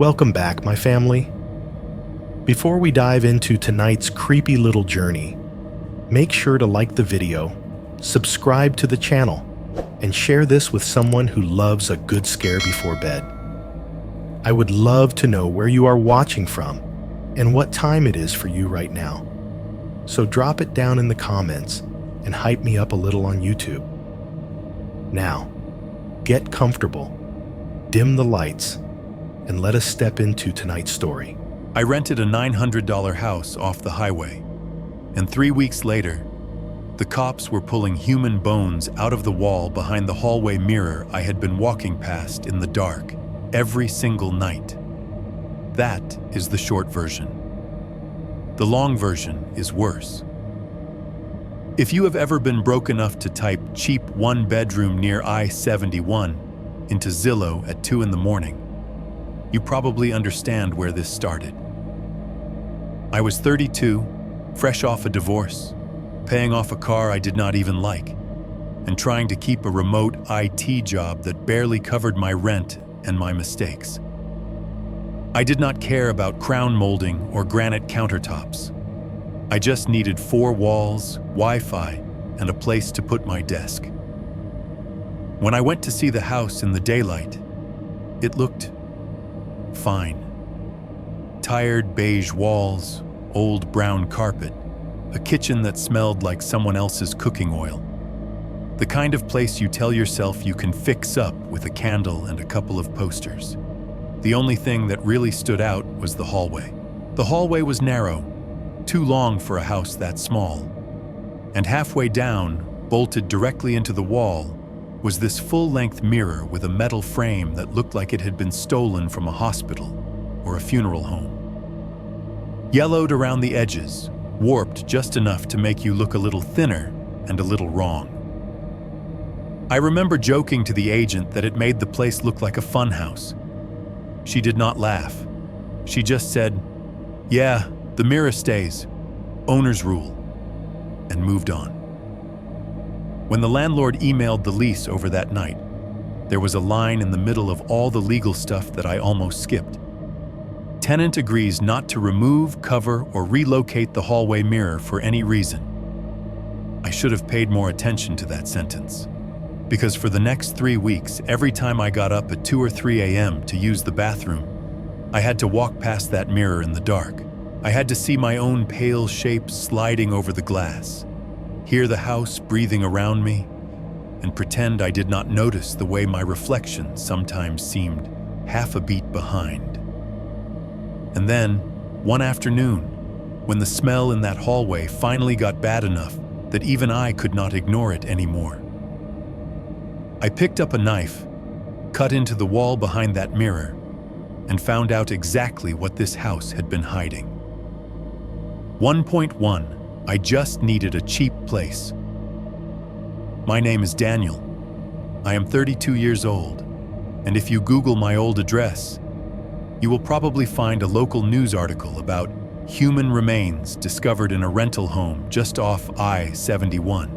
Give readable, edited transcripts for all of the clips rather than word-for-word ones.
Welcome back, my family. Before we dive into tonight's creepy little journey, make sure to like the video, subscribe to the channel, and share this with someone who loves a good scare before bed. I would love to know where you are watching from and what time it is for you right now. So drop it down in the comments and hype me up a little on YouTube. Now, get comfortable, dim the lights, and let us step into tonight's story. I rented a $900 house off the highway, and 3 weeks later, the cops were pulling human bones out of the wall behind the hallway mirror I had been walking past in the dark every single night. That is the short version. The long version is worse. If you have ever been broke enough to type cheap one-bedroom near I-71 into Zillow at 2 in the morning, you probably understand where this started. I was 32, fresh off a divorce, paying off a car I did not even like, and trying to keep a remote IT job that barely covered my rent and my mistakes. I did not care about crown molding or granite countertops. I just needed 4 walls, Wi-Fi, and a place to put my desk. When I went to see the house in the daylight, it looked fine. Tired beige walls, old brown carpet, a kitchen that smelled like someone else's cooking oil. The kind of place you tell yourself you can fix up with a candle and a couple of posters. The only thing that really stood out was the hallway. The hallway was narrow, too long for a house that small. And halfway down, bolted directly into the wall, was this full-length mirror with a metal frame that looked like it had been stolen from a hospital or a funeral home. Yellowed around the edges, warped just enough to make you look a little thinner and a little wrong. I remember joking to the agent that it made the place look like a funhouse. She did not laugh. She just said, "Yeah, the mirror stays. Owner's rule," and moved on. When the landlord emailed the lease over that night, there was a line in the middle of all the legal stuff that I almost skipped. Tenant agrees not to remove, cover, or relocate the hallway mirror for any reason. I should have paid more attention to that sentence, because for the next 3 weeks, every time I got up at 2 or 3 a.m. to use the bathroom, I had to walk past that mirror in the dark. I had to see my own pale shape sliding over the glass, hear the house breathing around me, and pretend I did not notice the way my reflection sometimes seemed half a beat behind. And then, one afternoon, when the smell in that hallway finally got bad enough that even I could not ignore it anymore, I picked up a knife, cut into the wall behind that mirror, and found out exactly what this house had been hiding. 1.1. I just needed a cheap place. My name is Daniel. I am 32 years old, and if you Google my old address, you will probably find a local news article about human remains discovered in a rental home just off I-71.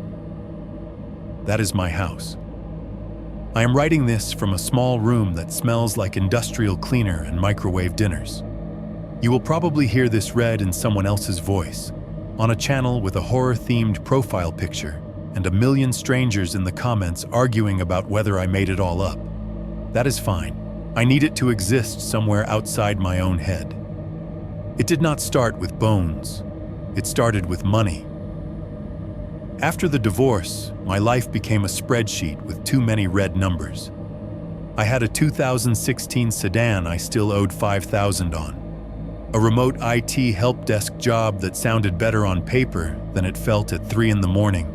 That is my house. I am writing this from a small room that smells like industrial cleaner and microwave dinners. You will probably hear this read in someone else's voice, on a channel with a horror-themed profile picture and a million strangers in the comments arguing about whether I made it all up. That is fine. I need it to exist somewhere outside my own head. It did not start with bones. It started with money. After the divorce, my life became a spreadsheet with too many red numbers. I had a 2016 sedan I still owed $5,000 on, a remote IT help desk job that sounded better on paper than it felt at 3 in the morning,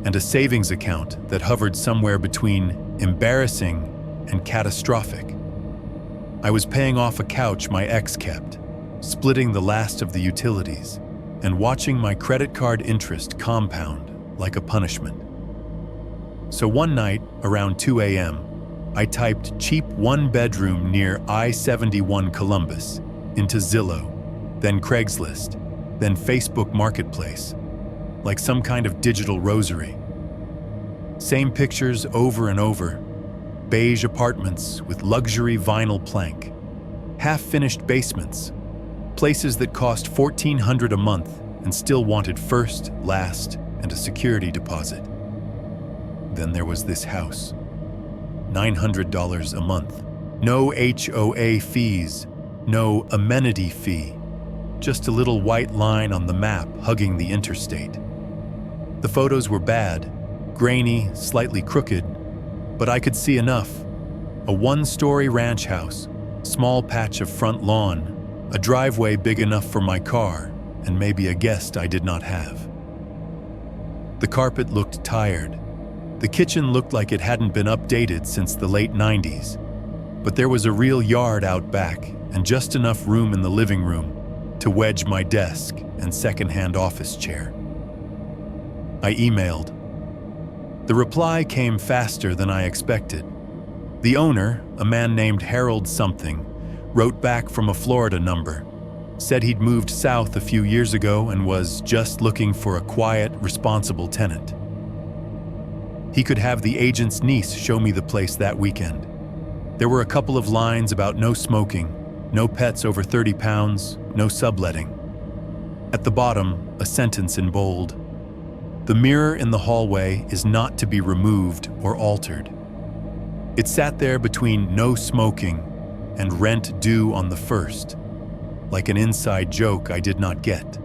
and a savings account that hovered somewhere between embarrassing and catastrophic. I was paying off a couch my ex kept, splitting the last of the utilities, and watching my credit card interest compound like a punishment. So one night, around 2 a.m., I typed cheap one-bedroom near I-71 Columbus into Zillow, then Craigslist, then Facebook Marketplace, like some kind of digital rosary. Same pictures over and over, beige apartments with luxury vinyl plank, half-finished basements, places that cost $1,400 a month and still wanted first, last, and a security deposit. Then there was this house. $900 a month. No HOA fees, no amenity fee. Just a little white line on the map hugging the interstate. The photos were bad, grainy, slightly crooked, but I could see enough. A one-story ranch house, small patch of front lawn, a driveway big enough for my car, and maybe a guest I did not have. The carpet looked tired. The kitchen looked like it hadn't been updated since the late 90s, but there was a real yard out back and just enough room in the living room to wedge my desk and second-hand office chair. I emailed. The reply came faster than I expected. The owner, a man named Harold something, wrote back from a Florida number, said he'd moved south a few years ago and was just looking for a quiet, responsible tenant. He could have the agent's niece show me the place that weekend. There were a couple of lines about no smoking, no pets over 30 pounds, no subletting. At the bottom, a sentence in bold. The mirror in the hallway is not to be removed or altered. It sat there between no smoking and rent due on the 1st, like an inside joke I did not get.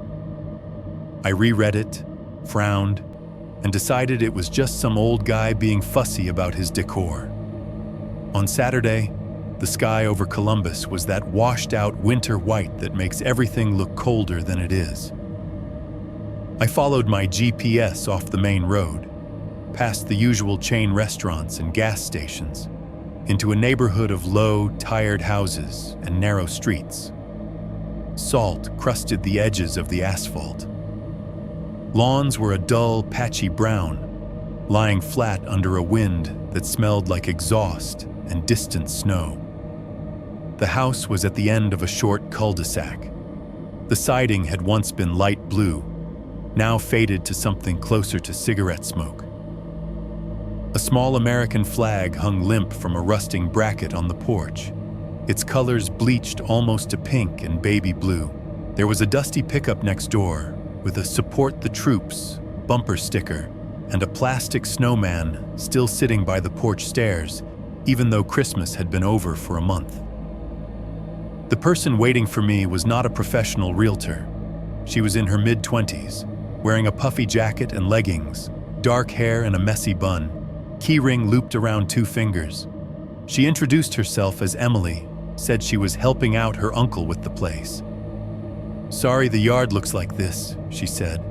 I reread it, frowned, and decided it was just some old guy being fussy about his decor. On Saturday, the sky over Columbus was that washed-out winter white that makes everything look colder than it is. I followed my GPS off the main road, past the usual chain restaurants and gas stations, into a neighborhood of low, tired houses and narrow streets. Salt crusted the edges of the asphalt. Lawns were a dull, patchy brown, lying flat under a wind that smelled like exhaust and distant snow. The house was at the end of a short cul-de-sac. The siding had once been light blue, now faded to something closer to cigarette smoke. A small American flag hung limp from a rusting bracket on the porch, its colors bleached almost to pink and baby blue. There was a dusty pickup next door with a "Support the Troops" bumper sticker and a plastic snowman still sitting by the porch stairs, even though Christmas had been over for a month. The person waiting for me was not a professional realtor. She was in her mid-20s, wearing a puffy jacket and leggings, dark hair and a messy bun, keyring looped around 2 fingers. She introduced herself as Emily, said she was helping out her uncle with the place. "Sorry the yard looks like this," she said,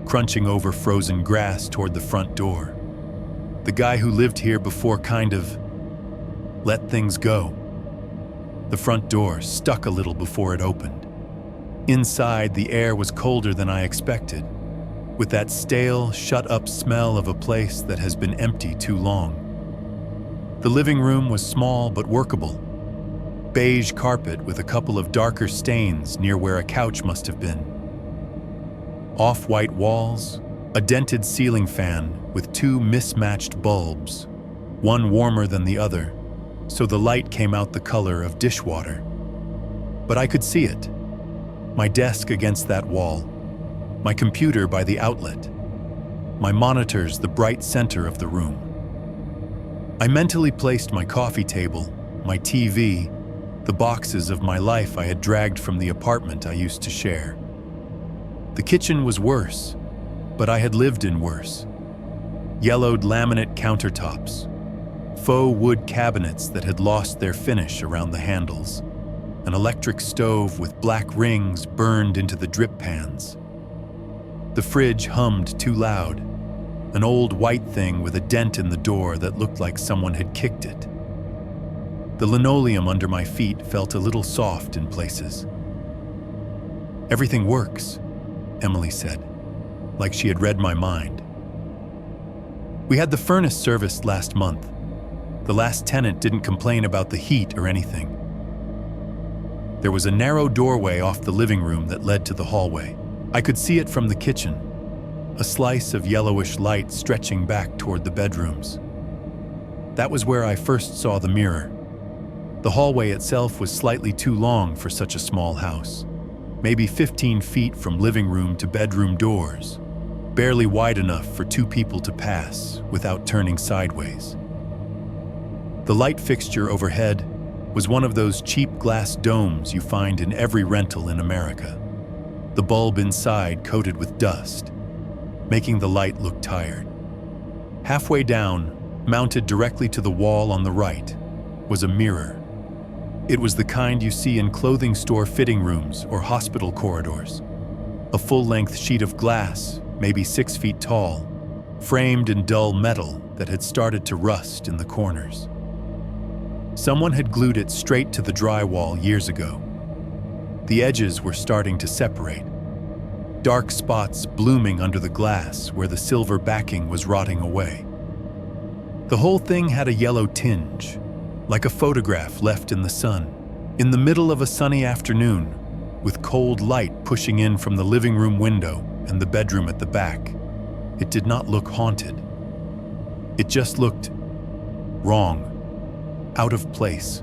crunching over frozen grass toward the front door. "The guy who lived here before kind of let things go." The front door stuck a little before it opened. Inside, the air was colder than I expected, with that stale, shut-up smell of a place that has been empty too long. The living room was small but workable. Beige carpet with a couple of darker stains near where a couch must have been. Off-white walls, a dented ceiling fan with 2 mismatched bulbs, one warmer than the other, so the light came out the color of dishwater. But I could see it. My desk against that wall, my computer by the outlet, my monitors the bright center of the room. I mentally placed my coffee table, my TV, the boxes of my life I had dragged from the apartment I used to share. The kitchen was worse, but I had lived in worse. Yellowed laminate countertops, faux wood cabinets that had lost their finish around the handles, an electric stove with black rings burned into the drip pans. The fridge hummed too loud, an old white thing with a dent in the door that looked like someone had kicked it. The linoleum under my feet felt a little soft in places. "Everything works," Emily said, like she had read my mind. "We had the furnace serviced last month. The last tenant didn't complain about the heat or anything." There was a narrow doorway off the living room that led to the hallway. I could see it from the kitchen, a slice of yellowish light stretching back toward the bedrooms. That was where I first saw the mirror. The hallway itself was slightly too long for such a small house, maybe 15 feet from living room to bedroom doors, barely wide enough for two people to pass without turning sideways. The light fixture overhead was one of those cheap glass domes you find in every rental in America, the bulb inside coated with dust, making the light look tired. Halfway down, mounted directly to the wall on the right, was a mirror. It was the kind you see in clothing store fitting rooms or hospital corridors. A full-length sheet of glass, maybe 6 feet tall, framed in dull metal that had started to rust in the corners. Someone had glued it straight to the drywall years ago. The edges were starting to separate, dark spots blooming under the glass where the silver backing was rotting away. The whole thing had a yellow tinge, like a photograph left in the sun, in the middle of a sunny afternoon, with cold light pushing in from the living room window and the bedroom at the back. It did not look haunted. It just looked wrong, out of place,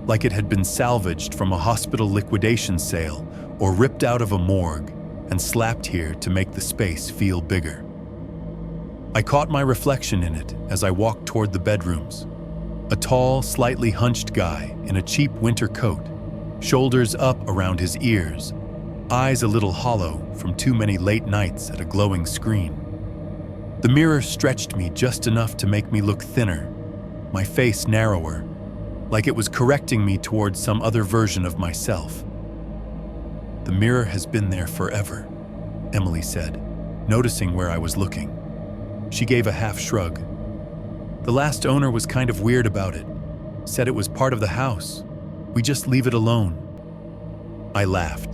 like it had been salvaged from a hospital liquidation sale or ripped out of a morgue and slapped here to make the space feel bigger. I caught my reflection in it as I walked toward the bedrooms. A tall, slightly hunched guy in a cheap winter coat, shoulders up around his ears, eyes a little hollow from too many late nights at a glowing screen. The mirror stretched me just enough to make me look thinner, my face narrower, like it was correcting me towards some other version of myself. "The mirror has been there forever," Emily said, noticing where I was looking. She gave a half shrug. "The last owner was kind of weird about it. Said it was part of the house. We just leave it alone." I laughed,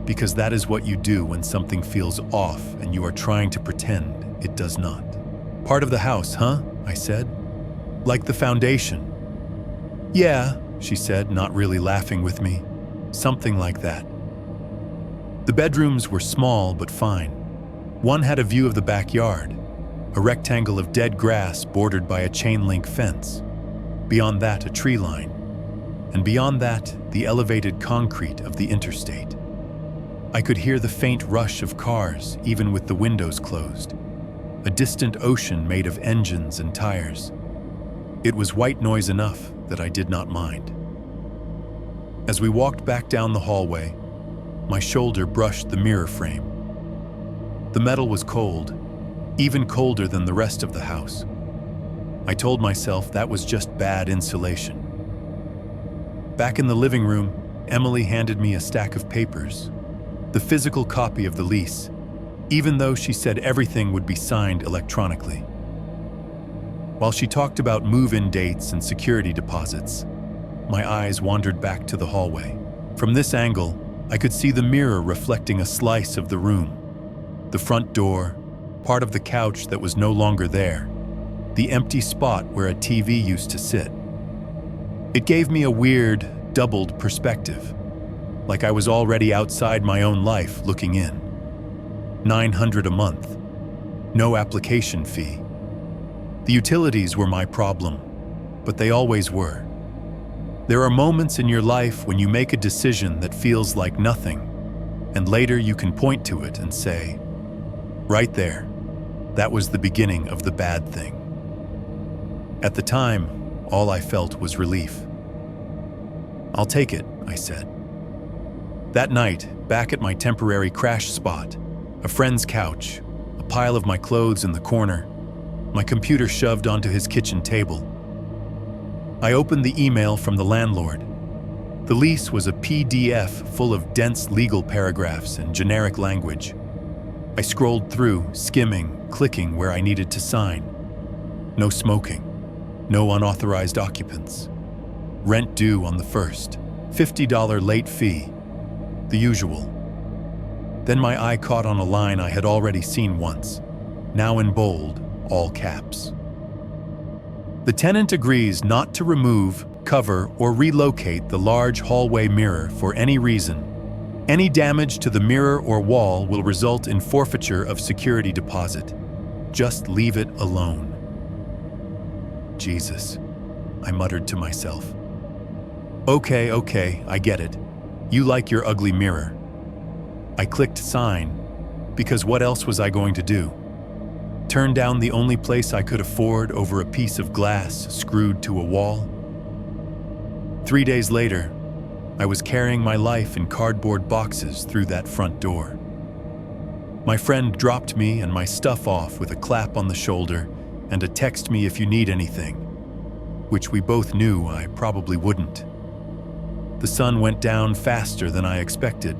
because that is what you do when something feels off and you are trying to pretend it does not. "Part of the house, huh?" I said. "Like the foundation." "Yeah," she said, not really laughing with me. "Something like that." The bedrooms were small but fine. One had a view of the backyard, a rectangle of dead grass bordered by a chain-link fence. Beyond that, a tree line. And beyond that, the elevated concrete of the interstate. I could hear the faint rush of cars, even with the windows closed. A distant ocean made of engines and tires. It was white noise enough that I did not mind. As we walked back down the hallway, my shoulder brushed the mirror frame. The metal was cold, even colder than the rest of the house. I told myself that was just bad insulation. Back in the living room, Emily handed me a stack of papers, the physical copy of the lease, even though she said everything would be signed electronically. While she talked about move-in dates and security deposits, my eyes wandered back to the hallway. From this angle, I could see the mirror reflecting a slice of the room. The front door, part of the couch that was no longer there, the empty spot where a TV used to sit. It gave me a weird, doubled perspective, like I was already outside my own life looking in. $900 a month, no application fee. The utilities were my problem, but they always were. There are moments in your life when you make a decision that feels like nothing, and later you can point to it and say, right there, that was the beginning of the bad thing. At the time, all I felt was relief. "I'll take it," I said. That night, back at my temporary crash spot, a friend's couch, a pile of my clothes in the corner, my computer shoved onto his kitchen table. I opened the email from the landlord. The lease was a PDF full of dense legal paragraphs and generic language. I scrolled through, skimming, clicking where I needed to sign. No smoking, no unauthorized occupants. Rent due on the 1st, $50 late fee, the usual. Then my eye caught on a line I had already seen once, now in bold, all caps. The tenant agrees not to remove, cover, or relocate the large hallway mirror for any reason. Any damage to the mirror or wall will result in forfeiture of security deposit. Just leave it alone. Jesus, I muttered to myself. Okay, I get it. You like your ugly mirror. I clicked sign, because what else was I going to do? Turn down the only place I could afford over a piece of glass screwed to a wall? 3 days later, I was carrying my life in cardboard boxes through that front door. My friend dropped me and my stuff off with a clap on the shoulder and a text me if you need anything, which we both knew I probably wouldn't. The sun went down faster than I expected.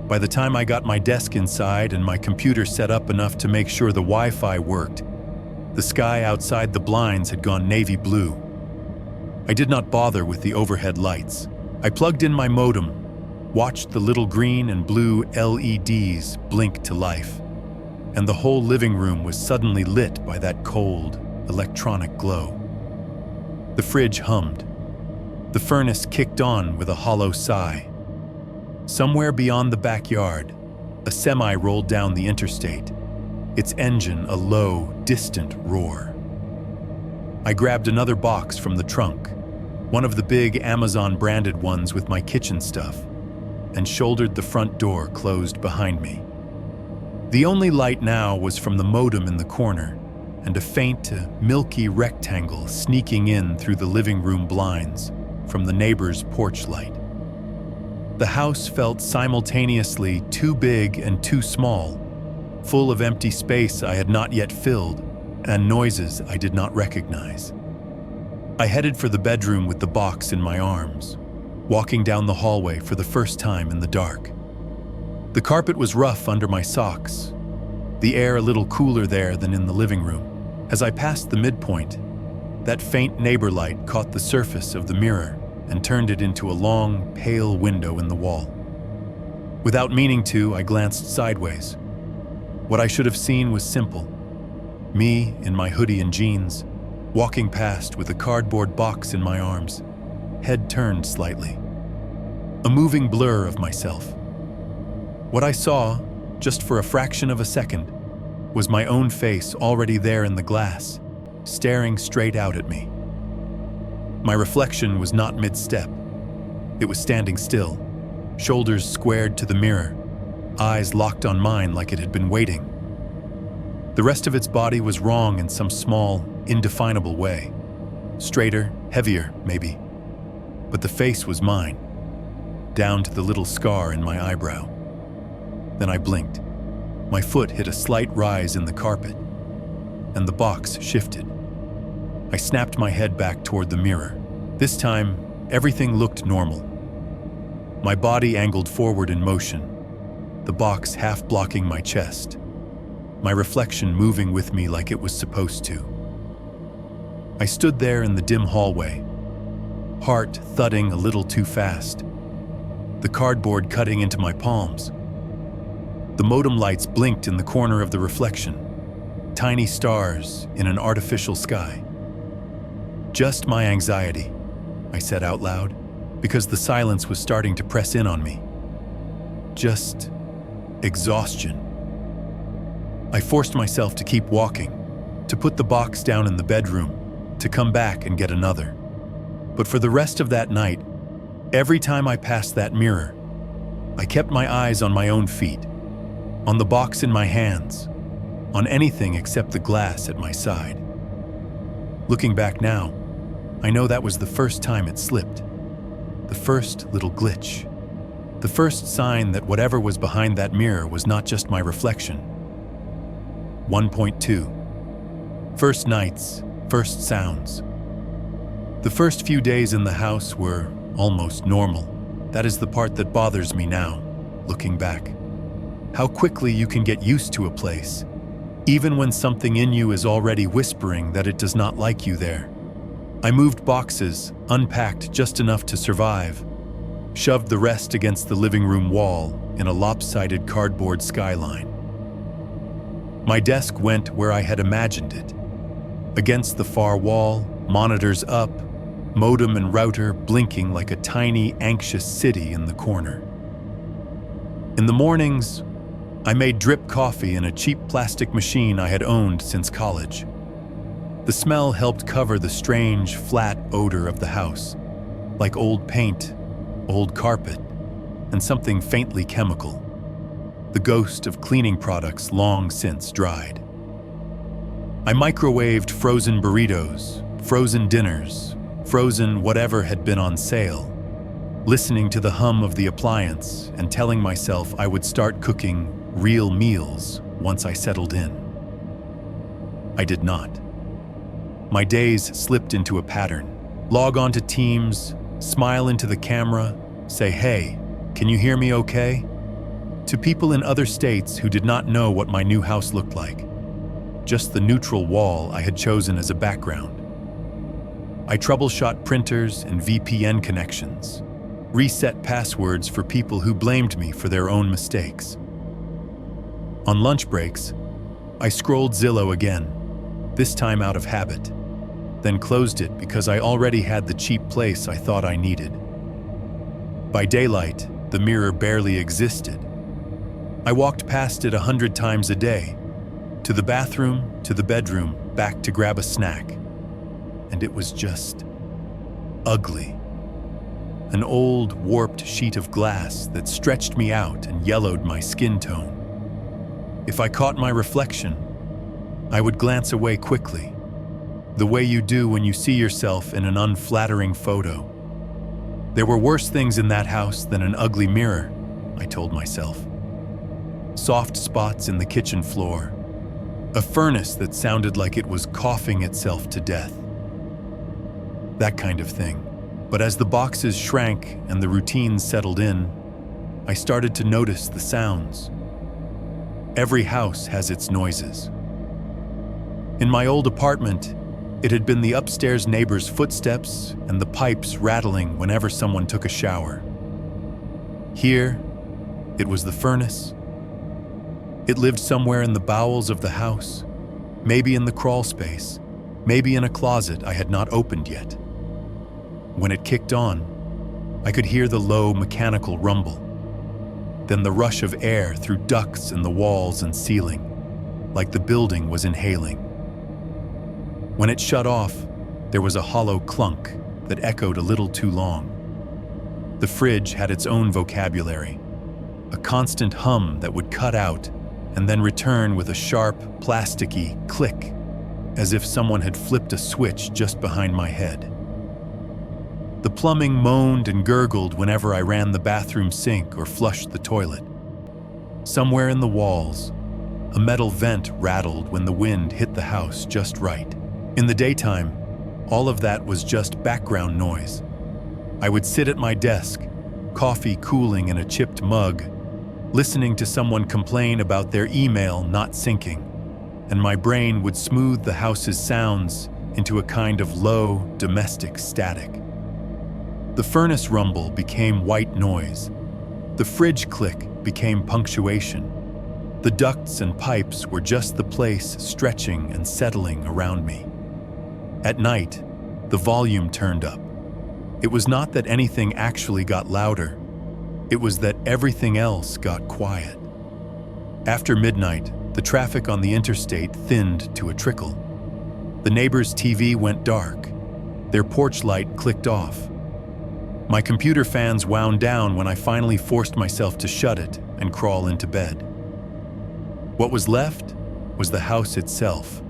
By the time I got my desk inside and my computer set up enough to make sure the Wi-Fi worked, the sky outside the blinds had gone navy blue. I did not bother with the overhead lights. I plugged in my modem, watched the little green and blue LEDs blink to life, and the whole living room was suddenly lit by that cold, electronic glow. The fridge hummed. The furnace kicked on with a hollow sigh. Somewhere beyond the backyard, a semi rolled down the interstate, its engine a low, distant roar. I grabbed another box from the trunk, one of the big Amazon-branded ones with my kitchen stuff, and shouldered the front door closed behind me. The only light now was from the modem in the corner, and a faint, milky rectangle sneaking in through the living room blinds from the neighbor's porch light. The house felt simultaneously too big and too small, full of empty space I had not yet filled, and noises I did not recognize. I headed for the bedroom with the box in my arms, walking down the hallway for the first time in the dark. The carpet was rough under my socks, the air a little cooler there than in the living room. As I passed the midpoint, that faint neighbor light caught the surface of the mirror and turned it into a long, pale window in the wall. Without meaning to, I glanced sideways. What I should have seen was simple. Me, in my hoodie and jeans, walking past with a cardboard box in my arms, head turned slightly. A moving blur of myself. What I saw, just for a fraction of a second, was my own face already there in the glass, staring straight out at me. My reflection was not mid-step. It was standing still, shoulders squared to the mirror, eyes locked on mine like it had been waiting. The rest of its body was wrong in some small, indefinable way. Straighter, heavier, maybe. But the face was mine, down to the little scar in my eyebrow. Then I blinked. My foot hit a slight rise in the carpet, and the box shifted. I snapped my head back toward the mirror. This time, everything looked normal. My body angled forward in motion, the box half blocking my chest, my reflection moving with me like it was supposed to. I stood there in the dim hallway, heart thudding a little too fast, the cardboard cutting into my palms. The modem lights blinked in the corner of the reflection, tiny stars in an artificial sky. Just my anxiety, I said out loud, because the silence was starting to press in on me. Just exhaustion. I forced myself to keep walking, to put the box down in the bedroom, to come back and get another. But for the rest of that night, every time I passed that mirror, I kept my eyes on my own feet, on the box in my hands, on anything except the glass at my side. Looking back now, I know that was the first time it slipped, the first little glitch, the first sign that whatever was behind that mirror was not just my reflection. 1.2. First nights, first sounds. The first few days in the house were almost normal. That is the part that bothers me now, looking back. How quickly you can get used to a place, even when something in you is already whispering that it does not like you there. I moved boxes, unpacked just enough to survive, shoved the rest against the living room wall in a lopsided cardboard skyline. My desk went where I had imagined it, against the far wall, monitors up, modem and router blinking like a tiny, anxious city in the corner. In the mornings, I made drip coffee in a cheap plastic machine I had owned since college. The smell helped cover the strange, flat odor of the house, like old paint, old carpet, and something faintly chemical, the ghost of cleaning products long since dried. I microwaved frozen burritos, frozen dinners, frozen whatever had been on sale, listening to the hum of the appliance and telling myself I would start cooking real meals once I settled in. I did not. My days slipped into a pattern. Log on to Teams, smile into the camera, say, "Hey, can you hear me okay?" To people in other states who did not know what my new house looked like, just the neutral wall I had chosen as a background. I troubleshot printers and VPN connections, reset passwords for people who blamed me for their own mistakes. On lunch breaks, I scrolled Zillow again, this time out of habit, then closed it because I already had the cheap place I thought I needed. By daylight, the mirror barely existed. I walked past it 100 times a day, to the bathroom, to the bedroom, back to grab a snack. And it was just ugly. An old, warped sheet of glass that stretched me out and yellowed my skin tone. If I caught my reflection, I would glance away quickly, the way you do when you see yourself in an unflattering photo. There were worse things in that house than an ugly mirror, I told myself. Soft spots in the kitchen floor, a furnace that sounded like it was coughing itself to death. That kind of thing. But as the boxes shrank and the routines settled in, I started to notice the sounds. Every house has its noises. In my old apartment, it had been the upstairs neighbor's footsteps and the pipes rattling whenever someone took a shower. Here, it was the furnace. It lived somewhere in the bowels of the house, maybe in the crawl space, maybe in a closet I had not opened yet. When it kicked on, I could hear the low mechanical rumble, then the rush of air through ducts in the walls and ceiling, like the building was inhaling. When it shut off, there was a hollow clunk that echoed a little too long. The fridge had its own vocabulary, a constant hum that would cut out and then return with a sharp, plasticky click, as if someone had flipped a switch just behind my head. The plumbing moaned and gurgled whenever I ran the bathroom sink or flushed the toilet. Somewhere in the walls, a metal vent rattled when the wind hit the house just right. In the daytime, all of that was just background noise. I would sit at my desk, coffee cooling in a chipped mug, listening to someone complain about their email not syncing, and my brain would smooth the house's sounds into a kind of low, domestic static. The furnace rumble became white noise. The fridge click became punctuation. The ducts and pipes were just the place stretching and settling around me. At night, the volume turned up. It was not that anything actually got louder. It was that everything else got quiet. After midnight, the traffic on the interstate thinned to a trickle. The neighbor's TV went dark. Their porch light clicked off. My computer fans wound down when I finally forced myself to shut it and crawl into bed. What was left was the house itself,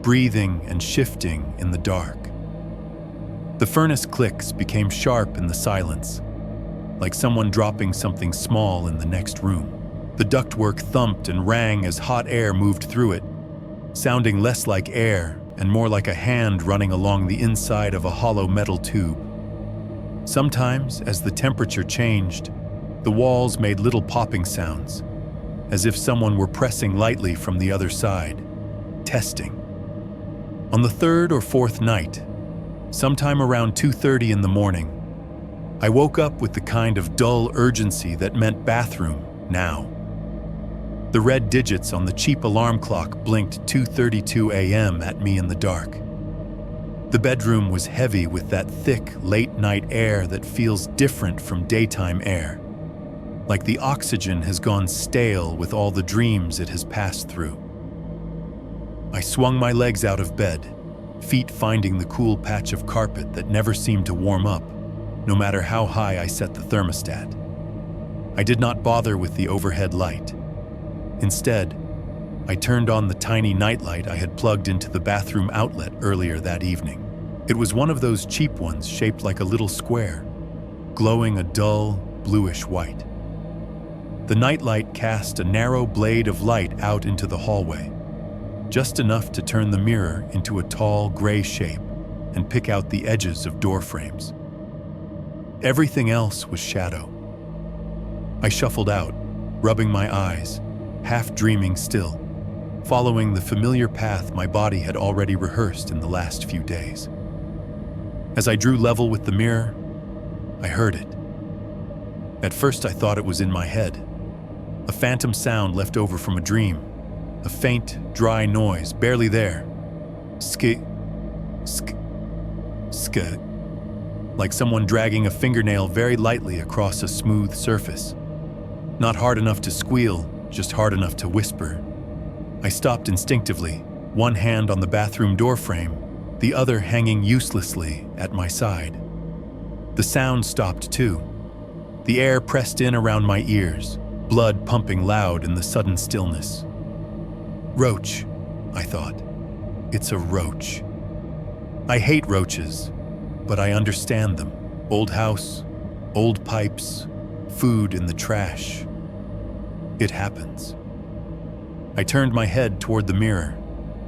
breathing and shifting in the dark. The furnace clicks became sharp in the silence, like someone dropping something small in the next room. The ductwork thumped and rang as hot air moved through it, sounding less like air and more like a hand running along the inside of a hollow metal tube. Sometimes, as the temperature changed, the walls made little popping sounds, as if someone were pressing lightly from the other side, testing. On the third or fourth night, sometime around 2:30 in the morning, I woke up with the kind of dull urgency that meant bathroom now. The red digits on the cheap alarm clock blinked 2:32 a.m. at me in the dark. The bedroom was heavy with that thick, late-night air that feels different from daytime air, like the oxygen has gone stale with all the dreams it has passed through. I swung my legs out of bed, feet finding the cool patch of carpet that never seemed to warm up, no matter how high I set the thermostat. I did not bother with the overhead light. Instead, I turned on the tiny nightlight I had plugged into the bathroom outlet earlier that evening. It was one of those cheap ones shaped like a little square, glowing a dull, bluish white. The nightlight cast a narrow blade of light out into the hallway, just enough to turn the mirror into a tall, gray shape and pick out the edges of door frames. Everything else was shadow. I shuffled out, rubbing my eyes, half dreaming still, following the familiar path my body had already rehearsed in the last few days. As I drew level with the mirror, I heard it. At first I thought it was in my head, a phantom sound left over from a dream, a faint, dry noise barely there. Sk, like someone dragging a fingernail very lightly across a smooth surface. Not hard enough to squeal, just hard enough to whisper. I stopped instinctively, one hand on the bathroom door frame, the other hanging uselessly at my side. The sound stopped too. The air pressed in around my ears, blood pumping loud in the sudden stillness. Roach, I thought. It's a roach. I hate roaches, but I understand them. Old house, old pipes, food in the trash. It happens. I turned my head toward the mirror,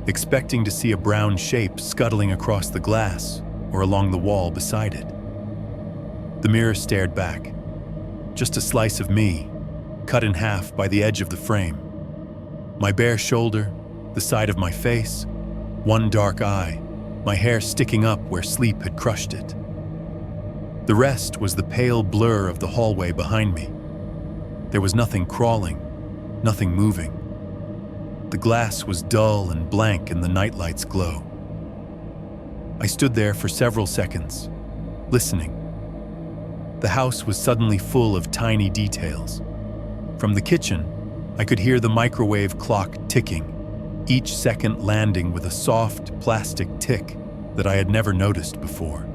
expecting to see a brown shape scuttling across the glass or along the wall beside it. The mirror stared back. Just a slice of me, cut in half by the edge of the frame. My bare shoulder, the side of my face, one dark eye, my hair sticking up where sleep had crushed it. The rest was the pale blur of the hallway behind me. There was nothing crawling, nothing moving. The glass was dull and blank in the nightlight's glow. I stood there for several seconds, listening. The house was suddenly full of tiny details. From the kitchen, I could hear the microwave clock ticking, each second landing with a soft plastic tick that I had never noticed before.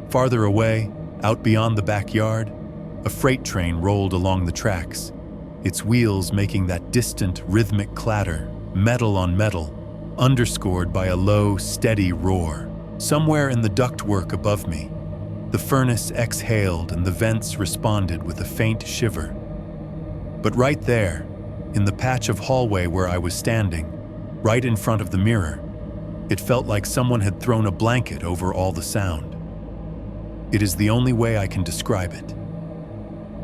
Farther away, out beyond the backyard, a freight train rolled along the tracks, its wheels making that distant rhythmic clatter, metal on metal, underscored by a low, steady roar. Somewhere in the ductwork above me, the furnace exhaled and the vents responded with a faint shiver. But right there, in the patch of hallway where I was standing, right in front of the mirror, it felt like someone had thrown a blanket over all the sound. It is the only way I can describe it.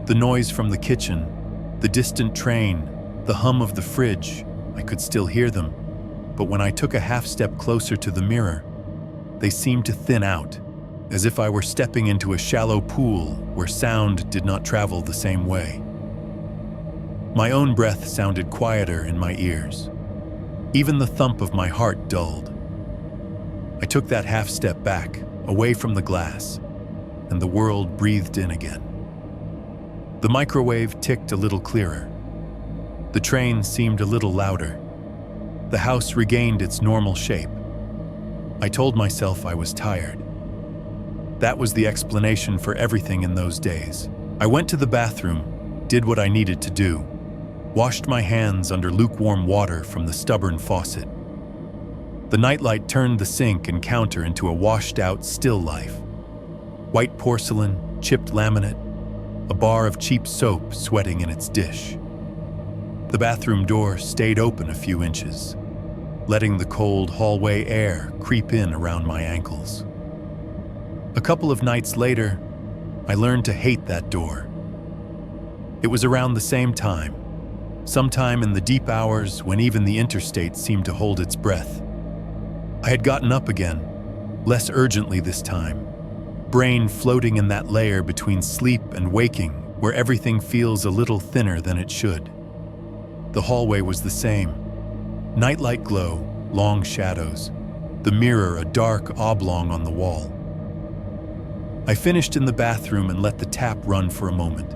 The noise from the kitchen, the distant train, the hum of the fridge, I could still hear them, but when I took a half step closer to the mirror, they seemed to thin out, as if I were stepping into a shallow pool where sound did not travel the same way. My own breath sounded quieter in my ears. Even the thump of my heart dulled. I took that half step back, away from the glass, and the world breathed in again. The microwave ticked a little clearer. The train seemed a little louder. The house regained its normal shape. I told myself I was tired. That was the explanation for everything in those days. I went to the bathroom, did what I needed to do, washed my hands under lukewarm water from the stubborn faucet. The nightlight turned the sink and counter into a washed-out still life. White porcelain, chipped laminate, a bar of cheap soap sweating in its dish. The bathroom door stayed open a few inches, letting the cold hallway air creep in around my ankles. A couple of nights later, I learned to hate that door. It was around the same time, sometime in the deep hours when even the interstate seemed to hold its breath. I had gotten up again, less urgently this time, brain floating in that layer between sleep and waking where everything feels a little thinner than it should. The hallway was the same. Nightlight glow, long shadows, the mirror a dark oblong on the wall. I finished in the bathroom and let the tap run for a moment,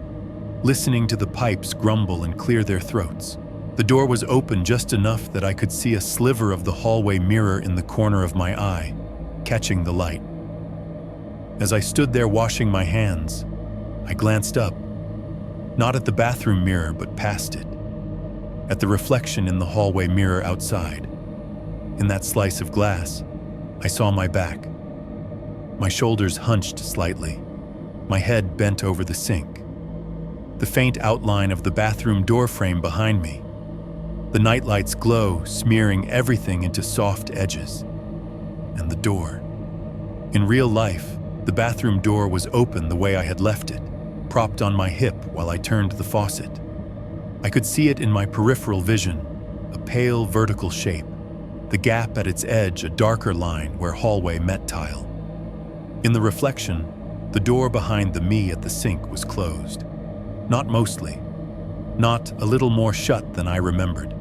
listening to the pipes grumble and clear their throats. The door was open just enough that I could see a sliver of the hallway mirror in the corner of my eye, catching the light. As I stood there washing my hands, I glanced up, not at the bathroom mirror but past it, at the reflection in the hallway mirror outside. In that slice of glass, I saw my back. My shoulders hunched slightly, my head bent over the sink. The faint outline of the bathroom door frame behind me. The nightlight's glow smearing everything into soft edges. And the door. In real life, the bathroom door was open the way I had left it, propped on my hip while I turned the faucet. I could see it in my peripheral vision, a pale vertical shape, the gap at its edge a darker line where hallway met tile. In the reflection, the door behind the me at the sink was closed. Not mostly. Not a little more shut than I remembered.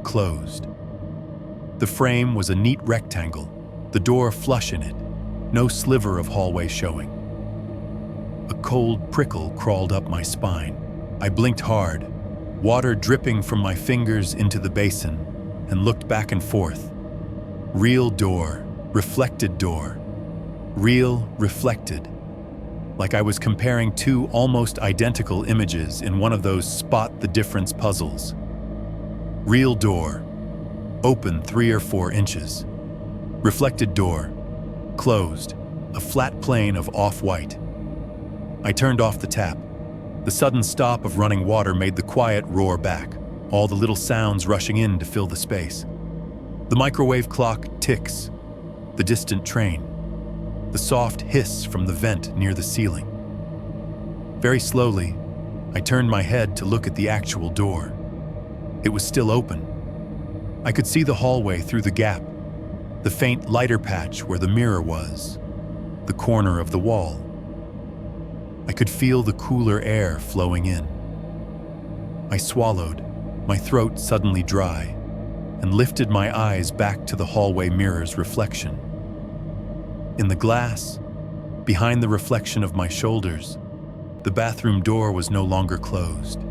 Closed. The frame was a neat rectangle, the door flush in it, no sliver of hallway showing. A cold prickle crawled up my spine. I blinked hard, water dripping from my fingers into the basin, and looked back and forth. Real door, reflected door. Real, reflected. Like I was comparing two almost identical images in one of those spot the difference puzzles. Real door, open 3 or 4 inches. Reflected door, closed, a flat plane of off-white. I turned off the tap. The sudden stop of running water made the quiet roar back, all the little sounds rushing in to fill the space. The microwave clock ticks, the distant train, the soft hiss from the vent near the ceiling. Very slowly, I turned my head to look at the actual door. It was still open. I could see the hallway through the gap, the faint lighter patch where the mirror was, the corner of the wall. I could feel the cooler air flowing in. I swallowed, my throat suddenly dry, and lifted my eyes back to the hallway mirror's reflection. In the glass, behind the reflection of my shoulders, the bathroom door was no longer closed.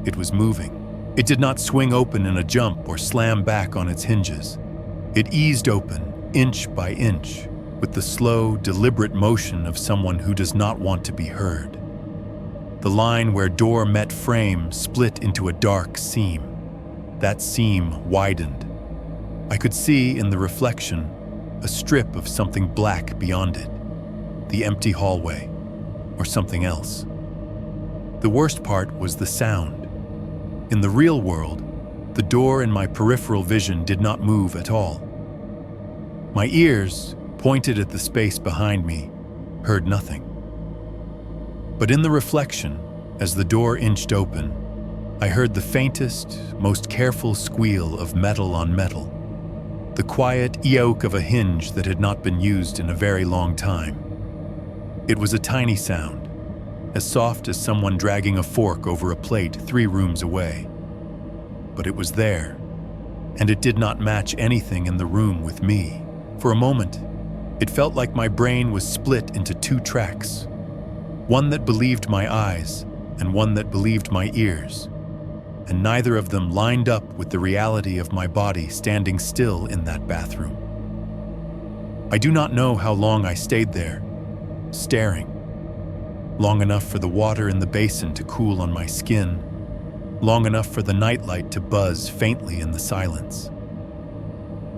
It was moving. It did not swing open in a jump or slam back on its hinges. It eased open, inch by inch, with the slow, deliberate motion of someone who does not want to be heard. The line where door met frame split into a dark seam. That seam widened. I could see in the reflection a strip of something black beyond it, the empty hallway, or something else. The worst part was the sound. In the real world, the door in my peripheral vision did not move at all. My ears, pointed at the space behind me, heard nothing. But in the reflection, as the door inched open, I heard the faintest, most careful squeal of metal on metal, the quiet eoke of a hinge that had not been used in a very long time. It was a tiny sound, as soft as someone dragging a fork over a plate 3 rooms away. But it was there, and it did not match anything in the room with me. For a moment, it felt like my brain was split into 2 tracks, one that believed my eyes and one that believed my ears, and neither of them lined up with the reality of my body standing still in that bathroom. I do not know how long I stayed there, staring. Long enough for the water in the basin to cool on my skin, long enough for the nightlight to buzz faintly in the silence.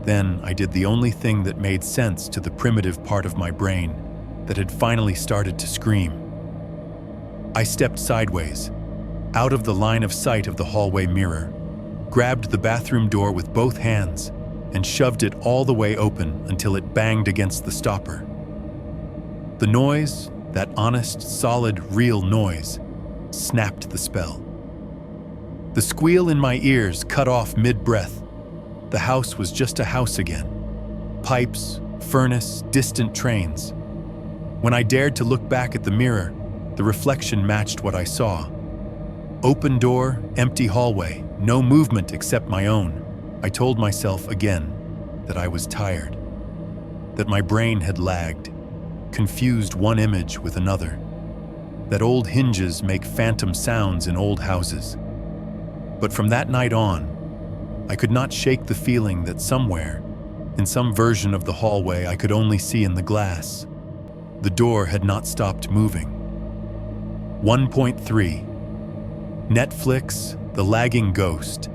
Then I did the only thing that made sense to the primitive part of my brain that had finally started to scream. I stepped sideways, out of the line of sight of the hallway mirror, grabbed the bathroom door with both hands, and shoved it all the way open until it banged against the stopper. The noise, that honest, solid, real noise, snapped the spell. The squeal in my ears cut off mid-breath. The house was just a house again. Pipes, furnace, distant trains. When I dared to look back at the mirror, the reflection matched what I saw. Open door, empty hallway, no movement except my own. I told myself again that I was tired, that my brain had lagged, confused one image with another, that old hinges make phantom sounds in old houses. But from that night on, I could not shake the feeling that somewhere, in some version of the hallway I could only see in the glass, The door had not stopped moving. 1.3. Netflix, The Lagging Ghost,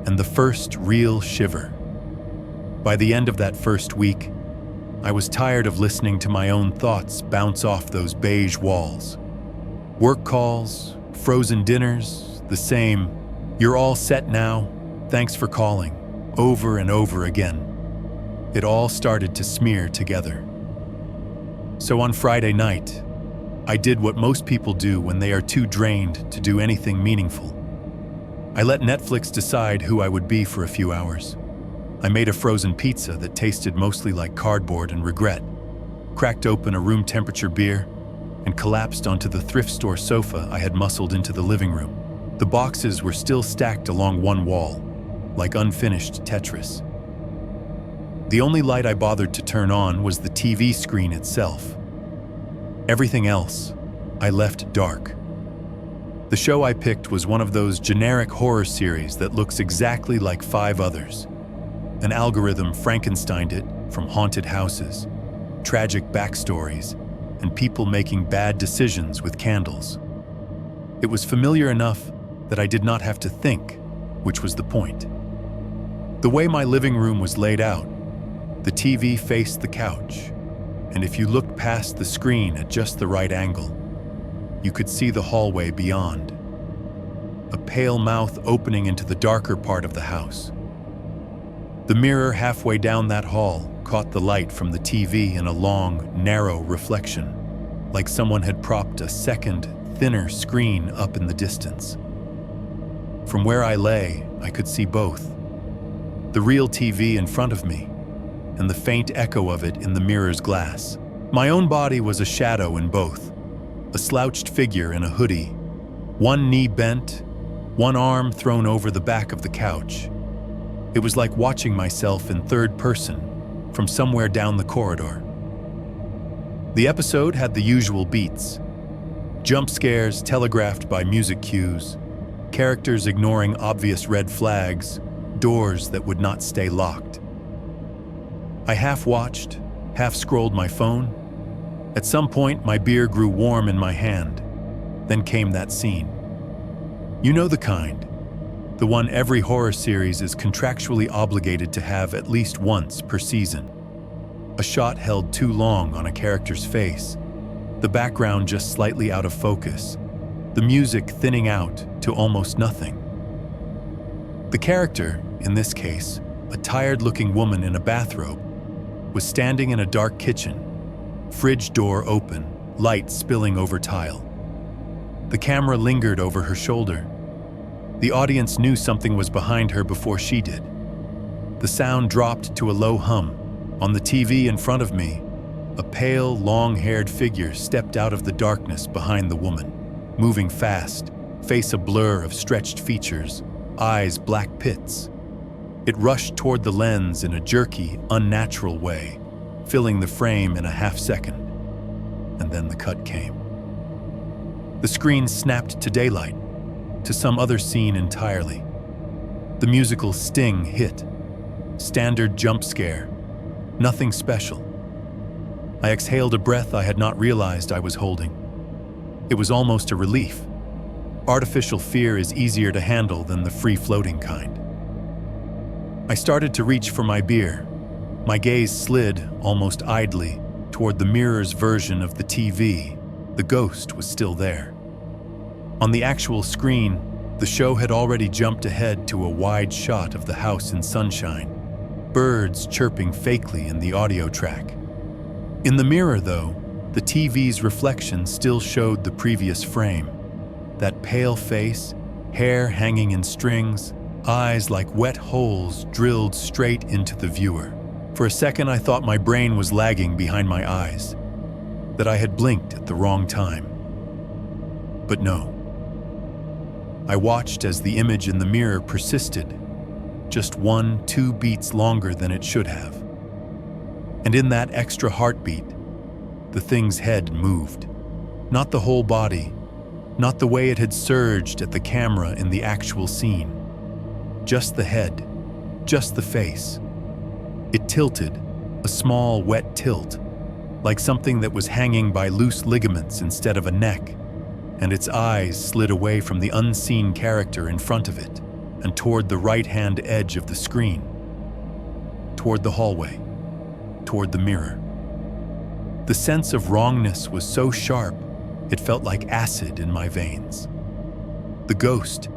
and the first real shiver. By the end of that first week, I was tired of listening to my own thoughts bounce off those beige walls. Work calls, frozen dinners, the same, "You're all set now, thanks for calling," over and over again. It all started to smear together. So on Friday night, I did what most people do when they are too drained to do anything meaningful. I let Netflix decide who I would be for a few hours. I made a frozen pizza that tasted mostly like cardboard and regret, cracked open a room temperature beer, and collapsed onto the thrift store sofa I had muscled into the living room. The boxes were still stacked along one wall, like unfinished Tetris. The only light I bothered to turn on was the TV screen itself. Everything else, I left dark. The show I picked was one of those generic horror series that looks exactly like 5 others. An algorithm Frankensteined it from haunted houses, tragic backstories, and people making bad decisions with candles. It was familiar enough that I did not have to think, which was the point. The way my living room was laid out, the TV faced the couch, and if you looked past the screen at just the right angle, you could see the hallway beyond. A pale mouth opening into the darker part of the house. The mirror halfway down that hall caught the light from the TV in a long, narrow reflection, like someone had propped a second, thinner screen up in the distance. From where I lay, I could see both. The real TV in front of me, and the faint echo of it in the mirror's glass. My own body was a shadow in both, a slouched figure in a hoodie, one knee bent, one arm thrown over the back of the couch. It was like watching myself in third person from somewhere down the corridor. The episode had the usual beats. Jump scares telegraphed by music cues, characters ignoring obvious red flags, doors that would not stay locked. I half watched, half scrolled my phone. At some point, my beer grew warm in my hand. Then came that scene. You know the kind. The one every horror series is contractually obligated to have at least once per season. A shot held too long on a character's face, the background just slightly out of focus, the music thinning out to almost nothing. The character, in this case, a tired-looking woman in a bathrobe, was standing in a dark kitchen, fridge door open, light spilling over tile. The camera lingered over her shoulder. The audience knew something was behind her before she did. The sound dropped to a low hum. On the TV in front of me, a pale, long-haired figure stepped out of the darkness behind the woman, moving fast, face a blur of stretched features, eyes black pits. It rushed toward the lens in a jerky, unnatural way, filling the frame in a half second. And then the cut came. The screen snapped to daylight, to some other scene entirely. The musical sting hit. Standard jump scare. Nothing special. I exhaled a breath I had not realized I was holding. It was almost a relief. Artificial fear is easier to handle than the free-floating kind. I started to reach for my beer. My gaze slid, almost idly, toward the mirror's version of the TV. The ghost was still there. On the actual screen, the show had already jumped ahead to a wide shot of the house in sunshine, birds chirping fakely in the audio track. In the mirror, though, the TV's reflection still showed the previous frame. That pale face, hair hanging in strings, eyes like wet holes drilled straight into the viewer. For a second, I thought my brain was lagging behind my eyes, that I had blinked at the wrong time. But no. I watched as the image in the mirror persisted, just 1-2 beats longer than it should have. And in that extra heartbeat, the thing's head moved. Not the whole body, not the way it had surged at the camera in the actual scene. Just the head, just the face. It tilted, a small, wet tilt, like something that was hanging by loose ligaments instead of a neck, and its eyes slid away from the unseen character in front of it and toward the right-hand edge of the screen, toward the hallway, toward the mirror. The sense of wrongness was so sharp, it felt like acid in my veins. The ghost,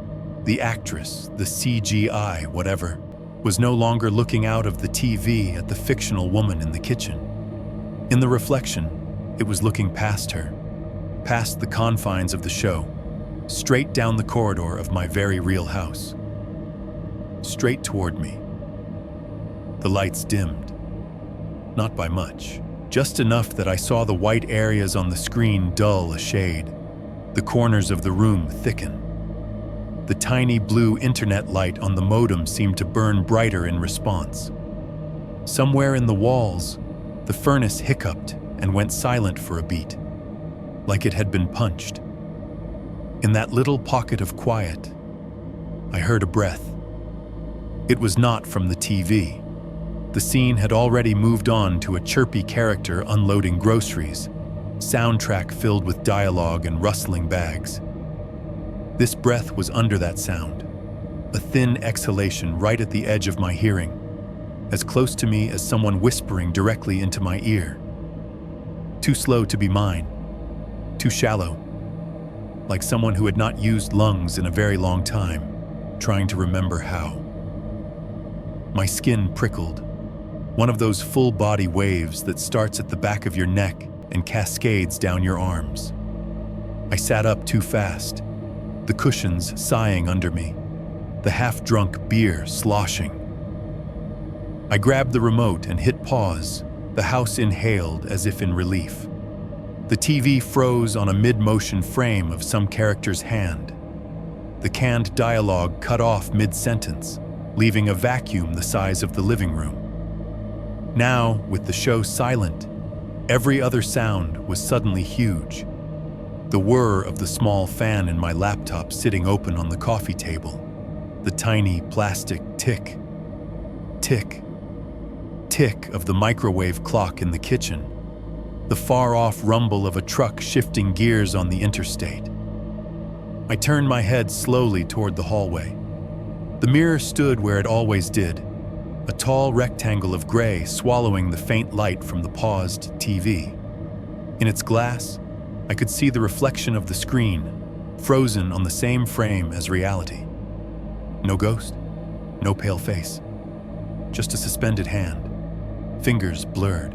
the actress, the CGI, whatever, was no longer looking out of the TV at the fictional woman in the kitchen. In the reflection, it was looking past her, past the confines of the show, straight down the corridor of my very real house. Straight toward me. The lights dimmed. Not by much, just enough that I saw the white areas on the screen dull a shade, the corners of the room thicken. The tiny blue internet light on the modem seemed to burn brighter in response. Somewhere in the walls, the furnace hiccuped and went silent for a beat, like it had been punched. In that little pocket of quiet, I heard a breath. It was not from the TV. The scene had already moved on to a chirpy character unloading groceries, soundtrack filled with dialogue and rustling bags. This breath was under that sound, a thin exhalation right at the edge of my hearing, as close to me as someone whispering directly into my ear. Too slow to be mine, too shallow, like someone who had not used lungs in a very long time, trying to remember how. My skin prickled, one of those full-body waves that starts at the back of your neck and cascades down your arms. I sat up too fast, the cushions sighing under me, the half-drunk beer sloshing. I grabbed the remote and hit pause. The house inhaled as if in relief. The TV froze on a mid-motion frame of some character's hand. The canned dialogue cut off mid-sentence, leaving a vacuum the size of the living room. Now, with the show silent, every other sound was suddenly huge. The whir of the small fan in my laptop sitting open on the coffee table. The tiny plastic tick, tick, tick of the microwave clock in the kitchen. The far-off rumble of a truck shifting gears on the interstate. I turned my head slowly toward the hallway. The mirror stood where it always did, a tall rectangle of gray swallowing the faint light from the paused TV. In its glass, I could see the reflection of the screen, frozen on the same frame as reality. No ghost, no pale face, just a suspended hand, fingers blurred.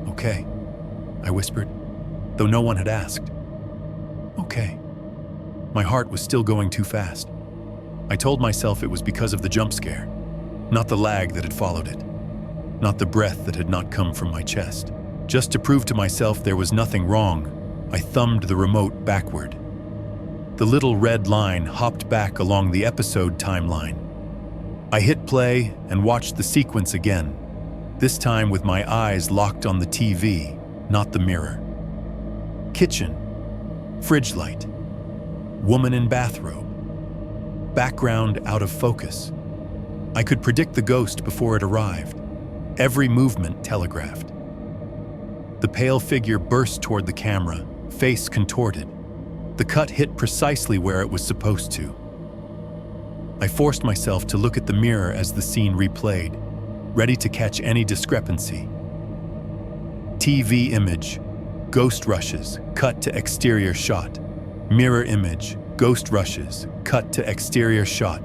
"Okay," I whispered, though no one had asked. "Okay." My heart was still going too fast. I told myself it was because of the jump scare, not the lag that had followed it, not the breath that had not come from my chest. Just to prove to myself there was nothing wrong, I thumbed the remote backward. The little red line hopped back along the episode timeline. I hit play and watched the sequence again, this time with my eyes locked on the TV, not the mirror. Kitchen, fridge light, woman in bathrobe, background out of focus. I could predict the ghost before it arrived, every movement telegraphed. The pale figure burst toward the camera, face contorted. The cut hit precisely where it was supposed to. I forced myself to look at the mirror as the scene replayed, ready to catch any discrepancy. TV image, ghost rushes, cut to exterior shot. Mirror image, ghost rushes, cut to exterior shot.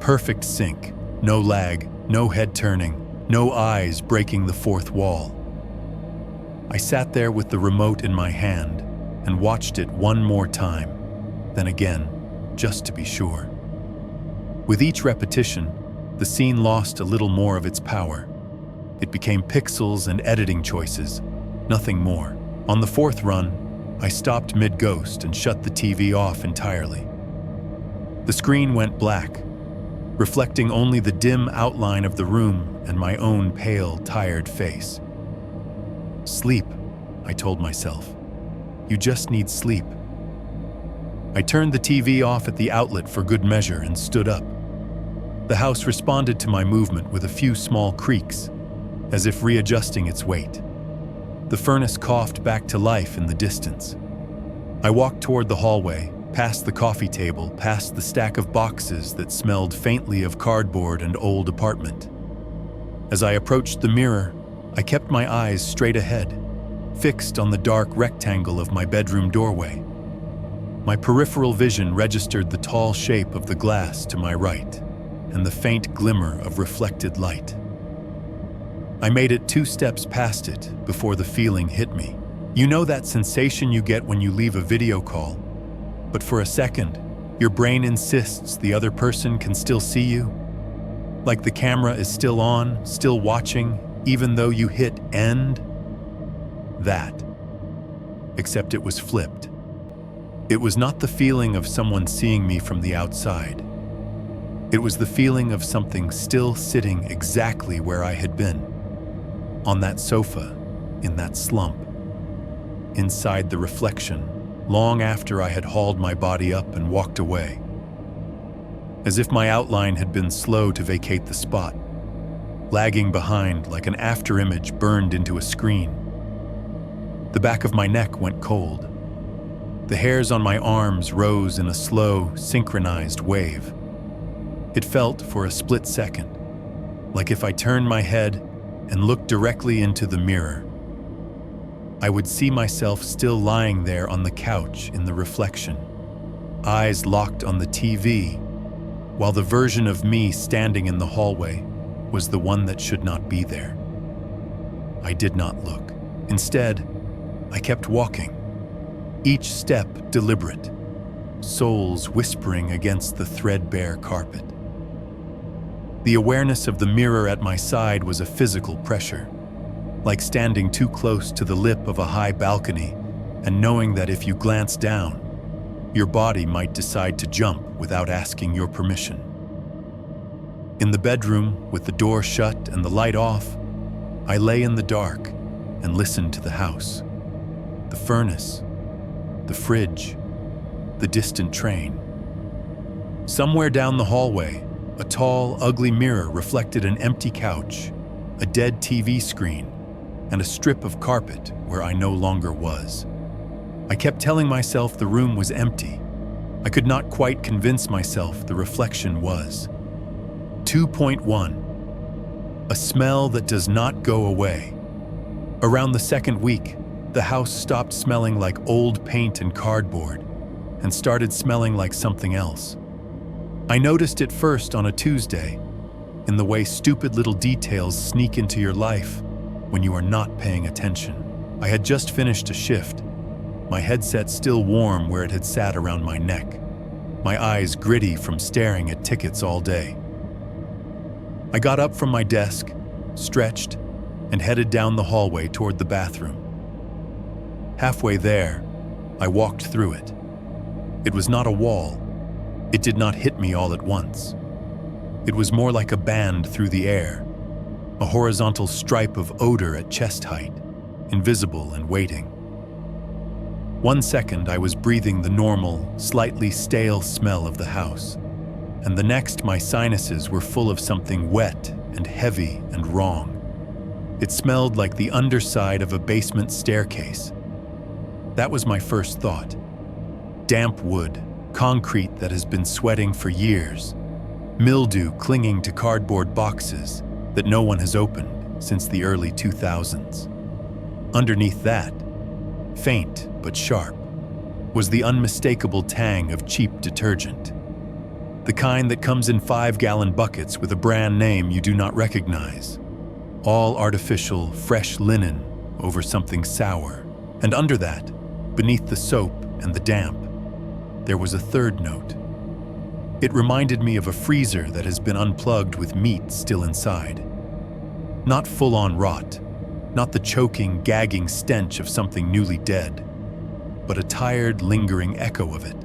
Perfect sync, no lag, no head turning, no eyes breaking the fourth wall. I sat there with the remote in my hand and watched it one more time, then again, just to be sure. With each repetition, the scene lost a little more of its power. It became pixels and editing choices, nothing more. On the fourth run, I stopped mid-ghost and shut the TV off entirely. The screen went black, reflecting only the dim outline of the room and my own pale, tired face. Sleep, I told myself. You just need sleep. I turned the TV off at the outlet for good measure and stood up. The house responded to my movement with a few small creaks, as if readjusting its weight. The furnace coughed back to life in the distance. I walked toward the hallway, past the coffee table, past the stack of boxes that smelled faintly of cardboard and old apartment. As I approached the mirror, I kept my eyes straight ahead, fixed on the dark rectangle of my bedroom doorway. My peripheral vision registered the tall shape of the glass to my right and the faint glimmer of reflected light. I made it 2 steps past it before the feeling hit me. You know that sensation you get when you leave a video call, but for a second, your brain insists the other person can still see you? Like the camera is still on, still watching, even though you hit end? That. Except it was flipped. It was not the feeling of someone seeing me from the outside. It was the feeling of something still sitting exactly where I had been. On that sofa, in that slump. Inside the reflection, long after I had hauled my body up and walked away. As if my outline had been slow to vacate the spot, lagging behind like an afterimage burned into a screen. The back of my neck went cold. The hairs on my arms rose in a slow, synchronized wave. It felt for a split second, like if I turned my head and looked directly into the mirror, I would see myself still lying there on the couch in the reflection, eyes locked on the TV, while the version of me standing in the hallway was the one that should not be there. I did not look. Instead, I kept walking, each step deliberate, soles whispering against the threadbare carpet. The awareness of the mirror at my side was a physical pressure, like standing too close to the lip of a high balcony and knowing that if you glance down, your body might decide to jump without asking your permission. In the bedroom, with the door shut and the light off, I lay in the dark and listened to the house, the furnace, the fridge, the distant train. Somewhere down the hallway, a tall, ugly mirror reflected an empty couch, a dead TV screen, and a strip of carpet where I no longer was. I kept telling myself the room was empty. I could not quite convince myself the reflection was. 2.1. A smell that does not go away. Around the second week, the house stopped smelling like old paint and cardboard and started smelling like something else. I noticed it first on a Tuesday, in the way stupid little details sneak into your life when you are not paying attention. I had just finished a shift, my headset still warm where it had sat around my neck, my eyes gritty from staring at tickets all day. I got up from my desk, stretched, and headed down the hallway toward the bathroom. Halfway there, I walked through it. It was not a wall. It did not hit me all at once. It was more like a band through the air, a horizontal stripe of odor at chest height, invisible and waiting. 1 second I was breathing the normal, slightly stale smell of the house, and the next my sinuses were full of something wet and heavy and wrong. It smelled like the underside of a basement staircase. That was my first thought. Damp wood, concrete that has been sweating for years, mildew clinging to cardboard boxes that no one has opened since the early 2000s. Underneath that, faint but sharp, was the unmistakable tang of cheap detergent. The kind that comes in 5-gallon buckets with a brand name you do not recognize. All artificial, fresh linen over something sour. And under that, beneath the soap and the damp, there was a third note. It reminded me of a freezer that has been unplugged with meat still inside. Not full-on rot, not the choking, gagging stench of something newly dead, but a tired, lingering echo of it.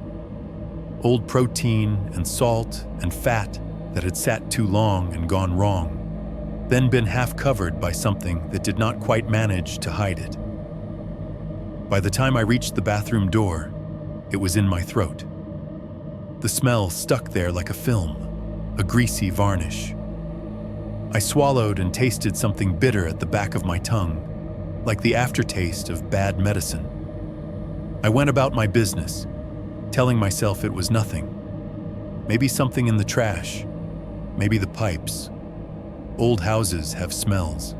Old protein and salt and fat that had sat too long and gone wrong, then been half covered by something that did not quite manage to hide it. By the time I reached the bathroom door, it was in my throat. The smell stuck there like a film, a greasy varnish. I swallowed and tasted something bitter at the back of my tongue, like the aftertaste of bad medicine. I went about my business, telling myself it was nothing. Maybe something in the trash, maybe the pipes. Old houses have smells.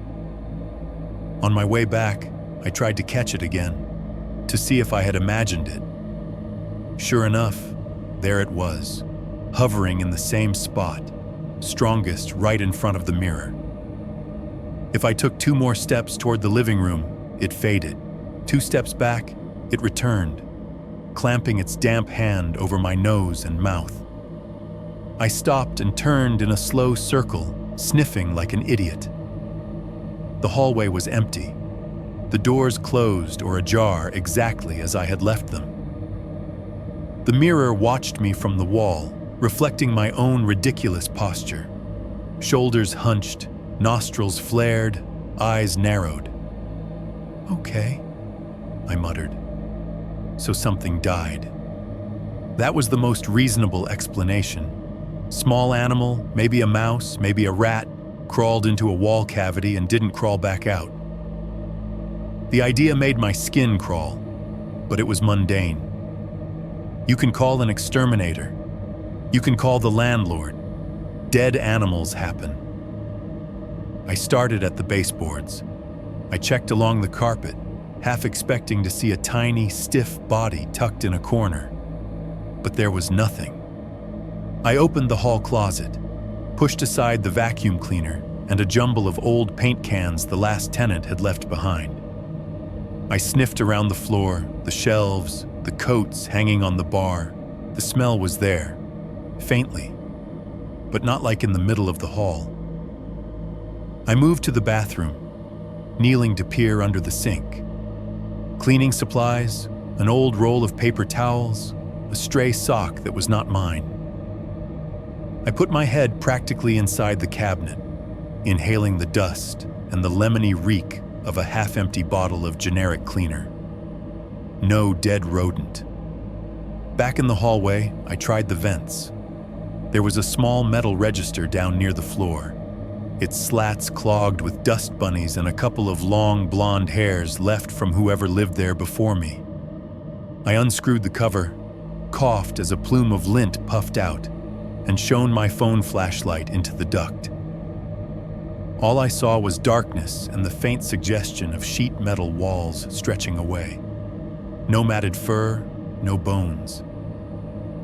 On my way back, I tried to catch it again, to see if I had imagined it. Sure enough, there it was, hovering in the same spot, strongest right in front of the mirror. If I took 2 more steps toward the living room, it faded. 2 steps back, it returned, clamping its damp hand over my nose and mouth. I stopped and turned in a slow circle, sniffing like an idiot. The hallway was empty, the doors closed or ajar exactly as I had left them. The mirror watched me from the wall, reflecting my own ridiculous posture. Shoulders hunched, nostrils flared, eyes narrowed. "Okay," I muttered. So something died. That was the most reasonable explanation. Small animal, maybe a mouse, maybe a rat, crawled into a wall cavity and didn't crawl back out. The idea made my skin crawl, but it was mundane. You can call an exterminator. You can call the landlord. Dead animals happen. I started at the baseboards. I checked along the carpet, half expecting to see a tiny, stiff body tucked in a corner. But there was nothing. I opened the hall closet, pushed aside the vacuum cleaner and a jumble of old paint cans the last tenant had left behind. I sniffed around the floor, the shelves, the coats hanging on the bar. The smell was there, faintly, but not like in the middle of the hall. I moved to the bathroom, kneeling to peer under the sink. Cleaning supplies, an old roll of paper towels, a stray sock that was not mine. I put my head practically inside the cabinet, inhaling the dust and the lemony reek of a half-empty bottle of generic cleaner. No dead rodent. Back in the hallway, I tried the vents. There was a small metal register down near the floor, its slats clogged with dust bunnies and a couple of long blonde hairs left from whoever lived there before me. I unscrewed the cover, coughed as a plume of lint puffed out, and shone my phone flashlight into the duct. All I saw was darkness and the faint suggestion of sheet metal walls stretching away. No matted fur, no bones.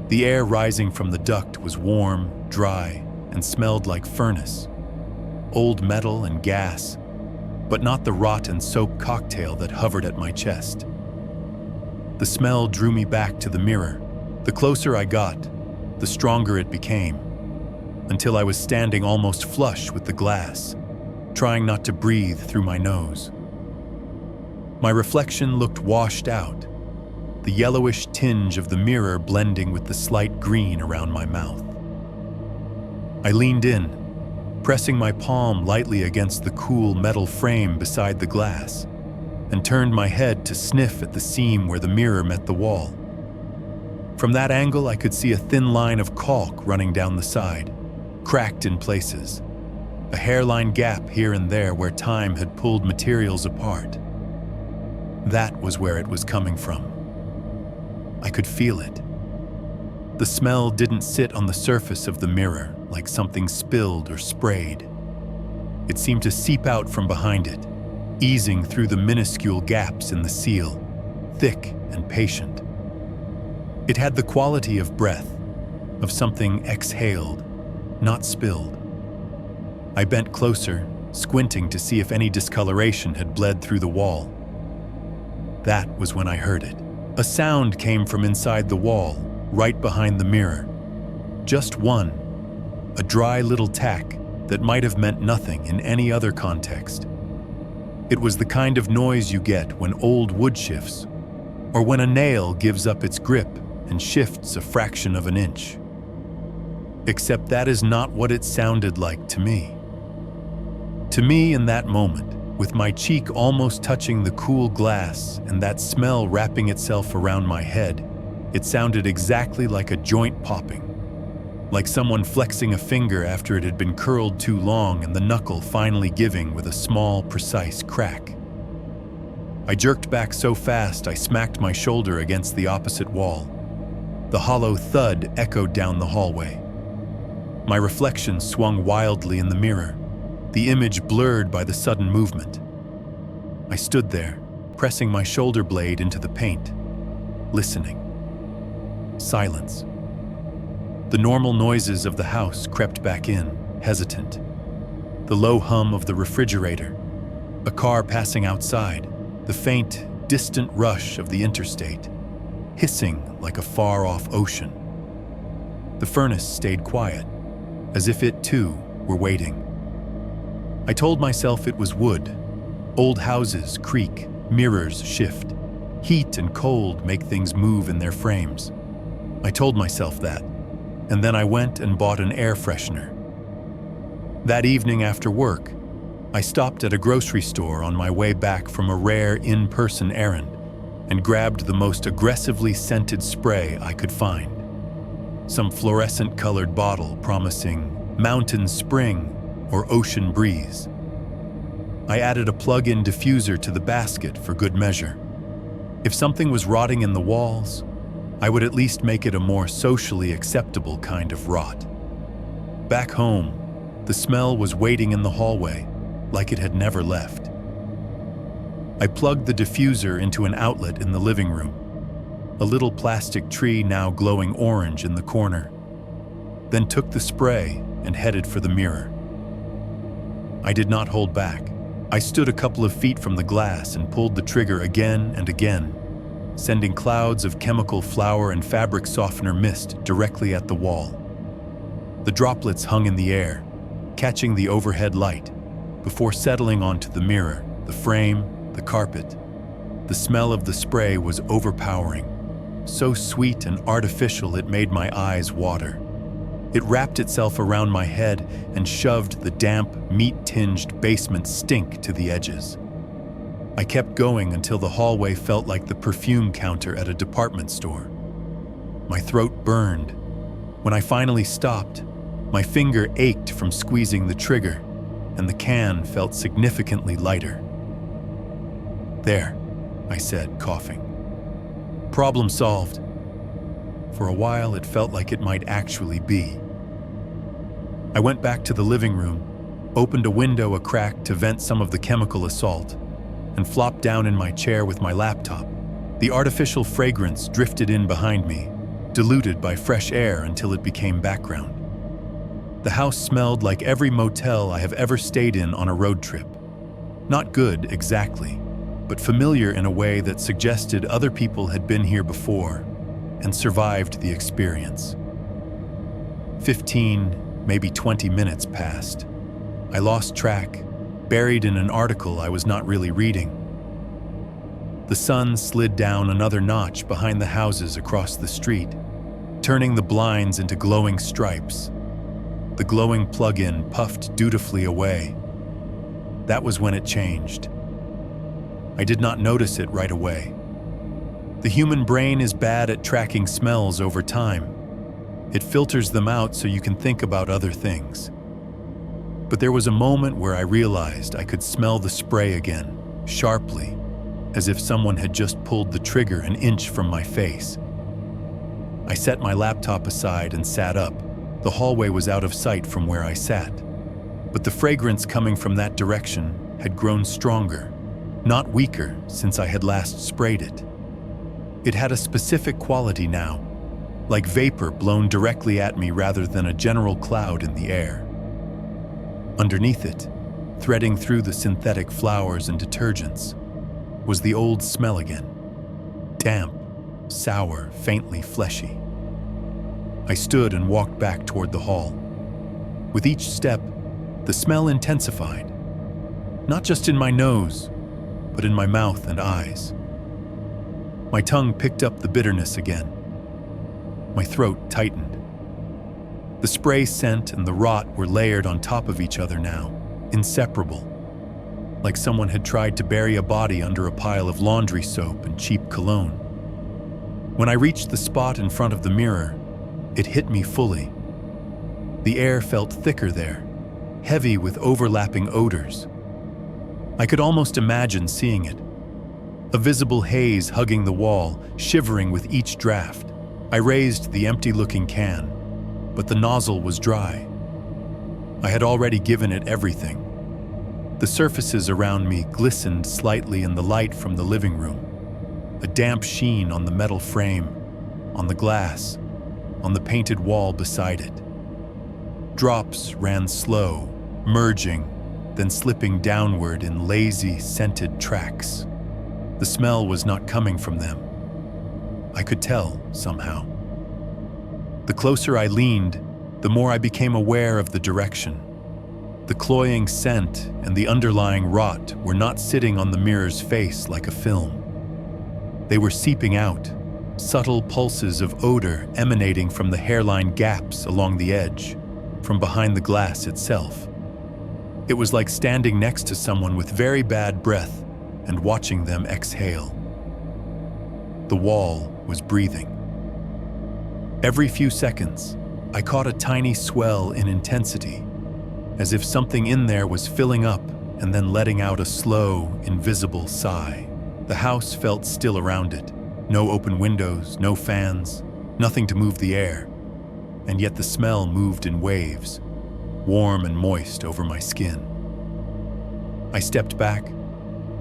The air rising from the duct was warm, dry, and smelled like furnace. Old metal and gas, but not the rot and soap cocktail that hovered at my chest. The smell drew me back to the mirror. The closer I got, the stronger it became, until I was standing almost flush with the glass, trying not to breathe through my nose. My reflection looked washed out, the yellowish tinge of the mirror blending with the slight green around my mouth. I leaned in, pressing my palm lightly against the cool metal frame beside the glass, and turned my head to sniff at the seam where the mirror met the wall. From that angle, I could see a thin line of caulk running down the side, cracked in places, a hairline gap here and there where time had pulled materials apart. That was where it was coming from. I could feel it. The smell didn't sit on the surface of the mirror like something spilled or sprayed. It seemed to seep out from behind it, easing through the minuscule gaps in the seal, thick and patient. It had the quality of breath, of something exhaled, not spilled. I bent closer, squinting to see if any discoloration had bled through the wall. That was when I heard it. A sound came from inside the wall, right behind the mirror. Just one, a dry little tack that might have meant nothing in any other context. It was the kind of noise you get when old wood shifts, or when a nail gives up its grip and shifts a fraction of an inch. Except that is not what it sounded like to me. To me, in that moment, with my cheek almost touching the cool glass and that smell wrapping itself around my head, it sounded exactly like a joint popping, like someone flexing a finger after it had been curled too long and the knuckle finally giving with a small, precise crack. I jerked back so fast I smacked my shoulder against the opposite wall. The hollow thud echoed down the hallway. My reflection swung wildly in the mirror, the image blurred by the sudden movement. I stood there, pressing my shoulder blade into the paint, listening. Silence. The normal noises of the house crept back in, hesitant. The low hum of the refrigerator, a car passing outside, the faint, distant rush of the interstate, hissing like a far-off ocean. The furnace stayed quiet, as if it too were waiting. I told myself it was wood. Old houses creak, mirrors shift. Heat and cold make things move in their frames. I told myself that, and then I went and bought an air freshener. That evening after work, I stopped at a grocery store on my way back from a rare in-person errand and grabbed the most aggressively scented spray I could find. Some fluorescent-colored bottle promising mountain spring or ocean breeze. I added a plug-in diffuser to the basket for good measure. If something was rotting in the walls, I would at least make it a more socially acceptable kind of rot. Back home, the smell was waiting in the hallway, like it had never left. I plugged the diffuser into an outlet in the living room, a little plastic tree now glowing orange in the corner, then took the spray and headed for the mirror. I did not hold back. I stood a couple of feet from the glass and pulled the trigger again and again, sending clouds of chemical flour and fabric softener mist directly at the wall. The droplets hung in the air, catching the overhead light, before settling onto the mirror, the frame, the carpet. The smell of the spray was overpowering, so sweet and artificial it made my eyes water. It wrapped itself around my head and shoved the damp, meat-tinged basement stink to the edges. I kept going until the hallway felt like the perfume counter at a department store. My throat burned. When I finally stopped, my finger ached from squeezing the trigger, and the can felt significantly lighter. "There," I said, coughing. "Problem solved." For a while, it felt like it might actually be. I went back to the living room, opened a window a crack to vent some of the chemical assault, and flopped down in my chair with my laptop. The artificial fragrance drifted in behind me, diluted by fresh air until it became background. The house smelled like every motel I have ever stayed in on a road trip. Not good, exactly, but familiar in a way that suggested other people had been here before and survived the experience. 15, maybe 20 minutes passed. I lost track, buried in an article I was not really reading. The sun slid down another notch behind the houses across the street, turning the blinds into glowing stripes. The glowing plug-in puffed dutifully away. That was when it changed. I did not notice it right away. The human brain is bad at tracking smells over time. It filters them out so you can think about other things. But there was a moment where I realized I could smell the spray again, sharply, as if someone had just pulled the trigger an inch from my face. I set my laptop aside and sat up. The hallway was out of sight from where I sat, but the fragrance coming from that direction had grown stronger, not weaker since I had last sprayed it. It had a specific quality now, like vapor blown directly at me rather than a general cloud in the air. Underneath it, threading through the synthetic flowers and detergents, was the old smell again. Damp, sour, faintly fleshy. I stood and walked back toward the hall. With each step, the smell intensified, not just in my nose, but in my mouth and eyes. My tongue picked up the bitterness again. My throat tightened. The spray scent and the rot were layered on top of each other now, inseparable, like someone had tried to bury a body under a pile of laundry soap and cheap cologne. When I reached the spot in front of the mirror, it hit me fully. The air felt thicker there, heavy with overlapping odors. I could almost imagine seeing it. a visible haze hugging the wall, shivering with each draft. I raised the empty-looking can, but the nozzle was dry. I had already given it everything. The surfaces around me glistened slightly in the light from the living room, a damp sheen on the metal frame, on the glass, on the painted wall beside it. Drops ran slow, merging, then slipping downward in lazy, scented tracks. The smell was not coming from them. I could tell, somehow. The closer I leaned, the more I became aware of the direction. The cloying scent and the underlying rot were not sitting on the mirror's face like a film. They were seeping out, subtle pulses of odor emanating from the hairline gaps along the edge, from behind the glass itself. It was like standing next to someone with very bad breath and watching them exhale. The wall was breathing. Every few seconds, I caught a tiny swell in intensity, as if something in there was filling up and then letting out a slow, invisible sigh. The house felt still around it. No open windows, no fans, nothing to move the air. And yet the smell moved in waves, warm and moist over my skin. I stepped back,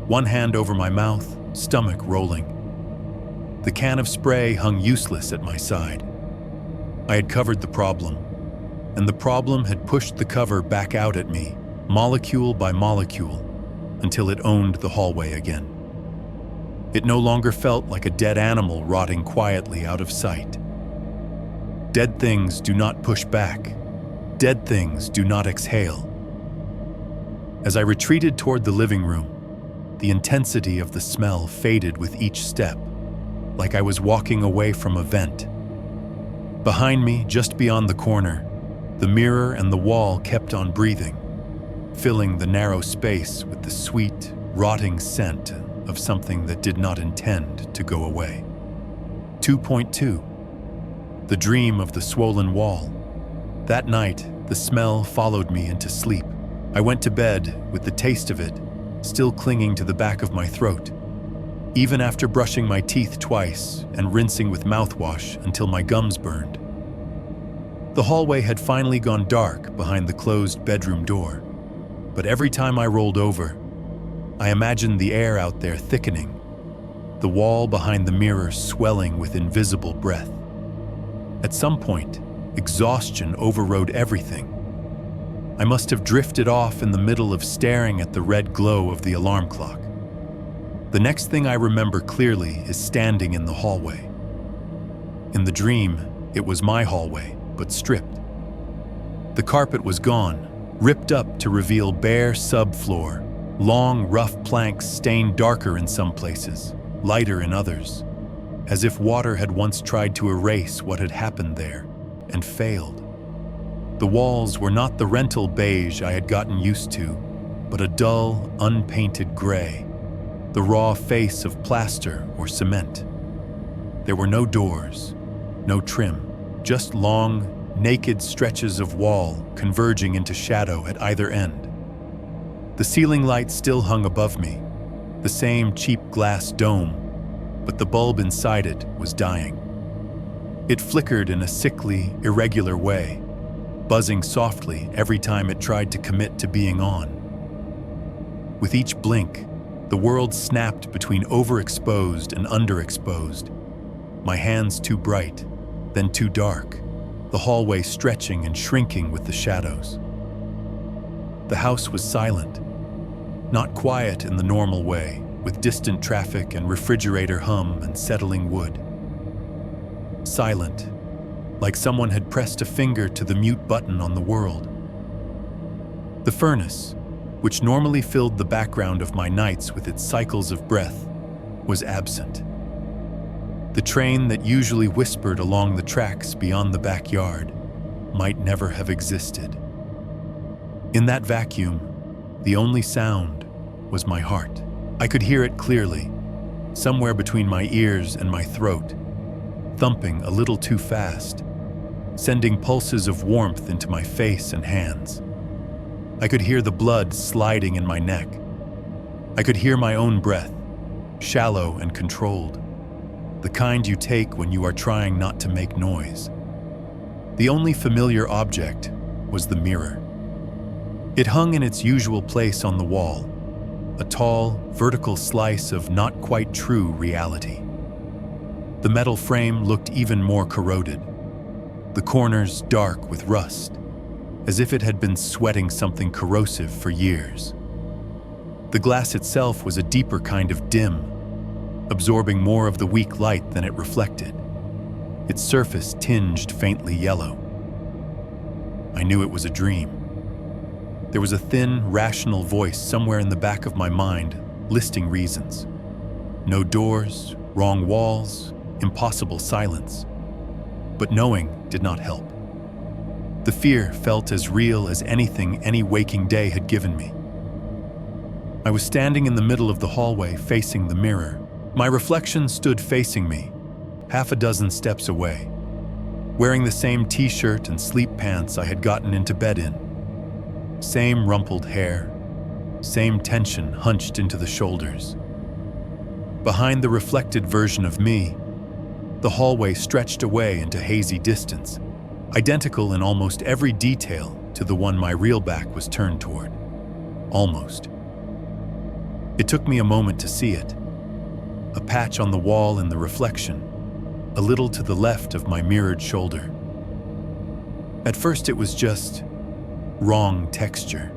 one hand over my mouth, stomach rolling. The can of spray hung useless at my side. I had covered the problem, and the problem had pushed the cover back out at me, molecule by molecule, until it owned the hallway again. It no longer felt like a dead animal rotting quietly out of sight. Dead things do not push back. Dead things do not exhale. As I retreated toward the living room, the intensity of the smell faded with each step, like I was walking away from a vent. Behind me, just beyond the corner, the mirror and the wall kept on breathing, filling the narrow space with the sweet, rotting scent of something that did not intend to go away. 2.2. The dream of the swollen wall. That night, the smell followed me into sleep. I went to bed with the taste of it still clinging to the back of my throat, even after brushing my teeth twice and rinsing with mouthwash until my gums burned. The hallway had finally gone dark behind the closed bedroom door, but every time I rolled over, I imagined the air out there thickening, the wall behind the mirror swelling with invisible breath. At some point, exhaustion overrode everything. I must have drifted off in the middle of staring at the red glow of the alarm clock. The next thing I remember clearly is standing in the hallway. In the dream, it was my hallway, but stripped. The carpet was gone, ripped up to reveal bare subfloor, long, rough planks stained darker in some places, lighter in others, as if water had once tried to erase what had happened there, and failed. The walls were not the rental beige I had gotten used to, but a dull, unpainted gray, the raw face of plaster or cement. There were no doors, no trim, just long, naked stretches of wall converging into shadow at either end. The ceiling light still hung above me, the same cheap glass dome, but the bulb inside it was dying. It flickered in a sickly, irregular way, buzzing softly every time it tried to commit to being on. With each blink, the world snapped between overexposed and underexposed, my hands too bright, then too dark, the hallway stretching and shrinking with the shadows. The house was silent, not quiet in the normal way, with distant traffic and refrigerator hum and settling wood. Silent, like someone had pressed a finger to the mute button on the world. The furnace, which normally filled the background of my nights with its cycles of breath, was absent. The train that usually whispered along the tracks beyond the backyard might never have existed. In that vacuum, the only sound was my heart. I could hear it clearly, somewhere between my ears and my throat, thumping a little too fast, sending pulses of warmth into my face and hands. I could hear the blood sliding in my neck. I could hear my own breath, shallow and controlled, the kind you take when you are trying not to make noise. The only familiar object was the mirror. It hung in its usual place on the wall, a tall, vertical slice of not quite true reality. The metal frame looked even more corroded, the corners dark with rust, as if it had been sweating something corrosive for years. The glass itself was a deeper kind of dim, absorbing more of the weak light than it reflected, its surface tinged faintly yellow. I knew it was a dream. There was a thin, rational voice somewhere in the back of my mind, listing reasons. No doors, wrong walls, impossible silence. But knowing did not help. The fear felt as real as anything any waking day had given me. I was standing in the middle of the hallway facing the mirror. My reflection stood facing me, half a dozen steps away, wearing the same t-shirt and sleep pants I had gotten into bed in. Same rumpled hair, same tension hunched into the shoulders. Behind the reflected version of me, the hallway stretched away into hazy distance, identical in almost every detail to the one my real back was turned toward. Almost. It took me a moment to see it. A patch on the wall in the reflection, a little to the left of my mirrored shoulder. At first it was just wrong texture.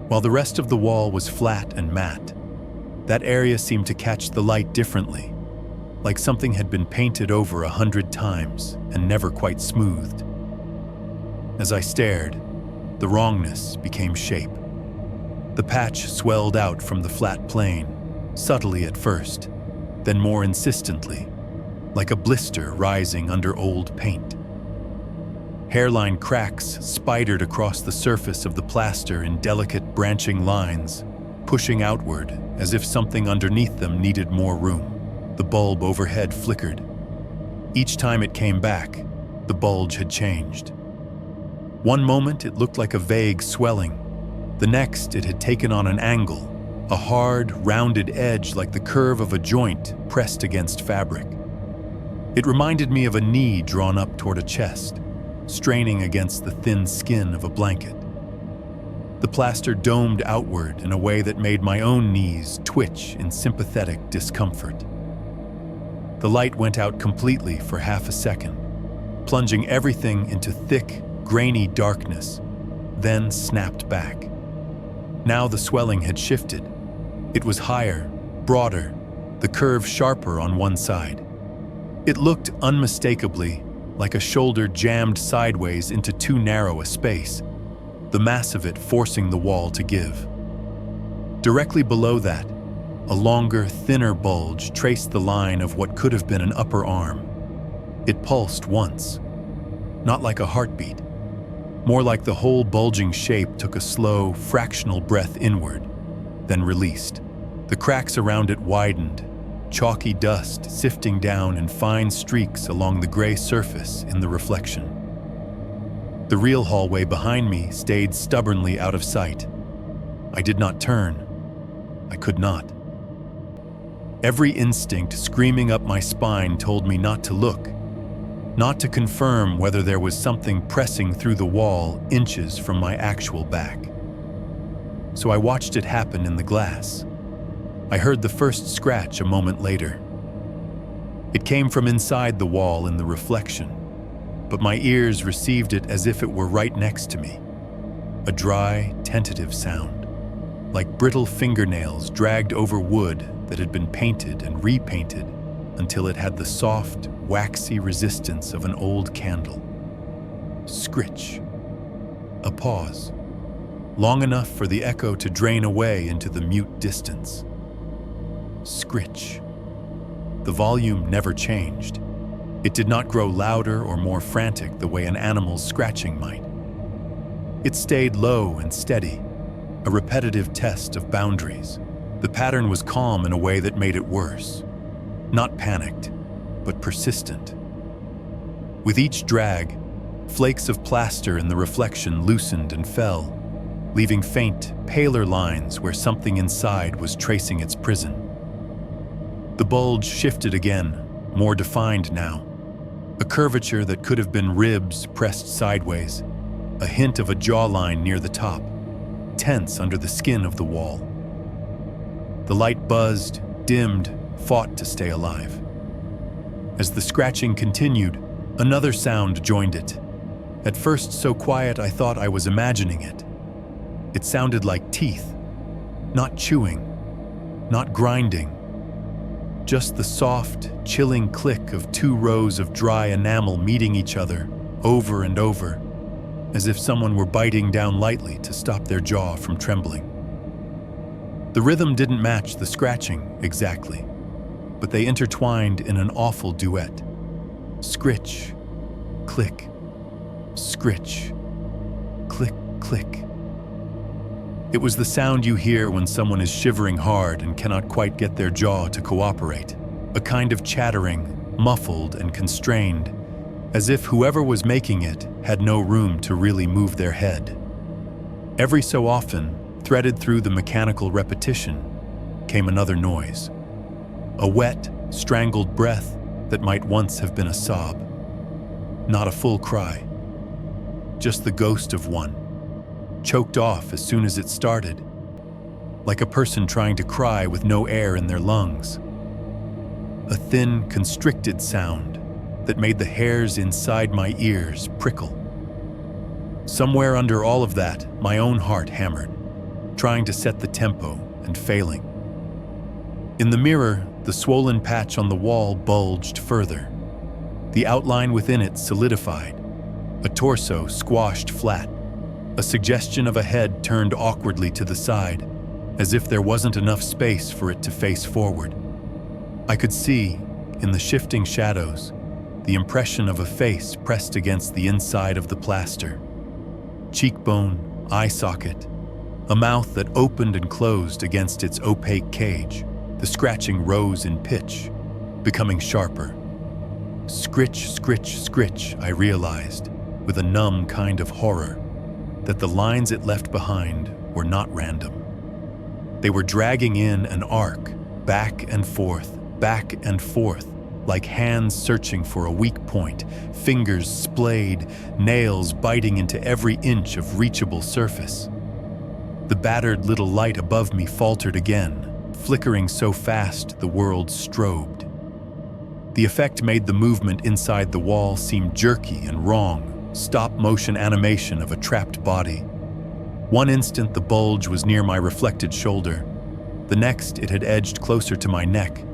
While the rest of the wall was flat and matte, that area seemed to catch the light differently, like something had been painted over 100 times and never quite smoothed. As I stared, the wrongness became shape. The patch swelled out from the flat plane, subtly at first, then more insistently, like a blister rising under old paint. Hairline cracks spidered across the surface of the plaster in delicate branching lines, pushing outward as if something underneath them needed more room. The bulb overhead flickered. Each time it came back, the bulge had changed. One moment it looked like a vague swelling. The next it had taken on an angle, a hard, rounded edge like the curve of a joint pressed against fabric. It reminded me of a knee drawn up toward a chest, straining against the thin skin of a blanket. The plaster domed outward in a way that made my own knees twitch in sympathetic discomfort. The light went out completely for half a second, plunging everything into thick, grainy darkness, then snapped back. Now the swelling had shifted. It was higher, broader, the curve sharper on one side. It looked unmistakably like a shoulder jammed sideways into too narrow a space, the mass of it forcing the wall to give. Directly below that, a longer, thinner bulge traced the line of what could have been an upper arm. It pulsed once, not like a heartbeat, more like the whole bulging shape took a slow, fractional breath inward, then released. The cracks around it widened, chalky dust sifting down in fine streaks along the gray surface in the reflection. The real hallway behind me stayed stubbornly out of sight. I did not turn. I could not. Every instinct screaming up my spine told me not to look, not to confirm whether there was something pressing through the wall inches from my actual back. So I watched it happen in the glass. I heard the first scratch a moment later. It came from inside the wall in the reflection, but my ears received it as if it were right next to me. A dry, tentative sound, like brittle fingernails dragged over wood that had been painted and repainted until it had the soft, waxy resistance of an old candle. Scritch. A pause, long enough for the echo to drain away into the mute distance. Scritch. The volume never changed. It did not grow louder or more frantic the way an animal's scratching might. It stayed low and steady, a repetitive test of boundaries. The pattern was calm in a way that made it worse. Not panicked, but persistent. With each drag, flakes of plaster in the reflection loosened and fell, leaving faint, paler lines where something inside was tracing its prison. The bulge shifted again, more defined now. A curvature that could have been ribs pressed sideways, a hint of a jawline near the top, tense under the skin of the wall. The light buzzed, dimmed, fought to stay alive. As the scratching continued, another sound joined it. At first so quiet I thought I was imagining it. It sounded like teeth, not chewing, not grinding, just the soft, chilling click of two rows of dry enamel meeting each other over and over, as if someone were biting down lightly to stop their jaw from trembling. The rhythm didn't match the scratching exactly, but they intertwined in an awful duet. Scritch, click, scritch, click, click. It was the sound you hear when someone is shivering hard and cannot quite get their jaw to cooperate, a kind of chattering, muffled and constrained, as if whoever was making it had no room to really move their head. Every so often, threaded through the mechanical repetition, came another noise, a wet, strangled breath that might once have been a sob. Not a full cry, just the ghost of one, choked off as soon as it started, like a person trying to cry with no air in their lungs. A thin, constricted sound that made the hairs inside my ears prickle. Somewhere under all of that, my own heart hammered, trying to set the tempo and failing. In the mirror, the swollen patch on the wall bulged further. The outline within it solidified, a torso squashed flat, a suggestion of a head turned awkwardly to the side, as if there wasn't enough space for it to face forward. I could see, in the shifting shadows, the impression of a face pressed against the inside of the plaster. Cheekbone, eye socket, a mouth that opened and closed against its opaque cage. The scratching rose in pitch, becoming sharper. Scritch, scritch, scritch, I realized, with a numb kind of horror, that the lines it left behind were not random. They were dragging in an arc, back and forth, like hands searching for a weak point, fingers splayed, nails biting into every inch of reachable surface. The battered little light above me faltered again, flickering so fast the world strobed. The effect made the movement inside the wall seem jerky and wrong, stop-motion animation of a trapped body. One instant the bulge was near my reflected shoulder. The next it had edged closer to my neck,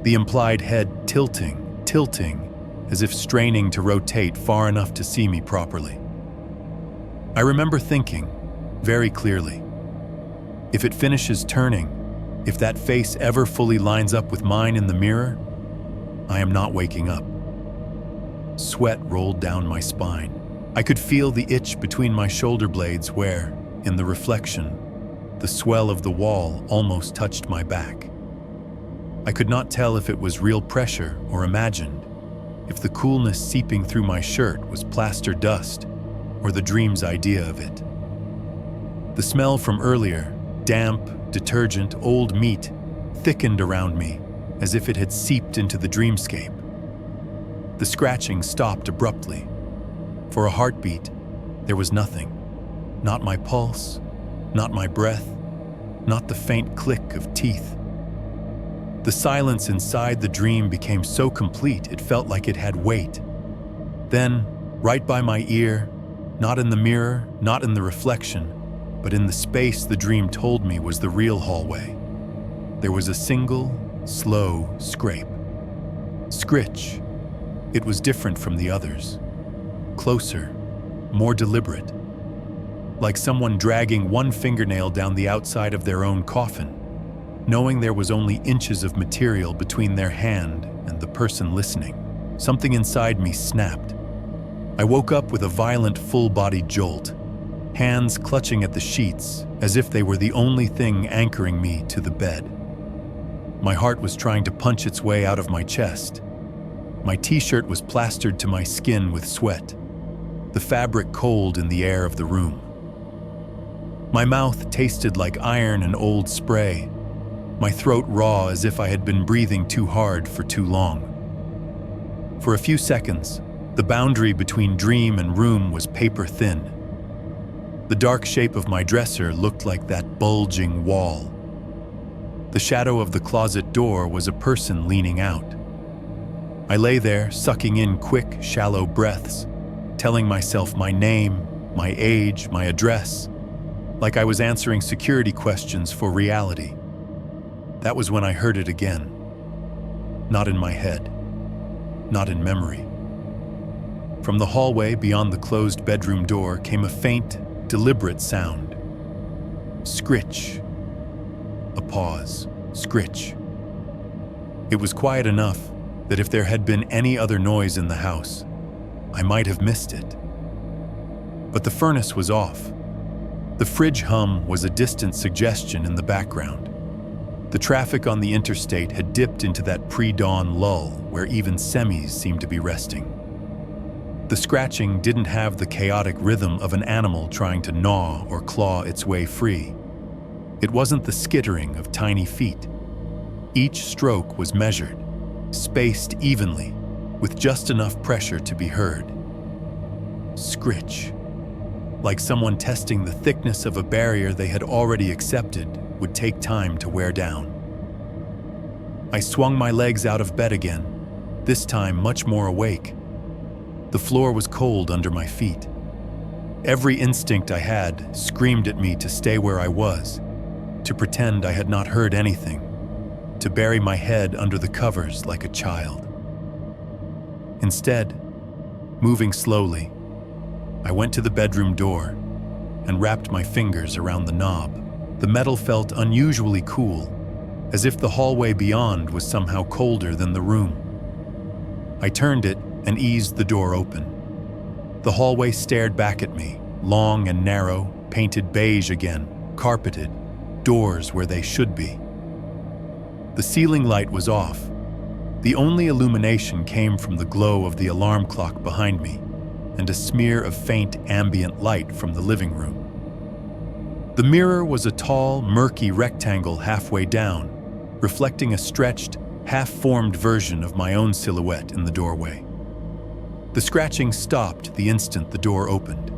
the implied head tilting, as if straining to rotate far enough to see me properly. I remember thinking, very clearly, if it finishes turning, if that face ever fully lines up with mine in the mirror, I am not waking up. Sweat rolled down my spine. I could feel the itch between my shoulder blades where, in the reflection, the swell of the wall almost touched my back. I could not tell if it was real pressure or imagined, if the coolness seeping through my shirt was plaster dust or the dream's idea of it. The smell from earlier, damp, detergent, old meat, thickened around me as if it had seeped into the dreamscape. The scratching stopped abruptly. For a heartbeat, there was nothing. Not my pulse, not my breath, not the faint click of teeth. The silence inside the dream became so complete it felt like it had weight. Then, right by my ear, not in the mirror, not in the reflection, but in the space the dream told me was the real hallway, there was a single, slow scrape. Scritch. It was different from the others. Closer, more deliberate. Like someone dragging one fingernail down the outside of their own coffin, knowing there was only inches of material between their hand and the person listening. Something inside me snapped. I woke up with a violent full-body jolt, hands clutching at the sheets as if they were the only thing anchoring me to the bed. My heart was trying to punch its way out of my chest. My t-shirt was plastered to my skin with sweat, the fabric cold in the air of the room. My mouth tasted like iron and old spray, my throat raw as if I had been breathing too hard for too long. For a few seconds, the boundary between dream and room was paper thin. The dark shape of my dresser looked like that bulging wall. The shadow of the closet door was a person leaning out. I lay there, sucking in quick, shallow breaths, telling myself my name, my age, my address, like I was answering security questions for reality. That was when I heard it again. Not in my head, not in memory. From the hallway beyond the closed bedroom door came a faint, deliberate sound. Scritch. A pause. Scritch. It was quiet enough that if there had been any other noise in the house, I might have missed it. But the furnace was off. The fridge hum was a distant suggestion in the background. The traffic on the interstate had dipped into that pre-dawn lull where even semis seemed to be resting. The scratching didn't have the chaotic rhythm of an animal trying to gnaw or claw its way free. It wasn't the skittering of tiny feet. Each stroke was measured, spaced evenly, with just enough pressure to be heard. Scritch. Like someone testing the thickness of a barrier they had already accepted would take time to wear down. I swung my legs out of bed again, this time much more awake. The floor was cold under my feet. Every instinct I had screamed at me to stay where I was, to pretend I had not heard anything, to bury my head under the covers like a child. Instead, moving slowly, I went to the bedroom door and wrapped my fingers around the knob. The metal felt unusually cool, as if the hallway beyond was somehow colder than the room. I turned it and eased the door open. The hallway stared back at me, long and narrow, painted beige again, carpeted, doors where they should be. The ceiling light was off. The only illumination came from the glow of the alarm clock behind me and a smear of faint ambient light from the living room. The mirror was a tall, murky rectangle halfway down, reflecting a stretched, half-formed version of my own silhouette in the doorway. The scratching stopped the instant the door opened.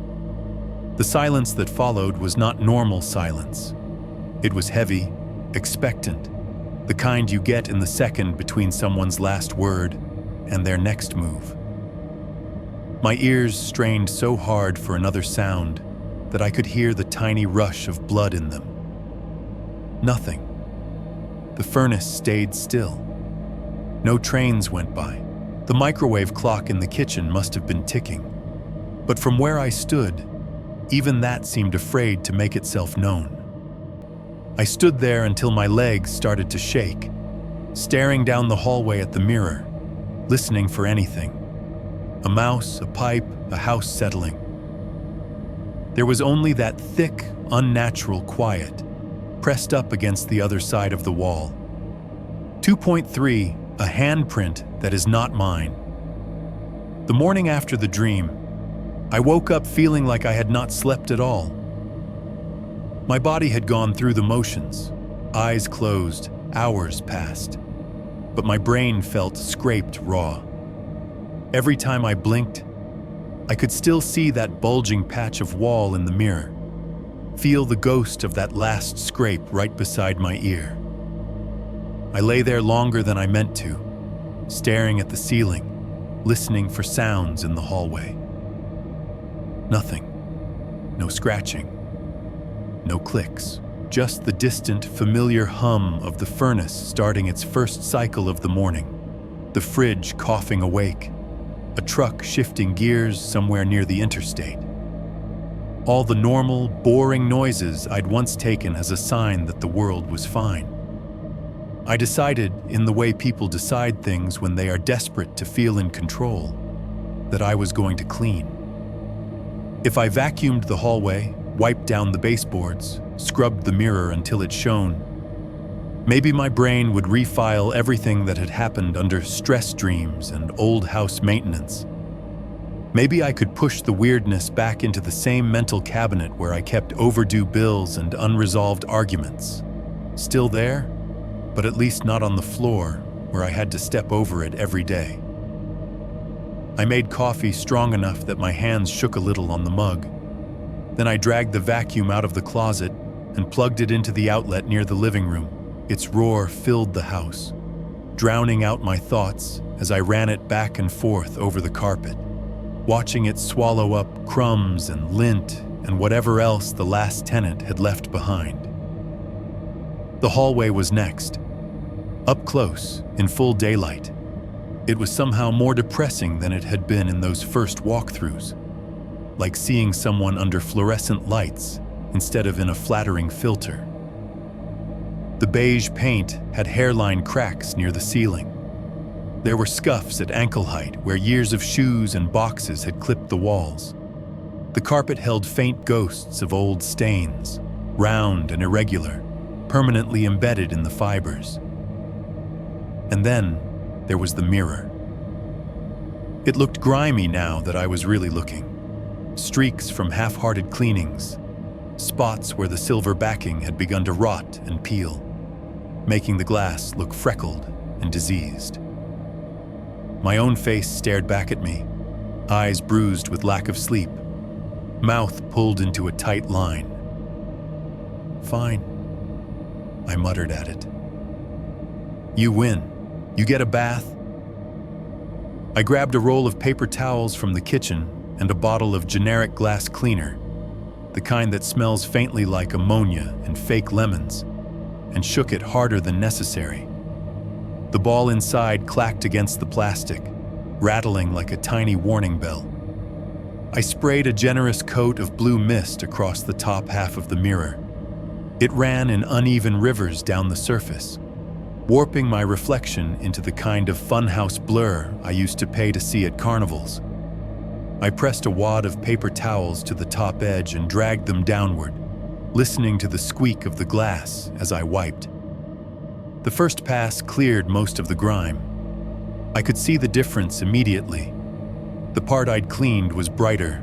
The silence that followed was not normal silence. It was heavy, expectant, the kind you get in the second between someone's last word and their next move. My ears strained so hard for another sound that I could hear the tiny rush of blood in them. Nothing. The furnace stayed still. No trains went by. The microwave clock in the kitchen must have been ticking. But from where I stood, even that seemed afraid to make itself known. I stood there until my legs started to shake, staring down the hallway at the mirror, listening for anything. A mouse, a pipe, a house settling. There was only that thick, unnatural quiet, pressed up against the other side of the wall. 2.3, a handprint that is not mine. The morning after the dream, I woke up feeling like I had not slept at all. My body had gone through the motions, eyes closed, hours passed, but my brain felt scraped raw. Every time I blinked, I could still see that bulging patch of wall in the mirror, feel the ghost of that last scrape right beside my ear. I lay there longer than I meant to, staring at the ceiling, listening for sounds in the hallway. Nothing. No scratching. No clicks. Just the distant, familiar hum of the furnace starting its first cycle of the morning, the fridge coughing awake, a truck shifting gears somewhere near the interstate. All the normal, boring noises I'd once taken as a sign that the world was fine. I decided, in the way people decide things when they are desperate to feel in control, that I was going to clean. If I vacuumed the hallway, wiped down the baseboards, scrubbed the mirror until it shone, maybe my brain would refile everything that had happened under stress dreams and old house maintenance. Maybe I could push the weirdness back into the same mental cabinet where I kept overdue bills and unresolved arguments. Still there, but at least not on the floor where I had to step over it every day. I made coffee strong enough that my hands shook a little on the mug. Then I dragged the vacuum out of the closet and plugged it into the outlet near the living room. Its roar filled the house, drowning out my thoughts as I ran it back and forth over the carpet, watching it swallow up crumbs and lint and whatever else the last tenant had left behind. The hallway was next. Up close, in full daylight. It was somehow more depressing than it had been in those first walkthroughs, like seeing someone under fluorescent lights instead of in a flattering filter. The beige paint had hairline cracks near the ceiling. There were scuffs at ankle height where years of shoes and boxes had clipped the walls. The carpet held faint ghosts of old stains, round and irregular, permanently embedded in the fibers. And then there was the mirror. It looked grimy now that I was really looking. Streaks from half-hearted cleanings, spots where the silver backing had begun to rot and peel, making the glass look freckled and diseased. My own face stared back at me, eyes bruised with lack of sleep, mouth pulled into a tight line. "Fine," I muttered at it. "You win. You get a bath." I grabbed a roll of paper towels from the kitchen and a bottle of generic glass cleaner, the kind that smells faintly like ammonia and fake lemons, and shook it harder than necessary. The ball inside clacked against the plastic, rattling like a tiny warning bell. I sprayed a generous coat of blue mist across the top half of the mirror. It ran in uneven rivers down the surface, warping my reflection into the kind of funhouse blur I used to pay to see at carnivals. I pressed a wad of paper towels to the top edge and dragged them downward, listening to the squeak of the glass as I wiped. The first pass cleared most of the grime. I could see the difference immediately. The part I'd cleaned was brighter,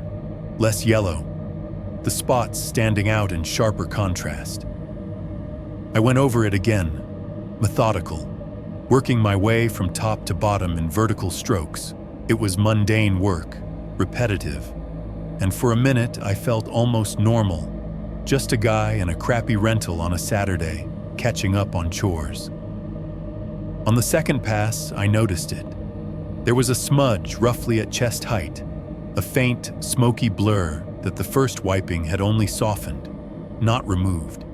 less yellow, the spots standing out in sharper contrast. I went over it again, methodical, working my way from top to bottom in vertical strokes. It was mundane work, repetitive, and for a minute I felt almost normal, just a guy in a crappy rental on a Saturday, catching up on chores. On the second pass, I noticed it. There was a smudge roughly at chest height, a faint, smoky blur that the first wiping had only softened, not removed.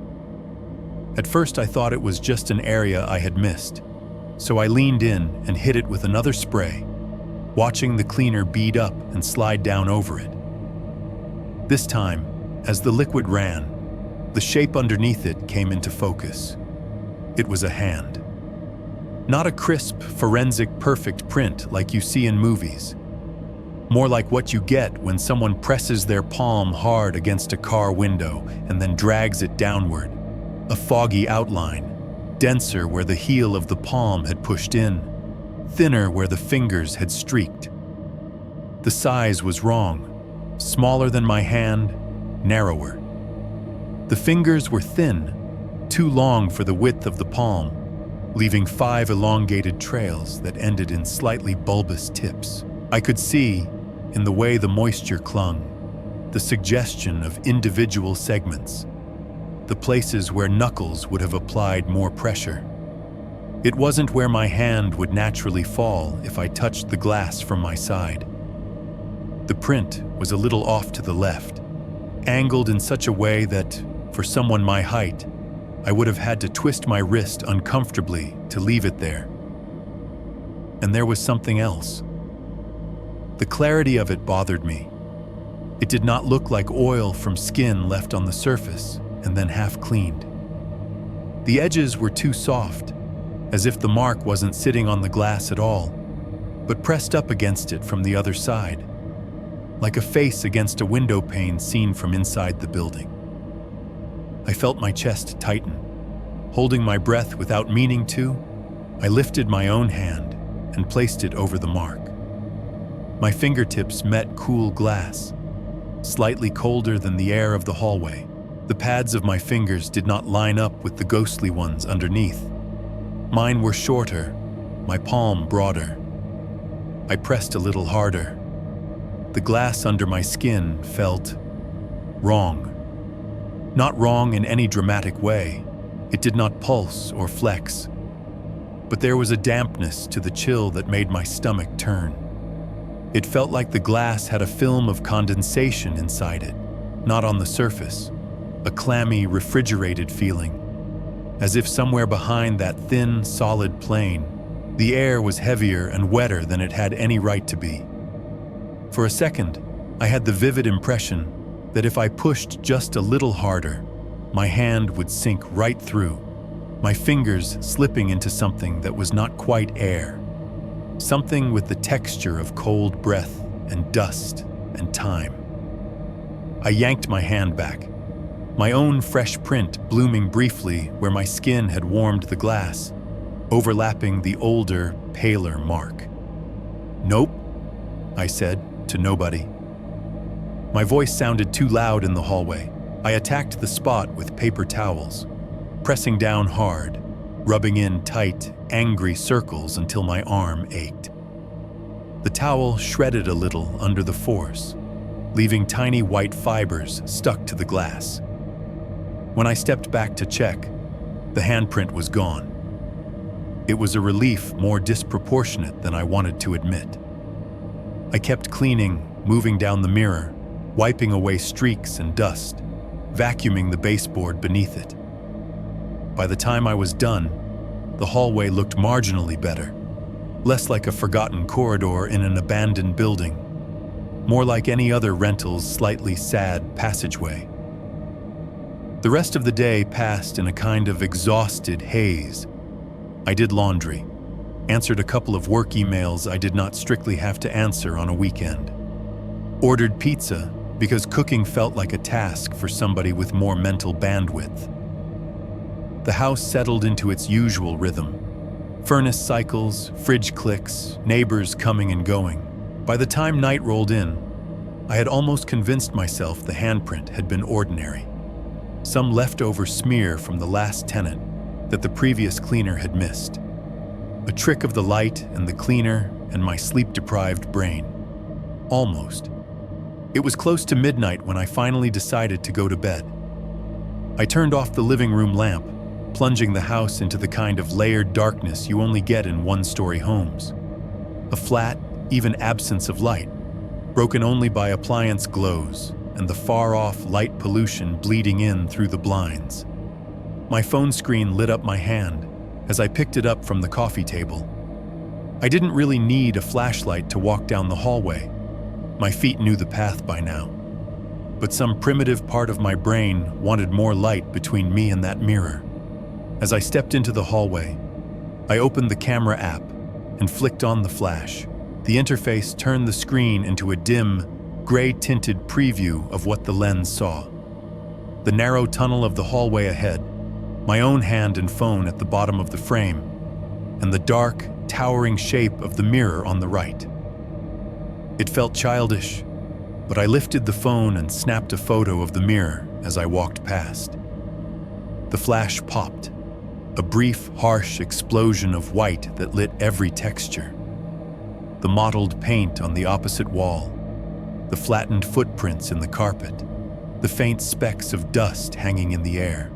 At first I thought it was just an area I had missed, so I leaned in and hit it with another spray, watching the cleaner bead up and slide down over it. This time, as the liquid ran, the shape underneath it came into focus. It was a hand. Not a crisp, forensic, perfect print like you see in movies. More like what you get when someone presses their palm hard against a car window and then drags it downward. A foggy outline, denser where the heel of the palm had pushed in, thinner where the fingers had streaked. The size was wrong, smaller than my hand, narrower. The fingers were thin, too long for the width of the palm, leaving 5 elongated trails that ended in slightly bulbous tips. I could see, in the way the moisture clung, the suggestion of individual segments, the places where knuckles would have applied more pressure. It wasn't where my hand would naturally fall if I touched the glass from my side. The print was a little off to the left, angled in such a way that, for someone my height, I would have had to twist my wrist uncomfortably to leave it there. And there was something else. The clarity of it bothered me. It did not look like oil from skin left on the surface and then half cleaned. The edges were too soft, as if the mark wasn't sitting on the glass at all, but pressed up against it from the other side, like a face against a window pane seen from inside the building. I felt my chest tighten. Holding my breath without meaning to, I lifted my own hand and placed it over the mark. My fingertips met cool glass, slightly colder than the air of the hallway. The pads of my fingers did not line up with the ghostly ones underneath. Mine were shorter, my palm broader. I pressed a little harder. The glass under my skin felt wrong. Not wrong in any dramatic way. It did not pulse or flex. But there was a dampness to the chill that made my stomach turn. It felt like the glass had a film of condensation inside it, not on the surface, a clammy, refrigerated feeling, as if somewhere behind that thin, solid plane, the air was heavier and wetter than it had any right to be. For a second, I had the vivid impression that if I pushed just a little harder, my hand would sink right through, my fingers slipping into something that was not quite air, something with the texture of cold breath and dust and time. I yanked my hand back, my own fresh print blooming briefly where my skin had warmed the glass, overlapping the older, paler mark. "Nope," I said to nobody. My voice sounded too loud in the hallway. I attacked the spot with paper towels, pressing down hard, rubbing in tight, angry circles until my arm ached. The towel shredded a little under the force, leaving tiny white fibers stuck to the glass. When I stepped back to check, the handprint was gone. It was a relief more disproportionate than I wanted to admit. I kept cleaning, moving down the mirror, wiping away streaks and dust, vacuuming the baseboard beneath it. By the time I was done, the hallway looked marginally better, less like a forgotten corridor in an abandoned building, more like any other rental's slightly sad passageway. The rest of the day passed in a kind of exhausted haze. I did laundry, answered a couple of work emails I did not strictly have to answer on a weekend, ordered pizza because cooking felt like a task for somebody with more mental bandwidth. The house settled into its usual rhythm. Furnace cycles, fridge clicks, neighbors coming and going. By the time night rolled in, I had almost convinced myself the handprint had been ordinary. Some leftover smear from the last tenant that the previous cleaner had missed. A trick of the light and the cleaner and my sleep-deprived brain. Almost. It was close to midnight when I finally decided to go to bed. I turned off the living room lamp, plunging the house into the kind of layered darkness you only get in one-story homes. A flat, even absence of light, broken only by appliance glows and the far-off light pollution bleeding in through the blinds. My phone screen lit up my hand as I picked it up from the coffee table. I didn't really need a flashlight to walk down the hallway. My feet knew the path by now. But some primitive part of my brain wanted more light between me and that mirror. As I stepped into the hallway, I opened the camera app and flicked on the flash. The interface turned the screen into a dim, gray-tinted preview of what the lens saw. The narrow tunnel of the hallway ahead, my own hand and phone at the bottom of the frame, and the dark, towering shape of the mirror on the right. It felt childish, but I lifted the phone and snapped a photo of the mirror as I walked past. The flash popped, a brief, harsh explosion of white that lit every texture. The mottled paint on the opposite wall, the flattened footprints in the carpet, the faint specks of dust hanging in the air.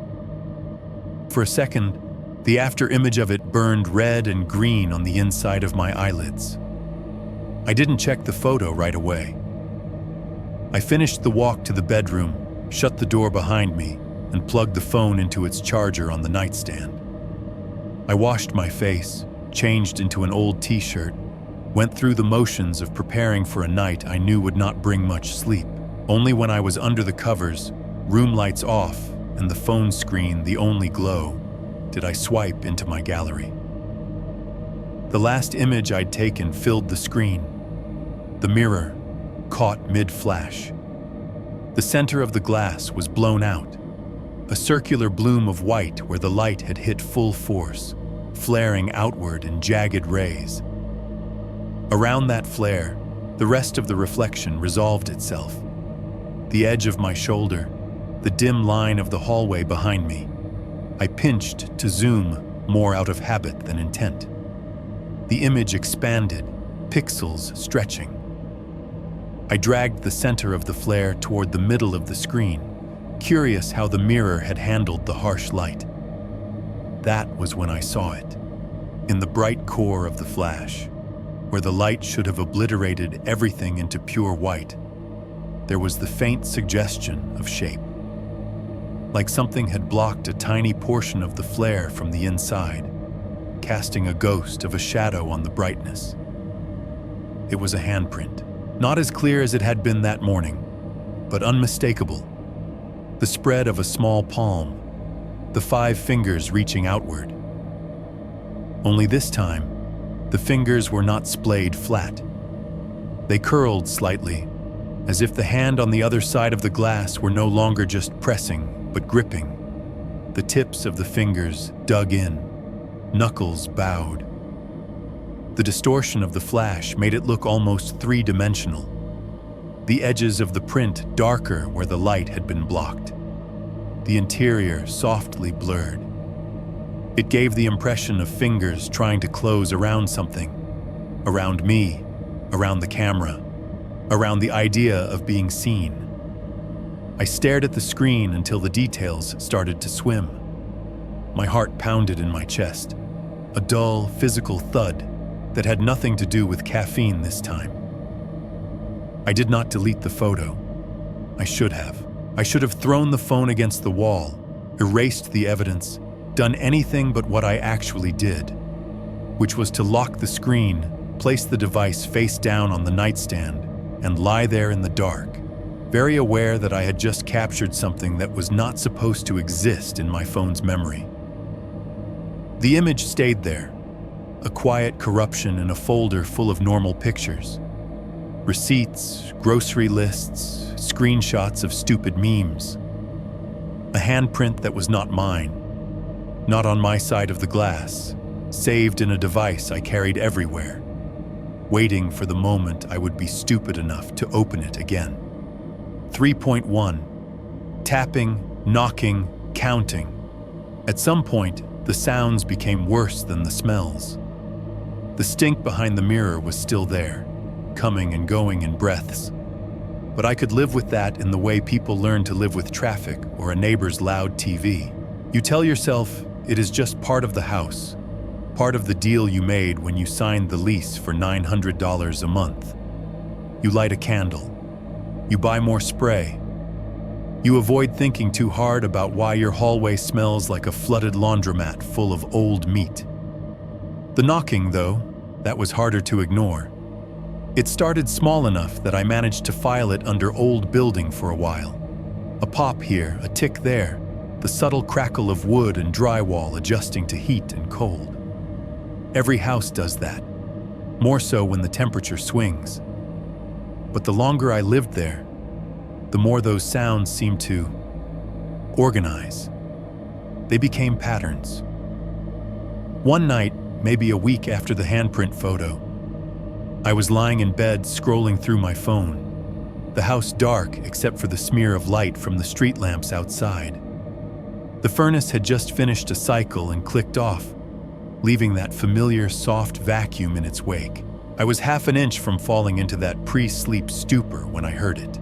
For a second, the after image of it burned red and green on the inside of my eyelids. I didn't check the photo right away. I finished the walk to the bedroom, shut the door behind me, and plugged the phone into its charger on the nightstand. I washed my face, changed into an old t-shirt, went through the motions of preparing for a night I knew would not bring much sleep. Only when I was under the covers, room lights off, and the phone screen the only glow, did I swipe into my gallery. The last image I'd taken filled the screen. The mirror, caught mid-flash. The center of the glass was blown out, a circular bloom of white where the light had hit full force, flaring outward in jagged rays. Around that flare, the rest of the reflection resolved itself. The edge of my shoulder, the dim line of the hallway behind me. I pinched to zoom, more out of habit than intent. The image expanded, pixels stretching. I dragged the center of the flare toward the middle of the screen, curious how the mirror had handled the harsh light. That was when I saw it, in the bright core of the flash, where the light should have obliterated everything into pure white. There was the faint suggestion of shape, like something had blocked a tiny portion of the flare from the inside, casting a ghost of a shadow on the brightness. It was a handprint, not as clear as it had been that morning, but unmistakable. The spread of a small palm, the 5 fingers reaching outward. Only this time, the fingers were not splayed flat. They curled slightly, as if the hand on the other side of the glass were no longer just pressing, but gripping. The tips of the fingers dug in, knuckles bowed. The distortion of the flash made it look almost 3-dimensional. The edges of the print darker where the light had been blocked. The interior softly blurred. It gave the impression of fingers trying to close around something. Around me, around the camera, around the idea of being seen. I stared at the screen until the details started to swim. My heart pounded in my chest, a dull, physical thud that had nothing to do with caffeine this time. I did not delete the photo. I should have. I should have thrown the phone against the wall, erased the evidence, done anything but what I actually did, which was to lock the screen, place the device face down on the nightstand, and lie there in the dark, very aware that I had just captured something that was not supposed to exist in my phone's memory. The image stayed there, a quiet corruption in a folder full of normal pictures. Receipts, grocery lists, screenshots of stupid memes. A handprint that was not mine, not on my side of the glass, saved in a device I carried everywhere, waiting for the moment I would be stupid enough to open it again. 3.1. Tapping, knocking, counting. At some point, the sounds became worse than the smells. The stink behind the mirror was still there, coming and going in breaths. But I could live with that in the way people learn to live with traffic or a neighbor's loud TV. You tell yourself it is just part of the house, part of the deal you made when you signed the lease for $900 a month. You light a candle. You buy more spray. You avoid thinking too hard about why your hallway smells like a flooded laundromat full of old meat. The knocking, though, that was harder to ignore. It started small enough that I managed to file it under old building for a while. A pop here, a tick there, the subtle crackle of wood and drywall adjusting to heat and cold. Every house does that, more so when the temperature swings. But the longer I lived there, the more those sounds seemed to organize. They became patterns. One night, maybe a week after the handprint photo, I was lying in bed scrolling through my phone, the house dark except for the smear of light from the street lamps outside. The furnace had just finished a cycle and clicked off, leaving that familiar soft vacuum in its wake. I was half an inch from falling into that pre-sleep stupor when I heard it.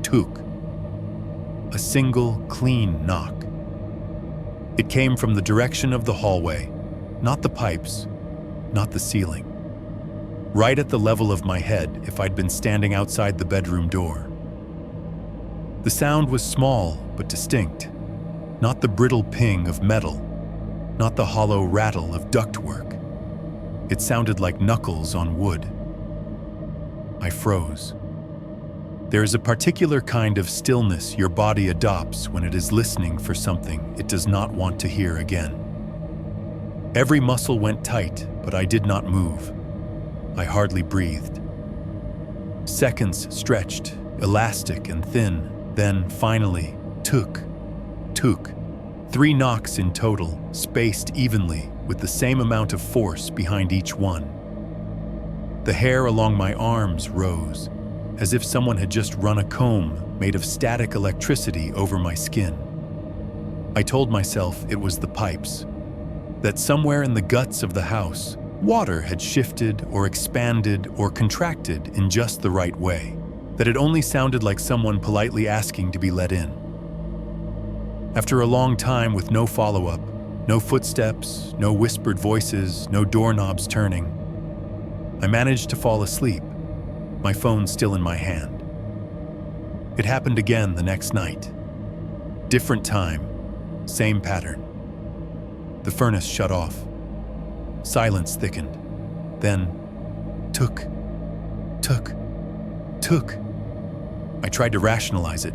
Took. A single, clean knock. It came from the direction of the hallway, not the pipes, not the ceiling. Right at the level of my head if I'd been standing outside the bedroom door. The sound was small but distinct, not the brittle ping of metal, not the hollow rattle of ductwork. It sounded like knuckles on wood. I froze. There is a particular kind of stillness your body adopts when it is listening for something it does not want to hear again. Every muscle went tight, but I did not move. I hardly breathed. Seconds stretched, elastic and thin, then finally, took. 3 knocks in total, spaced evenly, with the same amount of force behind each one. The hair along my arms rose, as if someone had just run a comb made of static electricity over my skin. I told myself it was the pipes, that somewhere in the guts of the house, water had shifted or expanded or contracted in just the right way, that it only sounded like someone politely asking to be let in. After a long time with no follow-up, no footsteps, no whispered voices, no doorknobs turning, I managed to fall asleep, my phone still in my hand. It happened again the next night. Different time, same pattern. The furnace shut off. Silence thickened. Then, took. I tried to rationalize it.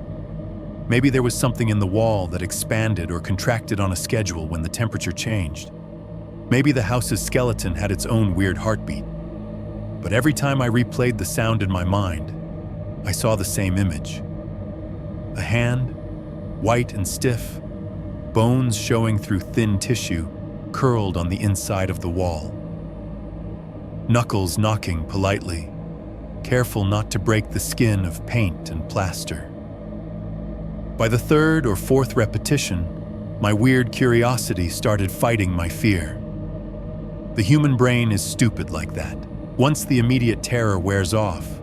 Maybe there was something in the wall that expanded or contracted on a schedule when the temperature changed. Maybe the house's skeleton had its own weird heartbeat. But every time I replayed the sound in my mind, I saw the same image. A hand, white and stiff, bones showing through thin tissue, curled on the inside of the wall. Knuckles knocking politely, careful not to break the skin of paint and plaster. By the third or fourth repetition, my weird curiosity started fighting my fear. The human brain is stupid like that. Once the immediate terror wears off,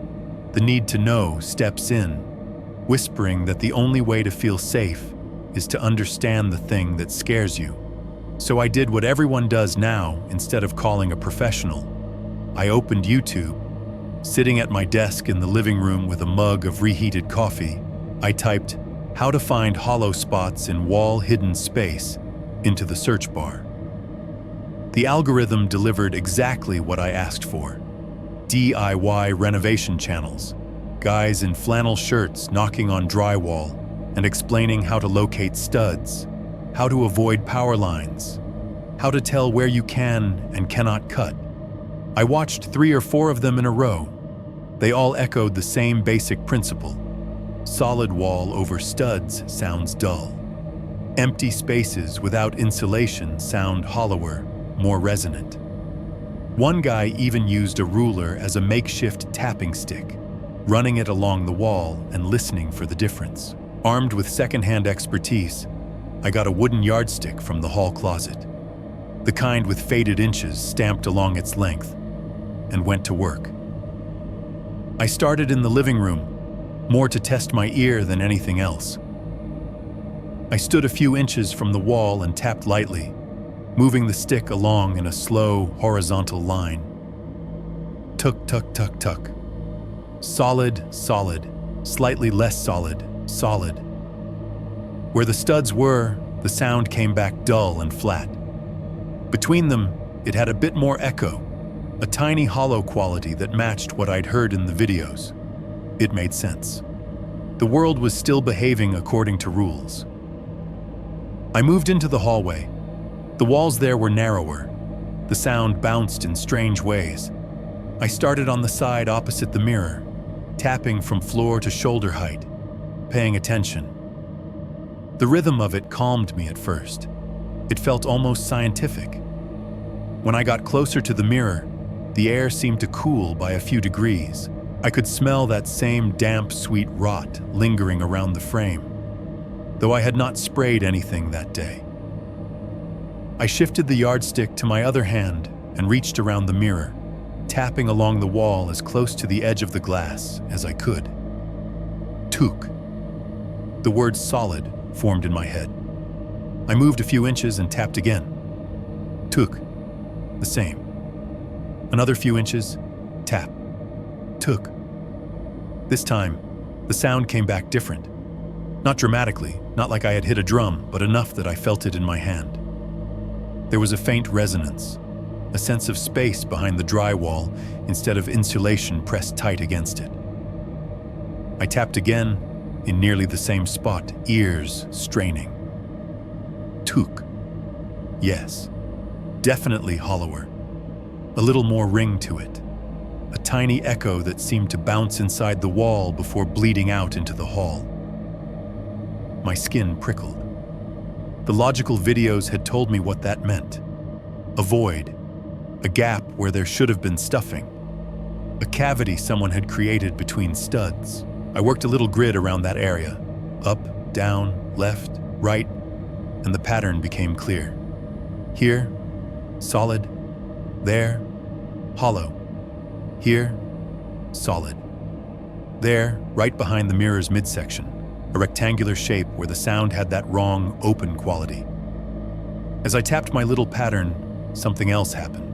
the need to know steps in, whispering that the only way to feel safe is to understand the thing that scares you. So I did what everyone does now instead of calling a professional. I opened YouTube. Sitting at my desk in the living room with a mug of reheated coffee, I typed, "How to find hollow spots in wall-hidden space," into the search bar. The algorithm delivered exactly what I asked for. DIY renovation channels, guys in flannel shirts knocking on drywall and explaining how to locate studs, how to avoid power lines, how to tell where you can and cannot cut. I watched 3 or 4 of them in a row. They all echoed the same basic principle. Solid wall over studs sounds dull. Empty spaces without insulation sound hollower, more resonant. One guy even used a ruler as a makeshift tapping stick, running it along the wall and listening for the difference. Armed with secondhand expertise, I got a wooden yardstick from the hall closet, the kind with faded inches stamped along its length, and went to work. I started in the living room, more to test my ear than anything else. I stood a few inches from the wall and tapped lightly, moving the stick along in a slow, horizontal line. Tuk, tuk, tuk, tuk. Solid, solid, slightly less solid, solid. Where the studs were, the sound came back dull and flat. Between them, it had a bit more echo, a tiny hollow quality that matched what I'd heard in the videos. It made sense. The world was still behaving according to rules. I moved into the hallway. The walls there were narrower. The sound bounced in strange ways. I started on the side opposite the mirror, tapping from floor to shoulder height, paying attention. The rhythm of it calmed me at first. It felt almost scientific. When I got closer to the mirror, the air seemed to cool by a few degrees. I could smell that same damp, sweet rot lingering around the frame, though I had not sprayed anything that day. I shifted the yardstick to my other hand and reached around the mirror, tapping along the wall as close to the edge of the glass as I could. Tuk. The word solid formed in my head. I moved a few inches and tapped again. Tuk. The same. Another few inches, tap. Tuk. This time, the sound came back different. Not dramatically, not like I had hit a drum, but enough that I felt it in my hand. There was a faint resonance, a sense of space behind the drywall instead of insulation pressed tight against it. I tapped again, in nearly the same spot, ears straining. Tuk. Yes, definitely hollower. A little more ring to it. A tiny echo that seemed to bounce inside the wall before bleeding out into the hall. My skin prickled. The logical videos had told me what that meant. A void, a gap where there should have been stuffing, a cavity someone had created between studs. I worked a little grid around that area, up, down, left, right, and the pattern became clear. Here, Solid. There, hollow. Here, solid. There, right behind the mirror's midsection, a rectangular shape where the sound had that wrong, open quality. As I tapped my little pattern, something else happened.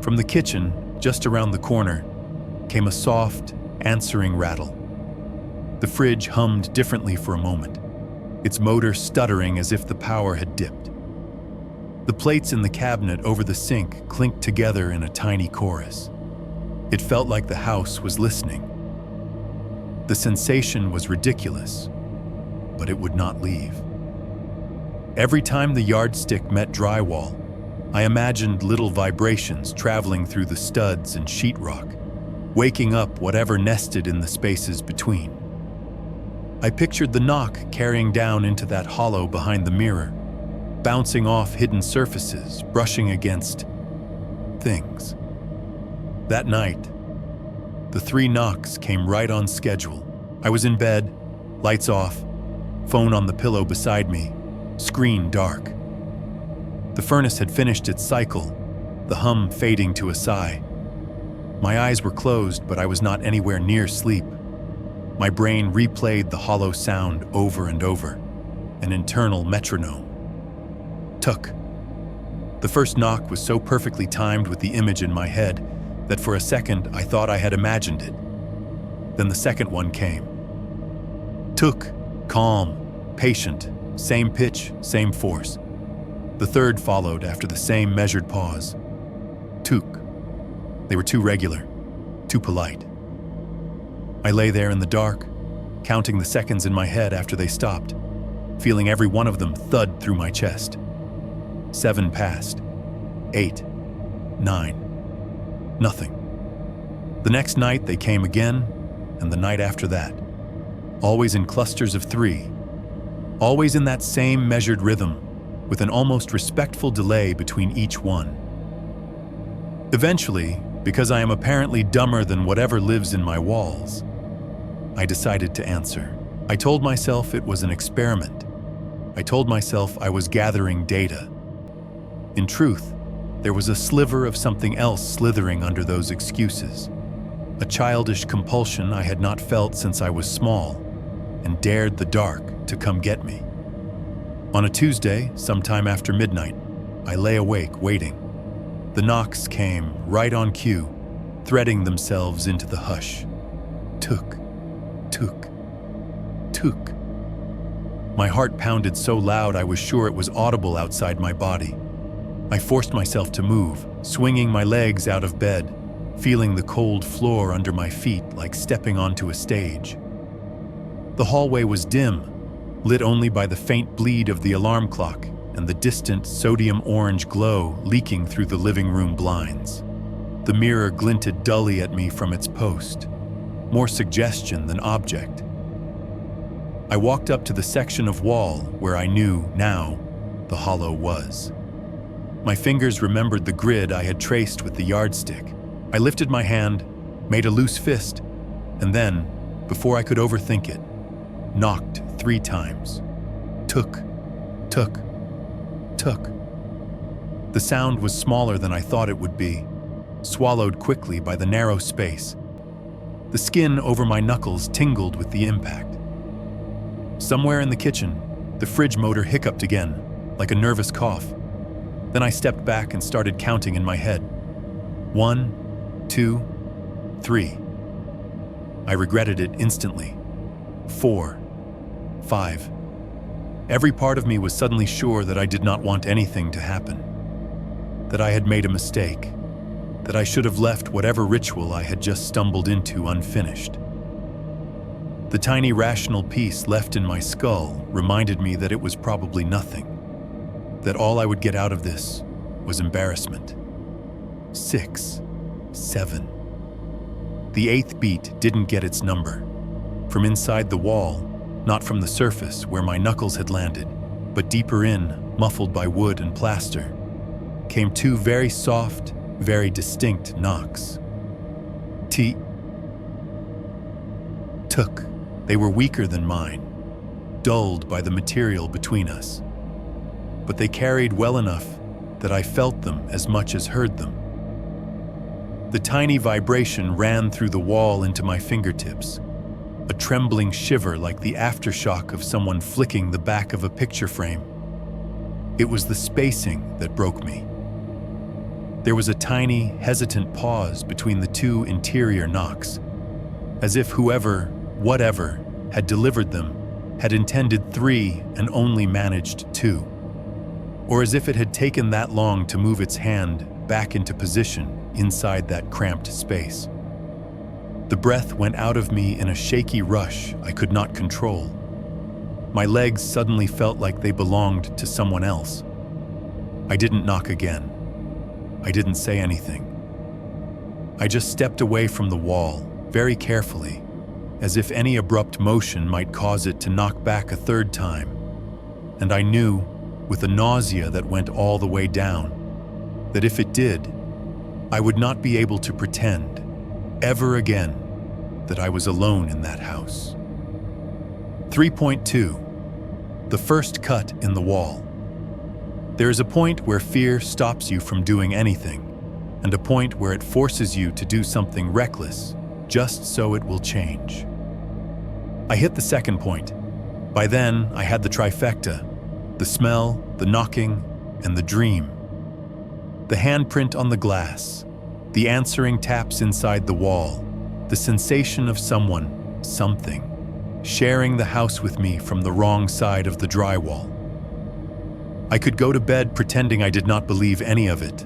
From the kitchen, just around the corner, came a soft, answering rattle. The fridge hummed differently for a moment, its motor stuttering as if the power had dipped. The plates in the cabinet over the sink clinked together in a tiny chorus. It felt like the house was listening. The sensation was ridiculous, but it would not leave. Every time the yardstick met drywall, I imagined little vibrations traveling through the studs and sheetrock, waking up whatever nested in the spaces between. I pictured the knock carrying down into that hollow behind the mirror, bouncing off hidden surfaces, brushing against things. That night, the 3 knocks came right on schedule. I was in bed, lights off, phone on the pillow beside me, screen dark. The furnace had finished its cycle, the hum fading to a sigh. My eyes were closed, but I was not anywhere near sleep. My brain replayed the hollow sound over and over, an internal metronome. Tuk. The first knock was so perfectly timed with the image in my head that for a second I thought I had imagined it. Then the second one came. Tuk, calm, patient, same pitch, same force. The third followed after the same measured pause. Tuk. They were too regular, too polite. I lay there in the dark, counting the seconds in my head after they stopped, feeling every one of them thud through my chest. 7 passed. 8. 9. Nothing. The next night they came again, and the night after that. Always in clusters of 3. Always in that same measured rhythm, with an almost respectful delay between each one. Eventually, because I am apparently dumber than whatever lives in my walls, I decided to answer. I told myself it was an experiment. I told myself I was gathering data. In truth, there was a sliver of something else slithering under those excuses. A childish compulsion I had not felt since I was small, and dared the dark to come get me. On a Tuesday, sometime after midnight, I lay awake waiting. The knocks came right on cue, threading themselves into the hush. Tuk, tuk, tuk. My heart pounded so loud I was sure it was audible outside my body. I forced myself to move, swinging my legs out of bed, feeling the cold floor under my feet like stepping onto a stage. The hallway was dim, lit only by the faint bleed of the alarm clock and the distant sodium orange glow leaking through the living room blinds. The mirror glinted dully at me from its post, more suggestion than object. I walked up to the section of wall where I knew now the hollow was. My fingers remembered the grid I had traced with the yardstick. I lifted my hand, made a loose fist, and then, before I could overthink it, knocked 3 times. Tuk, tuk, tuk. The sound was smaller than I thought it would be, swallowed quickly by the narrow space. The skin over my knuckles tingled with the impact. Somewhere in the kitchen, the fridge motor hiccuped again, like a nervous cough. Then I stepped back and started counting in my head. 1, 2, 3. I regretted it instantly. 4, 5. Every part of me was suddenly sure that I did not want anything to happen. That I had made a mistake. That I should have left whatever ritual I had just stumbled into unfinished. The tiny rational piece left in my skull reminded me that it was probably nothing. That all I would get out of this was embarrassment. 6, 7. The 8th beat didn't get its number. From inside the wall, not from the surface where my knuckles had landed, but deeper in, muffled by wood and plaster, came 2 very soft, very distinct knocks. Tuk. They were weaker than mine, dulled by the material between us. But they carried well enough that I felt them as much as heard them. The tiny vibration ran through the wall into my fingertips, a trembling shiver like the aftershock of someone flicking the back of a picture frame. It was the spacing that broke me. There was a tiny, hesitant pause between the two interior knocks, as if whoever, whatever, had delivered them had intended 3 and only managed 2. Or as if it had taken that long to move its hand back into position inside that cramped space. The breath went out of me in a shaky rush I could not control. My legs suddenly felt like they belonged to someone else. I didn't knock again. I didn't say anything. I just stepped away from the wall, very carefully, as if any abrupt motion might cause it to knock back a third time. And I knew, with a nausea that went all the way down, that if it did, I would not be able to pretend, ever again, that I was alone in that house. 3.2. The first cut in the wall. There is a point where fear stops you from doing anything, and a point where it forces you to do something reckless, just so it will change. I hit the second point. By then, I had the trifecta: the smell, the knocking, and the dream. The handprint on the glass, the answering taps inside the wall, the sensation of someone, something, sharing the house with me from the wrong side of the drywall. I could go to bed pretending I did not believe any of it,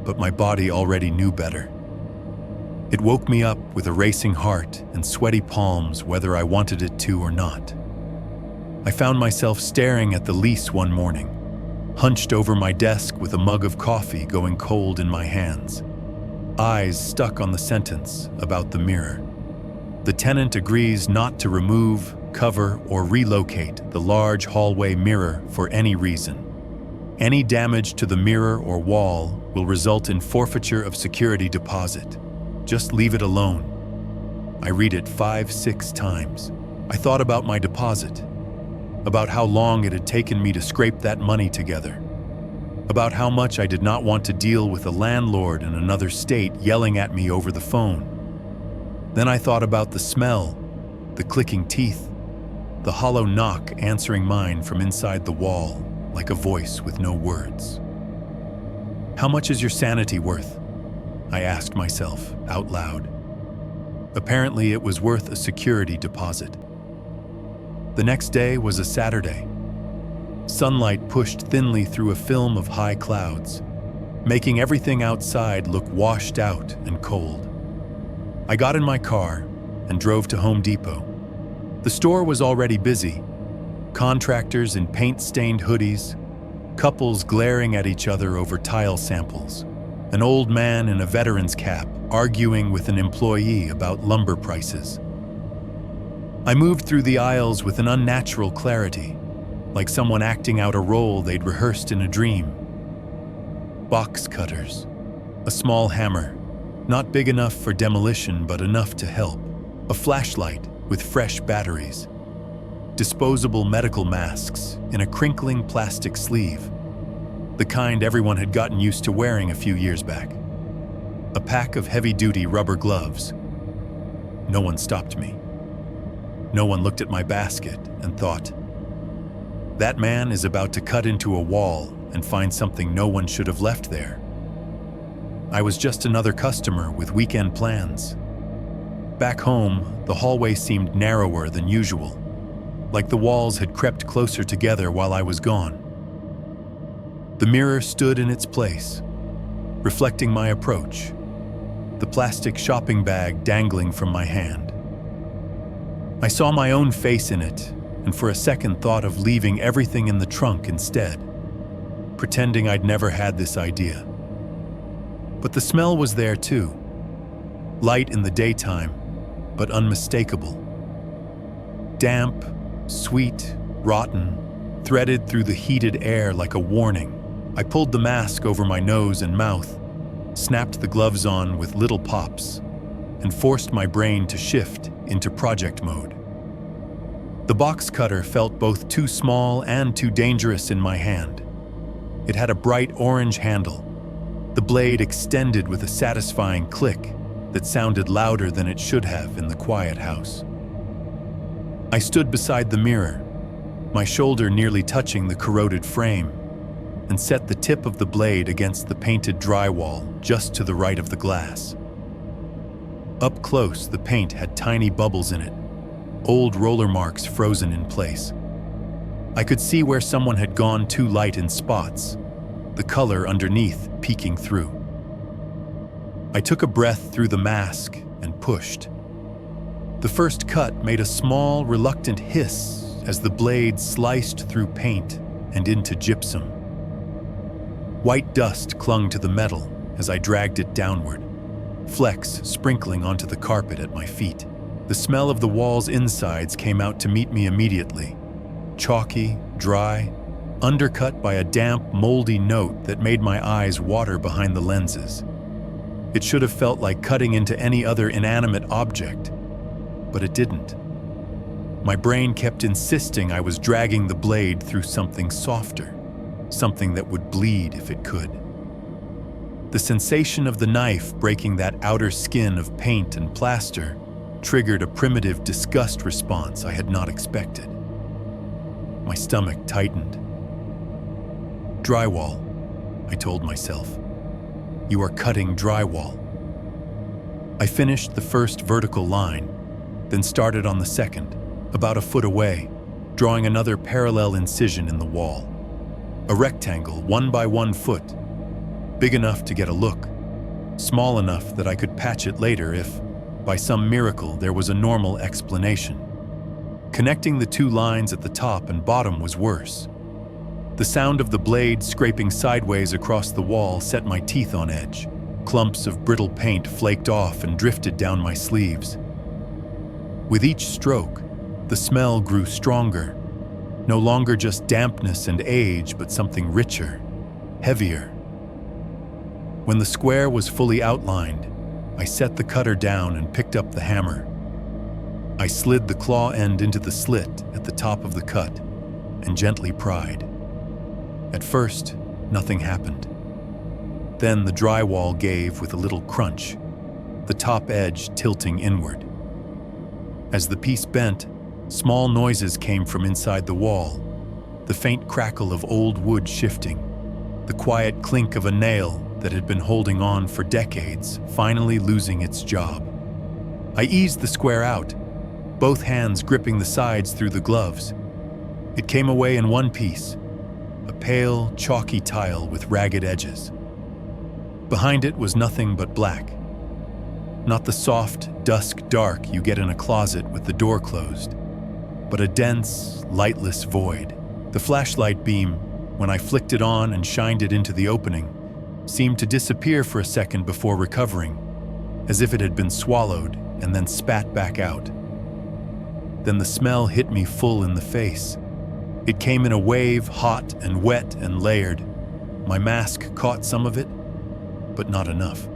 but my body already knew better. It woke me up with a racing heart and sweaty palms whether I wanted it to or not. I found myself staring at the lease one morning, hunched over my desk with a mug of coffee going cold in my hands, eyes stuck on the sentence about the mirror. The tenant agrees not to remove, cover, or relocate the large hallway mirror for any reason. Any damage to the mirror or wall will result in forfeiture of security deposit. Just leave it alone. I read it 5-6 times. I thought about my deposit, about how long it had taken me to scrape that money together, about how much I did not want to deal with a landlord in another state yelling at me over the phone. Then I thought about the smell, the clicking teeth, the hollow knock answering mine from inside the wall, like a voice with no words. How much is your sanity worth? I asked myself out loud. Apparently, it was worth a security deposit. The next day was a Saturday. Sunlight pushed thinly through a film of high clouds, making everything outside look washed out and cold. I got in my car and drove to Home Depot. The store was already busy. Contractors in paint-stained hoodies, couples glaring at each other over tile samples, an old man in a veteran's cap arguing with an employee about lumber prices. I moved through the aisles with an unnatural clarity, like someone acting out a role they'd rehearsed in a dream. Box cutters, a small hammer, not big enough for demolition but enough to help, a flashlight with fresh batteries, disposable medical masks in a crinkling plastic sleeve, the kind everyone had gotten used to wearing a few years back, a pack of heavy-duty rubber gloves. No one stopped me. No one looked at my basket and thought, that man is about to cut into a wall and find something no one should have left there. I was just another customer with weekend plans. Back home, the hallway seemed narrower than usual, like the walls had crept closer together while I was gone. The mirror stood in its place, reflecting my approach, the plastic shopping bag dangling from my hand. I saw my own face in it, and for a second thought of leaving everything in the trunk instead, pretending I'd never had this idea. But the smell was there too, light in the daytime, but unmistakable. Damp, sweet, rotten, threaded through the heated air like a warning. I pulled the mask over my nose and mouth, snapped the gloves on with little pops, and forced my brain to shift into project mode. The box cutter felt both too small and too dangerous in my hand. It had a bright orange handle. The blade extended with a satisfying click that sounded louder than it should have in the quiet house. I stood beside the mirror, my shoulder nearly touching the corroded frame, and set the tip of the blade against the painted drywall just to the right of the glass. Up close, the paint had tiny bubbles in it, old roller marks frozen in place. I could see where someone had gone too light in spots, the color underneath peeking through. I took a breath through the mask and pushed. The first cut made a small, reluctant hiss as the blade sliced through paint and into gypsum. White dust clung to the metal as I dragged it downward, flecks sprinkling onto the carpet at my feet. The smell of the wall's insides came out to meet me immediately. Chalky, dry, undercut by a damp, moldy note that made my eyes water behind the lenses. It should have felt like cutting into any other inanimate object, but it didn't. My brain kept insisting I was dragging the blade through something softer, something that would bleed if it could. The sensation of the knife breaking that outer skin of paint and plaster triggered a primitive disgust response I had not expected. My stomach tightened. Drywall, I told myself. You are cutting drywall. I finished the first vertical line, then started on the second, about a foot away, drawing another parallel incision in the wall. A rectangle 1 by 1 foot, big enough to get a look, small enough that I could patch it later if, by some miracle, there was a normal explanation. Connecting the two lines at the top and bottom was worse. The sound of the blade scraping sideways across the wall set my teeth on edge. Clumps of brittle paint flaked off and drifted down my sleeves. With each stroke, the smell grew stronger. No longer just dampness and age, but something richer, heavier. When the square was fully outlined, I set the cutter down and picked up the hammer. I slid the claw end into the slit at the top of the cut and gently pried. At first, nothing happened. Then the drywall gave with a little crunch, the top edge tilting inward. As the piece bent, small noises came from inside the wall, the faint crackle of old wood shifting, the quiet clink of a nail that had been holding on for decades, finally losing its job. I eased the square out, both hands gripping the sides through the gloves. It came away in one piece, a pale, chalky tile with ragged edges. Behind it was nothing but black. Not the soft, dusk dark you get in a closet with the door closed, but a dense, lightless void. The flashlight beam, when I flicked it on and shined it into the opening, seemed to disappear for a second before recovering, as if it had been swallowed and then spat back out. Then the smell hit me full in the face. It came in a wave, hot and wet and layered. My mask caught some of it, but not enough.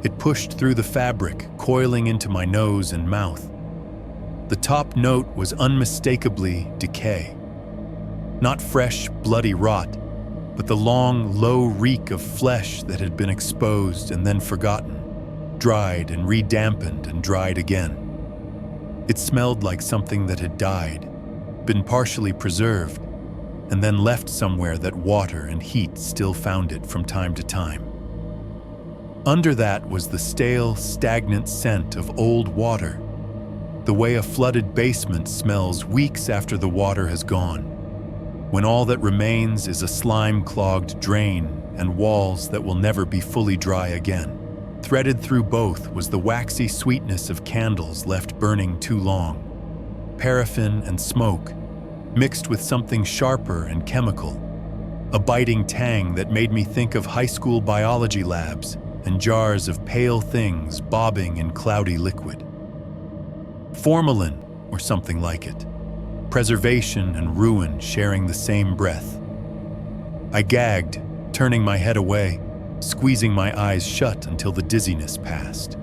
It pushed through the fabric, coiling into my nose and mouth. The top note was unmistakably decay. Not fresh, bloody rot, but the long, low reek of flesh that had been exposed and then forgotten, dried and redampened and dried again. It smelled like something that had died, been partially preserved, and then left somewhere that water and heat still found it from time to time. Under that was the stale, stagnant scent of old water, the way a flooded basement smells weeks after the water has gone, when all that remains is a slime-clogged drain and walls that will never be fully dry again. Threaded through both was the waxy sweetness of candles left burning too long, paraffin and smoke, mixed with something sharper and chemical, a biting tang that made me think of high school biology labs and jars of pale things bobbing in cloudy liquid. Formalin, or something like it. Preservation and ruin sharing the same breath. I gagged, turning my head away, squeezing my eyes shut until the dizziness passed.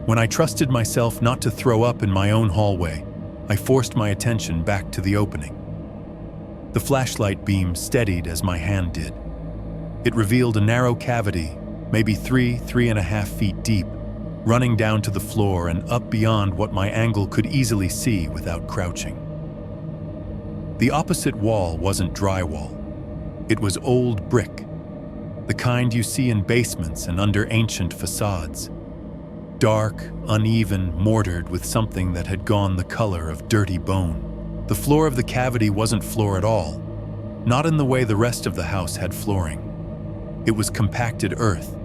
When I trusted myself not to throw up in my own hallway, I forced my attention back to the opening. The flashlight beam steadied as my hand did. It revealed a narrow cavity, maybe 3.5 feet deep, running down to the floor and up beyond what my angle could easily see without crouching. The opposite wall wasn't drywall. It was old brick, the kind you see in basements and under ancient facades. Dark, uneven, mortared with something that had gone the color of dirty bone. The floor of the cavity wasn't floor at all, not in the way the rest of the house had flooring. It was compacted earth,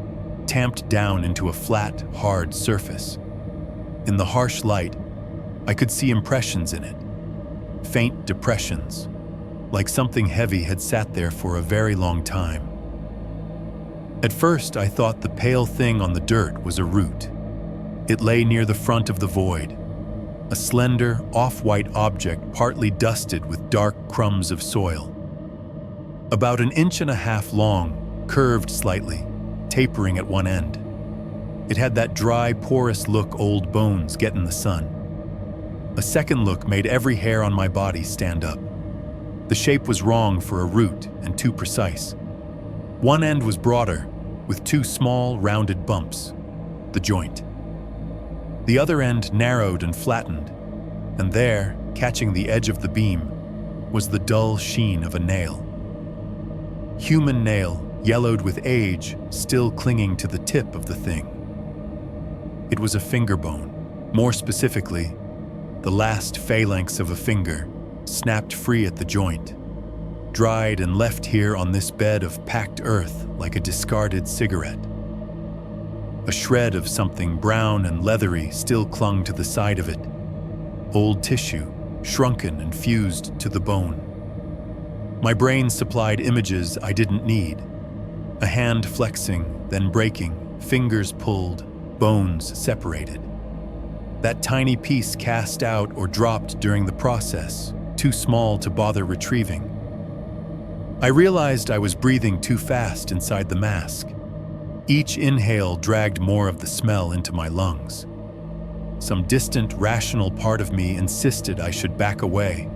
tamped down into a flat, hard surface. In the harsh light, I could see impressions in it, faint depressions, like something heavy had sat there for a very long time. At first, I thought the pale thing on the dirt was a root. It lay near the front of the void, a slender, off-white object partly dusted with dark crumbs of soil. About 1.5 inches long, curved slightly, tapering at one end. It had that dry, porous look old bones get in the sun. A second look made every hair on my body stand up. The shape was wrong for a root and too precise. One end was broader, with 2 small, rounded bumps, the joint. The other end narrowed and flattened, and there, catching the edge of the beam, was the dull sheen of a nail. Human nail, yellowed with age, still clinging to the tip of the thing. It was a finger bone, more specifically, the last phalanx of a finger, snapped free at the joint, dried and left here on this bed of packed earth like a discarded cigarette. A shred of something brown and leathery still clung to the side of it, old tissue, shrunken and fused to the bone. My brain supplied images I didn't need. A hand flexing, then breaking, fingers pulled, bones separated. That tiny piece cast out or dropped during the process, too small to bother retrieving. I realized I was breathing too fast inside the mask. Each inhale dragged more of the smell into my lungs. Some distant, rational part of me insisted I should back away,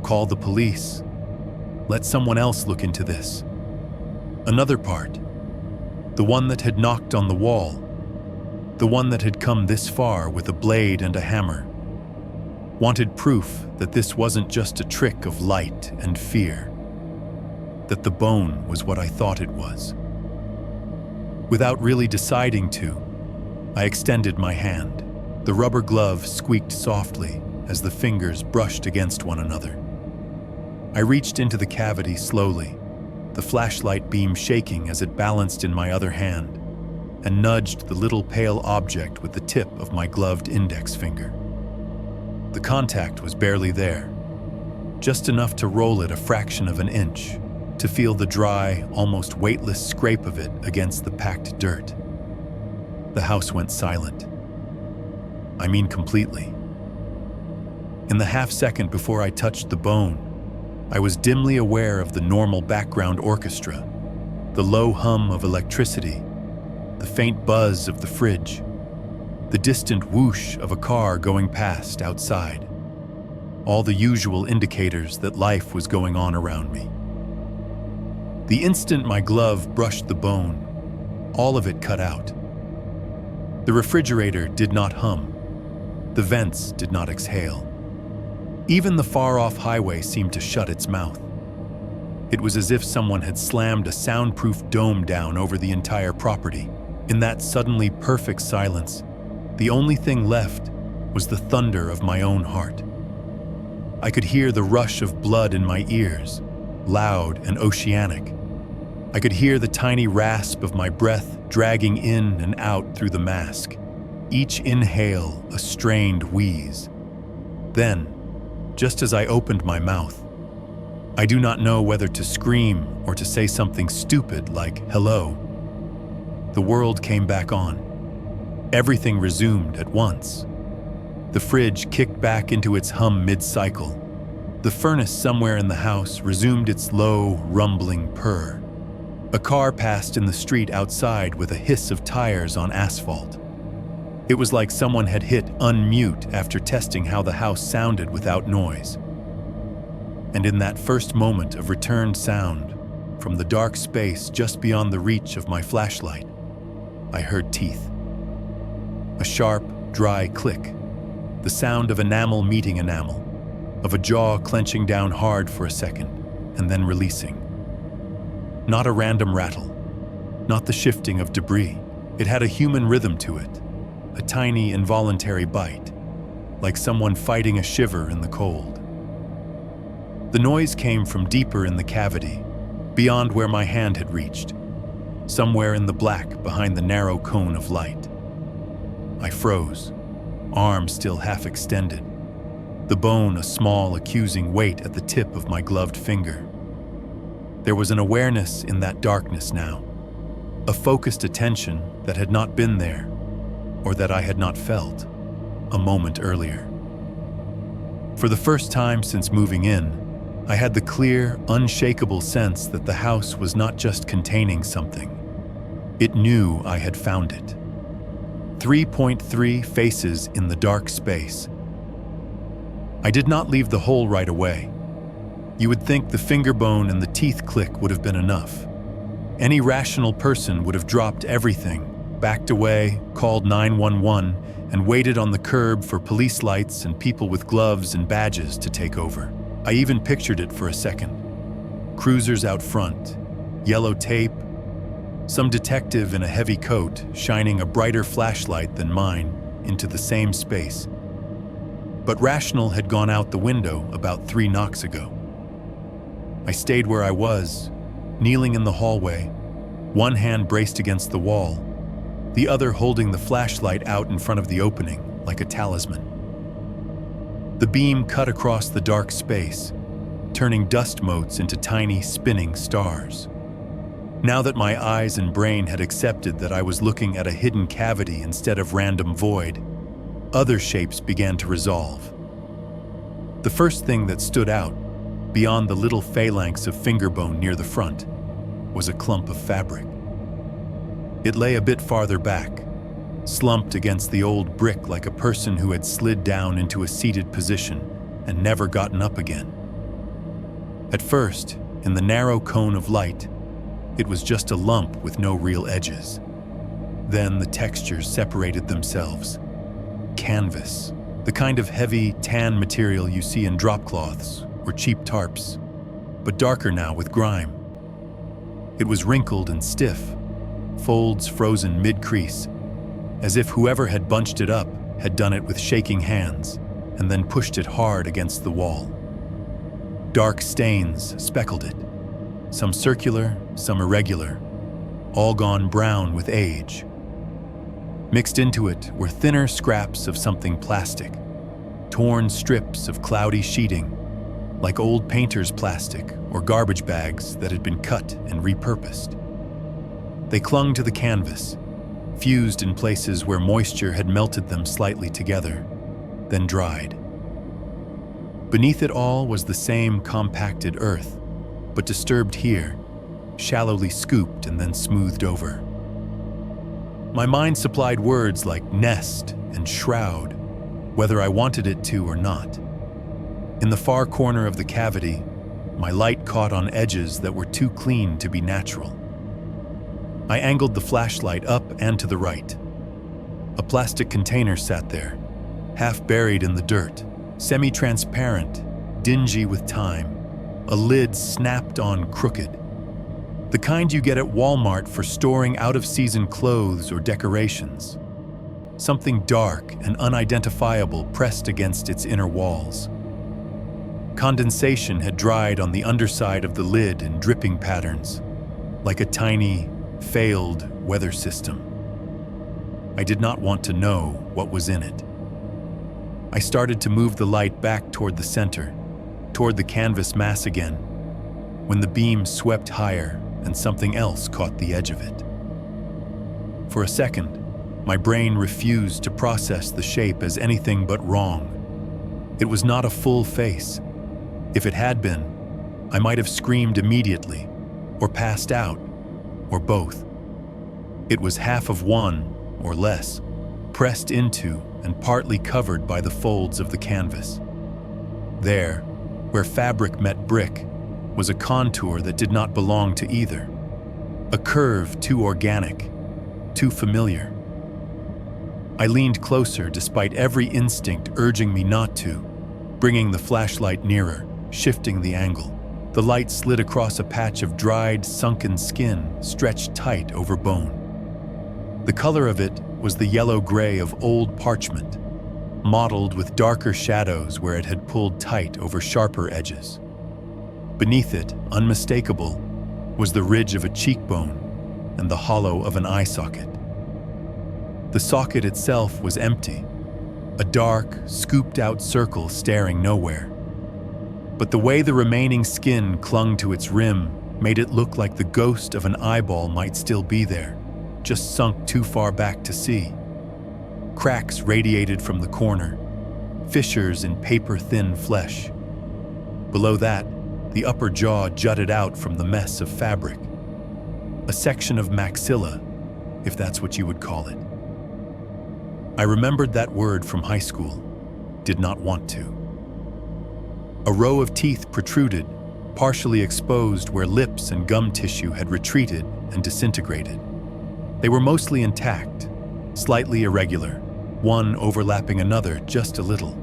call the police, let someone else look into this. Another part, the one that had knocked on the wall, the one that had come this far with a blade and a hammer, wanted proof that this wasn't just a trick of light and fear, that the bone was what I thought it was. Without really deciding to, I extended my hand. The rubber glove squeaked softly as the fingers brushed against one another. I reached into the cavity slowly, the flashlight beam shaking as it balanced in my other hand, and nudged the little pale object with the tip of my gloved index finger. The contact was barely there, just enough to roll it a fraction of an inch, to feel the dry, almost weightless scrape of it against the packed dirt. The house went silent. I mean completely. In the half-second before I touched the bone, I was dimly aware of the normal background orchestra, the low hum of electricity, the faint buzz of the fridge, the distant whoosh of a car going past outside, all the usual indicators that life was going on around me. The instant my glove brushed the bone, all of it cut out. The refrigerator did not hum. The vents did not exhale. Even the far-off highway seemed to shut its mouth. It was as if someone had slammed a soundproof dome down over the entire property. In that suddenly perfect silence, the only thing left was the thunder of my own heart. I could hear the rush of blood in my ears, loud and oceanic. I could hear the tiny rasp of my breath dragging in and out through the mask, each inhale a strained wheeze. Then, just as I opened my mouth, I do not know whether to scream or to say something stupid like hello. The world came back on. Everything resumed at once. The fridge kicked back into its hum mid-cycle. The furnace somewhere in the house resumed its low, rumbling purr. A car passed in the street outside with a hiss of tires on asphalt. It was like someone had hit unmute after testing how the house sounded without noise. And in that first moment of returned sound, from the dark space just beyond the reach of my flashlight, I heard teeth. A sharp, dry click, the sound of enamel meeting enamel, of a jaw clenching down hard for a second and then releasing. Not a random rattle, not the shifting of debris. It had a human rhythm to it, a tiny, involuntary bite, like someone fighting a shiver in the cold. The noise came from deeper in the cavity, beyond where my hand had reached, somewhere in the black behind the narrow cone of light. I froze, arm still half extended, the bone a small, accusing weight at the tip of my gloved finger. There was an awareness in that darkness now, a focused attention that had not been there, or that I had not felt, a moment earlier. For the first time since moving in, I had the clear, unshakable sense that the house was not just containing something. It knew I had found it. 3.3 faces in the dark space. I did not leave the hole right away. You would think the finger bone and the teeth click would have been enough. Any rational person would have dropped everything, backed away, called 911, and waited on the curb for police lights and people with gloves and badges to take over. I even pictured it for a second. Cruisers out front, yellow tape, some detective in a heavy coat shining a brighter flashlight than mine into the same space. But rational had gone out the window about 3 knocks ago. I stayed where I was, kneeling in the hallway, one hand braced against the wall, the other holding the flashlight out in front of the opening like a talisman. The beam cut across the dark space, turning dust motes into tiny, spinning stars. Now that my eyes and brain had accepted that I was looking at a hidden cavity instead of random void, other shapes began to resolve. The first thing that stood out, beyond the little phalanx of finger bone near the front, was a clump of fabric. It lay a bit farther back, slumped against the old brick like a person who had slid down into a seated position and never gotten up again. At first, in the narrow cone of light, it was just a lump with no real edges. Then the textures separated themselves. Canvas, the kind of heavy, tan material you see in drop cloths or cheap tarps, but darker now with grime. It was wrinkled and stiff, folds frozen mid-crease, as if whoever had bunched it up had done it with shaking hands and then pushed it hard against the wall. Dark stains speckled it, some circular, some irregular, all gone brown with age. Mixed into it were thinner scraps of something plastic, torn strips of cloudy sheeting, like old painter's plastic or garbage bags that had been cut and repurposed. They clung to the canvas, fused in places where moisture had melted them slightly together, then dried. Beneath it all was the same compacted earth, but disturbed here, shallowly scooped and then smoothed over. My mind supplied words like nest and shroud, whether I wanted it to or not. In the far corner of the cavity, my light caught on edges that were too clean to be natural. I angled the flashlight up and to the right. A plastic container sat there, half buried in the dirt, semi-transparent, dingy with time, a lid snapped on crooked. The kind you get at Walmart for storing out-of-season clothes or decorations. Something dark and unidentifiable pressed against its inner walls. Condensation had dried on the underside of the lid in dripping patterns, like a tiny, failed weather system. I did not want to know what was in it. I started to move the light back toward the center, toward the canvas mass again, when the beam swept higher and something else caught the edge of it. For a second, my brain refused to process the shape as anything but wrong. It was not a full face. If it had been, I might have screamed immediately, or passed out, or both. It was half of one, or less, pressed into and partly covered by the folds of the canvas. There, Where fabric met brick was a contour that did not belong to either. A curve too organic, too familiar. I leaned closer despite every instinct urging me not to, bringing the flashlight nearer, shifting the angle. The light slid across a patch of dried, sunken skin stretched tight over bone. The color of it was the yellow-gray of old parchment, mottled with darker shadows where it had pulled tight over sharper edges. Beneath it, unmistakable, was the ridge of a cheekbone and the hollow of an eye socket. The socket itself was empty, a dark, scooped-out circle staring nowhere. But the way the remaining skin clung to its rim made it look like the ghost of an eyeball might still be there, just sunk too far back to see. Cracks radiated from the corner, fissures in paper-thin flesh. Below that, the upper jaw jutted out from the mess of fabric. A section of maxilla, if that's what you would call it. I remembered that word from high school, did not want to. A row of teeth protruded, partially exposed where lips and gum tissue had retreated and disintegrated. They were mostly intact, slightly irregular, one overlapping another just a little.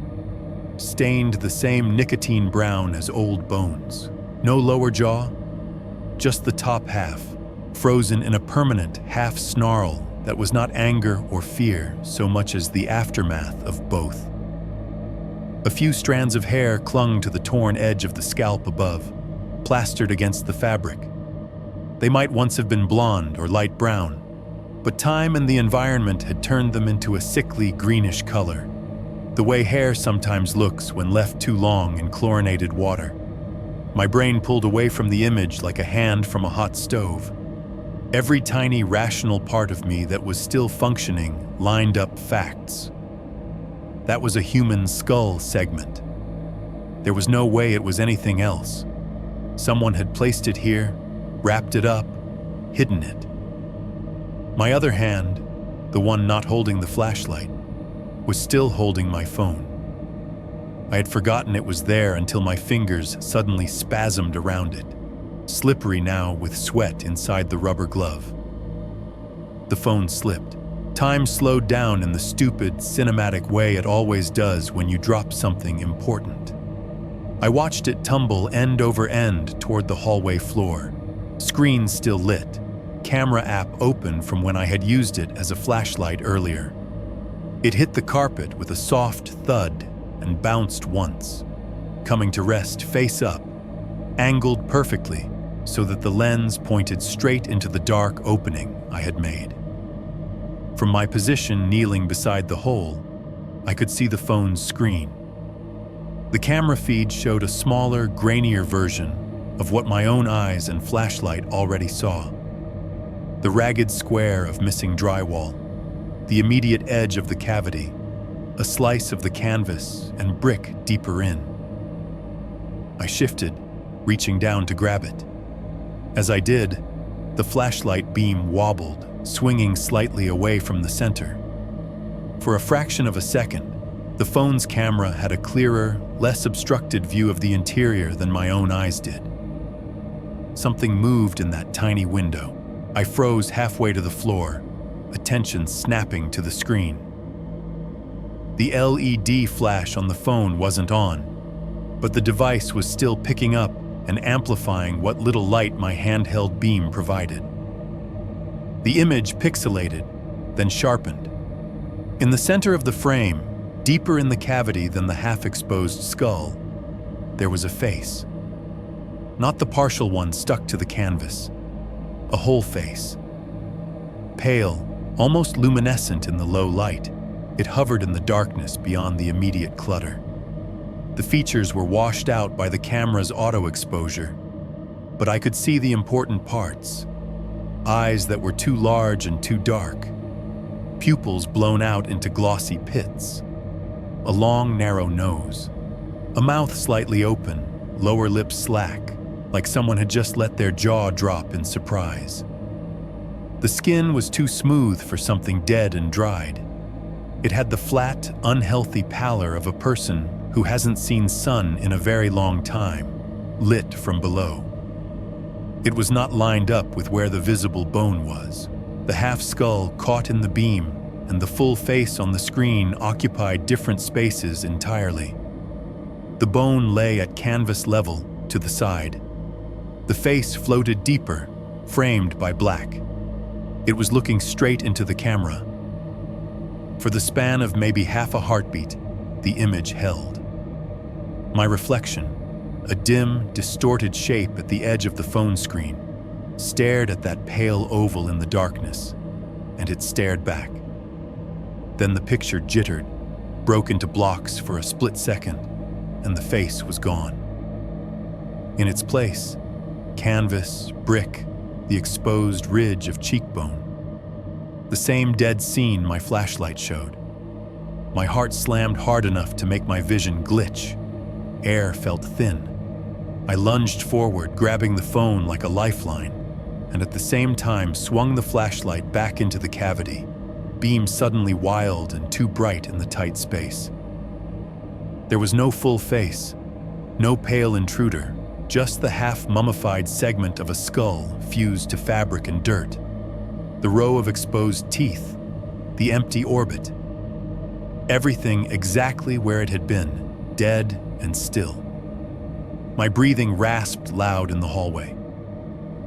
Stained the same nicotine brown as old bones. No lower jaw, just the top half, frozen in a permanent half snarl that was not anger or fear so much as the aftermath of both. A few strands of hair clung to the torn edge of the scalp above, plastered against the fabric. They might once have been blonde or light brown, but time and the environment had turned them into a sickly greenish color, the way hair sometimes looks when left too long in chlorinated water. My brain pulled away from the image like a hand from a hot stove. Every tiny rational part of me that was still functioning lined up facts. That was a human skull segment. There was no way it was anything else. Someone had placed it here, wrapped it up, hidden it. My other hand, the one not holding the flashlight, was still holding my phone. I had forgotten it was there until my fingers suddenly spasmed around it, slippery now with sweat inside the rubber glove. The phone slipped. Time slowed down in the stupid, cinematic way it always does when you drop something important. I watched it tumble end over end toward the hallway floor, screen still lit, camera app open from when I had used it as a flashlight earlier. It hit the carpet with a soft thud and bounced once, coming to rest face up, angled perfectly so that the lens pointed straight into the dark opening I had made. From my position kneeling beside the hole, I could see the phone's screen. The camera feed showed a smaller, grainier version of what my own eyes and flashlight already saw. The ragged square of missing drywall, the immediate edge of the cavity, a slice of the canvas and brick deeper in. I shifted, reaching down to grab it. As I did, the flashlight beam wobbled, swinging slightly away from the center. For a fraction of a second, the phone's camera had a clearer, less obstructed view of the interior than my own eyes did. Something moved in that tiny window. I froze halfway to the floor, attention snapping to the screen. The LED flash on the phone wasn't on, but the device was still picking up and amplifying what little light my handheld beam provided. The image pixelated, then sharpened. In the center of the frame, deeper in the cavity than the half-exposed skull, there was a face. Not the partial one stuck to the canvas, a whole face. Pale, almost luminescent in the low light, it hovered in the darkness beyond the immediate clutter. The features were washed out by the camera's auto exposure, but I could see the important parts. Eyes that were too large and too dark, pupils blown out into glossy pits, a long, narrow nose, a mouth slightly open, lower lip slack, like someone had just let their jaw drop in surprise. The skin was too smooth for something dead and dried. It had the flat, unhealthy pallor of a person who hasn't seen sun in a very long time, lit from below. It was not lined up with where the visible bone was. The half-skull caught in the beam and the full face on the screen occupied different spaces entirely. The bone lay at canvas level to the side. The face floated deeper, framed by black. It was looking straight into the camera. For the span of maybe half a heartbeat, the image held. My reflection, a dim, distorted shape at the edge of the phone screen, stared at that pale oval in the darkness, and it stared back. Then the picture jittered, broke into blocks for a split second, and the face was gone. In its place, canvas, brick, the exposed ridge of cheekbone. The same dead scene my flashlight showed. My heart slammed hard enough to make my vision glitch. Air felt thin. I lunged forward, grabbing the phone like a lifeline, and at the same time swung the flashlight back into the cavity, beam suddenly wild and too bright in the tight space. There was no full face, no pale intruder, just the half-mummified segment of a skull fused to fabric and dirt, the row of exposed teeth, the empty orbit. Everything exactly where it had been, dead and still. My breathing rasped loud in the hallway.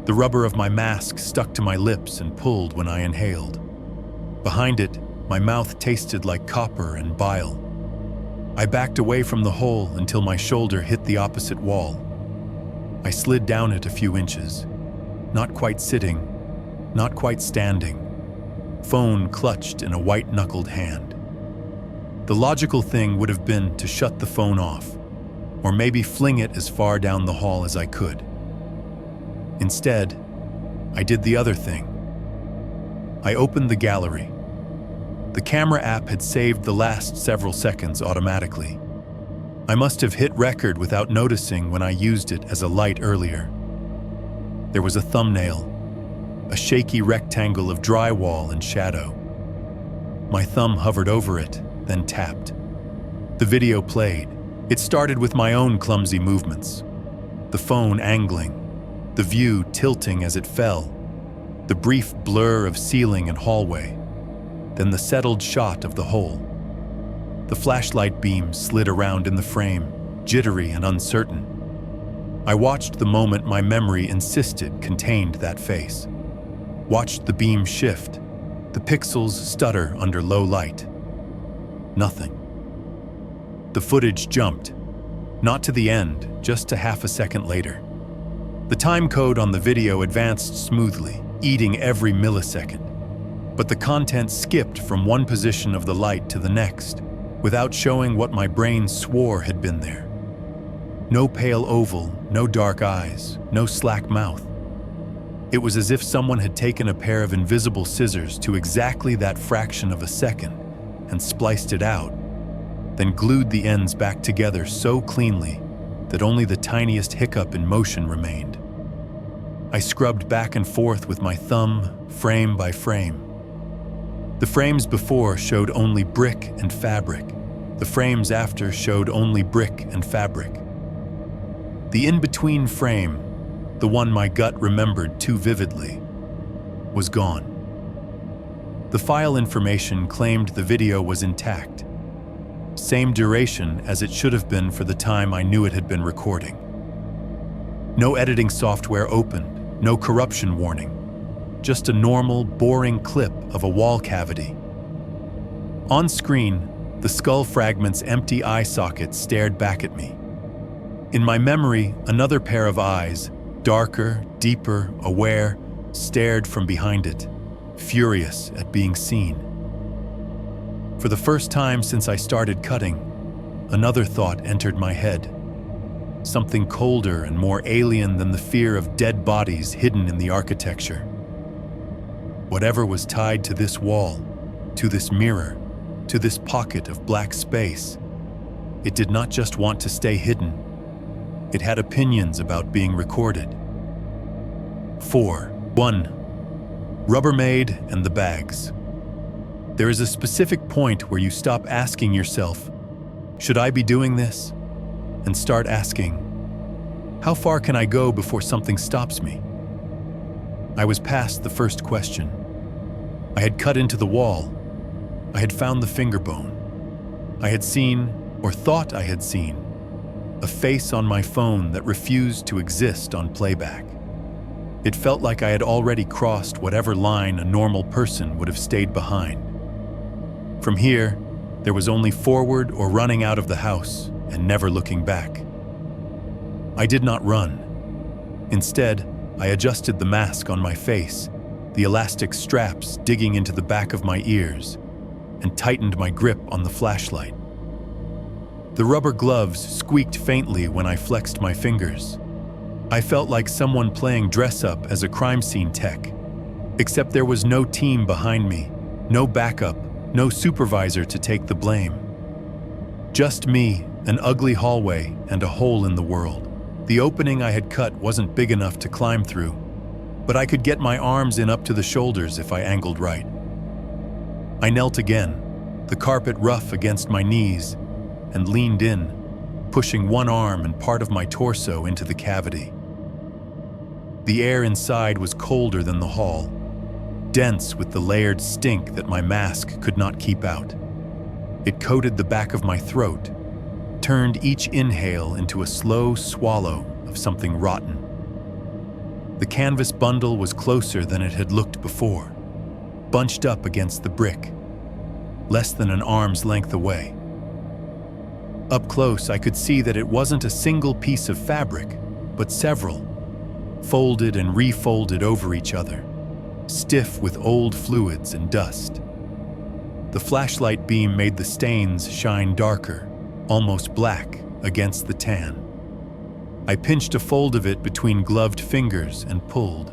The rubber of my mask stuck to my lips and pulled when I inhaled. Behind it, my mouth tasted like copper and bile. I backed away from the hole until my shoulder hit the opposite wall. I slid down it a few inches, not quite sitting, not quite standing, phone clutched in a white-knuckled hand. The logical thing would have been to shut the phone off, or maybe fling it as far down the hall as I could. Instead, I did the other thing. I opened the gallery. The camera app had saved the last several seconds automatically. I must have hit record without noticing when I used it as a light earlier. There was a thumbnail, a shaky rectangle of drywall and shadow. My thumb hovered over it, then tapped. The video played. It started with my own clumsy movements. The phone angling, the view tilting as it fell, the brief blur of ceiling and hallway, then the settled shot of the hole. The flashlight beam slid around in the frame, jittery and uncertain. I watched the moment my memory insisted contained that face. Watched the beam shift, the pixels stutter under low light. Nothing. The footage jumped, not to the end, just to half a second later. The time code on the video advanced smoothly, eating every millisecond. But the content skipped from one position of the light to the next, without showing what my brain swore had been there. No pale oval, no dark eyes, no slack mouth. It was as if someone had taken a pair of invisible scissors to exactly that fraction of a second and spliced it out, then glued the ends back together so cleanly that only the tiniest hiccup in motion remained. I scrubbed back and forth with my thumb, frame by frame. The frames before showed only brick and fabric. The frames after showed only brick and fabric. The in-between frame, the one my gut remembered too vividly, was gone. The file information claimed the video was intact. Same duration as it should have been for the time I knew it had been recording. No editing software opened, no corruption warning. Just a normal, boring clip of a wall cavity. On screen, the skull fragment's empty eye socket stared back at me. In my memory, another pair of eyes, darker, deeper, aware, stared from behind it, furious at being seen. For the first time since I started cutting, another thought entered my head. Something colder and more alien than the fear of dead bodies hidden in the architecture. Whatever was tied to this wall, to this mirror, to this pocket of black space, it did not just want to stay hidden. It had opinions about being recorded. 4. 1. Rubbermaid and the bags. There is a specific point where you stop asking yourself, Should I be doing this? And start asking, how far can I go before something stops me? I was past the first question. I had cut into the wall. I had found the finger bone. I had seen, or thought I had seen, a face on my phone that refused to exist on playback. It felt like I had already crossed whatever line a normal person would have stayed behind. From here, there was only forward or running out of the house and never looking back. I did not run. Instead, I adjusted the mask on my face, the elastic straps digging into the back of my ears, and tightened my grip on the flashlight. The rubber gloves squeaked faintly when I flexed my fingers. I felt like someone playing dress-up as a crime scene tech, except there was no team behind me, no backup, no supervisor to take the blame. Just me, an ugly hallway, and a hole in the world. The opening I had cut wasn't big enough to climb through, but I could get my arms in up to the shoulders if I angled right. I knelt again, the carpet rough against my knees, and leaned in, pushing one arm and part of my torso into the cavity. The air inside was colder than the hall, dense with the layered stink that my mask could not keep out. It coated the back of my throat, turned each inhale into a slow swallow of something rotten. The canvas bundle was closer than it had looked before, bunched up against the brick, less than an arm's length away. Up close, I could see that it wasn't a single piece of fabric, but several, folded and refolded over each other, stiff with old fluids and dust. The flashlight beam made the stains shine darker, almost black, against the tan. I pinched a fold of it between gloved fingers and pulled.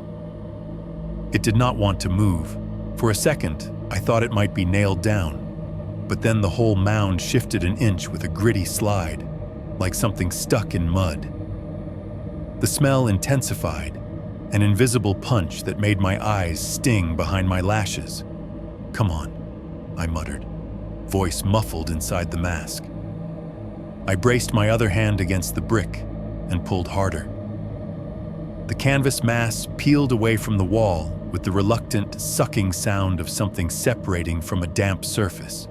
It did not want to move. For a second, I thought it might be nailed down, but then the whole mound shifted an inch with a gritty slide, like something stuck in mud. The smell intensified, an invisible punch that made my eyes sting behind my lashes. "Come on," I muttered, voice muffled inside the mask. I braced my other hand against the brick and pulled harder. The canvas mass peeled away from the wall with the reluctant, sucking sound of something separating from a damp surface.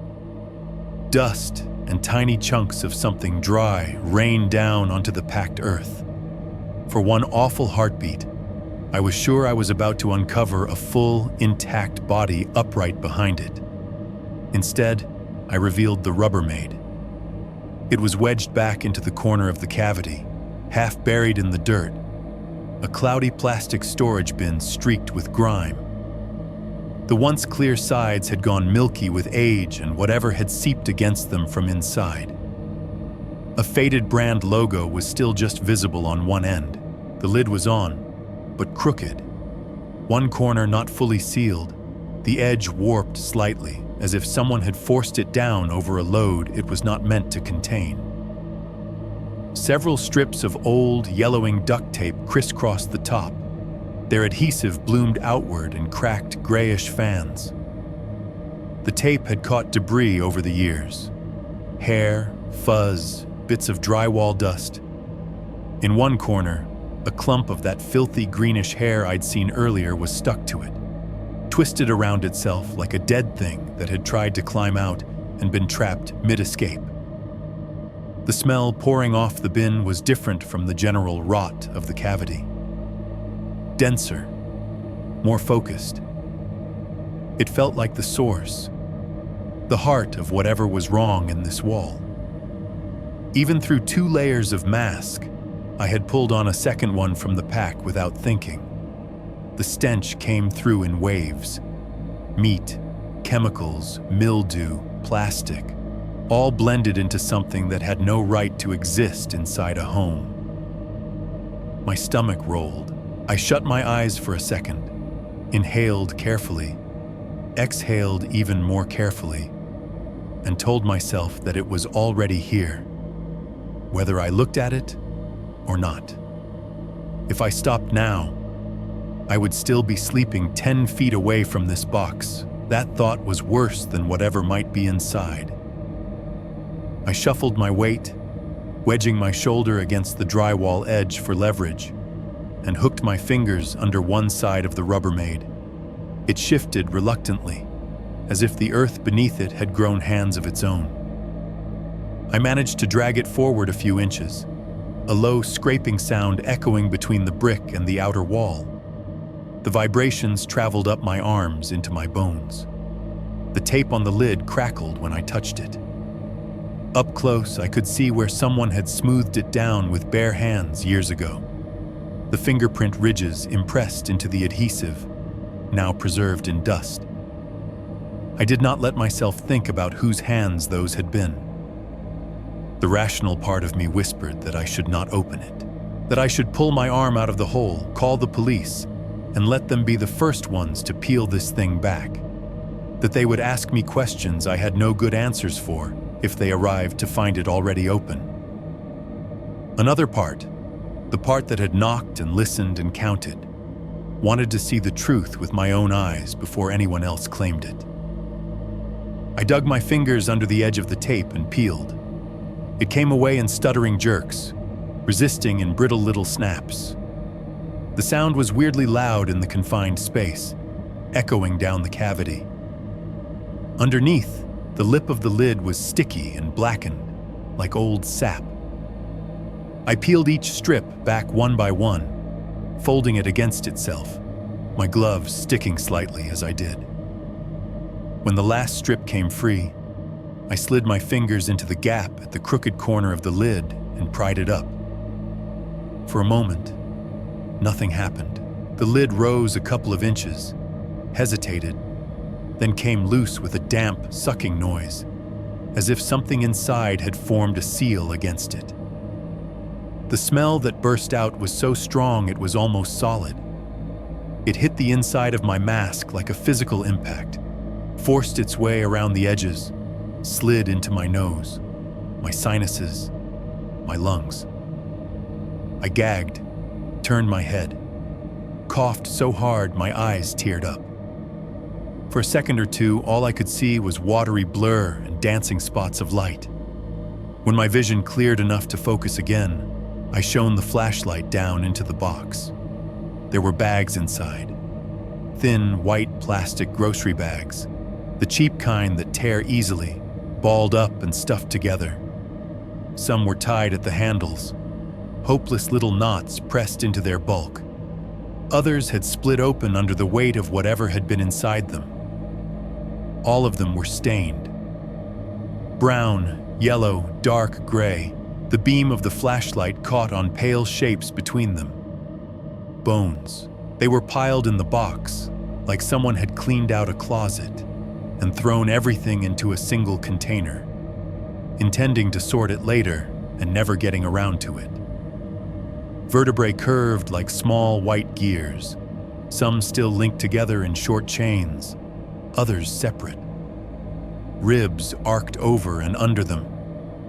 Dust and tiny chunks of something dry rained down onto the packed earth. For one awful heartbeat, I was sure I was about to uncover a full, intact body upright behind it. Instead, I revealed the Rubbermaid. It was wedged back into the corner of the cavity, half buried in the dirt, a cloudy plastic storage bin streaked with grime. The once clear sides had gone milky with age and whatever had seeped against them from inside. A faded brand logo was still just visible on one end. The lid was on, but crooked. One corner not fully sealed, the edge warped slightly, as if someone had forced it down over a load it was not meant to contain. Several strips of old, yellowing duct tape crisscrossed the top. Their adhesive bloomed outward in cracked, grayish fans. The tape had caught debris over the years. Hair, fuzz, bits of drywall dust. In one corner, a clump of that filthy greenish hair I'd seen earlier was stuck to it, twisted around itself like a dead thing that had tried to climb out and been trapped mid-escape. The smell pouring off the bin was different from the general rot of the cavity. Denser, more focused. It felt like the source, the heart of whatever was wrong in this wall. Even through 2 layers of mask, I had pulled on a second one from the pack without thinking. The stench came through in waves. Meat, chemicals, mildew, plastic, all blended into something that had no right to exist inside a home. My stomach rolled. I shut my eyes for a second, inhaled carefully, exhaled even more carefully, and told myself that it was already here, whether I looked at it or not. If I stopped now, I would still be sleeping 10 feet away from this box. That thought was worse than whatever might be inside. I shuffled my weight, wedging my shoulder against the drywall edge for leverage, and hooked my fingers under one side of the Rubbermaid. It shifted reluctantly, as if the earth beneath it had grown hands of its own. I managed to drag it forward a few inches, a low scraping sound echoing between the brick and the outer wall. The vibrations traveled up my arms into my bones. The tape on the lid crackled when I touched it. Up close, I could see where someone had smoothed it down with bare hands years ago. The fingerprint ridges impressed into the adhesive, now preserved in dust. I did not let myself think about whose hands those had been. The rational part of me whispered that I should not open it, that I should pull my arm out of the hole, call the police, and let them be the first ones to peel this thing back, that they would ask me questions I had no good answers for if they arrived to find it already open. Another part, the part that had knocked and listened and counted, wanted to see the truth with my own eyes before anyone else claimed it. I dug my fingers under the edge of the tape and peeled. It came away in stuttering jerks, resisting in brittle little snaps. The sound was weirdly loud in the confined space, echoing down the cavity. Underneath, the lip of the lid was sticky and blackened, like old sap. I peeled each strip back one by one, folding it against itself, my gloves sticking slightly as I did. When the last strip came free, I slid my fingers into the gap at the crooked corner of the lid and pried it up. For a moment, nothing happened. The lid rose a couple of inches, hesitated, then came loose with a damp, sucking noise, as if something inside had formed a seal against it. The smell that burst out was so strong it was almost solid. It hit the inside of my mask like a physical impact, forced its way around the edges, slid into my nose, my sinuses, my lungs. I gagged, turned my head, coughed so hard my eyes teared up. For a second or two, all I could see was watery blur and dancing spots of light. When my vision cleared enough to focus again, I shone the flashlight down into the box. There were bags inside, thin, white plastic grocery bags, the cheap kind that tear easily, balled up and stuffed together. Some were tied at the handles, hopeless little knots pressed into their bulk. Others had split open under the weight of whatever had been inside them. All of them were stained. Brown, yellow, dark gray, the beam of the flashlight caught on pale shapes between them. Bones. They were piled in the box, like someone had cleaned out a closet and thrown everything into a single container, intending to sort it later and never getting around to it. Vertebrae curved like small white gears, some still linked together in short chains, others separate. Ribs arced over and under them,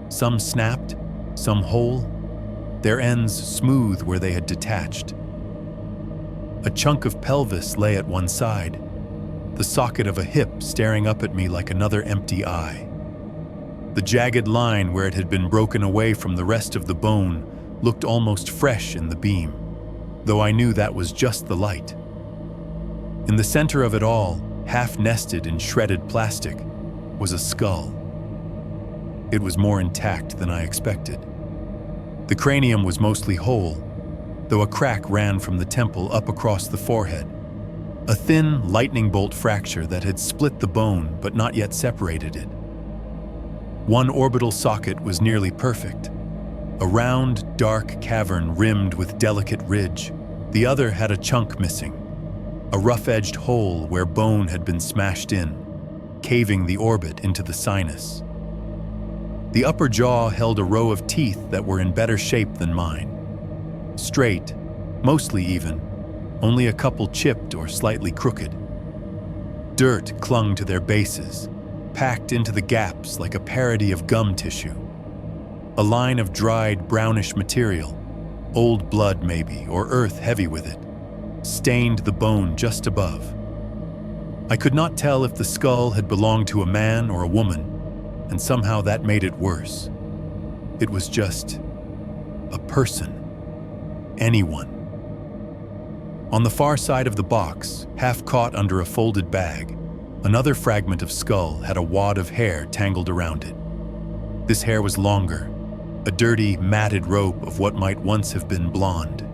some snapped, some whole, their ends smooth where they had detached. A chunk of pelvis lay at one side, the socket of a hip staring up at me like another empty eye. The jagged line where it had been broken away from the rest of the bone looked almost fresh in the beam, though I knew that was just the light. In the center of it all, half nested in shredded plastic, was a skull. It was more intact than I expected. The cranium was mostly whole, though a crack ran from the temple up across the forehead. A thin lightning bolt fracture that had split the bone but not yet separated it. One orbital socket was nearly perfect, a round, dark cavern rimmed with delicate ridge. The other had a chunk missing, a rough-edged hole where bone had been smashed in, caving the orbit into the sinus. The upper jaw held a row of teeth that were in better shape than mine. Straight, mostly even, only a couple chipped or slightly crooked. Dirt clung to their bases, packed into the gaps like a parody of gum tissue. A line of dried, brownish material, old blood maybe, or earth heavy with it, stained the bone just above. I could not tell if the skull had belonged to a man or a woman, and somehow that made it worse. It was just a person. Anyone. On the far side of the box, half caught under a folded bag, another fragment of skull had a wad of hair tangled around it. This hair was longer, a dirty, matted rope of what might once have been blonde.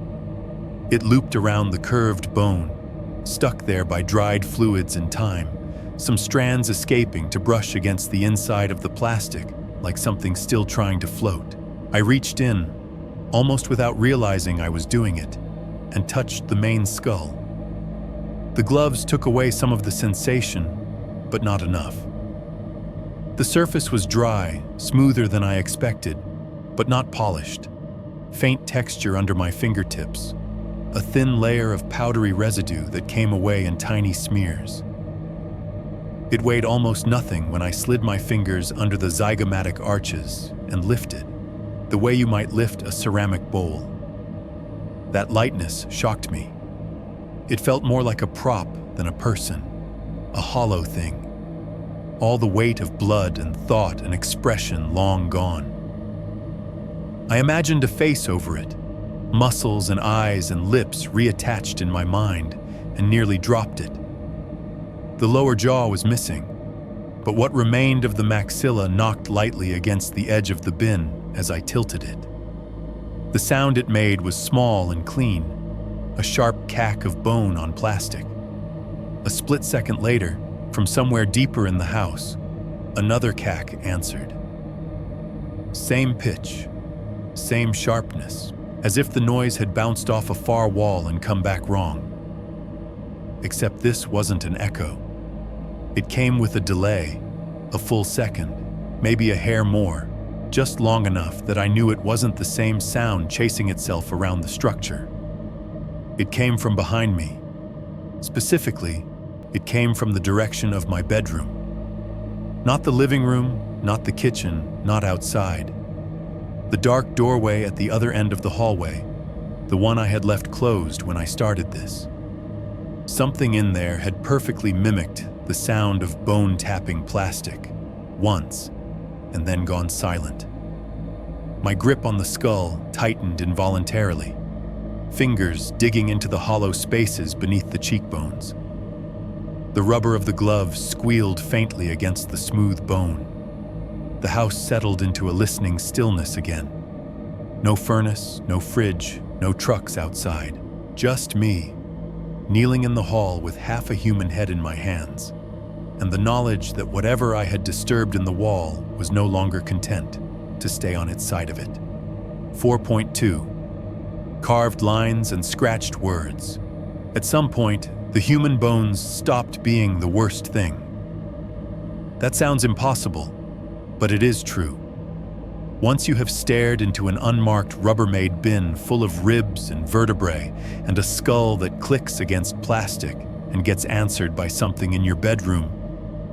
It looped around the curved bone, stuck there by dried fluids and time, some strands escaping to brush against the inside of the plastic like something still trying to float. I reached in, almost without realizing I was doing it, and touched the main skull. The gloves took away some of the sensation, but not enough. The surface was dry, smoother than I expected, but not polished. Faint texture under my fingertips, a thin layer of powdery residue that came away in tiny smears. It weighed almost nothing when I slid my fingers under the zygomatic arches and lifted, the way you might lift a ceramic bowl. That lightness shocked me. It felt more like a prop than a person, a hollow thing. All the weight of blood and thought and expression long gone. I imagined a face over it, muscles and eyes and lips reattached in my mind, and nearly dropped it. The lower jaw was missing, but what remained of the maxilla knocked lightly against the edge of the bin as I tilted it. The sound it made was small and clean, a sharp cack of bone on plastic. A split second later, from somewhere deeper in the house, another cack answered. Same pitch, same sharpness, as if the noise had bounced off a far wall and come back wrong. Except this wasn't an echo. It came with a delay, a full second, maybe a hair more, just long enough that I knew it wasn't the same sound chasing itself around the structure. It came from behind me. Specifically, it came from the direction of my bedroom. Not the living room, not the kitchen, not outside. The dark doorway at the other end of the hallway, the one I had left closed when I started this. Something in there had perfectly mimicked the sound of bone-tapping plastic, once, and then gone silent. My grip on the skull tightened involuntarily, fingers digging into the hollow spaces beneath the cheekbones. The rubber of the glove squealed faintly against the smooth bone. The house settled into a listening stillness again. No furnace, no fridge, no trucks outside. Just me, kneeling in the hall with half a human head in my hands, and the knowledge that whatever I had disturbed in the wall was no longer content to stay on its side of it. 4.2. Carved lines and scratched words. At some point, the human bones stopped being the worst thing. That sounds impossible, but it is true. Once you have stared into an unmarked Rubbermaid bin full of ribs and vertebrae and a skull that clicks against plastic and gets answered by something in your bedroom,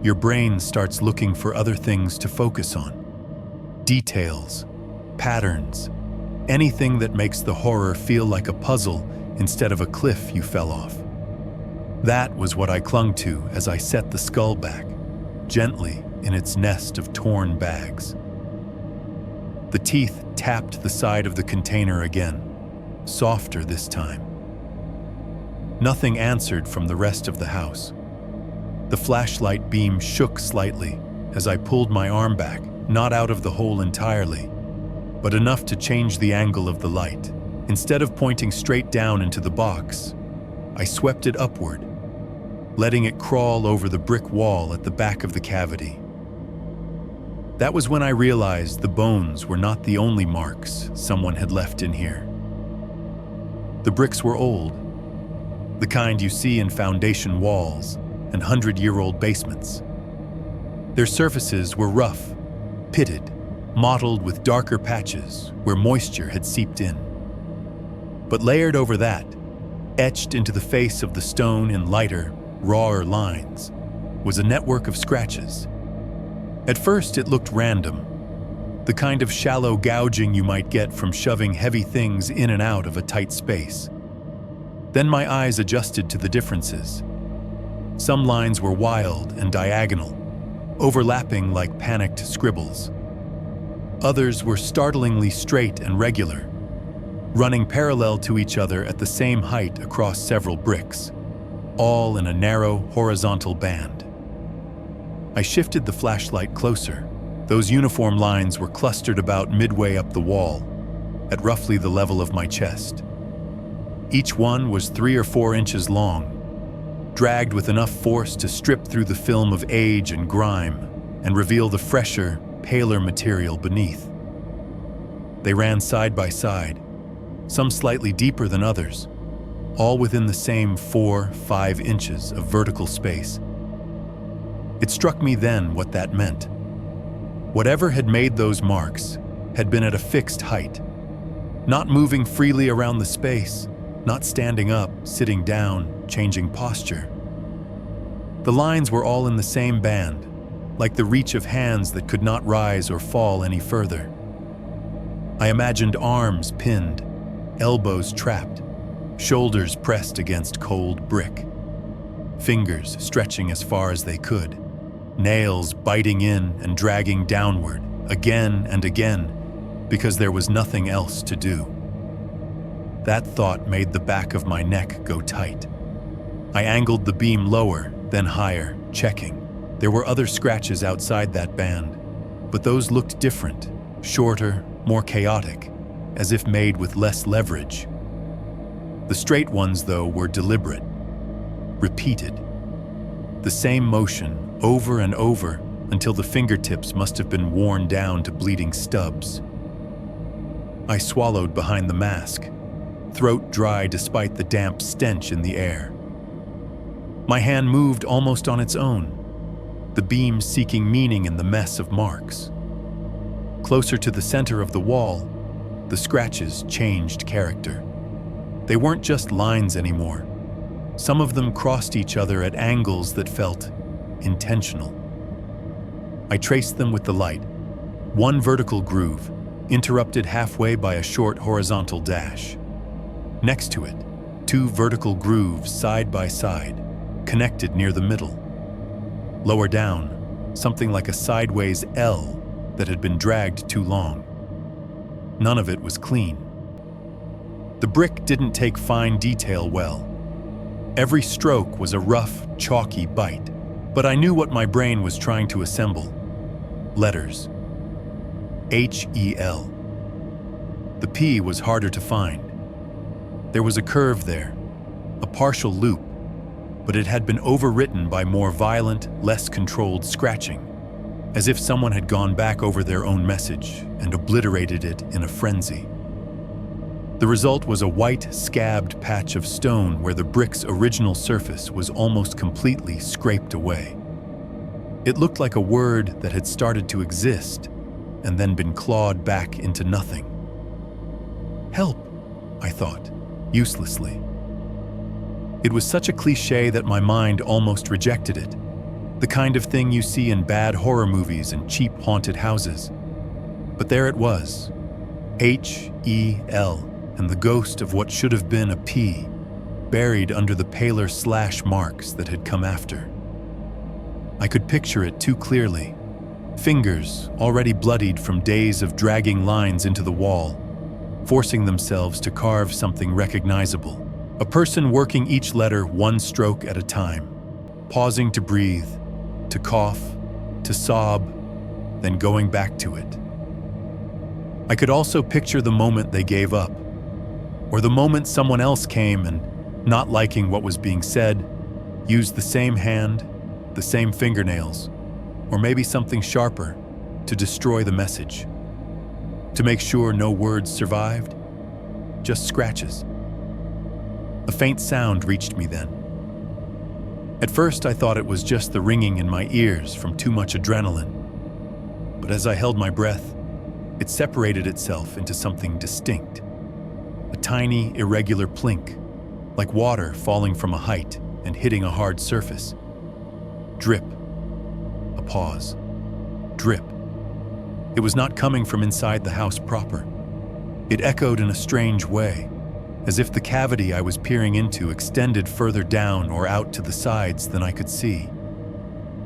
your brain starts looking for other things to focus on. Details, patterns, anything that makes the horror feel like a puzzle instead of a cliff you fell off. That was what I clung to as I set the skull back, gently in its nest of torn bags. The teeth tapped the side of the container again, softer this time. Nothing answered from the rest of the house. The flashlight beam shook slightly as I pulled my arm back, not out of the hole entirely, but enough to change the angle of the light. Instead of pointing straight down into the box, I swept it upward, letting it crawl over the brick wall at the back of the cavity. That was when I realized the bones were not the only marks someone had left in here. The bricks were old, the kind you see in foundation walls and 100-year-old basements. Their surfaces were rough, pitted, mottled with darker patches where moisture had seeped in. But layered over that, etched into the face of the stone in lighter, rawer lines, was a network of scratches. At first it looked random, the kind of shallow gouging you might get from shoving heavy things in and out of a tight space. Then my eyes adjusted to the differences. Some lines were wild and diagonal, overlapping like panicked scribbles. Others were startlingly straight and regular, running parallel to each other at the same height across several bricks, all in a narrow, horizontal band. I shifted the flashlight closer. Those uniform lines were clustered about midway up the wall, at roughly the level of my chest. Each one was 3 or 4 inches long, dragged with enough force to strip through the film of age and grime and reveal the fresher, paler material beneath. They ran side by side, some slightly deeper than others, all within the same 4-5 inches of vertical space. It struck me then what that meant. Whatever had made those marks had been at a fixed height, not moving freely around the space, not standing up, sitting down, changing posture. The lines were all in the same band, like the reach of hands that could not rise or fall any further. I imagined arms pinned, elbows trapped, shoulders pressed against cold brick, fingers stretching as far as they could, nails biting in and dragging downward again and again because there was nothing else to do. That thought made the back of my neck go tight. I angled the beam lower, then higher, checking. There were other scratches outside that band, but those looked different, shorter, more chaotic, as if made with less leverage. The straight ones, though, were deliberate, repeated. The same motion, over and over, until the fingertips must have been worn down to bleeding stubs. I swallowed behind the mask, throat dry despite the damp stench in the air. My hand moved almost on its own, the beam seeking meaning in the mess of marks. Closer to the center of the wall, the scratches changed character. They weren't just lines anymore. Some of them crossed each other at angles that felt intentional. I traced them with the light. One vertical groove, interrupted halfway by a short horizontal dash. Next to it, 2 vertical grooves side by side, connected near the middle. Lower down, something like a sideways L that had been dragged too long. None of it was clean. The brick didn't take fine detail well. Every stroke was a rough, chalky bite, but I knew what my brain was trying to assemble. Letters. H-E-L. The P was harder to find. There was a curve there, a partial loop, but it had been overwritten by more violent, less controlled scratching, as if someone had gone back over their own message and obliterated it in a frenzy. The result was a white, scabbed patch of stone where the brick's original surface was almost completely scraped away. It looked like a word that had started to exist and then been clawed back into nothing. Help, I thought, uselessly. It was such a cliché that my mind almost rejected it, the kind of thing you see in bad horror movies and cheap haunted houses. But there it was, H-E-L, and the ghost of what should have been a P, buried under the paler slash marks that had come after. I could picture it too clearly. Fingers, already bloodied from days of dragging lines into the wall, forcing themselves to carve something recognizable. A person working each letter one stroke at a time, pausing to breathe, to cough, to sob, then going back to it. I could also picture the moment they gave up, or the moment someone else came and, not liking what was being said, used the same hand, the same fingernails, or maybe something sharper to destroy the message. To make sure no words survived, just scratches. A faint sound reached me then. At first I thought it was just the ringing in my ears from too much adrenaline. But as I held my breath, it separated itself into something distinct. A tiny, irregular plink, like water falling from a height and hitting a hard surface. Drip. A pause. Drip. It was not coming from inside the house proper. It echoed in a strange way, as if the cavity I was peering into extended further down or out to the sides than I could see.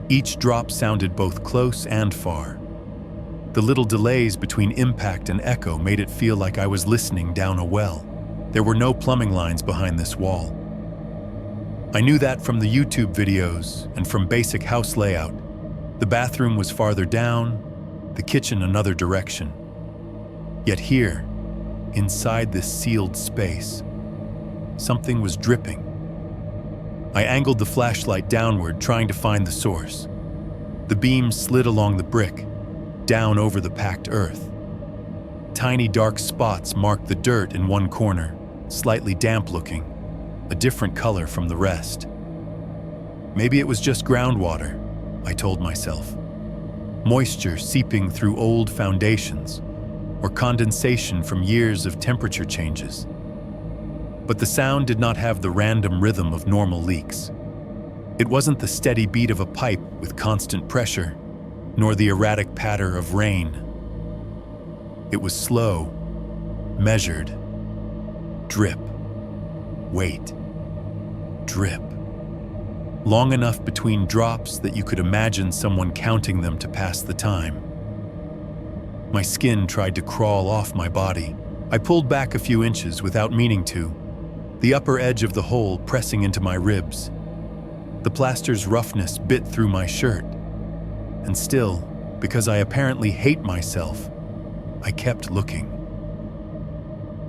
Each drop sounded both close and far. The little delays between impact and echo made it feel like I was listening down a well. There were no plumbing lines behind this wall. I knew that from the YouTube videos and from basic house layout. The bathroom was farther down, the kitchen another direction. Yet here, inside this sealed space, something was dripping. I angled the flashlight downward, trying to find the source. The beam slid along the brick, down over the packed earth. Tiny dark spots marked the dirt in one corner, slightly damp looking, a different color from the rest. Maybe it was just groundwater, I told myself. Moisture seeping through old foundations, or condensation from years of temperature changes. But the sound did not have the random rhythm of normal leaks. It wasn't the steady beat of a pipe with constant pressure, nor the erratic patter of rain. It was slow, measured, drip, wait, drip. Long enough between drops that you could imagine someone counting them to pass the time. My skin tried to crawl off my body. I pulled back a few inches without meaning to, the upper edge of the hole pressing into my ribs. The plaster's roughness bit through my shirt. And still, because I apparently hate myself, I kept looking.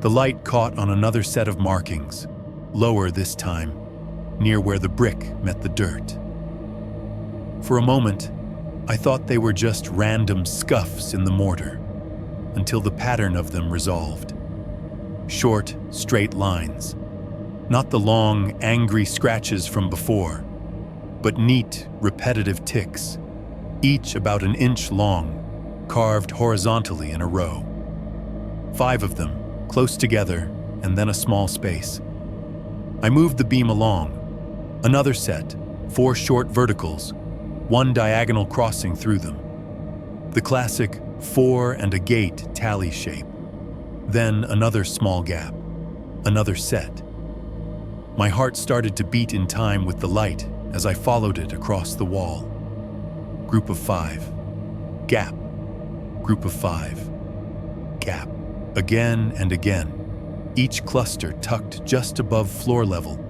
The light caught on another set of markings, lower this time, near where the brick met the dirt. For a moment, I thought they were just random scuffs in the mortar, until the pattern of them resolved. Short, straight lines. Not the long, angry scratches from before, but neat, repetitive ticks, each about an inch long, carved horizontally in a row. 5 of them, close together, and then a small space. I moved the beam along. Another set, 4 short verticals, 1 diagonal crossing through them. The classic 4 and a gate tally shape. Then another small gap, another set. My heart started to beat in time with the light as I followed it across the wall. Group of 5. Gap. Group of 5. Gap. Again and again, each cluster tucked just above floor level,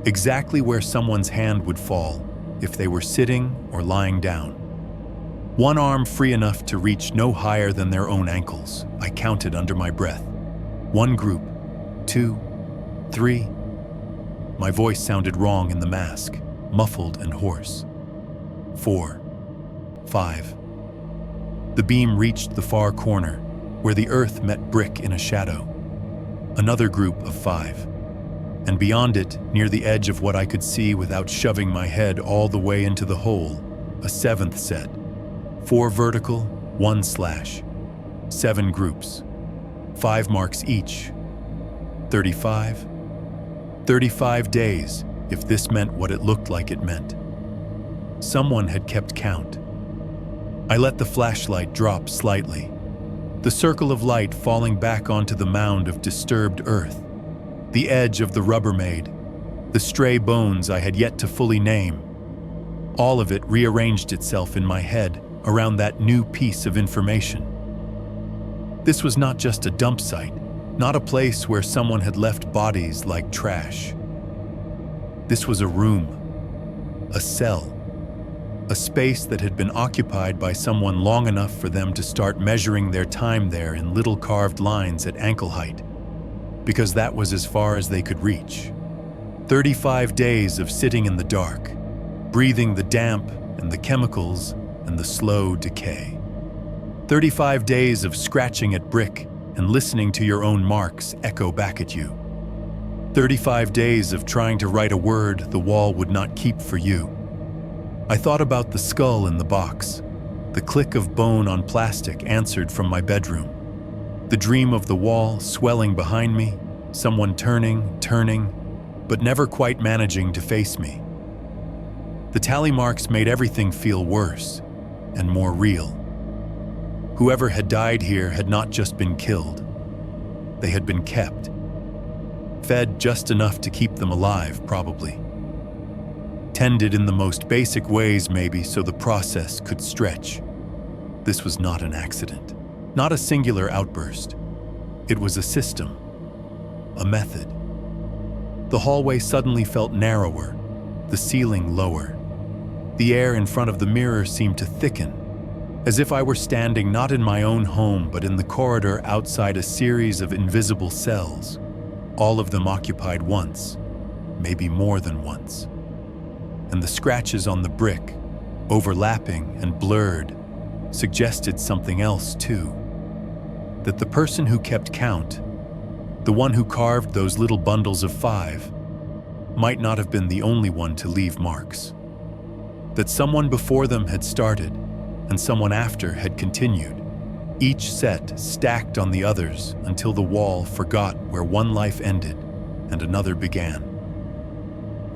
exactly where someone's hand would fall if they were sitting or lying down. One arm free enough to reach no higher than their own ankles, I counted under my breath. 1 group, 2, 3. My voice sounded wrong in the mask, muffled and hoarse. 4, 5. The beam reached the far corner, where the earth met brick in a shadow. Another group of 5. And beyond it, near the edge of what I could see without shoving my head all the way into the hole, a 7th set. 4 vertical, 1 slash. 7 groups. 5 marks each. 35. 35 days, if this meant what it looked like it meant. Someone had kept count. I let the flashlight drop slightly, the circle of light falling back onto the mound of disturbed earth, the edge of the Rubbermaid, the stray bones I had yet to fully name. All of it rearranged itself in my head around that new piece of information. This was not just a dump site, not a place where someone had left bodies like trash. This was a room, a cell, a space that had been occupied by someone long enough for them to start measuring their time there in little carved lines at ankle height, because that was as far as they could reach. 35 days of sitting in the dark, breathing the damp and the chemicals and the slow decay. 35 days of scratching at brick and listening to your own marks echo back at you. 35 days of trying to write a word the wall would not keep for you. I thought about the skull in the box. The click of bone on plastic answered from my bedroom. The dream of the wall swelling behind me, someone turning, but never quite managing to face me. The tally marks made everything feel worse and more real. Whoever had died here had not just been killed. They had been kept. Fed just enough to keep them alive, probably. tended in the most basic ways maybe so the process could stretch. This was not an accident, not a singular outburst. It was a system, a method. The hallway suddenly felt narrower, the ceiling lower. The air in front of the mirror seemed to thicken, as if I were standing not in my own home but in the corridor outside a series of invisible cells, all of them occupied once, maybe more than once. And the scratches on the brick, overlapping and blurred, suggested something else too. That the person who kept count, the one who carved those little bundles of 5, might not have been the only one to leave marks. That someone before them had started, and someone after had continued, each set stacked on the others until the wall forgot where one life ended and another began.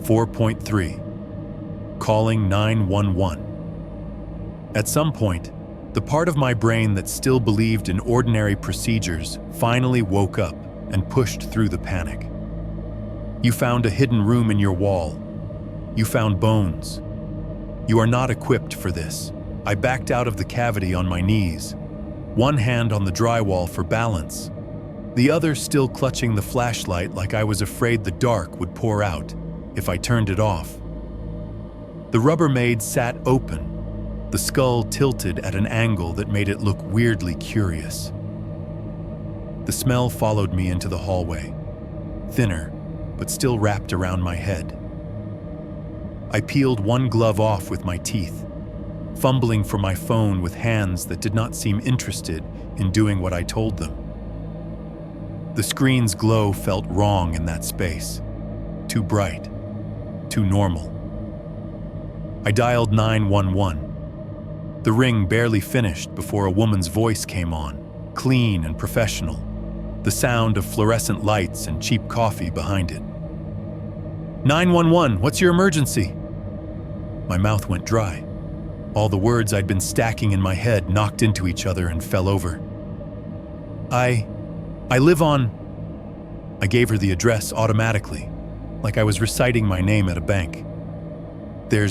4.3. Calling 911. At some point, the part of my brain that still believed in ordinary procedures finally woke up and pushed through the panic. You found a hidden room in your wall. You found bones. You are not equipped for this. I backed out of the cavity on my knees, one hand on the drywall for balance, the other still clutching the flashlight like I was afraid the dark would pour out if I turned it off. The Rubbermaid sat open, the skull tilted at an angle that made it look weirdly curious. The smell followed me into the hallway, thinner, but still wrapped around my head. I peeled one glove off with my teeth, fumbling for my phone with hands that did not seem interested in doing what I told them. The screen's glow felt wrong in that space, too bright, too normal. I dialed 911. The ring barely finished before a woman's voice came on, clean and professional, the sound of fluorescent lights and cheap coffee behind it. 911, what's your emergency? My mouth went dry. All the words I'd been stacking in my head knocked into each other and fell over. I live on... I gave her the address automatically, like I was reciting my name at a bank. There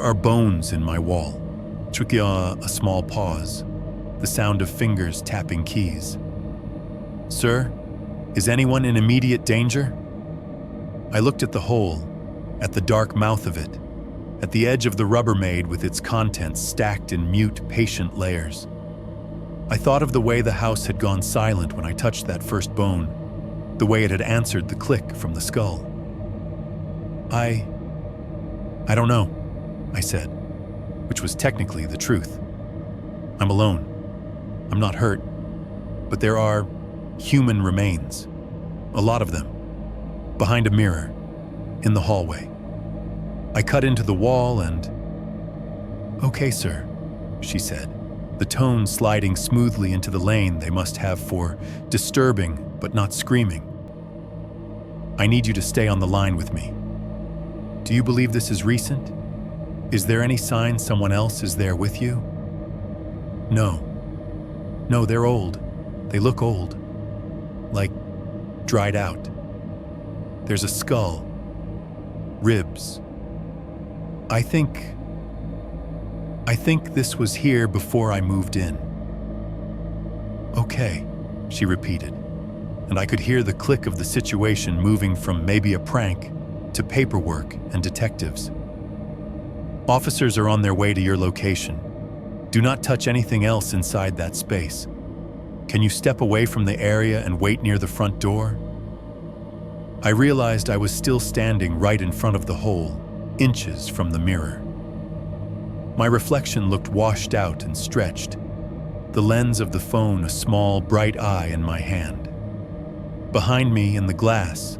are bones in my wall. Took a small pause, the sound of fingers tapping keys. Sir, is anyone in immediate danger? I looked at the hole, at the dark mouth of it, at the edge of the Rubbermaid with its contents stacked in mute, patient layers. I thought of the way the house had gone silent when I touched that first bone, the way it had answered the click from the skull. I don't know, I said, which was technically the truth. I'm alone. I'm not hurt, but there are human remains, a lot of them, behind a mirror, in the hallway. I cut into the wall and... Okay, sir, she said, the tone sliding smoothly into the lane they must have for disturbing but not screaming. I need you to stay on the line with me. Do you believe this is recent? Is there any sign someone else is there with you? No, they're old. They look old. Like dried out. There's a skull. Ribs. I think this was here before I moved in. Okay, she repeated, and I could hear the click of the situation moving from maybe a prank to paperwork and detectives. Officers are on their way to your location. Do not touch anything else inside that space. Can you step away from the area and wait near the front door? I realized I was still standing right in front of the hole, inches from the mirror. My reflection looked washed out and stretched, the lens of the phone a small, bright eye in my hand. Behind me in the glass,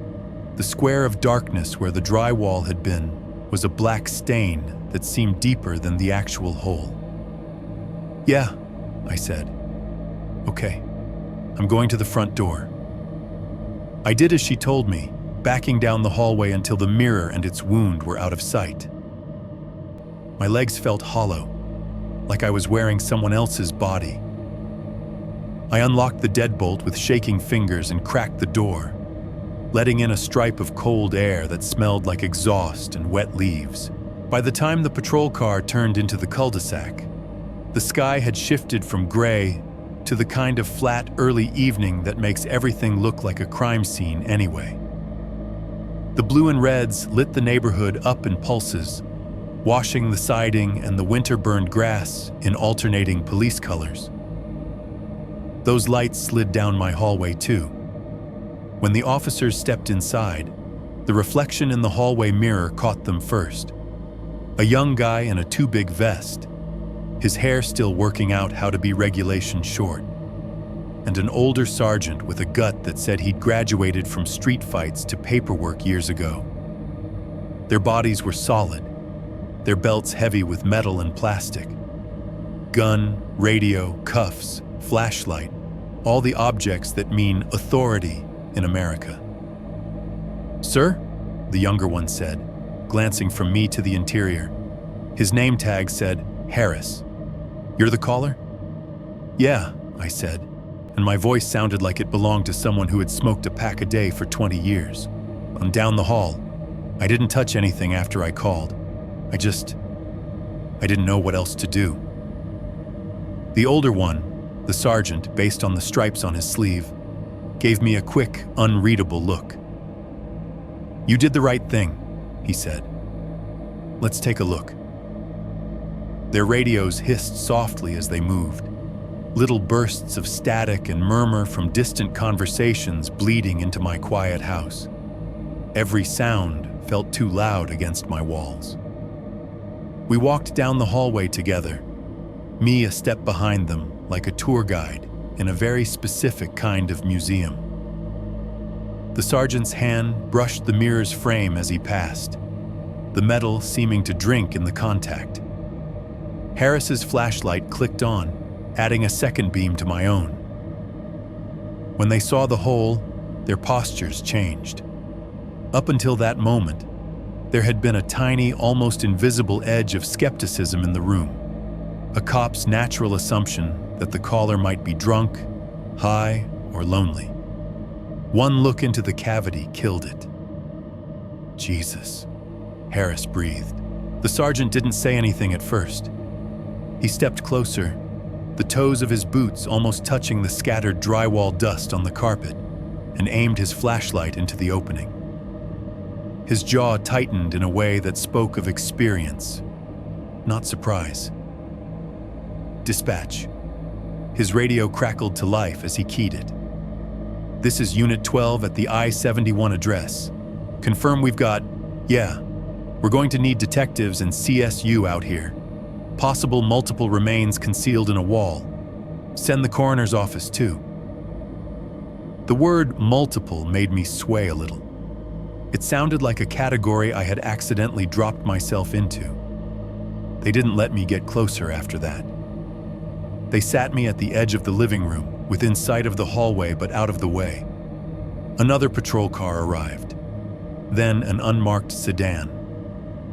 the square of darkness where the drywall had been was a black stain that seemed deeper than the actual hole. Yeah, I said. Okay, I'm going to the front door. I did as she told me, backing down the hallway until the mirror and its wound were out of sight. My legs felt hollow, like I was wearing someone else's body. I unlocked the deadbolt with shaking fingers and cracked the door. letting in a stripe of cold air that smelled like exhaust and wet leaves. By the time the patrol car turned into the cul-de-sac, the sky had shifted from gray to the kind of flat early evening that makes everything look like a crime scene anyway. The blue and reds lit the neighborhood up in pulses, washing the siding and the winter-burned grass in alternating police colors. Those lights slid down my hallway too. When the officers stepped inside, the reflection in the hallway mirror caught them first. A young guy in a too big vest, his hair still working out how to be regulation short, and an older sergeant with a gut that said he'd graduated from street fights to paperwork years ago. Their bodies were solid, their belts heavy with metal and plastic. Gun, radio, cuffs, flashlight, all the objects that mean authority in America. "Sir?" the younger one said, glancing from me to the interior. His name tag said, "Harris. You're the caller?" "Yeah," I said, and my voice sounded like it belonged to someone who had smoked a pack a day for 20 years. "I'm down the hall. I didn't touch anything after I called. I didn't know what else to do." The older one, the sergeant, based on the stripes on his sleeve, gave me a quick, unreadable look. "You did the right thing," he said. "Let's take a look." Their radios hissed softly as they moved, little bursts of static and murmur from distant conversations bleeding into my quiet house. Every sound felt too loud against my walls. We walked down the hallway together, me a step behind them like a tour guide in a very specific kind of museum. The sergeant's hand brushed the mirror's frame as he passed, the metal seeming to drink in the contact. Harris's flashlight clicked on, adding a second beam to my own. When they saw the hole, their postures changed. Up until that moment, there had been a tiny, almost invisible edge of skepticism in the room, a cop's natural assumption that the caller might be drunk, high, or lonely. One look into the cavity killed it. "Jesus," Harris breathed. The sergeant didn't say anything at first. He stepped closer, the toes of his boots almost touching the scattered drywall dust on the carpet, and aimed his flashlight into the opening. His jaw tightened in a way that spoke of experience, not surprise. "Dispatch." His radio crackled to life as he keyed it. "This is Unit 12 at the I-71 address. Confirm we've got, we're going to need detectives and CSU out here. Possible multiple remains concealed in a wall. Send the coroner's office too." The word multiple made me sway a little. It sounded like a category I had accidentally dropped myself into. They didn't let me get closer after that. They sat me at the edge of the living room, within sight of the hallway but out of the way. Another patrol car arrived. Then an unmarked sedan.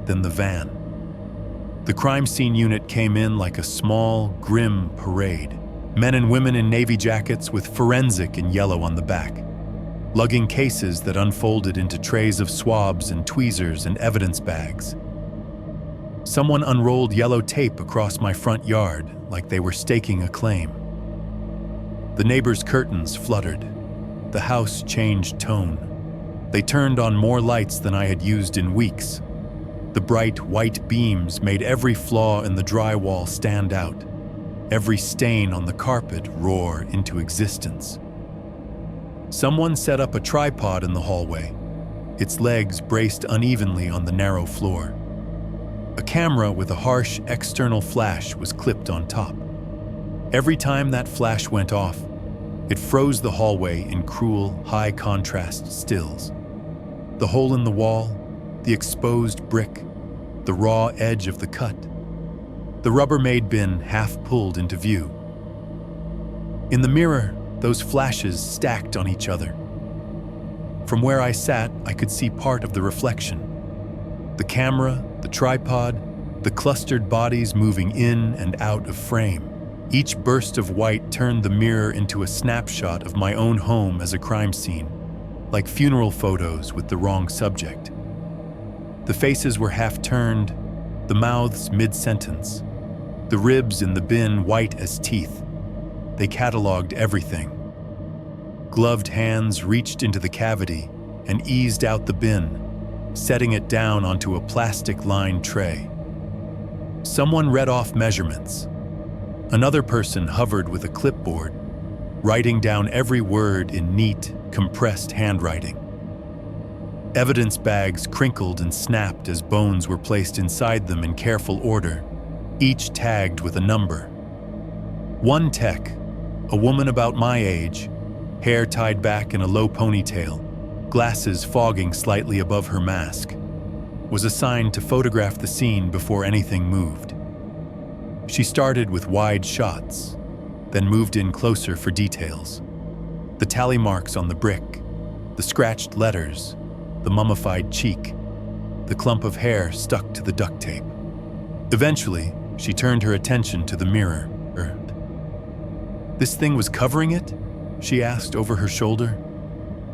Then the van. The crime scene unit came in like a small, grim parade. Men and women in navy jackets with forensic in yellow on the back, lugging cases that unfolded into trays of swabs and tweezers and evidence bags. Someone unrolled yellow tape across my front yard like they were staking a claim. The neighbors' curtains fluttered. The house changed tone. They turned on more lights than I had used in weeks. The bright white beams made every flaw in the drywall stand out, every stain on the carpet roar into existence. Someone set up a tripod in the hallway, its legs braced unevenly on the narrow floor. A camera with a harsh external flash was clipped on top. Every time that flash went off, it froze the hallway in cruel, high-contrast stills. The hole in the wall, the exposed brick, the raw edge of the cut. The Rubbermaid bin half pulled into view. In the mirror, those flashes stacked on each other. From where I sat, I could see part of the reflection. The camera, the tripod, the clustered bodies moving in and out of frame. Each burst of white turned the mirror into a snapshot of my own home as a crime scene, like funeral photos with the wrong subject. The faces were half-turned, the mouths mid-sentence, the ribs in the bin white as teeth. They cataloged everything. Gloved hands reached into the cavity and eased out the bin, setting it down onto a plastic-lined tray. Someone read off measurements. Another person hovered with a clipboard, writing down every word in neat, compressed handwriting. Evidence bags crinkled and snapped as bones were placed inside them in careful order, each tagged with a number. One tech, a woman about my age, hair tied back in a low ponytail, glasses fogging slightly above her mask, was assigned to photograph the scene before anything moved. She started with wide shots, then moved in closer for details. The tally marks on the brick, the scratched letters, the mummified cheek, the clump of hair stuck to the duct tape. Eventually, she turned her attention to the mirror. "This thing was covering it?" she asked over her shoulder.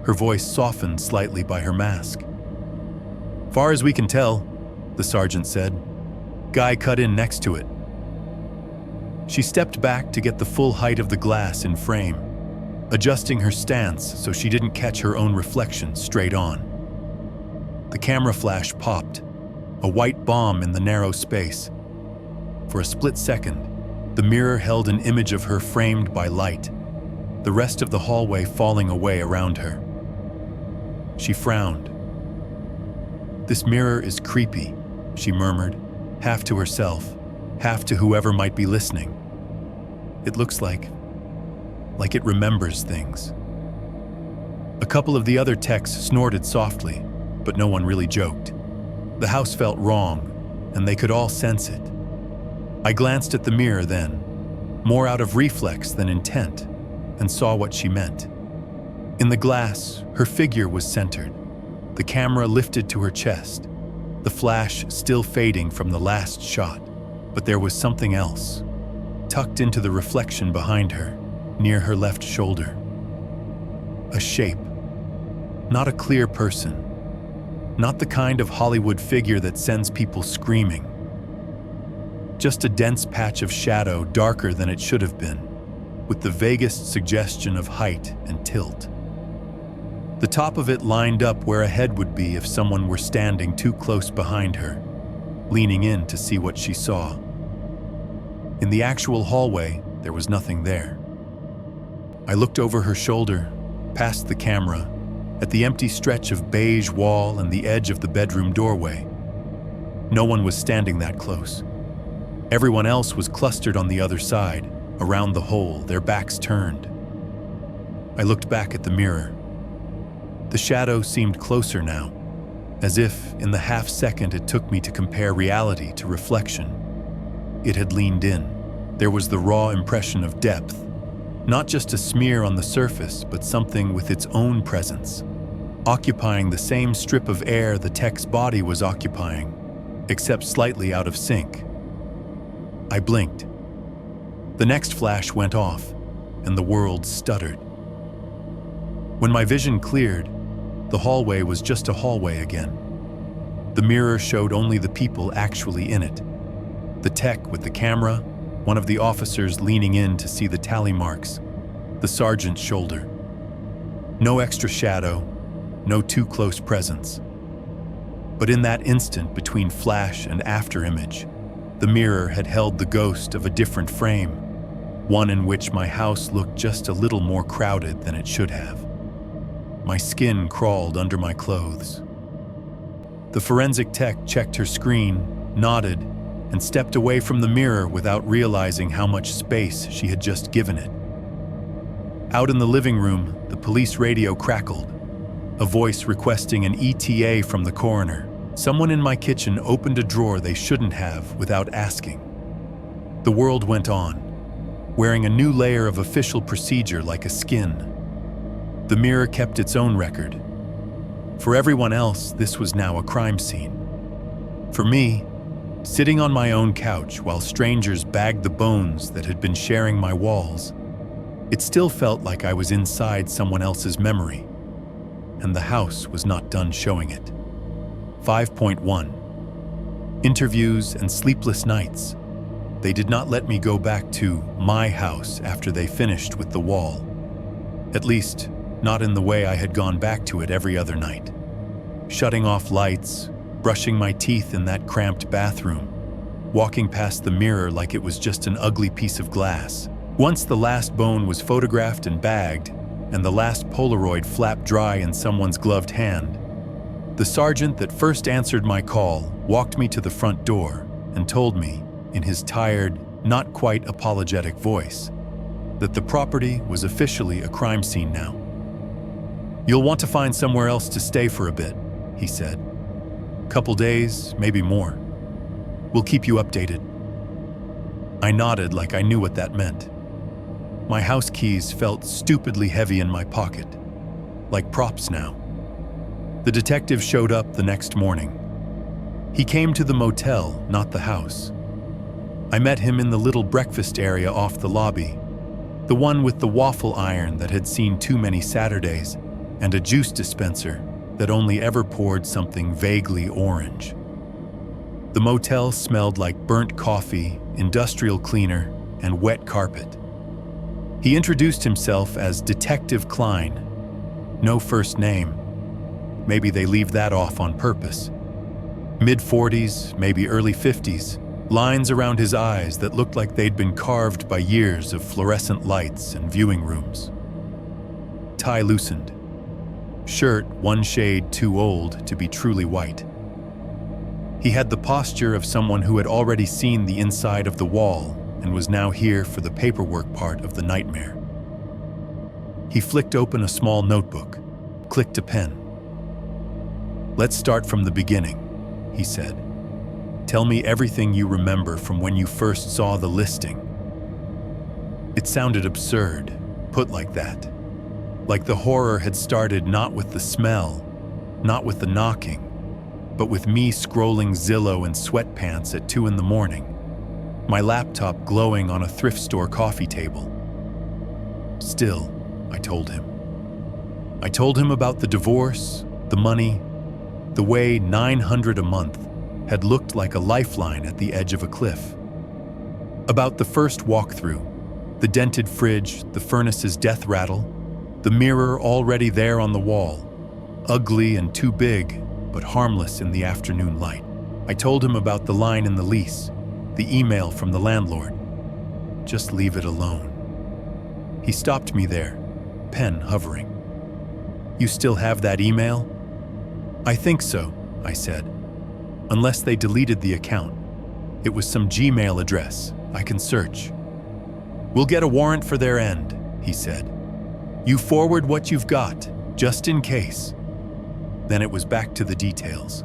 Her voice softened slightly by her mask. "Far as we can tell," the sergeant said. "Guy cut in next to it." She stepped back to get the full height of the glass in frame, adjusting her stance so she didn't catch her own reflection straight on. The camera flash popped, a white bomb in the narrow space. For a split second, the mirror held an image of her framed by light, the rest of the hallway falling away around her. She frowned. "This mirror is creepy," she murmured, half to herself, half to whoever might be listening. "It looks like it remembers things." A couple of the other techs snorted softly, but no one really joked. The house felt wrong, and they could all sense it. I glanced at the mirror then, more out of reflex than intent, and saw what she meant. In the glass, her figure was centered, the camera lifted to her chest, the flash still fading from the last shot. But there was something else, tucked into the reflection behind her, near her left shoulder. A shape. Not a clear person. Not the kind of Hollywood figure that sends people screaming. Just a dense patch of shadow darker than it should have been, with the vaguest suggestion of height and tilt. The top of it lined up where a head would be if someone were standing too close behind her, leaning in to see what she saw. In the actual hallway, there was nothing there. I looked over her shoulder, past the camera, at the empty stretch of beige wall and the edge of the bedroom doorway. No one was standing that close. Everyone else was clustered on the other side, around the hole, their backs turned. I looked back at the mirror. The shadow seemed closer now, as if, in the half second it took me to compare reality to reflection, it had leaned in. There was the raw impression of depth, not just a smear on the surface, but something with its own presence, occupying the same strip of air the tech's body was occupying, except slightly out of sync. I blinked. The next flash went off, and the world stuttered. When my vision cleared, the hallway was just a hallway again. The mirror showed only the people actually in it. The tech with the camera, one of the officers leaning in to see the tally marks, the sergeant's shoulder. No extra shadow, no too close presence. But in that instant between flash and after image, the mirror had held the ghost of a different frame, one in which my house looked just a little more crowded than it should have. My skin crawled under my clothes. The forensic tech checked her screen, nodded, and stepped away from the mirror without realizing how much space she had just given it. Out in the living room, the police radio crackled, a voice requesting an ETA from the coroner. Someone in my kitchen opened a drawer they shouldn't have without asking. The world went on, wearing a new layer of official procedure like a skin. The mirror kept its own record. For everyone else, this was now a crime scene. For me, sitting on my own couch while strangers bagged the bones that had been sharing my walls, it still felt like I was inside someone else's memory. and the house was not done showing it. 5.1. Interviews and sleepless nights. They did not let me go back to my house after they finished with the wall. At least, not in the way I had gone back to it every other night. Shutting off lights, brushing my teeth in that cramped bathroom, walking past the mirror like it was just an ugly piece of glass. Once the last bone was photographed and bagged, and the last Polaroid flapped dry in someone's gloved hand, the sergeant that first answered my call walked me to the front door and told me, in his tired, not quite apologetic voice, that the property was officially a crime scene now. "You'll want to find somewhere else to stay for a bit," he said. "Couple days, maybe more. We'll keep you updated." I nodded like I knew what that meant. My house keys felt stupidly heavy in my pocket, like props now. The detective showed up the next morning. He came to the motel, not the house. I met him in the little breakfast area off the lobby, the one with the waffle iron that had seen too many Saturdays and a juice dispenser that only ever poured something vaguely orange. The motel smelled like burnt coffee, industrial cleaner, and wet carpet. He introduced himself as Detective Klein. No first name. Maybe they leave that off on purpose. Mid-40s, maybe early 50s, lines around his eyes that looked like they'd been carved by years of fluorescent lights and viewing rooms. Tie loosened. Shirt one shade too old to be truly white. He had the posture of someone who had already seen the inside of the wall and was now here for the paperwork part of the nightmare. He flicked open a small notebook, clicked a pen. "Let's start from the beginning," he said. "Tell me everything you remember from when you first saw the listing." It sounded absurd, put like that. Like the horror had started not with the smell, not with the knocking, but with me scrolling Zillow in sweatpants at 2 a.m, my laptop glowing on a thrift store coffee table. "Still," I told him. I told him about the divorce, the money, the way $900 a month had looked like a lifeline at the edge of a cliff. About the first walkthrough, the dented fridge, the furnace's death rattle, the mirror already there on the wall, ugly and too big, but harmless in the afternoon light. I told him about the line in the lease, the email from the landlord. "Just leave it alone." He stopped me there, pen hovering. "You still have that email?" "I think so," I said. "Unless they deleted the account. It was some Gmail address. I can search." "We'll get a warrant for their end," he said. "You forward what you've got, just in case." Then it was back to the details.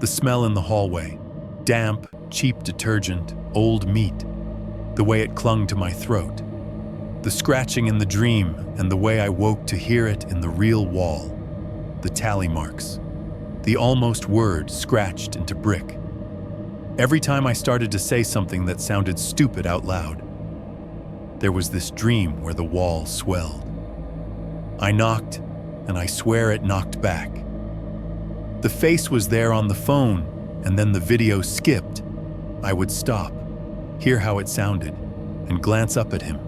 The smell in the hallway, damp, cheap detergent, old meat, the way it clung to my throat, the scratching in the dream and the way I woke to hear it in the real wall, the tally marks, the almost word scratched into brick. Every time I started to say something that sounded stupid out loud, there was this dream where the wall swelled. I knocked, and I swear it knocked back. The face was there on the phone, and then the video skipped. I would stop, hear how it sounded, and glance up at him.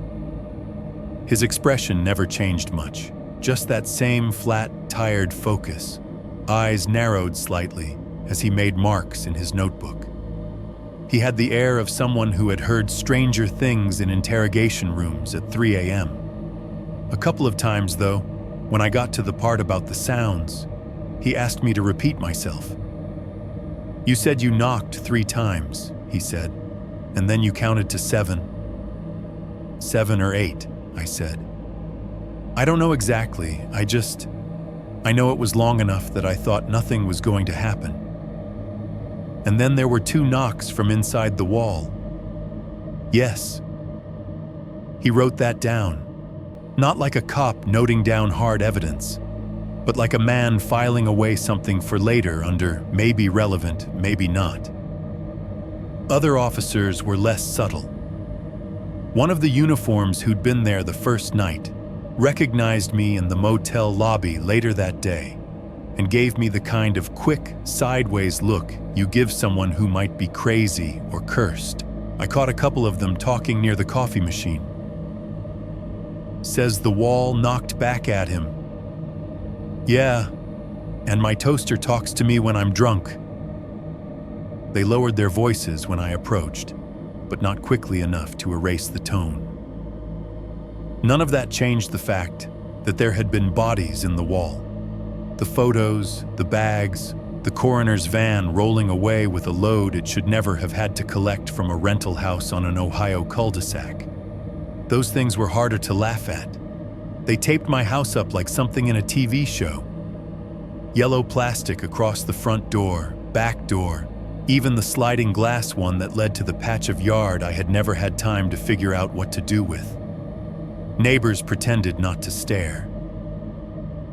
His expression never changed much, just that same flat, tired focus, eyes narrowed slightly as he made marks in his notebook. He had the air of someone who had heard stranger things in interrogation rooms at 3 a.m. A couple of times, though, when I got to the part about the sounds, he asked me to repeat myself. "You said you knocked 3 times, he said, "and then you counted to 7. 7 or 8, I said. "I don't know exactly, I know it was long enough that I thought nothing was going to happen. And then there were 2 knocks from inside the wall." "Yes." He wrote that down, not like a cop noting down hard evidence, but like a man filing away something for later under maybe relevant, maybe not. Other officers were less subtle. One of the uniforms who'd been there the first night, recognized me in the motel lobby later that day and gave me the kind of quick, sideways look you give someone who might be crazy or cursed. I caught a couple of them talking near the coffee machine. Says the wall knocked back at him. Yeah, and my toaster talks to me when I'm drunk. They lowered their voices when I approached, but not quickly enough to erase the tone. None of that changed the fact that there had been bodies in the wall. The photos, the bags, the coroner's van rolling away with a load it should never have had to collect from a rental house on an Ohio cul-de-sac. Those things were harder to laugh at. They taped my house up like something in a TV show. Yellow plastic across the front door, back door, even the sliding glass one that led to the patch of yard I had never had time to figure out what to do with. Neighbors pretended not to stare.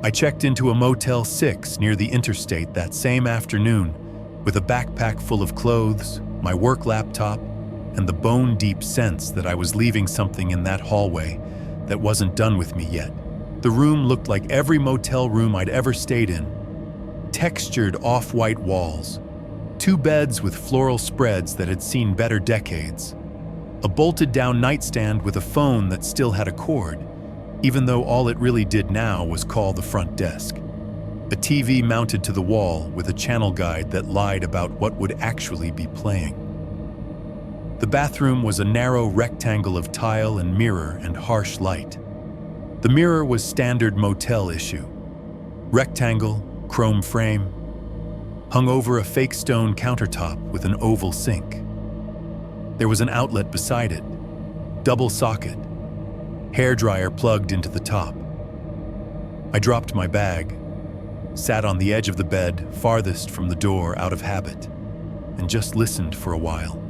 I checked into a Motel 6 near the interstate that same afternoon with a backpack full of clothes, my work laptop, and the bone-deep sense that I was leaving something in that hallway that wasn't done with me yet. The room looked like every motel room I'd ever stayed in. Textured off-white walls, 2 beds with floral spreads that had seen better decades, a bolted-down nightstand with a phone that still had a cord, even though all it really did now was call the front desk. A TV mounted to the wall with a channel guide that lied about what would actually be playing. The bathroom was a narrow rectangle of tile and mirror and harsh light. The mirror was standard motel issue. Rectangle, chrome frame, hung over a fake stone countertop with an oval sink. There was an outlet beside it, double socket, hairdryer plugged into the top. I dropped my bag, sat on the edge of the bed farthest from the door out of habit, and just listened for a while.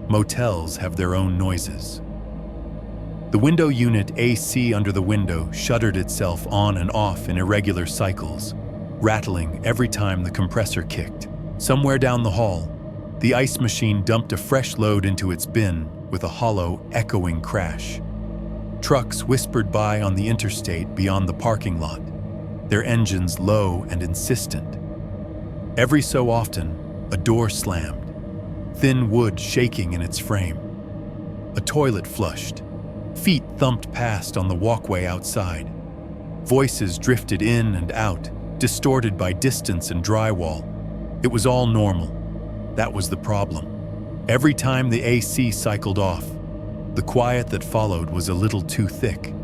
Motels have their own noises. The window unit AC under the window shuttered itself on and off in irregular cycles, rattling every time the compressor kicked. Somewhere down the hall, the ice machine dumped a fresh load into its bin with a hollow, echoing crash. Trucks whispered by on the interstate beyond the parking lot, their engines low and insistent. Every so often, a door slammed, thin wood shaking in its frame. A toilet flushed. Feet thumped past on the walkway outside. Voices drifted in and out, distorted by distance and drywall. It was all normal. That was the problem. Every time the AC cycled off, the quiet that followed was a little too thick.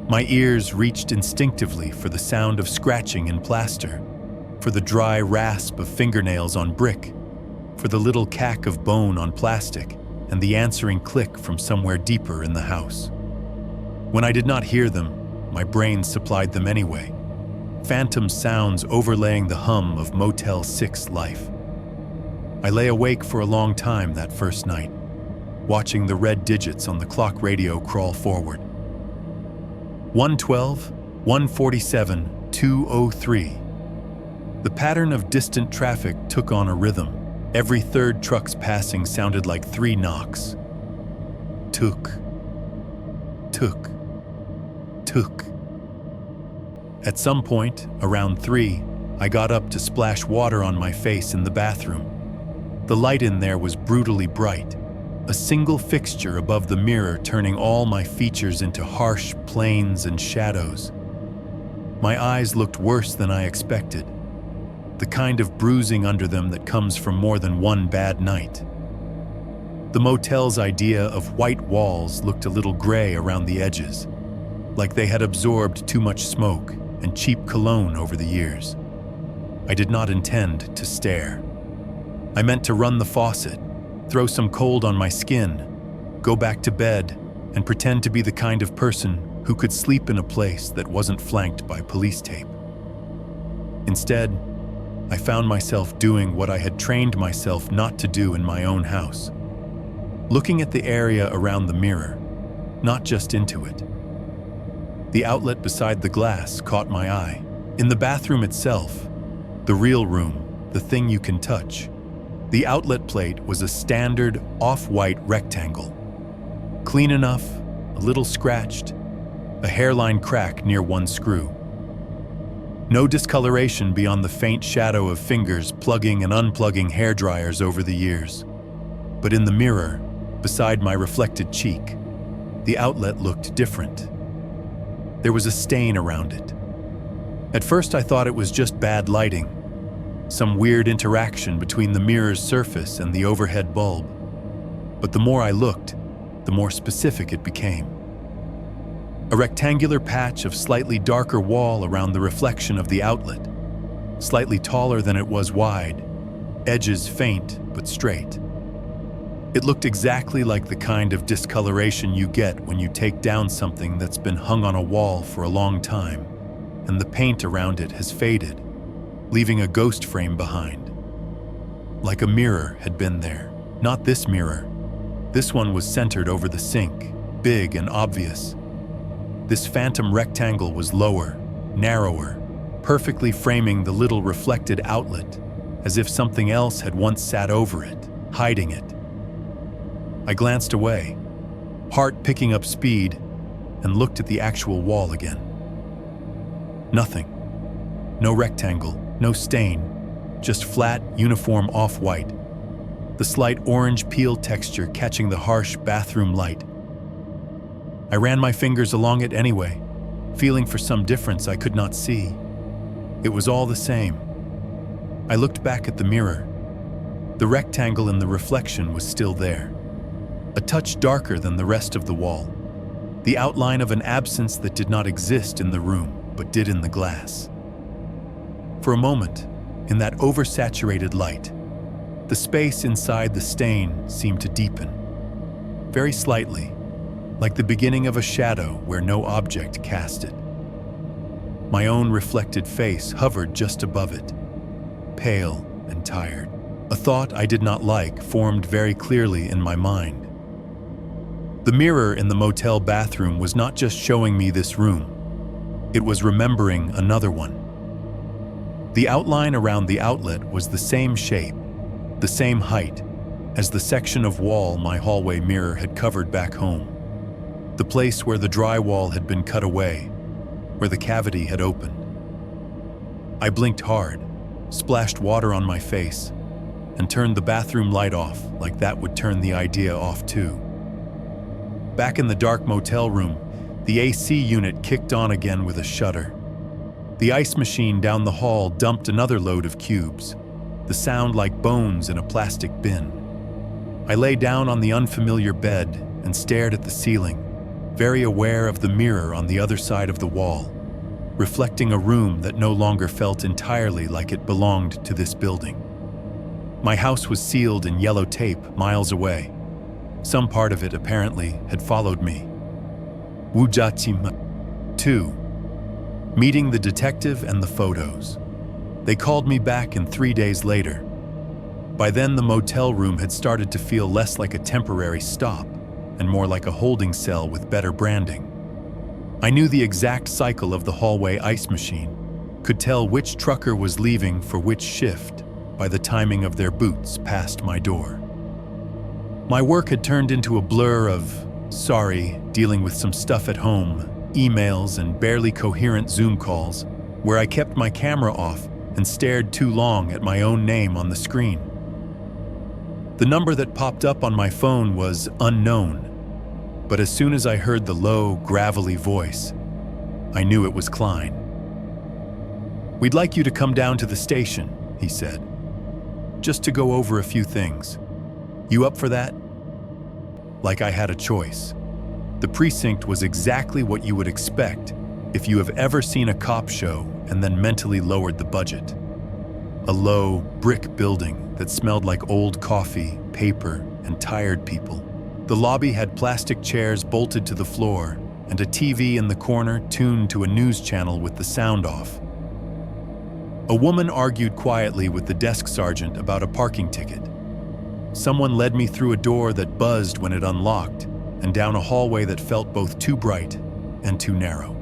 My ears reached instinctively for the sound of scratching in plaster, for the dry rasp of fingernails on brick, for the little cack of bone on plastic, and the answering click from somewhere deeper in the house. When I did not hear them, my brain supplied them anyway, phantom sounds overlaying the hum of Motel 6 life. I lay awake for a long time that first night, watching the red digits on the clock radio crawl forward. 112, 147, 203. The pattern of distant traffic took on a rhythm. Every third truck's passing sounded like 3 knocks. Tuk, tuk, tuk. At some point, around 3, I got up to splash water on my face in the bathroom. The light in there was brutally bright, a single fixture above the mirror turning all my features into harsh planes and shadows. My eyes looked worse than I expected, the kind of bruising under them that comes from more than one bad night. The motel's idea of white walls looked a little gray around the edges, like they had absorbed too much smoke and cheap cologne over the years. I did not intend to stare. I meant to run the faucet, throw some cold on my skin, go back to bed, and pretend to be the kind of person who could sleep in a place that wasn't flanked by police tape. Instead, I found myself doing what I had trained myself not to do in my own house. Looking at the area around the mirror, not just into it. The outlet beside the glass caught my eye. In the bathroom itself, the real room, the thing you can touch, the outlet plate was a standard off-white rectangle. Clean enough, a little scratched, a hairline crack near one screw. No discoloration beyond the faint shadow of fingers plugging and unplugging hair dryers over the years. But in the mirror, beside my reflected cheek, the outlet looked different. There was a stain around it. At first I thought it was just bad lighting, some weird interaction between the mirror's surface and the overhead bulb. But the more I looked, the more specific it became. A rectangular patch of slightly darker wall around the reflection of the outlet, slightly taller than it was wide, edges faint but straight. It looked exactly like the kind of discoloration you get when you take down something that's been hung on a wall for a long time, and the paint around it has faded, leaving a ghost frame behind. Like a mirror had been there. Not this mirror. This one was centered over the sink, big and obvious. This phantom rectangle was lower, narrower, perfectly framing the little reflected outlet, as if something else had once sat over it, hiding it. I glanced away, heart picking up speed, and looked at the actual wall again. Nothing. No rectangle, no stain, just flat, uniform off-white, the slight orange peel texture catching the harsh bathroom light. I ran my fingers along it anyway, feeling for some difference I could not see. It was all the same. I looked back at the mirror. The rectangle in the reflection was still there, a touch darker than the rest of the wall, the outline of an absence that did not exist in the room, but did in the glass. For a moment, in that oversaturated light, the space inside the stain seemed to deepen, very slightly, like the beginning of a shadow where no object cast it. My own reflected face hovered just above it, pale and tired. A thought I did not like formed very clearly in my mind. The mirror in the motel bathroom was not just showing me this room, it was remembering another one. The outline around the outlet was the same shape, the same height, as the section of wall my hallway mirror had covered back home. The place where the drywall had been cut away, where the cavity had opened. I blinked hard, splashed water on my face, and turned the bathroom light off like that would turn the idea off too. Back in the dark motel room, the AC unit kicked on again with a shudder. The ice machine down the hall dumped another load of cubes, the sound like bones in a plastic bin. I lay down on the unfamiliar bed and stared at the ceiling, very aware of the mirror on the other side of the wall, reflecting a room that no longer felt entirely like it belonged to this building. My house was sealed in yellow tape miles away. Some part of it, apparently, had followed me. Wujachima 2. Meeting the detective and the photos. They called me back, and 3 days later. By then, the motel room had started to feel less like a temporary stop and more like a holding cell with better branding. I knew the exact cycle of the hallway ice machine, could tell which trucker was leaving for which shift by the timing of their boots past my door. My work had turned into a blur of, dealing with some stuff at home, emails and barely coherent Zoom calls, where I kept my camera off and stared too long at my own name on the screen. The number that popped up on my phone was unknown, but as soon as I heard the low, gravelly voice, I knew it was Klein. "We'd like you to come down to the station," he said, "just to go over a few things. You up for that?" Like I had a choice. The precinct was exactly what you would expect if you have ever seen a cop show and then mentally lowered the budget. A low, brick building that smelled like old coffee, paper, and tired people. The lobby had plastic chairs bolted to the floor and a TV in the corner tuned to a news channel with the sound off. A woman argued quietly with the desk sergeant about a parking ticket. Someone led me through a door that buzzed when it unlocked and down a hallway that felt both too bright and too narrow.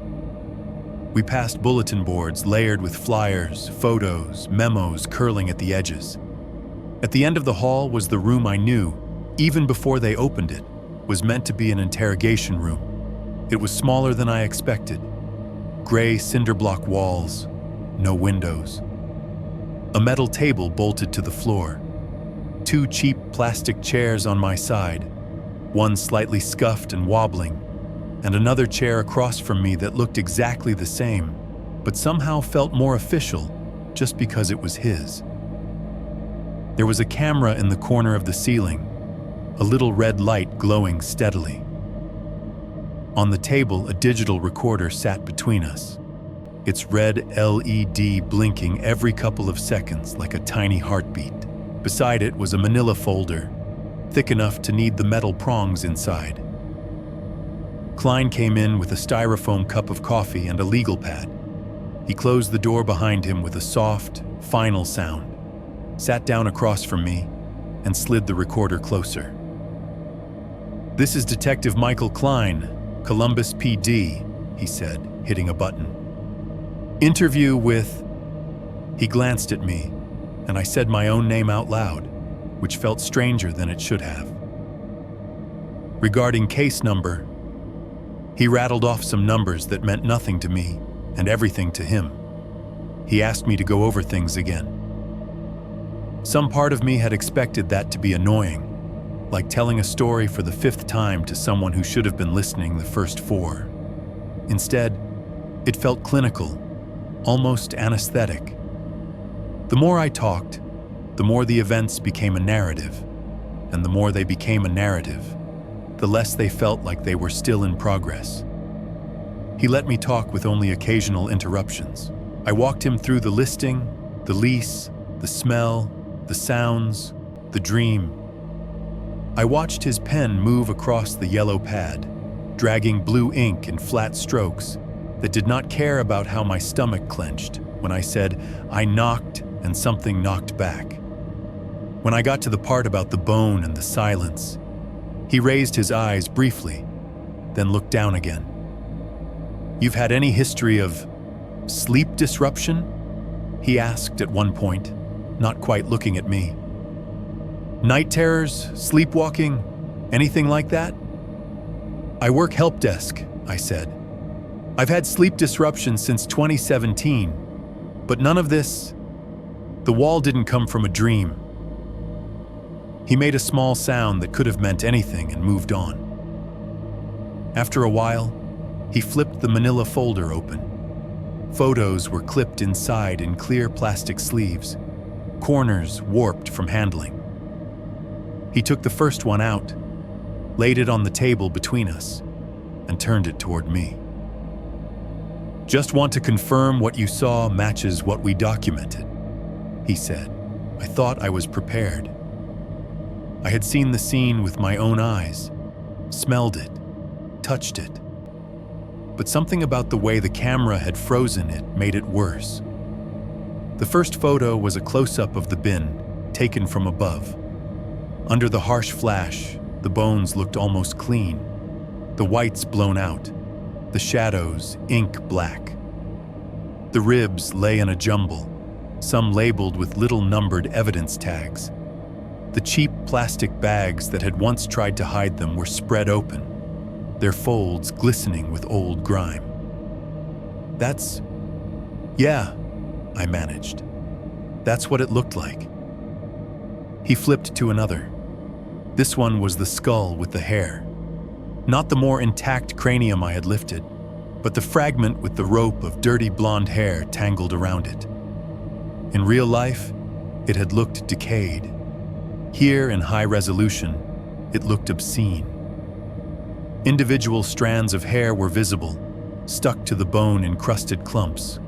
We passed bulletin boards layered with flyers, photos, memos curling at the edges. At the end of the hall was the room I knew, even before they opened it, was meant to be an interrogation room. It was smaller than I expected. Gray cinder-block walls, no windows. A metal table bolted to the floor. 2 cheap plastic chairs on my side, one slightly scuffed and wobbling, and another chair across from me that looked exactly the same, but somehow felt more official just because it was his. There was a camera in the corner of the ceiling, a little red light glowing steadily. On the table, a digital recorder sat between us, its red LED blinking every couple of seconds like a tiny heartbeat. Beside it was a manila folder, thick enough to need the metal prongs inside. Klein came in with a styrofoam cup of coffee and a legal pad. He closed the door behind him with a soft, final sound, sat down across from me, and slid the recorder closer. "This is Detective Michael Klein, Columbus PD," he said, hitting a button. "Interview with..." He glanced at me, and I said my own name out loud, which felt stranger than it should have. "Regarding case number..." He rattled off some numbers that meant nothing to me and everything to him. He asked me to go over things again. Some part of me had expected that to be annoying, like telling a story for the 5th time to someone who should have been listening the first 4. Instead, it felt clinical, almost anesthetic. The more I talked, the more the events became a narrative, and the more they became a narrative, the less they felt like they were still in progress. He let me talk with only occasional interruptions. I walked him through the listing, the lease, the smell, the sounds, the dream. I watched his pen move across the yellow pad, dragging blue ink in flat strokes that did not care about how my stomach clenched when I said, "I knocked," and something knocked back. When I got to the part about the bone and the silence, he raised his eyes briefly, then looked down again. "You've had any history of sleep disruption?" he asked at one point, not quite looking at me. "Night terrors, sleepwalking, anything like that?" "I work help desk," I said. "I've had sleep disruption since 2017, but none of this. The wall didn't come from a dream." He made a small sound that could have meant anything and moved on. After a while, he flipped the manila folder open. Photos were clipped inside in clear plastic sleeves, corners warped from handling. He took the first one out, laid it on the table between us, and turned it toward me. "Just want to confirm what you saw matches what we documented," he said. I thought I was prepared. I had seen the scene with my own eyes, smelled it, touched it. But something about the way the camera had frozen it made it worse. The first photo was a close-up of the bin, taken from above. Under the harsh flash, the bones looked almost clean, the whites blown out, the shadows ink black. The ribs lay in a jumble, some labeled with little numbered evidence tags. The cheap plastic bags that had once tried to hide them were spread open, their folds glistening with old grime. "That's... yeah," I managed. "That's what it looked like." He flipped to another. This one was the skull with the hair. Not the more intact cranium I had lifted, but the fragment with the rope of dirty blonde hair tangled around it. In real life, it had looked decayed. Here, in high resolution, it looked obscene. Individual strands of hair were visible, stuck to the bone-encrusted clumps.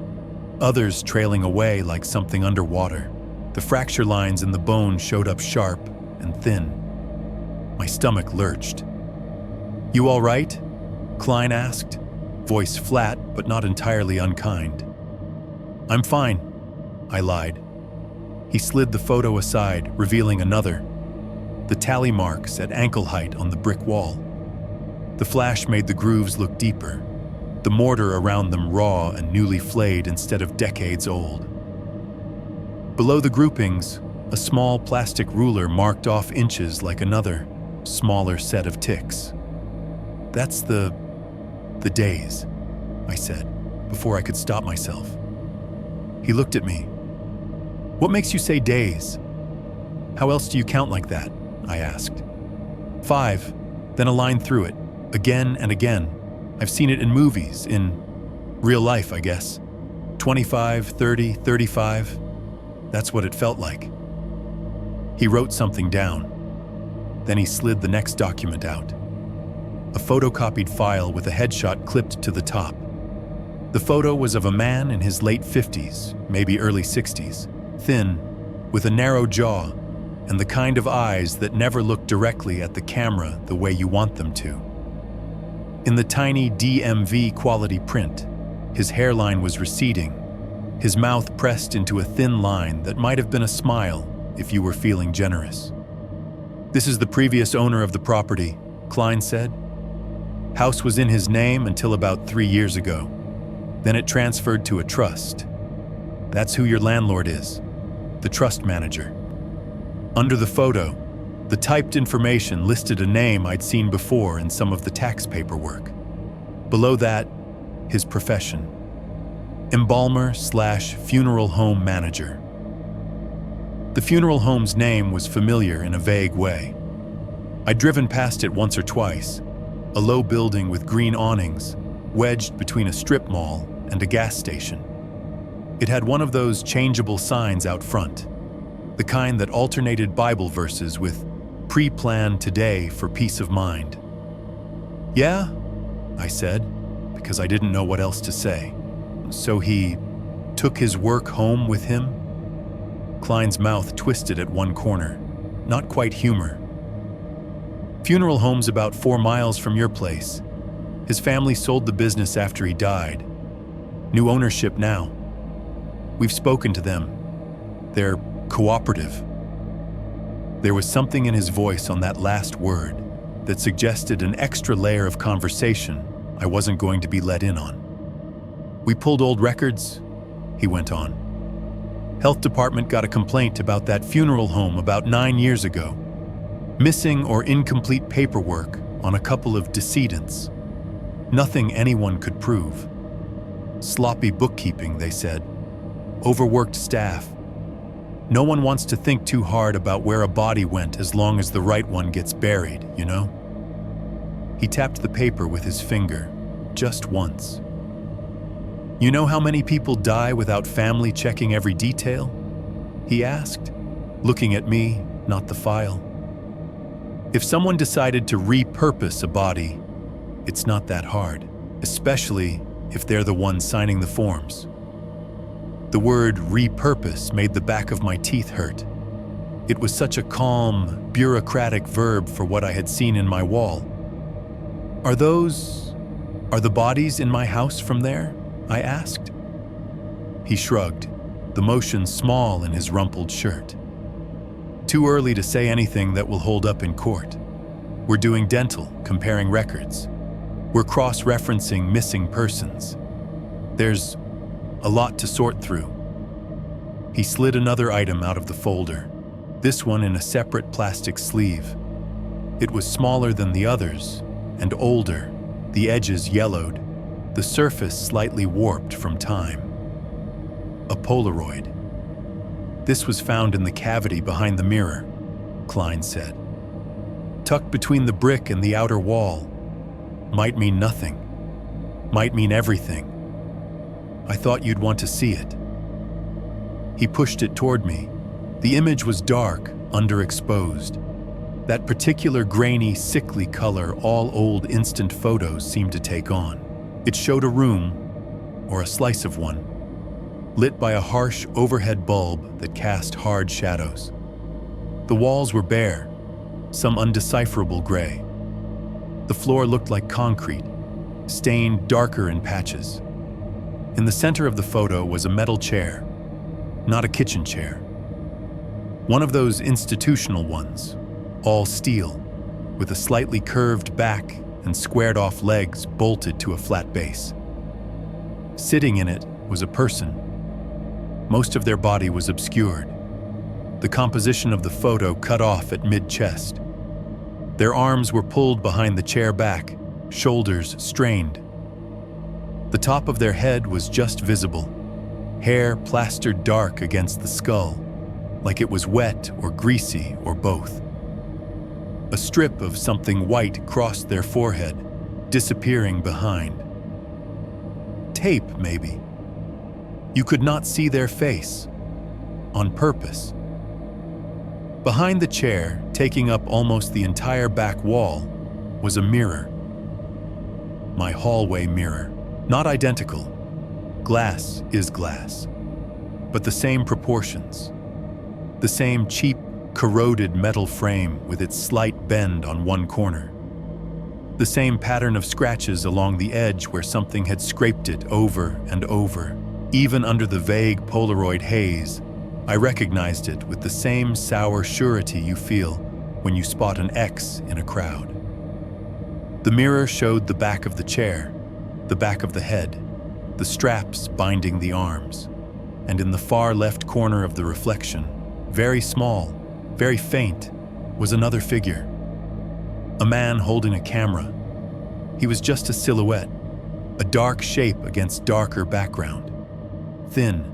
Others trailing away like something underwater. The fracture lines in the bone showed up sharp and thin. My stomach lurched. "You all right?" Klein asked, voice flat but not entirely unkind. "I'm fine," I lied. He slid the photo aside, revealing another. The tally marks at ankle height on the brick wall. The flash made the grooves look deeper, the mortar around them raw and newly flayed instead of decades old. Below the groupings, a small plastic ruler marked off inches like another, smaller set of ticks. "That's the..." The days, I said, before I could stop myself. He looked at me. What makes you say days? How else do you count like that? I asked. 5, then a line through it, again and again. I've seen it in movies, in real life, I guess. 25, 30, 35. That's what it felt like. He wrote something down. Then he slid the next document out. A photocopied file with a headshot clipped to the top. The photo was of a man in his late 50s, maybe early 60s, thin, with a narrow jaw, and the kind of eyes that never look directly at the camera the way you want them to. In the tiny DMV quality print, his hairline was receding, his mouth pressed into a thin line that might have been a smile if you were feeling generous. This is the previous owner of the property, Klein said. House was in his name until about 3 years ago. Then it transferred to a trust. That's who your landlord is, the trust manager. Under the photo, the typed information listed a name I'd seen before in some of the tax paperwork. Below that, his profession: embalmer/funeral home manager. The funeral home's name was familiar in a vague way. I'd driven past it once or twice, a low building with green awnings, wedged between a strip mall and a gas station. It had one of those changeable signs out front, the kind that alternated Bible verses with "Pre-planned today for peace of mind." "Yeah," I said, because I didn't know what else to say. "So he took his work home with him?" Klein's mouth twisted at one corner, not quite humor. "Funeral home's about 4 miles from your place. His family sold the business after he died. New ownership now. We've spoken to them. They're cooperative." There was something in his voice on that last word that suggested an extra layer of conversation I wasn't going to be let in on. "We pulled old records," he went on. "Health department got a complaint about that funeral home about 9 years ago. Missing or incomplete paperwork on a couple of decedents. Nothing anyone could prove. Sloppy bookkeeping, they said. Overworked staff. No one wants to think too hard about where a body went as long as the right one gets buried, you know?" He tapped the paper with his finger, just once. "You know how many people die without family checking every detail?" he asked, looking at me, not the file. "If someone decided to repurpose a body, it's not that hard, especially if they're the ones signing the forms." The word repurpose made the back of my teeth hurt. It was such a calm, bureaucratic verb for what I had seen in my wall. Are the bodies in my house from there?" I asked. He shrugged, the motion small in his rumpled shirt. "Too early to say anything that will hold up in court. We're doing dental, comparing records. We're cross-referencing missing persons. There's a lot to sort through." He slid another item out of the folder, this one in a separate plastic sleeve. It was smaller than the others and older, the edges yellowed, the surface slightly warped from time. A Polaroid. "This was found in the cavity behind the mirror," Klein said. "Tucked between the brick and the outer wall. Might mean nothing. Might mean everything. I thought you'd want to see it." He pushed it toward me. The image was dark, underexposed. That particular grainy, sickly color all old instant photos seemed to take on. It showed a room, or a slice of one, lit by a harsh overhead bulb that cast hard shadows. The walls were bare, some undecipherable gray. The floor looked like concrete, stained darker in patches. In the center of the photo was a metal chair, not a kitchen chair. One of those institutional ones, all steel, with a slightly curved back and squared-off legs bolted to a flat base. Sitting in it was a person. Most of their body was obscured. The composition of the photo cut off at mid-chest. Their arms were pulled behind the chair back, shoulders strained, The top of their head was just visible, hair plastered dark against the skull, like it was wet or greasy or both. A strip of something white crossed their forehead, disappearing behind. Tape, maybe. You could not see their face, on purpose. Behind the chair, taking up almost the entire back wall, was a mirror. My hallway mirror. Not identical. Glass is glass. But the same proportions. The same cheap, corroded metal frame with its slight bend on one corner. The same pattern of scratches along the edge where something had scraped it over and over. Even under the vague Polaroid haze, I recognized it with the same sour surety you feel when you spot an X in a crowd. The mirror showed the back of the chair, the back of the head, the straps binding the arms, and in the far left corner of the reflection, very small, very faint, was another figure. A man holding a camera. He was just a silhouette, a dark shape against darker background. Thin,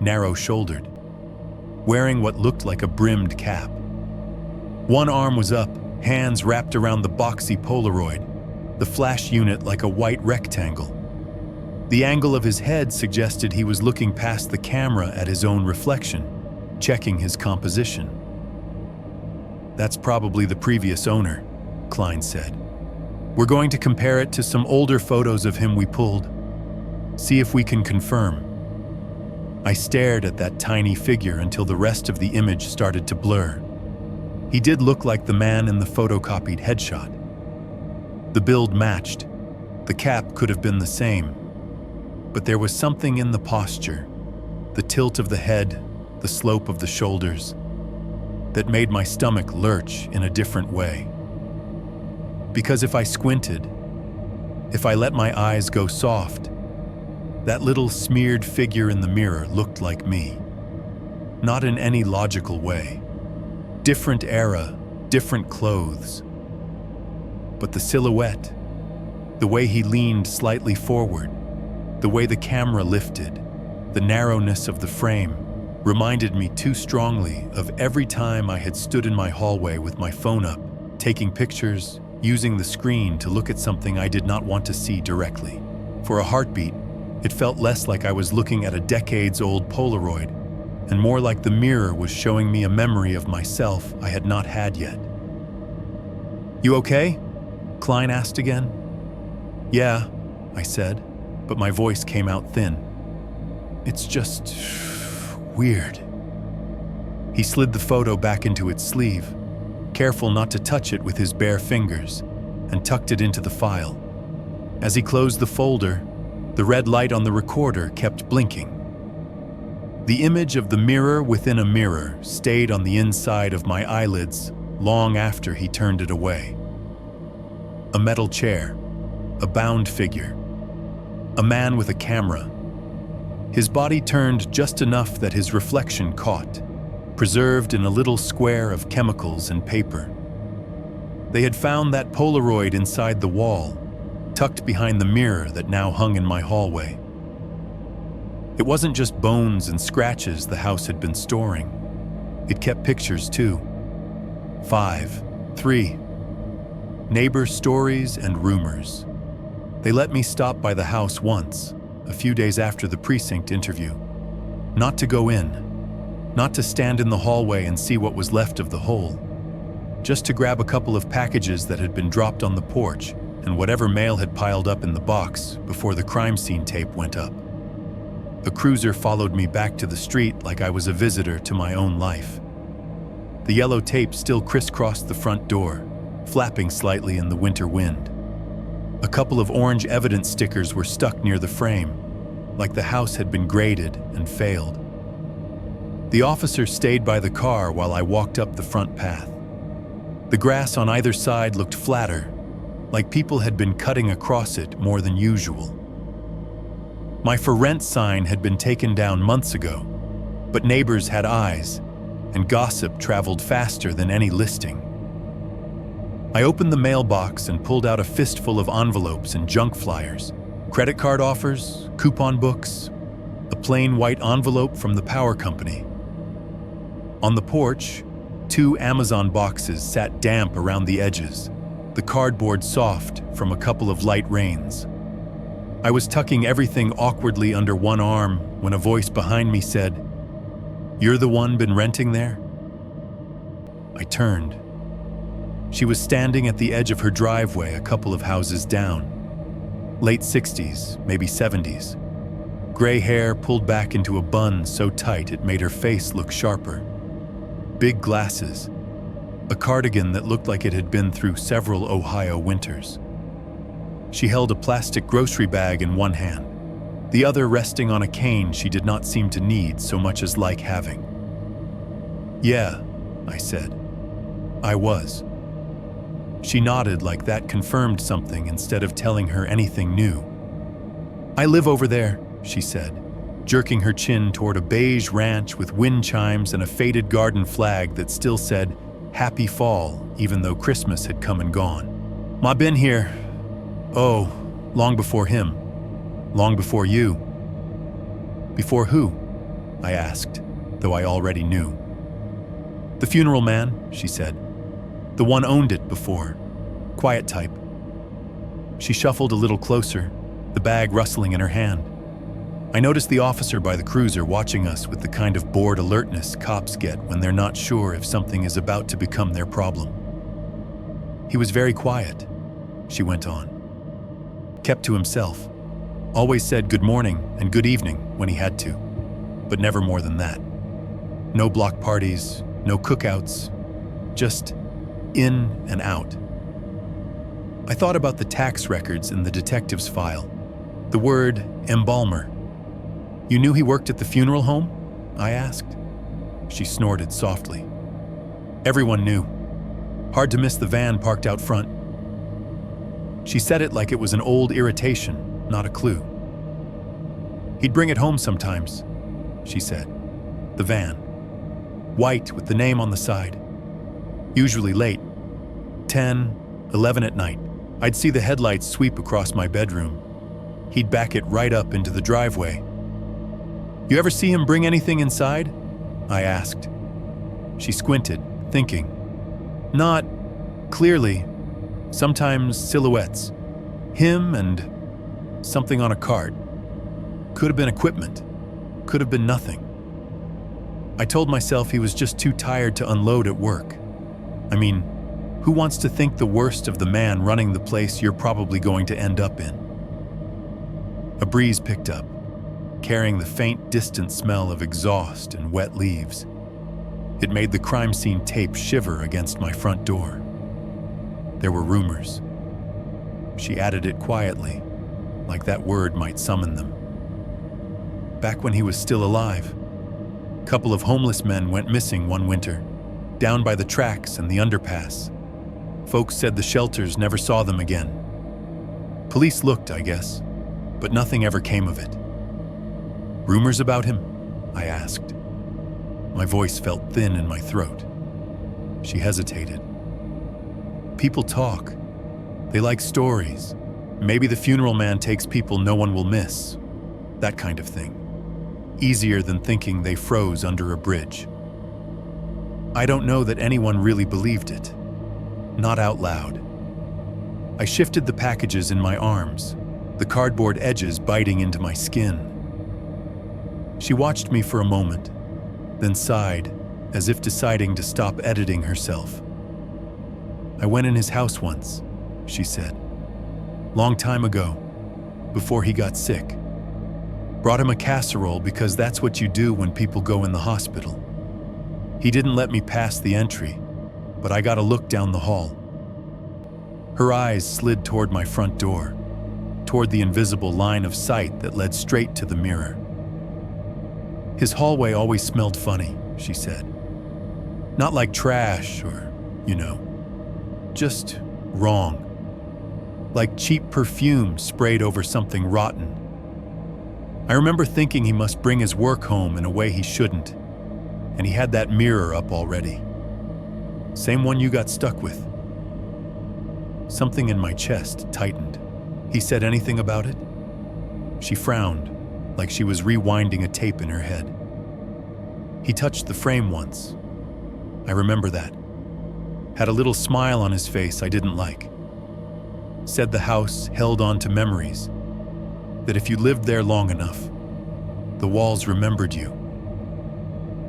narrow-shouldered, wearing what looked like a brimmed cap. One arm was up, hands wrapped around the boxy Polaroid, the flash unit like a white rectangle. The angle of his head suggested he was looking past the camera at his own reflection, checking his composition. "That's probably the previous owner," Klein said. "We're going to compare it to some older photos of him we pulled. See if we can confirm." I stared at that tiny figure until the rest of the image started to blur. He did look like the man in the photocopied headshot. The build matched. The cap could have been the same. But there was something in the posture, the tilt of the head, the slope of the shoulders, that made my stomach lurch in a different way. Because if I squinted, if I let my eyes go soft, that little smeared figure in the mirror looked like me. Not in any logical way. Different era, different clothes. But the silhouette, the way he leaned slightly forward, the way the camera lifted, the narrowness of the frame, reminded me too strongly of every time I had stood in my hallway with my phone up, taking pictures, using the screen to look at something I did not want to see directly. For a heartbeat, it felt less like I was looking at a decades-old Polaroid, and more like the mirror was showing me a memory of myself I had not had yet. "You okay?" Klein asked again. "Yeah," I said, but my voice came out thin. "It's just weird." He slid the photo back into its sleeve, careful not to touch it with his bare fingers, and tucked it into the file. As he closed the folder, the red light on the recorder kept blinking. The image of the mirror within a mirror stayed on the inside of my eyelids long after he turned it away. A metal chair, a bound figure, a man with a camera. His body turned just enough that his reflection caught, preserved in a little square of chemicals and paper. They had found that Polaroid inside the wall, tucked behind the mirror that now hung in my hallway. It wasn't just bones and scratches the house had been storing. It kept pictures too. 5, 3. Neighbor stories and rumors. They let me stop by the house once, a few days after the precinct interview. Not to go in, not to stand in the hallway and see what was left of the hole, just to grab a couple of packages that had been dropped on the porch and whatever mail had piled up in the box before the crime scene tape went up. A cruiser followed me back to the street like I was a visitor to my own life. The yellow tape still crisscrossed the front door, flapping slightly in the winter wind. A couple of orange evidence stickers were stuck near the frame, like the house had been graded and failed. The officer stayed by the car while I walked up the front path. The grass on either side looked flatter, like people had been cutting across it more than usual. My for rent sign had been taken down months ago, but neighbors had eyes, and gossip traveled faster than any listing. I opened the mailbox and pulled out a fistful of envelopes and junk flyers, Credit card offers, coupon books, a plain white envelope from the power company. On the porch, 2 Amazon boxes sat damp around the edges, the cardboard soft from a couple of light rains. I was tucking everything awkwardly under one arm when a voice behind me said, "You're the one been renting there?" I turned. She was standing at the edge of her driveway a couple of houses down. Late 60s, maybe 70s. Gray hair pulled back into a bun so tight it made her face look sharper. Big glasses. A cardigan that looked like it had been through several Ohio winters. She held a plastic grocery bag in one hand, the other resting on a cane she did not seem to need so much as like having. "Yeah," I said. "I was." She nodded like that confirmed something instead of telling her anything new. "I live over there," she said, jerking her chin toward a beige ranch with wind chimes and a faded garden flag that still said, "Happy Fall," even though Christmas had come and gone. "Ma been here. Oh, long before him. Long before you." "Before who?" I asked, though I already knew. "The funeral man," she said. "The one owned it before. Quiet type." She shuffled a little closer, the bag rustling in her hand. I noticed the officer by the cruiser watching us with the kind of bored alertness cops get when they're not sure if something is about to become their problem. "He was very quiet," she went on. "Kept to himself. Always said good morning and good evening when he had to, but never more than that. No block parties, no cookouts, just in and out." I thought about the tax records in the detective's file. The word embalmer. "You knew he worked at the funeral home?" I asked. She snorted softly. "Everyone knew. Hard to miss the van parked out front." She said it like it was an old irritation, not a clue. "He'd bring it home sometimes," she said. "The van. White with the name on the side. Usually late. 10, 11 at night. I'd see the headlights sweep across my bedroom. He'd back it right up into the driveway. You ever see him bring anything inside?" I asked. She squinted, thinking. "Not clearly. Sometimes silhouettes. Him and something on a cart. Could have been equipment. Could have been nothing." I told myself he was just too tired to unload at work. I mean, who wants to think the worst of the man running the place you're probably going to end up in? A breeze picked up, carrying the faint, distant smell of exhaust and wet leaves. It made the crime scene tape shiver against my front door. There were rumors. She added it quietly, like that word might summon them. Back when he was still alive, a couple of homeless men went missing one winter, down by the tracks and the underpass. Folks said the shelters never saw them again. Police looked, I guess, but nothing ever came of it. "Rumors about him?" I asked. My voice felt thin in my throat. She hesitated. "People talk. They like stories. Maybe the funeral man takes people no one will miss. That kind of thing. Easier than thinking they froze under a bridge." I don't know that anyone really believed it. Not out loud. I shifted the packages in my arms, the cardboard edges biting into my skin. She watched me for a moment, then sighed, as if deciding to stop editing herself. "I went in his house once," she said. "Long time ago, before he got sick. Brought him a casserole because that's what you do when people go in the hospital. He didn't let me pass the entry, but I got a look down the hall." Her eyes slid toward my front door, toward the invisible line of sight that led straight to the mirror. "His hallway always smelled funny," she said. "Not like trash or, just wrong. Like cheap perfume sprayed over something rotten. I remember thinking he must bring his work home in a way he shouldn't, and he had that mirror up already. Same one you got stuck with." Something in my chest tightened. "He said anything about it?" She frowned, like she was rewinding a tape in her head. He touched the frame once. I remember that. Had a little smile on his face I didn't like. Said the house held on to memories, that if you lived there long enough, the walls remembered you.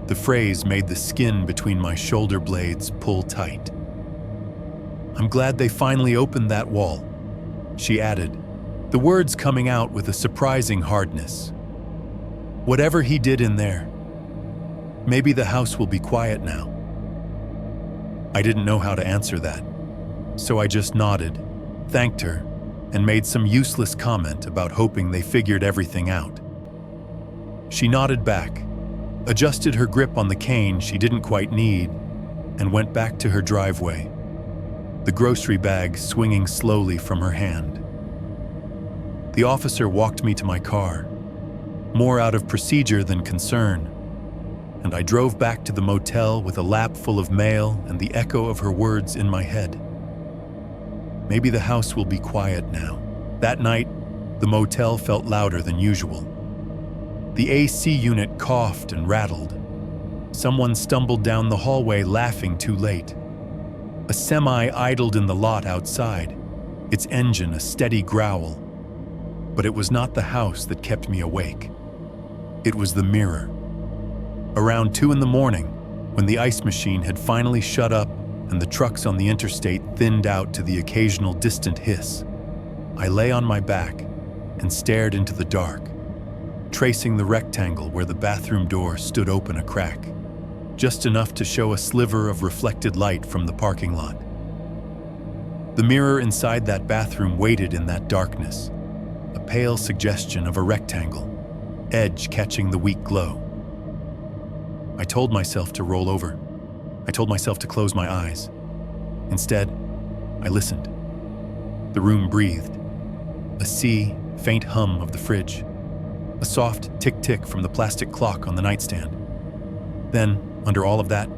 The phrase made the skin between my shoulder blades pull tight. I'm glad they finally opened that wall, she added, the words coming out with a surprising hardness. Whatever he did in there, maybe the house will be quiet now. I didn't know how to answer that, so I just nodded, thanked her, and made some useless comment about hoping they figured everything out. She nodded back, adjusted her grip on the cane she didn't quite need, and went back to her driveway, the grocery bag swinging slowly from her hand. The officer walked me to my car, more out of procedure than concern, and I drove back to the motel with a lap full of mail and the echo of her words in my head. Maybe the house will be quiet now. That night, the motel felt louder than usual. The AC unit coughed and rattled. Someone stumbled down the hallway laughing too late. A semi idled in the lot outside, its engine a steady growl. But it was not the house that kept me awake. It was the mirror. Around 2 a.m, when the ice machine had finally shut up and the trucks on the interstate thinned out to the occasional distant hiss, I lay on my back and stared into the dark, tracing the rectangle where the bathroom door stood open a crack, just enough to show a sliver of reflected light from the parking lot. The mirror inside that bathroom waited in that darkness, a pale suggestion of a rectangle, edge catching the weak glow. I told myself to roll over. I told myself to close my eyes. Instead, I listened. The room breathed. A faint hum of the fridge. A soft tick-tick from the plastic clock on the nightstand. Then, under all of that,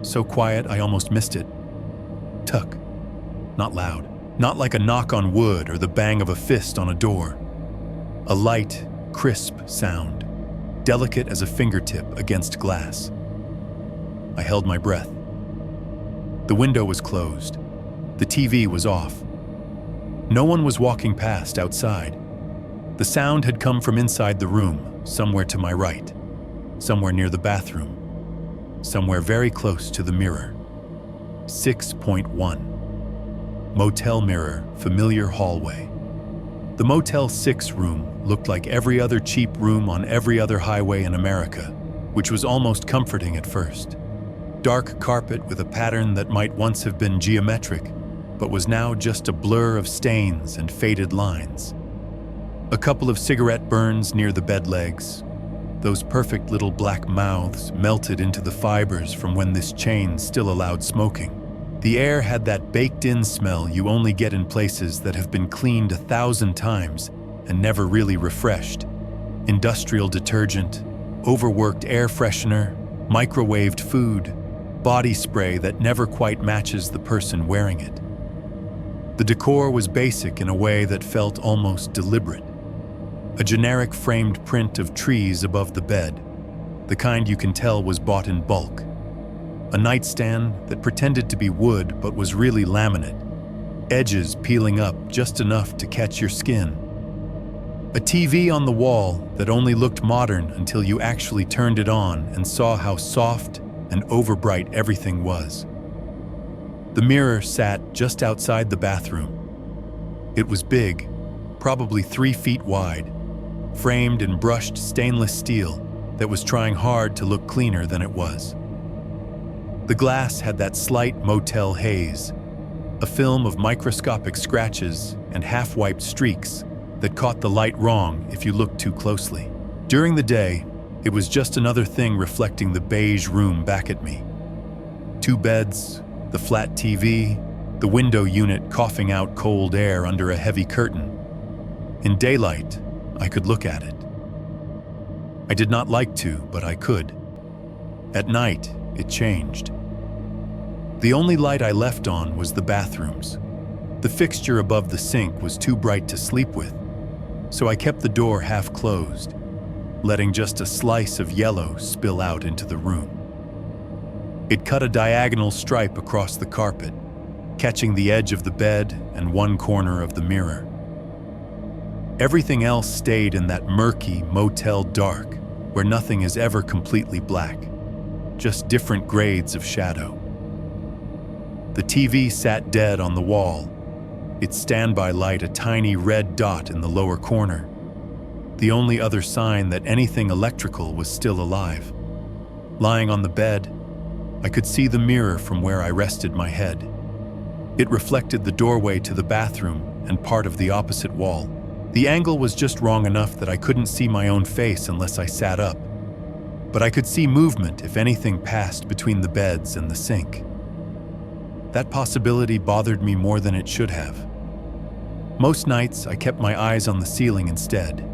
so quiet I almost missed it. Tuck. Not loud. Not like a knock on wood or the bang of a fist on a door. A light, crisp sound, delicate as a fingertip against glass. I held my breath. The window was closed. The TV was off. No one was walking past outside. The sound had come from inside the room, somewhere to my right, somewhere near the bathroom, somewhere very close to the mirror. 6.1. Motel mirror, familiar hallway. The Motel 6 room looked like every other cheap room on every other highway in America, which was almost comforting at first. Dark carpet with a pattern that might once have been geometric, but was now just a blur of stains and faded lines. A couple of cigarette burns near the bed legs. Those perfect little black mouths melted into the fibers from when this chain still allowed smoking. The air had that baked-in smell you only get in places that have been cleaned 1,000 times and never really refreshed. Industrial detergent, overworked air freshener, microwaved food, body spray that never quite matches the person wearing it. The decor was basic in a way that felt almost deliberate. A generic framed print of trees above the bed, the kind you can tell was bought in bulk. A nightstand that pretended to be wood but was really laminate, edges peeling up just enough to catch your skin. A TV on the wall that only looked modern until you actually turned it on and saw how soft and overbright everything was. The mirror sat just outside the bathroom. It was big, probably 3 feet wide, framed in brushed stainless steel that was trying hard to look cleaner than it was. The glass had that slight motel haze, a film of microscopic scratches and half-wiped streaks that caught the light wrong if you looked too closely. During the day, it was just another thing reflecting the beige room back at me. 2 beds, the flat TV, the window unit coughing out cold air under a heavy curtain. In daylight, I could look at it. I did not like to, but I could. At night, it changed. The only light I left on was the bathrooms. The fixture above the sink was too bright to sleep with, so I kept the door half closed, letting just a slice of yellow spill out into the room. It cut a diagonal stripe across the carpet, catching the edge of the bed and one corner of the mirror. Everything else stayed in that murky motel dark where nothing is ever completely black, just different grades of shadow. The TV sat dead on the wall, its standby light a tiny red dot in the lower corner, the only other sign that anything electrical was still alive. Lying on the bed, I could see the mirror from where I rested my head. It reflected the doorway to the bathroom and part of the opposite wall. The angle was just wrong enough that I couldn't see my own face unless I sat up, but I could see movement if anything passed between the beds and the sink. That possibility bothered me more than it should have. Most nights, I kept my eyes on the ceiling instead.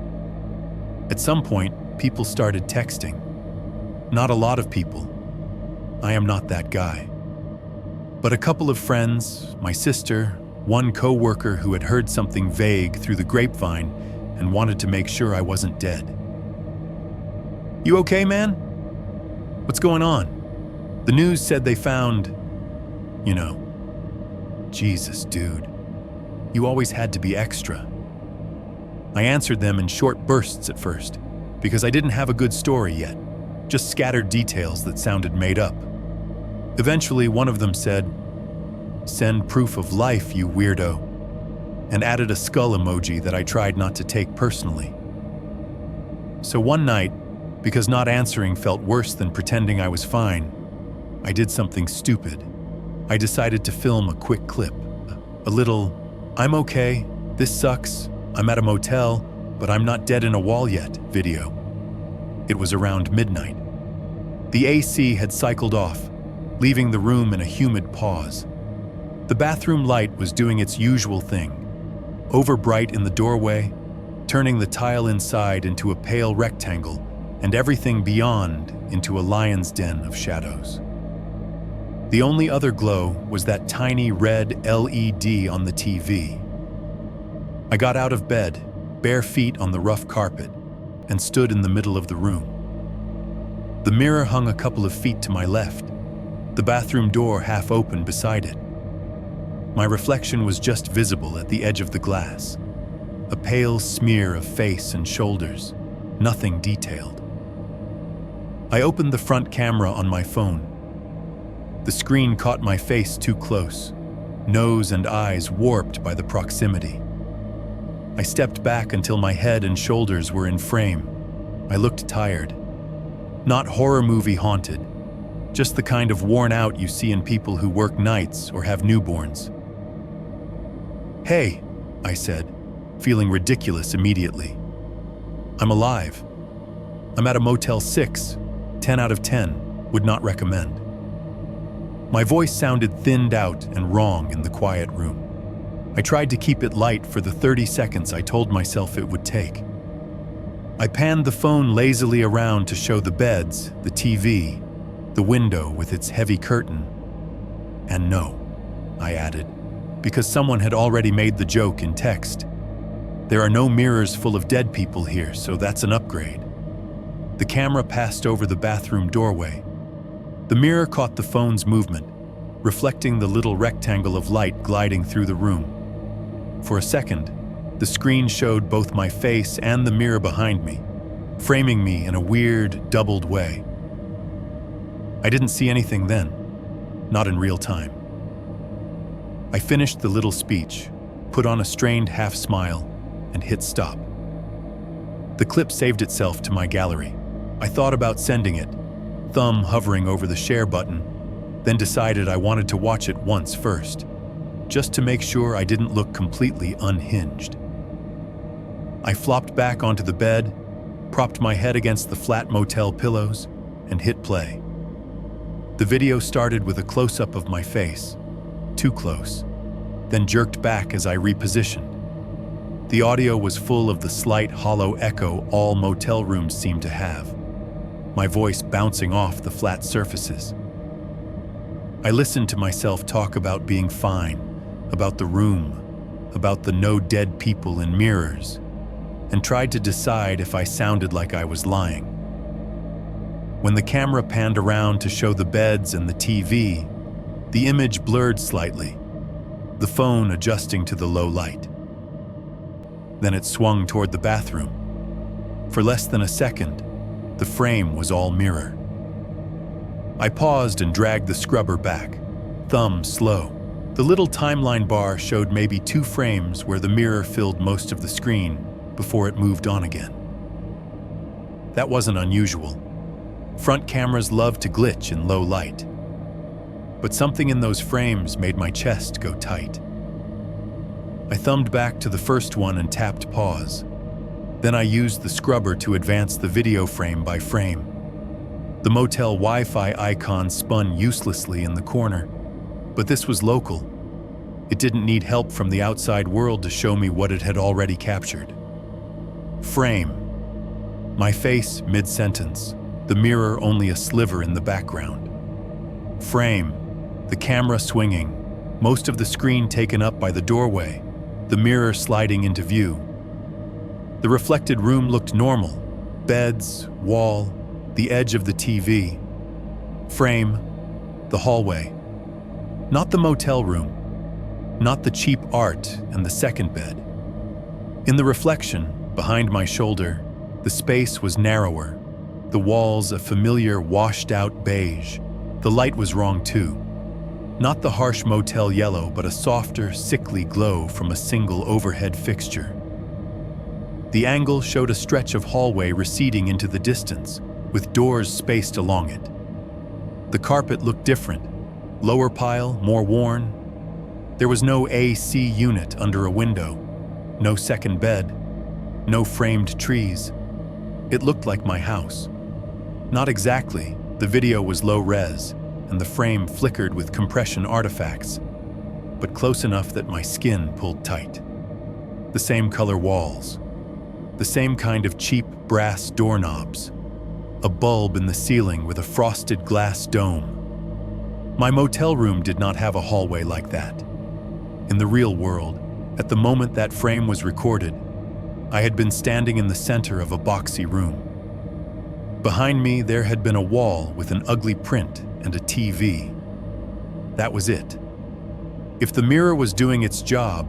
At some point, people started texting. Not a lot of people. I am not that guy. But a couple of friends, my sister, one coworker who had heard something vague through the grapevine and wanted to make sure I wasn't dead. "You okay, man? What's going on? The news said they found, you know." Jesus, dude. You always had to be extra. I answered them in short bursts at first, because I didn't have a good story yet, just scattered details that sounded made up. Eventually, one of them said, "Send proof of life, you weirdo," and added a skull emoji that I tried not to take personally. So one night, because not answering felt worse than pretending I was fine, I did something stupid. I decided to film a quick clip. A little, "I'm okay, this sucks, I'm at a motel, but I'm not dead in a wall yet" video. It was around midnight. The AC had cycled off, leaving the room in a humid pause. The bathroom light was doing its usual thing, overbright in the doorway, turning the tile inside into a pale rectangle and everything beyond into a lion's den of shadows. The only other glow was that tiny red LED on the TV. I got out of bed, bare feet on the rough carpet, and stood in the middle of the room. The mirror hung a couple of feet to my left, the bathroom door half open beside it. My reflection was just visible at the edge of the glass, a pale smear of face and shoulders, nothing detailed. I opened the front camera on my phone. The screen caught my face too close, nose and eyes warped by the proximity. I stepped back until my head and shoulders were in frame. I looked tired. Not horror movie haunted, just the kind of worn out you see in people who work nights or have newborns. "Hey," I said, feeling ridiculous immediately. "I'm alive. I'm at a Motel 6, 10 out of 10, would not recommend." My voice sounded thinned out and wrong in the quiet room. I tried to keep it light for the 30 seconds I told myself it would take. I panned the phone lazily around to show the beds, the TV, the window with its heavy curtain. And no, I added, because someone had already made the joke in text. There are no mirrors full of dead people here, so that's an upgrade. The camera passed over the bathroom doorway. The mirror caught the phone's movement, reflecting the little rectangle of light gliding through the room. For a second, the screen showed both my face and the mirror behind me, framing me in a weird, doubled way. I didn't see anything then, not in real time. I finished the little speech, put on a strained half smile, and hit stop. The clip saved itself to my gallery. I thought about sending it, thumb hovering over the share button, then decided I wanted to watch it once first, just to make sure I didn't look completely unhinged. I flopped back onto the bed, propped my head against the flat motel pillows, and hit play. The video started with a close-up of my face, too close, then jerked back as I repositioned. The audio was full of the slight hollow echo all motel rooms seem to have, my voice bouncing off the flat surfaces. I listened to myself talk about being fine, about the room, about the no dead people in mirrors, and tried to decide if I sounded like I was lying. When the camera panned around to show the beds and the TV, the image blurred slightly, the phone adjusting to the low light. Then it swung toward the bathroom. For less than a second, the frame was all mirror. I paused and dragged the scrubber back, thumb slow. The little timeline bar showed maybe 2 frames where the mirror filled most of the screen before it moved on again. That wasn't unusual. Front cameras love to glitch in low light. But something in those frames made my chest go tight. I thumbed back to the first one and tapped pause. Then I used the scrubber to advance the video frame by frame. The motel Wi-Fi icon spun uselessly in the corner, but this was local. It didn't need help from the outside world to show me what it had already captured. Frame. My face mid-sentence, the mirror only a sliver in the background. Frame. The camera swinging, most of the screen taken up by the doorway, the mirror sliding into view. The reflected room looked normal. Beds, wall, the edge of the TV. Frame, the hallway. Not the motel room. Not the cheap art and the second bed. In the reflection, behind my shoulder, the space was narrower. The walls a familiar washed-out beige. The light was wrong too. Not the harsh motel yellow, but a softer, sickly glow from a single overhead fixture. The angle showed a stretch of hallway receding into the distance, with doors spaced along it. The carpet looked different. Lower pile, more worn. There was no AC unit under a window, no second bed, no framed trees. It looked like my house. Not exactly. The video was low res, and the frame flickered with compression artifacts, but close enough that my skin pulled tight. The same color walls, the same kind of cheap brass doorknobs, a bulb in the ceiling with a frosted glass dome. My motel room did not have a hallway like that. In the real world, at the moment that frame was recorded, I had been standing in the center of a boxy room. Behind me, there had been a wall with an ugly print and a TV. That was it. If the mirror was doing its job,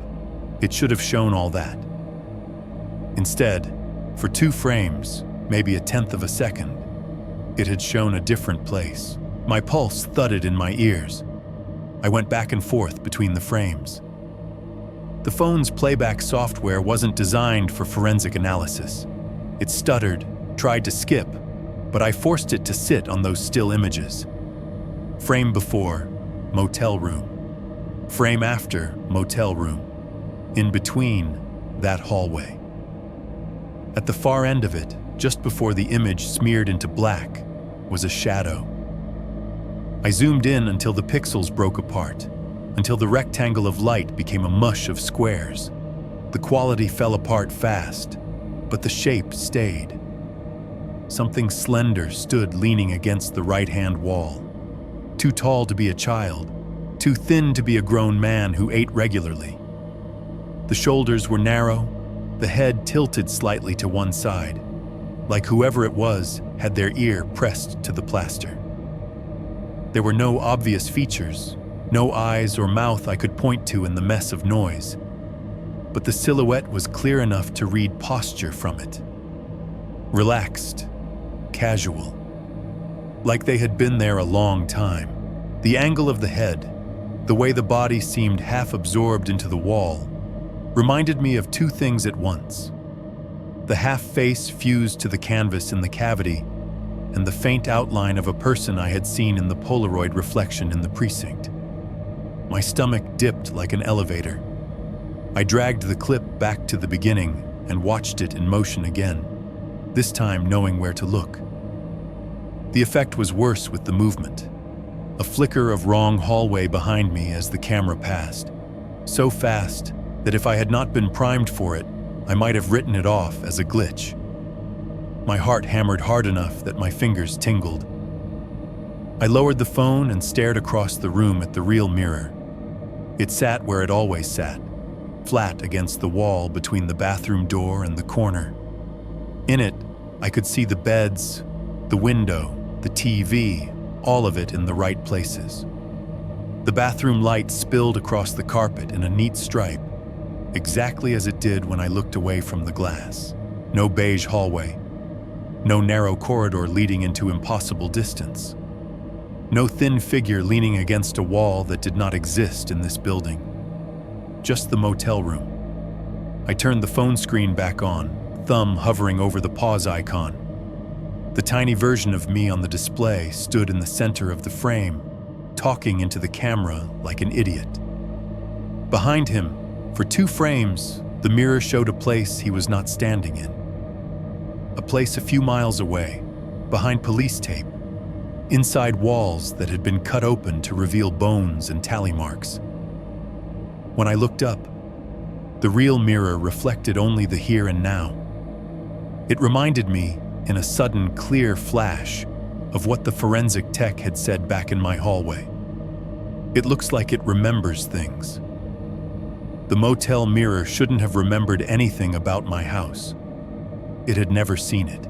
it should have shown all that. Instead, for 2 frames, maybe 1/10 of a second, it had shown a different place. My pulse thudded in my ears. I went back and forth between the frames. The phone's playback software wasn't designed for forensic analysis. It stuttered, tried to skip, but I forced it to sit on those still images. Frame before, motel room. Frame after, motel room. In between, that hallway. At the far end of it, just before the image smeared into black, was a shadow. I zoomed in until the pixels broke apart, until the rectangle of light became a mush of squares. The quality fell apart fast, but the shape stayed. Something slender stood leaning against the right-hand wall. Too tall to be a child, too thin to be a grown man who ate regularly. The shoulders were narrow, the head tilted slightly to one side, like whoever it was had their ear pressed to the plaster. There were no obvious features, no eyes or mouth I could point to in the mess of noise, but the silhouette was clear enough to read posture from it. Relaxed, casual, like they had been there a long time. The angle of the head, the way the body seemed half absorbed into the wall, reminded me of 2 things at once. The half-face fused to the canvas in the cavity, and the faint outline of a person I had seen in the Polaroid reflection in the precinct. My stomach dipped like an elevator. I dragged the clip back to the beginning and watched it in motion again, this time knowing where to look. The effect was worse with the movement. A flicker of wrong hallway behind me as the camera passed, so fast that if I had not been primed for it, I might have written it off as a glitch. My heart hammered hard enough that my fingers tingled. I lowered the phone and stared across the room at the real mirror. It sat where it always sat, flat against the wall between the bathroom door and the corner. In it, I could see the beds, the window, the TV, all of it in the right places. The bathroom light spilled across the carpet in a neat stripe, exactly as it did when I looked away from the glass. No beige hallway, no narrow corridor leading into impossible distance, no thin figure leaning against a wall that did not exist in this building. Just the motel room. I turned the phone screen back on, thumb hovering over the pause icon. The tiny version of me on the display stood in the center of the frame, talking into the camera like an idiot. Behind him, for 2 frames, the mirror showed a place he was not standing in. A place a few miles away, behind police tape, inside walls that had been cut open to reveal bones and tally marks. When I looked up, the real mirror reflected only the here and now. It reminded me, in a sudden, clear flash, of what the forensic tech had said back in my hallway. It looks like it remembers things. The motel mirror shouldn't have remembered anything about my house. It had never seen it.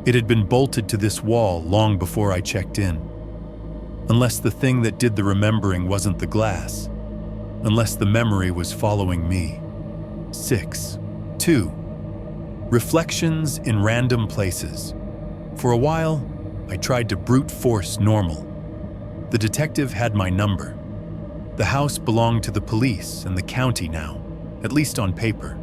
It had been bolted to this wall long before I checked in. Unless the thing that did the remembering wasn't the glass. Unless the memory was following me. 6. 2. Reflections in random places. For a while, I tried to brute force normal. The detective had my number. The house belonged to the police and the county now, at least on paper.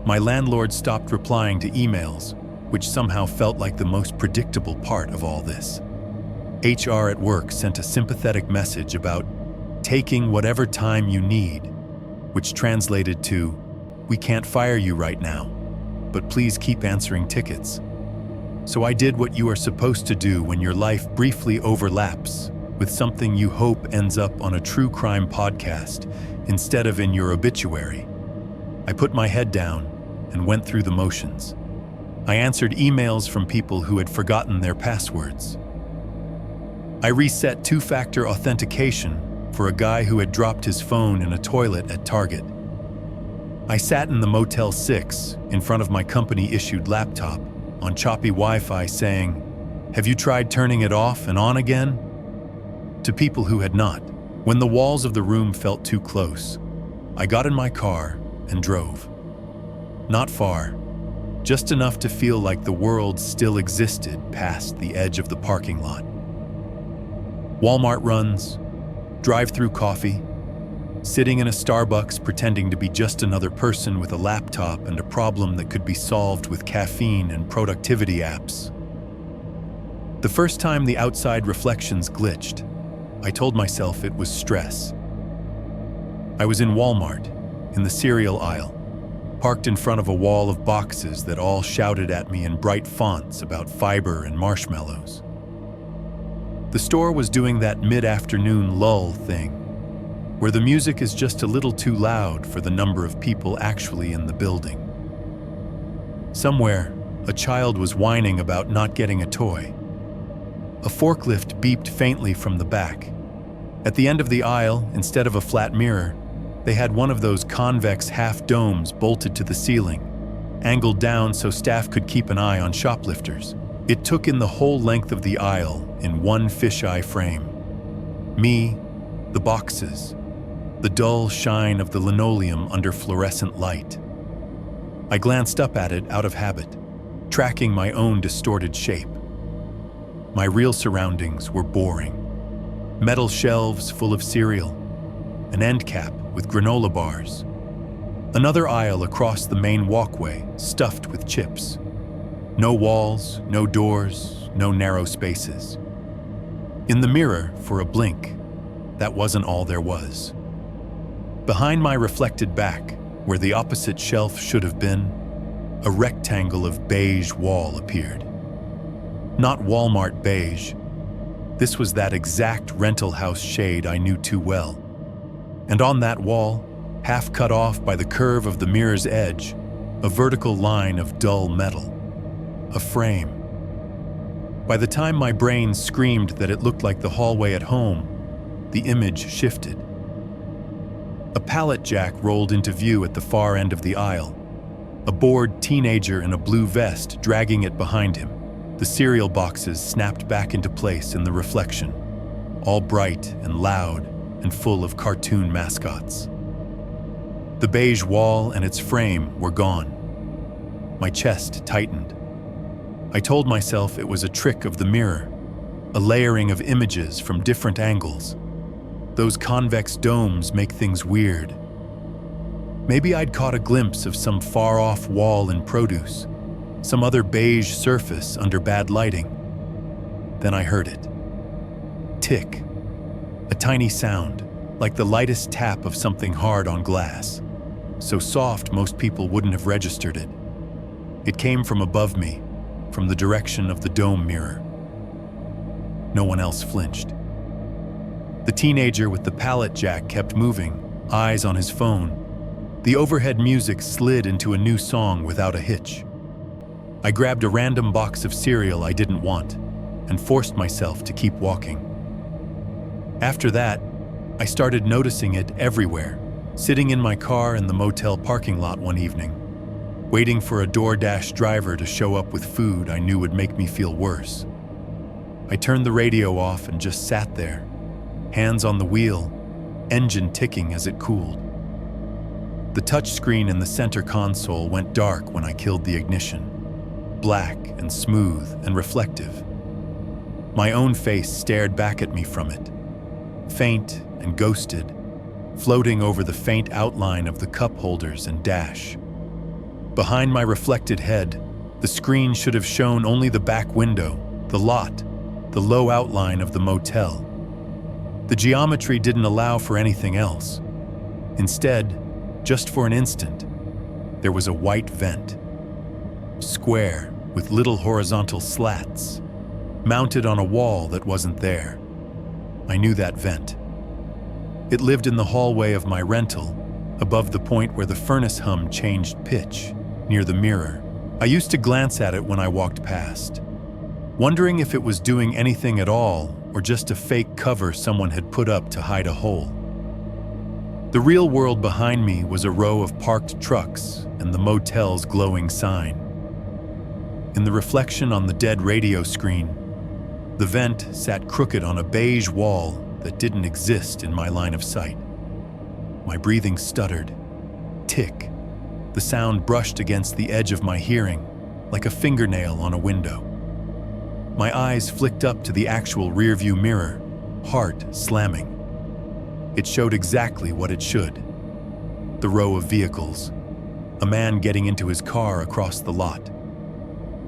My landlord stopped replying to emails, which somehow felt like the most predictable part of all this. HR at work sent a sympathetic message about taking whatever time you need, which translated to, "We can't fire you right now, but please keep answering tickets." So I did what you are supposed to do when your life briefly overlaps with something you hope ends up on a true crime podcast instead of in your obituary. I put my head down and went through the motions. I answered emails from people who had forgotten their passwords. I reset 2-factor authentication for a guy who had dropped his phone in a toilet at Target. I sat in the Motel 6 in front of my company-issued laptop on choppy Wi-Fi saying, "Have you tried turning it off and on again?" To people who had not. When the walls of the room felt too close, I got in my car and drove. Not far, just enough to feel like the world still existed past the edge of the parking lot. Walmart runs, drive-through coffee, sitting in a Starbucks pretending to be just another person with a laptop and a problem that could be solved with caffeine and productivity apps. The first time the outside reflections glitched, I told myself it was stress. I was in Walmart, in the cereal aisle, parked in front of a wall of boxes that all shouted at me in bright fonts about fiber and marshmallows. The store was doing that mid-afternoon lull thing, where the music is just a little too loud for the number of people actually in the building. Somewhere, a child was whining about not getting a toy. A forklift beeped faintly from the back. At the end of the aisle, instead of a flat mirror, they had one of those convex half-domes bolted to the ceiling, angled down so staff could keep an eye on shoplifters. It took in the whole length of the aisle in one fisheye frame. Me, the boxes, the dull shine of the linoleum under fluorescent light. I glanced up at it out of habit, tracking my own distorted shape. My real surroundings were boring. Metal shelves full of cereal, an end cap with granola bars, another aisle across the main walkway stuffed with chips. No walls, no doors, no narrow spaces. In the mirror, for a blink, that wasn't all there was. Behind my reflected back, where the opposite shelf should have been, a rectangle of beige wall appeared. Not Walmart beige. This was that exact rental house shade I knew too well. And on that wall, half cut off by the curve of the mirror's edge, a vertical line of dull metal. A frame. By the time my brain screamed that it looked like the hallway at home, the image shifted. A pallet jack rolled into view at the far end of the aisle. A bored teenager in a blue vest dragging it behind him. The cereal boxes snapped back into place in the reflection, all bright and loud and full of cartoon mascots. The beige wall and its frame were gone. My chest tightened. I told myself it was a trick of the mirror, a layering of images from different angles. Those convex domes make things weird. Maybe I'd caught a glimpse of some far-off wall in produce, some other beige surface under bad lighting. Then I heard it. Tick. A tiny sound, like the lightest tap of something hard on glass. So soft most people wouldn't have registered it. It came from above me, from the direction of the dome mirror. No one else flinched. The teenager with the pallet jack kept moving, eyes on his phone. The overhead music slid into a new song without a hitch. I grabbed a random box of cereal I didn't want and forced myself to keep walking. After that, I started noticing it everywhere, sitting in my car in the motel parking lot one evening, waiting for a DoorDash driver to show up with food I knew would make me feel worse. I turned the radio off and just sat there, hands on the wheel, engine ticking as it cooled. The touchscreen in the center console went dark when I killed the ignition, black and smooth and reflective. My own face stared back at me from it, faint and ghosted, floating over the faint outline of the cup holders and dash. Behind my reflected head, the screen should have shown only the back window, the lot, the low outline of the motel. The geometry didn't allow for anything else. Instead, just for an instant, there was a white vent, square with little horizontal slats, mounted on a wall that wasn't there. I knew that vent. It lived in the hallway of my rental, above the point where the furnace hum changed pitch, near the mirror. I used to glance at it when I walked past, wondering if it was doing anything at all or just a fake cover someone had put up to hide a hole. The real world behind me was a row of parked trucks and the motel's glowing sign. In the reflection on the dead radio screen, the vent sat crooked on a beige wall that didn't exist in my line of sight. My breathing stuttered. Tick. The sound brushed against the edge of my hearing, like a fingernail on a window. My eyes flicked up to the actual rearview mirror, heart slamming. It showed exactly what it should. The row of vehicles. A man getting into his car across the lot.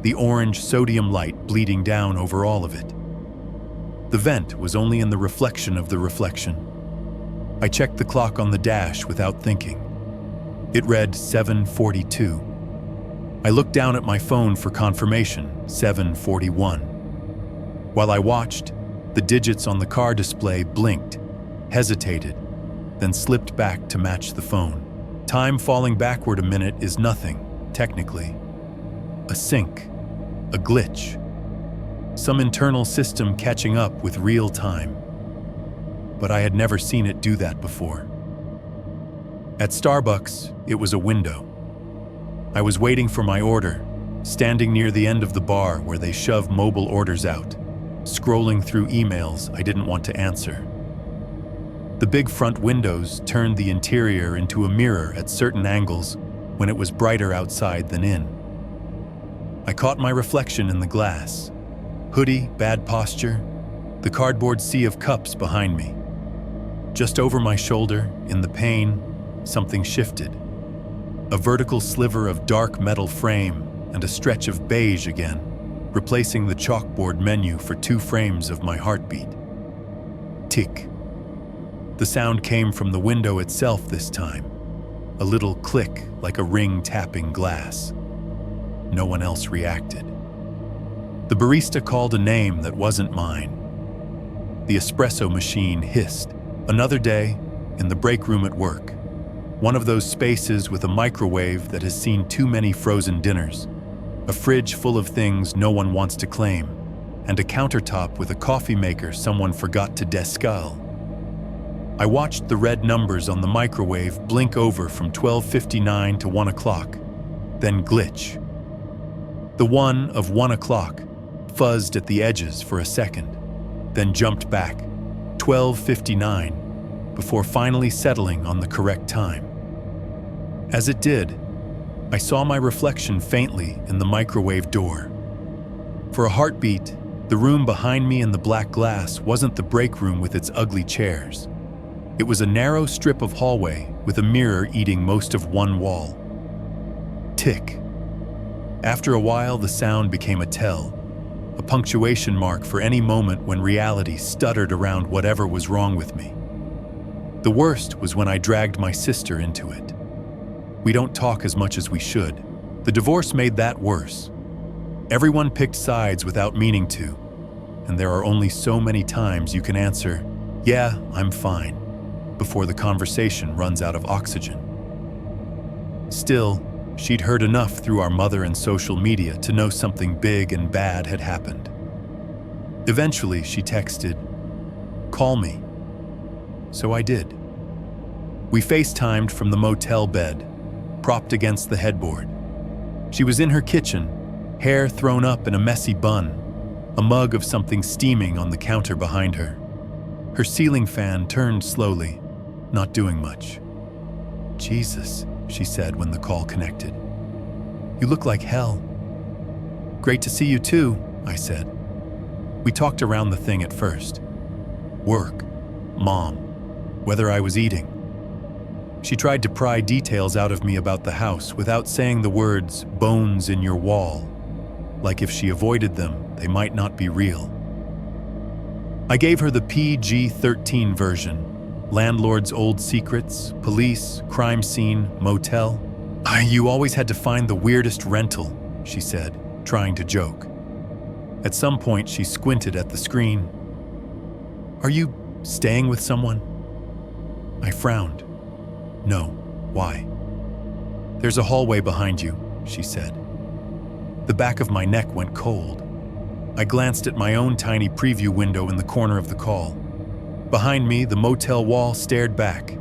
The orange sodium light bleeding down over all of it. The vent was only in the reflection of the reflection. I checked the clock on the dash without thinking. It read 7:42. I looked down at my phone for confirmation, 7:41. While I watched, the digits on the car display blinked, hesitated, then slipped back to match the phone. Time falling backward a minute is nothing, technically. A sync, a glitch, some internal system catching up with real time. But I had never seen it do that before. At Starbucks, it was a window. I was waiting for my order, standing near the end of the bar where they shove mobile orders out, scrolling through emails I didn't want to answer. The big front windows turned the interior into a mirror at certain angles when it was brighter outside than in. I caught my reflection in the glass. Hoodie, bad posture, the cardboard sea of cups behind me. Just over my shoulder, in the pane, something shifted. A vertical sliver of dark metal frame and a stretch of beige again, replacing the chalkboard menu for 2 frames of my heartbeat. Tick. The sound came from the window itself this time, a little click like a ring tapping glass. No one else reacted. The barista called a name that wasn't mine. The espresso machine hissed. Another day, in the break room at work. One of those spaces with a microwave that has seen too many frozen dinners, a fridge full of things no one wants to claim, and a countertop with a coffee maker someone forgot to descale. I watched the red numbers on the microwave blink over from 12:59 to 1 o'clock, then glitch. The one of 1 o'clock fuzzed at the edges for a second, then jumped back, 12:59, before finally settling on the correct time. As it did, I saw my reflection faintly in the microwave door. For a heartbeat, the room behind me in the black glass wasn't the break room with its ugly chairs. It was a narrow strip of hallway with a mirror eating most of one wall. Tick. After a while, the sound became a tell, a punctuation mark for any moment when reality stuttered around whatever was wrong with me. The worst was when I dragged my sister into it. We don't talk as much as we should. The divorce made that worse. Everyone picked sides without meaning to, and there are only so many times you can answer, "Yeah, I'm fine," before the conversation runs out of oxygen. Still, she'd heard enough through our mother and social media to know something big and bad had happened. Eventually, she texted, "Call me." So I did. We FaceTimed from the motel bed, propped against the headboard. She was in her kitchen, hair thrown up in a messy bun, a mug of something steaming on the counter behind her. Her ceiling fan turned slowly, not doing much. "Jesus," she said when the call connected. "You look like hell." "Great to see you too," I said. We talked around the thing at first. Work, mom, whether I was eating. She tried to pry details out of me about the house without saying the words "bones in your wall," like if she avoided them, they might not be real. I gave her the PG-13 version, landlord's old secrets, police, crime scene, motel. "You always had to find the weirdest rental," she said, trying to joke. At some point, she squinted at the screen. "Are you staying with someone?" I frowned. "No, why?" "There's a hallway behind you," she said. The back of my neck went cold. I glanced at my own tiny preview window in the corner of the call. Behind me, the motel wall stared back.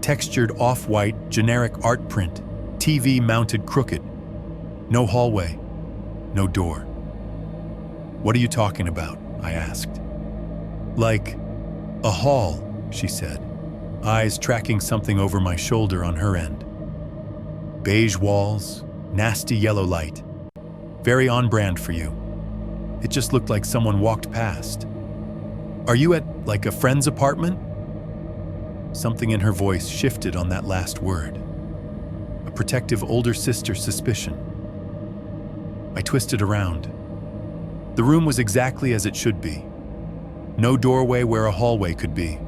Textured off-white, generic art print, TV mounted crooked. No hallway, no door. "What are you talking about?" I asked. "Like a hall," she said, eyes tracking something over my shoulder on her end. "Beige walls, nasty yellow light. Very on-brand for you. It just looked like someone walked past. Are you at, like, a friend's apartment?" Something in her voice shifted on that last word. A protective older sister suspicion. I twisted around. The room was exactly as it should be. No doorway where a hallway could be.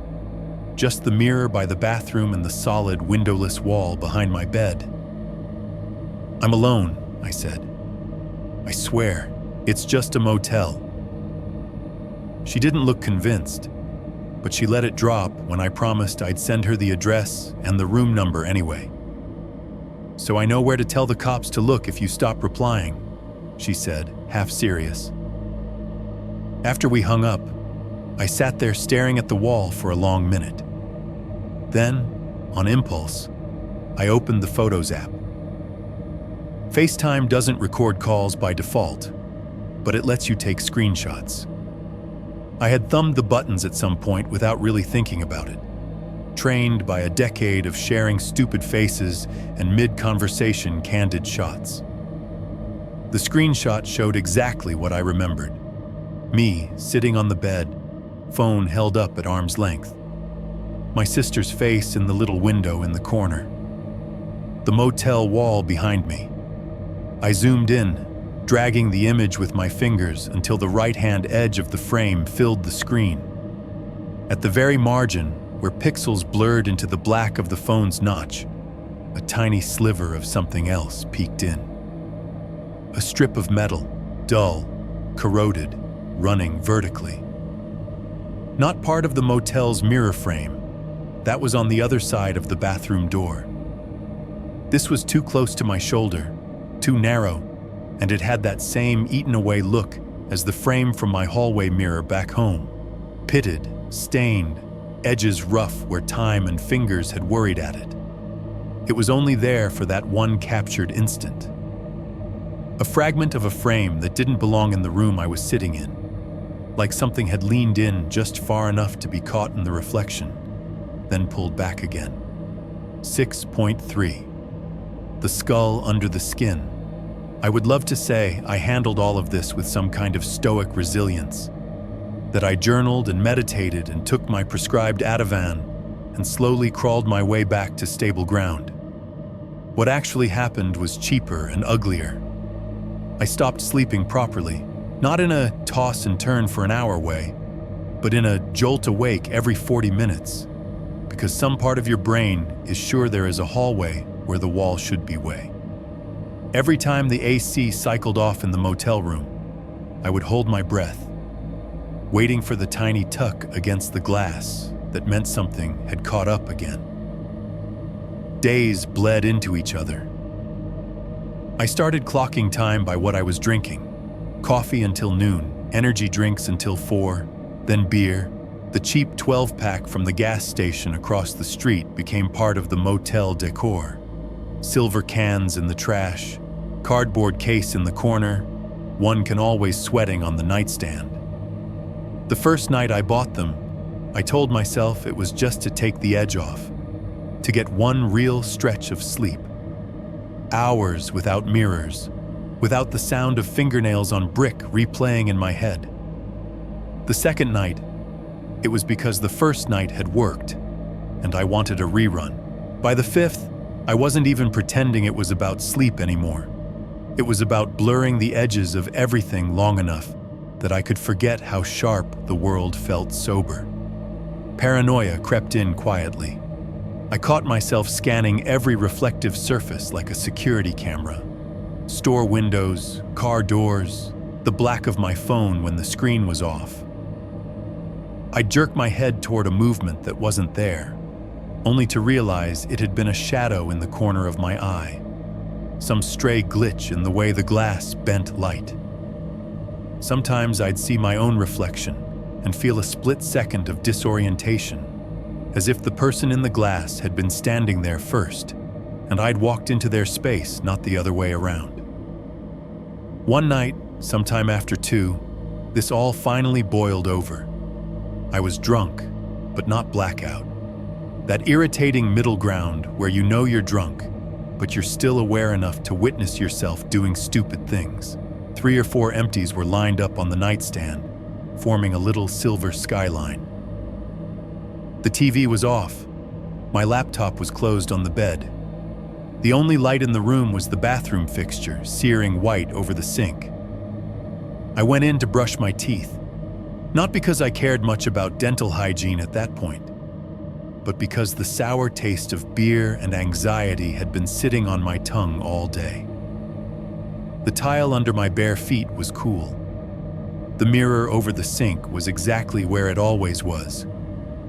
Just the mirror by the bathroom and the solid, windowless wall behind my bed. "I'm alone," I said. "I swear, it's just a motel." She didn't look convinced, but she let it drop when I promised I'd send her the address and the room number anyway. "So I know where to tell the cops to look if you stop replying," she said, half serious. After we hung up, I sat there staring at the wall for a long minute. Then, on impulse, I opened the Photos app. FaceTime doesn't record calls by default, but it lets you take screenshots. I had thumbed the buttons at some point without really thinking about it, trained by a decade of sharing stupid faces and mid-conversation candid shots. The screenshot showed exactly what I remembered. Me sitting on the bed, phone held up at arm's length. My sister's face in the little window in the corner. The motel wall behind me. I zoomed in, dragging the image with my fingers until the right-hand edge of the frame filled the screen. At the very margin, where pixels blurred into the black of the phone's notch, a tiny sliver of something else peeked in. A strip of metal, dull, corroded, running vertically. Not part of the motel's mirror frame. That was on the other side of the bathroom door. This was too close to my shoulder, too narrow, and it had that same eaten-away look as the frame from my hallway mirror back home. Pitted, stained, edges rough where time and fingers had worried at it. It was only there for that one captured instant. A fragment of a frame that didn't belong in the room I was sitting in, like something had leaned in just far enough to be caught in the reflection, then pulled back again. 6.3. The skull under the skin. I would love to say I handled all of this with some kind of stoic resilience, that I journaled and meditated and took my prescribed Ativan and slowly crawled my way back to stable ground. What actually happened was cheaper and uglier. I stopped sleeping properly, not in a toss and turn for an hour way, but in a jolt awake every 40 minutes, because some part of your brain is sure there is a hallway where the wall should be way. Every time the AC cycled off in the motel room, I would hold my breath, waiting for the tiny tuck against the glass that meant something had caught up again. Days bled into each other. I started clocking time by what I was drinking. Coffee until noon, energy drinks until 4, then beer. The cheap 12-pack from the gas station across the street became part of the motel decor. Silver cans in the trash, cardboard case in the corner, one can always sweating on the nightstand. The first night I bought them, I told myself it was just to take the edge off, to get one real stretch of sleep. Hours without mirrors, without the sound of fingernails on brick replaying in my head. The second night, it was because the first night had worked, and I wanted a rerun. By the fifth, I wasn't even pretending it was about sleep anymore. It was about blurring the edges of everything long enough that I could forget how sharp the world felt sober. Paranoia crept in quietly. I caught myself scanning every reflective surface like a security camera. Store windows, car doors, the black of my phone when the screen was off. I'd jerk my head toward a movement that wasn't there, only to realize it had been a shadow in the corner of my eye. Some stray glitch in the way the glass bent light. Sometimes I'd see my own reflection and feel a split second of disorientation, as if the person in the glass had been standing there first, and I'd walked into their space, not the other way around. One night, sometime after 2, this all finally boiled over. I was drunk, but not blackout. That irritating middle ground where you know you're drunk, but you're still aware enough to witness yourself doing stupid things. 3 or 4 empties were lined up on the nightstand, forming a little silver skyline. The TV was off. My laptop was closed on the bed. The only light in the room was the bathroom fixture, searing white over the sink. I went in to brush my teeth, not because I cared much about dental hygiene at that point, but because the sour taste of beer and anxiety had been sitting on my tongue all day. The tile under my bare feet was cool. The mirror over the sink was exactly where it always was,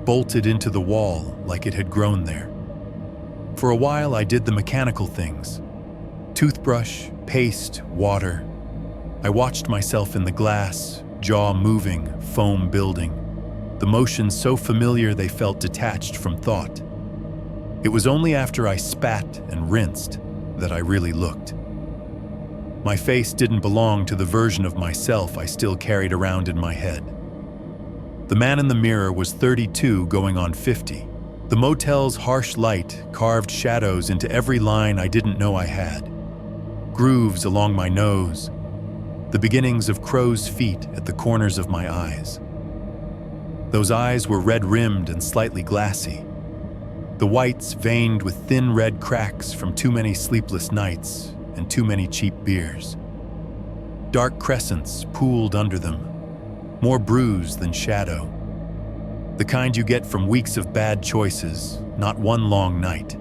bolted into the wall like it had grown there. For a while I did the mechanical things. Toothbrush, paste, water. I watched myself in the glass, jaw moving, foam building. The motions so familiar they felt detached from thought. It was only after I spat and rinsed that I really looked. My face didn't belong to the version of myself I still carried around in my head. The man in the mirror was 32 going on 50. The motel's harsh light carved shadows into every line I didn't know I had. Grooves along my nose, the beginnings of crow's feet at the corners of my eyes. Those eyes were red-rimmed and slightly glassy. The whites veined with thin red cracks from too many sleepless nights and too many cheap beers. Dark crescents pooled under them, more bruise than shadow. The kind you get from weeks of bad choices, not one long night.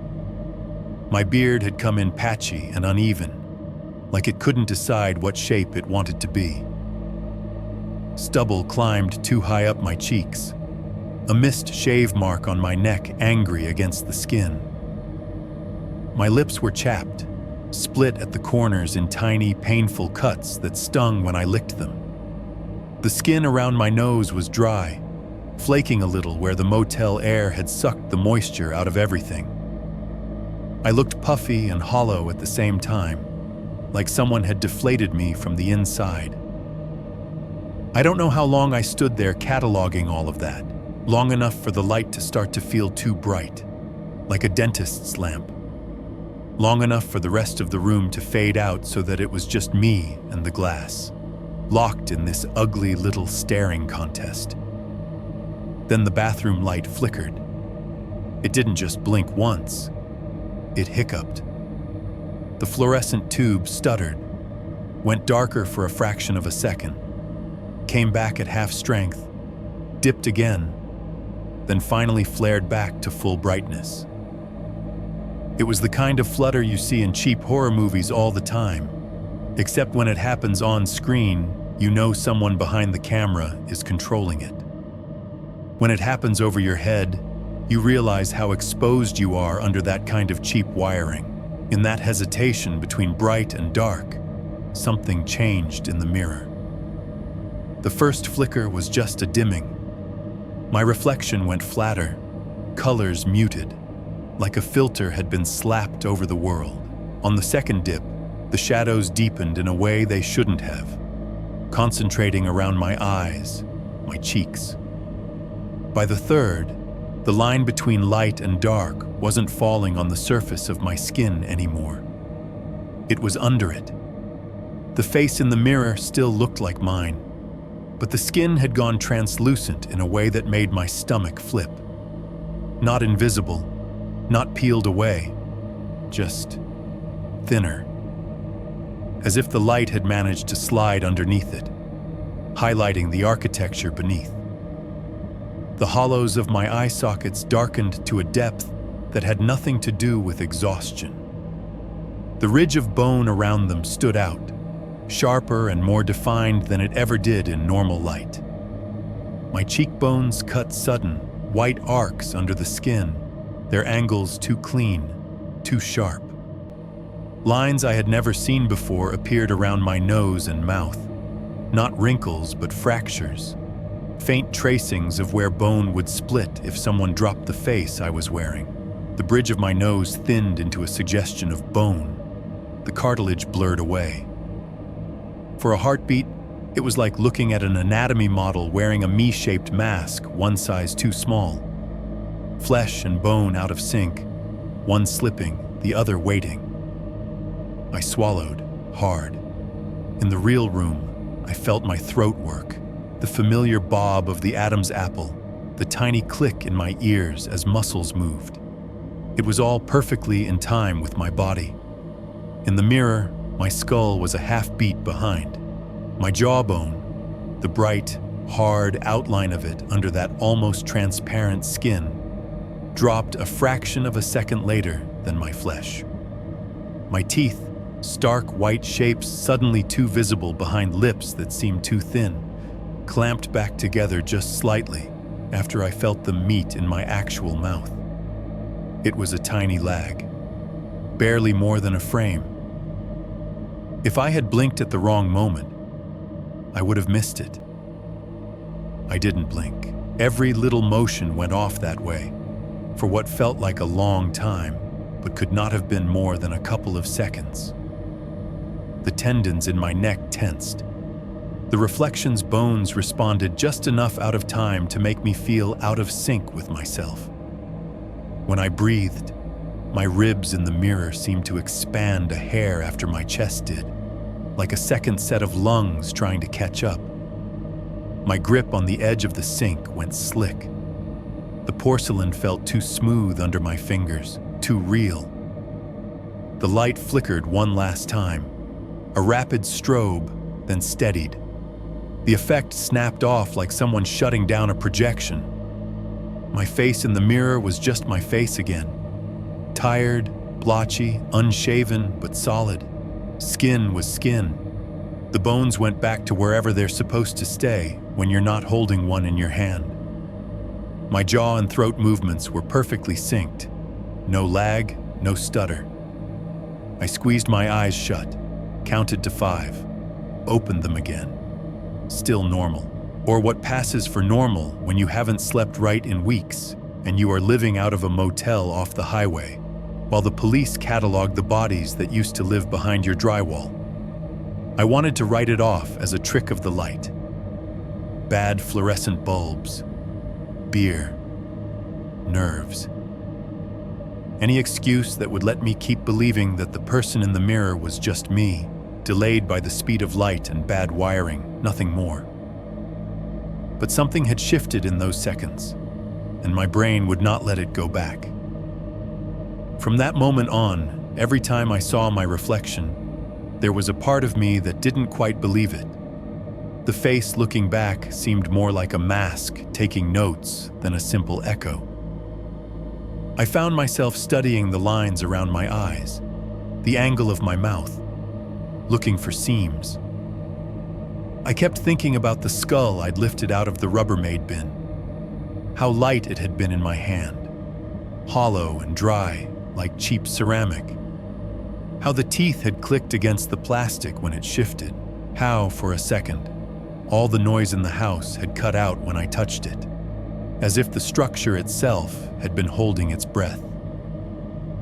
My beard had come in patchy and uneven, like it couldn't decide what shape it wanted to be. Stubble climbed too high up my cheeks, a missed shave mark on my neck angry against the skin. My lips were chapped, split at the corners in tiny, painful cuts that stung when I licked them. The skin around my nose was dry, flaking a little where the motel air had sucked the moisture out of everything. I looked puffy and hollow at the same time, like someone had deflated me from the inside. I don't know how long I stood there cataloging all of that, long enough for the light to start to feel too bright, like a dentist's lamp. Long enough for the rest of the room to fade out so that it was just me and the glass, locked in this ugly little staring contest. Then the bathroom light flickered. It didn't just blink once, it hiccuped. The fluorescent tube stuttered, went darker for a fraction of a second, came back at half strength, dipped again, then finally flared back to full brightness. It was the kind of flutter you see in cheap horror movies all the time, except when it happens on screen, you know someone behind the camera is controlling it. When it happens over your head, you realize how exposed you are under that kind of cheap wiring. In that hesitation between bright and dark, something changed in the mirror. The first flicker was just a dimming. My reflection went flatter, colors muted, like a filter had been slapped over the world. On the second dip, the shadows deepened in a way they shouldn't have, concentrating around my eyes, my cheeks. By the third, the line between light and dark wasn't falling on the surface of my skin anymore. It was under it. The face in the mirror still looked like mine, but the skin had gone translucent in a way that made my stomach flip. Not invisible, not peeled away, just thinner. As if the light had managed to slide underneath it, highlighting the architecture beneath. The hollows of my eye sockets darkened to a depth that had nothing to do with exhaustion. The ridge of bone around them stood out, sharper and more defined than it ever did in normal light. My cheekbones cut sudden, white arcs under the skin, their angles too clean, too sharp. Lines I had never seen before appeared around my nose and mouth, not wrinkles but fractures, faint tracings of where bone would split if someone dropped the face I was wearing. The bridge of my nose thinned into a suggestion of bone. The cartilage blurred away. For a heartbeat, it was like looking at an anatomy model wearing a me-shaped mask, one size too small. Flesh and bone out of sync, one slipping, the other waiting. I swallowed, hard. In the real room, I felt my throat work, the familiar bob of the Adam's apple, the tiny click in my ears as muscles moved. It was all perfectly in time with my body. In the mirror, my skull was a half beat behind. My jawbone, the bright, hard outline of it under that almost transparent skin, dropped a fraction of a second later than my flesh. My teeth, stark white shapes suddenly too visible behind lips that seemed too thin, clamped back together just slightly after I felt them meet in my actual mouth. It was a tiny lag, barely more than a frame. If I had blinked at the wrong moment, I would have missed it. I didn't blink. Every little motion went off that way, for what felt like a long time, but could not have been more than a couple of seconds. The tendons in my neck tensed. The reflection's bones responded just enough out of time to make me feel out of sync with myself. When I breathed, my ribs in the mirror seemed to expand a hair after my chest did, like a second set of lungs trying to catch up. My grip on the edge of the sink went slick. The porcelain felt too smooth under my fingers, too real. The light flickered one last time, a rapid strobe, then steadied. The effect snapped off like someone shutting down a projection. My face in the mirror was just my face again. Tired, blotchy, unshaven, but solid. Skin was skin. The bones went back to wherever they're supposed to stay when you're not holding one in your hand. My jaw and throat movements were perfectly synced. No lag, no stutter. I squeezed my eyes shut, counted to 5, opened them again. Still normal. or what passes for normal when you haven't slept right in weeks and you are living out of a motel off the highway, while the police catalog the bodies that used to live behind your drywall. I wanted to write it off as a trick of the light. Bad fluorescent bulbs, beer, nerves. Any excuse that would let me keep believing that the person in the mirror was just me, delayed by the speed of light and bad wiring, nothing more. But something had shifted in those seconds, and my brain would not let it go back. From that moment on, every time I saw my reflection, there was a part of me that didn't quite believe it. The face looking back seemed more like a mask taking notes than a simple echo. I found myself studying the lines around my eyes, the angle of my mouth, looking for seams. I kept thinking about the skull I'd lifted out of the Rubbermaid bin, how light it had been in my hand, hollow and dry like cheap ceramic, how the teeth had clicked against the plastic when it shifted, how, for a second, all the noise in the house had cut out when I touched it, as if the structure itself had been holding its breath.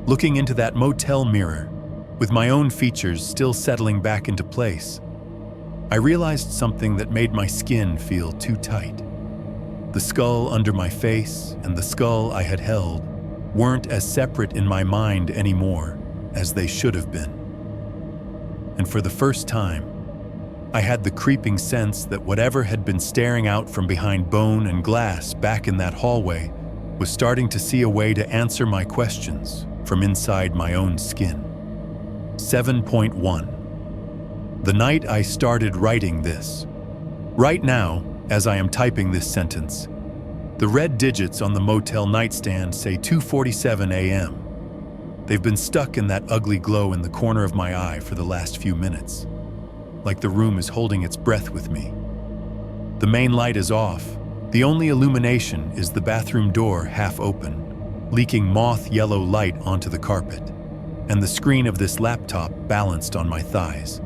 Looking into that motel mirror, with my own features still settling back into place, I realized something that made my skin feel too tight. The skull under my face and the skull I had held weren't as separate in my mind anymore as they should have been. And for the first time, I had the creeping sense that whatever had been staring out from behind bone and glass back in that hallway was starting to see a way to answer my questions from inside my own skin. 7.1. The night I started writing this. Right now, as I am typing this sentence, the red digits on the motel nightstand say 2:47 a.m. They've been stuck in that ugly glow in the corner of my eye for the last few minutes, like the room is holding its breath with me. The main light is off. The only illumination is the bathroom door half open, leaking moth-yellow light onto the carpet, and the screen of this laptop balanced on my thighs.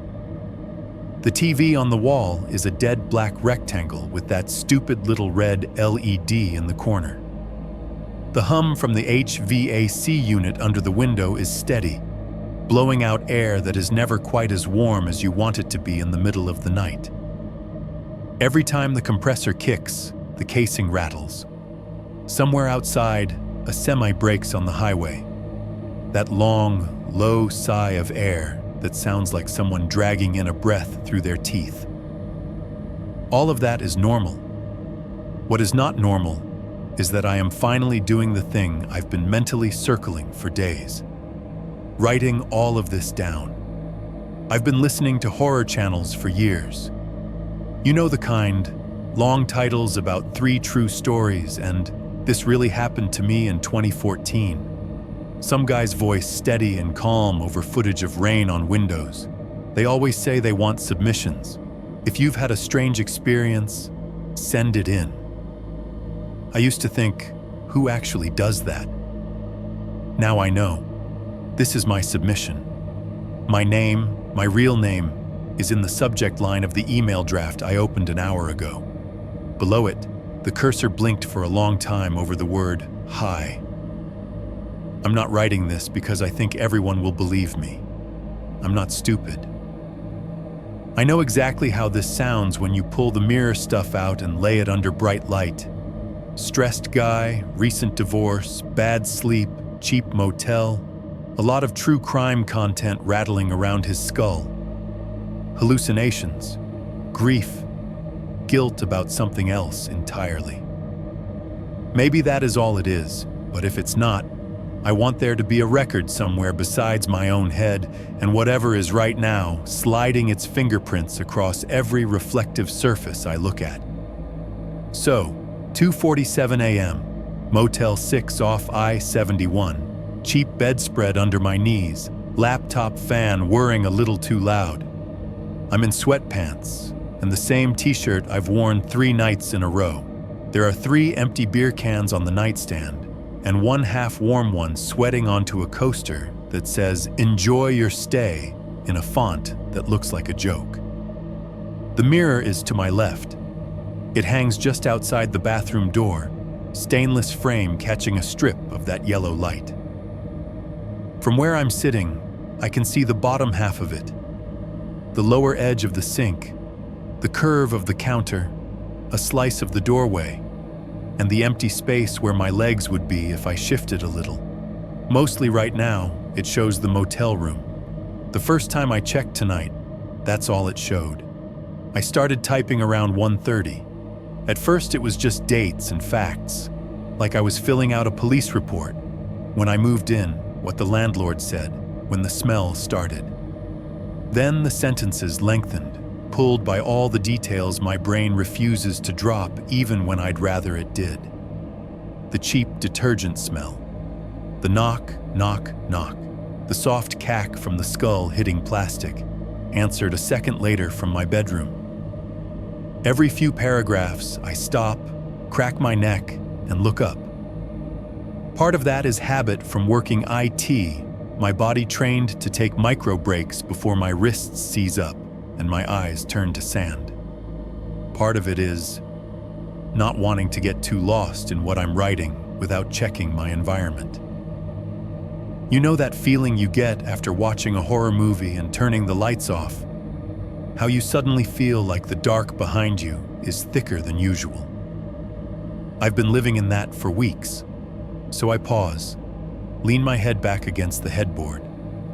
The TV on the wall is a dead black rectangle with that stupid little red LED in the corner. The hum from the HVAC unit under the window is steady, blowing out air that is never quite as warm as you want it to be in the middle of the night. Every time the compressor kicks, the casing rattles. Somewhere outside, a semi brakes on the highway. That long, low sigh of air that sounds like someone dragging in a breath through their teeth. All of that is normal. What is not normal is that I am finally doing the thing I've been mentally circling for days. Writing all of this down. I've been listening to horror channels for years. You know the kind, long titles about 3 true stories and "This really happened to me in 2014." Some guy's voice steady and calm over footage of rain on windows. They always say they want submissions. If you've had a strange experience, send it in. I used to think, who actually does that? Now I know. This is my submission. My name, my real name, is in the subject line of the email draft I opened an hour ago. Below it, the cursor blinked for a long time over the word, "Hi." I'm not writing this because I think everyone will believe me. I'm not stupid. I know exactly how this sounds when you pull the mirror stuff out and lay it under bright light. Stressed guy, recent divorce, bad sleep, cheap motel, a lot of true crime content rattling around his skull. Hallucinations, grief, guilt about something else entirely. Maybe that is all it is, but if it's not, I want there to be a record somewhere besides my own head and whatever is right now sliding its fingerprints across every reflective surface I look at. So, 2:47 a.m., Motel 6 off I-71, cheap bedspread under my knees, laptop fan whirring a little too loud. I'm in sweatpants and the same t-shirt I've worn 3 nights in a row. There are 3 empty beer cans on the nightstand, and 1 half-warm one sweating onto a coaster that says, "Enjoy your stay," in a font that looks like a joke. The mirror is to my left. It hangs just outside the bathroom door, stainless frame catching a strip of that yellow light. From where I'm sitting, I can see the bottom half of it, the lower edge of the sink, the curve of the counter, a slice of the doorway, and the empty space where my legs would be if I shifted a little. Mostly right now, it shows the motel room. The first time I checked tonight, that's all it showed. I started typing around 1:30. At first it was just dates and facts, like I was filling out a police report. When I moved in, what the landlord said, when the smell started. Then the sentences lengthened, pulled by all the details my brain refuses to drop even when I'd rather it did. The cheap detergent smell. The knock, knock, knock. The soft cack from the skull hitting plastic, answered a second later from my bedroom. Every few paragraphs, I stop, crack my neck, and look up. Part of that is habit from working IT, my body trained to take micro breaks before my wrists seize up and my eyes turn to sand. Part of it is not wanting to get too lost in what I'm writing without checking my environment. You know that feeling you get after watching a horror movie and turning the lights off? How you suddenly feel like the dark behind you is thicker than usual. I've been living in that for weeks, so I pause, lean my head back against the headboard,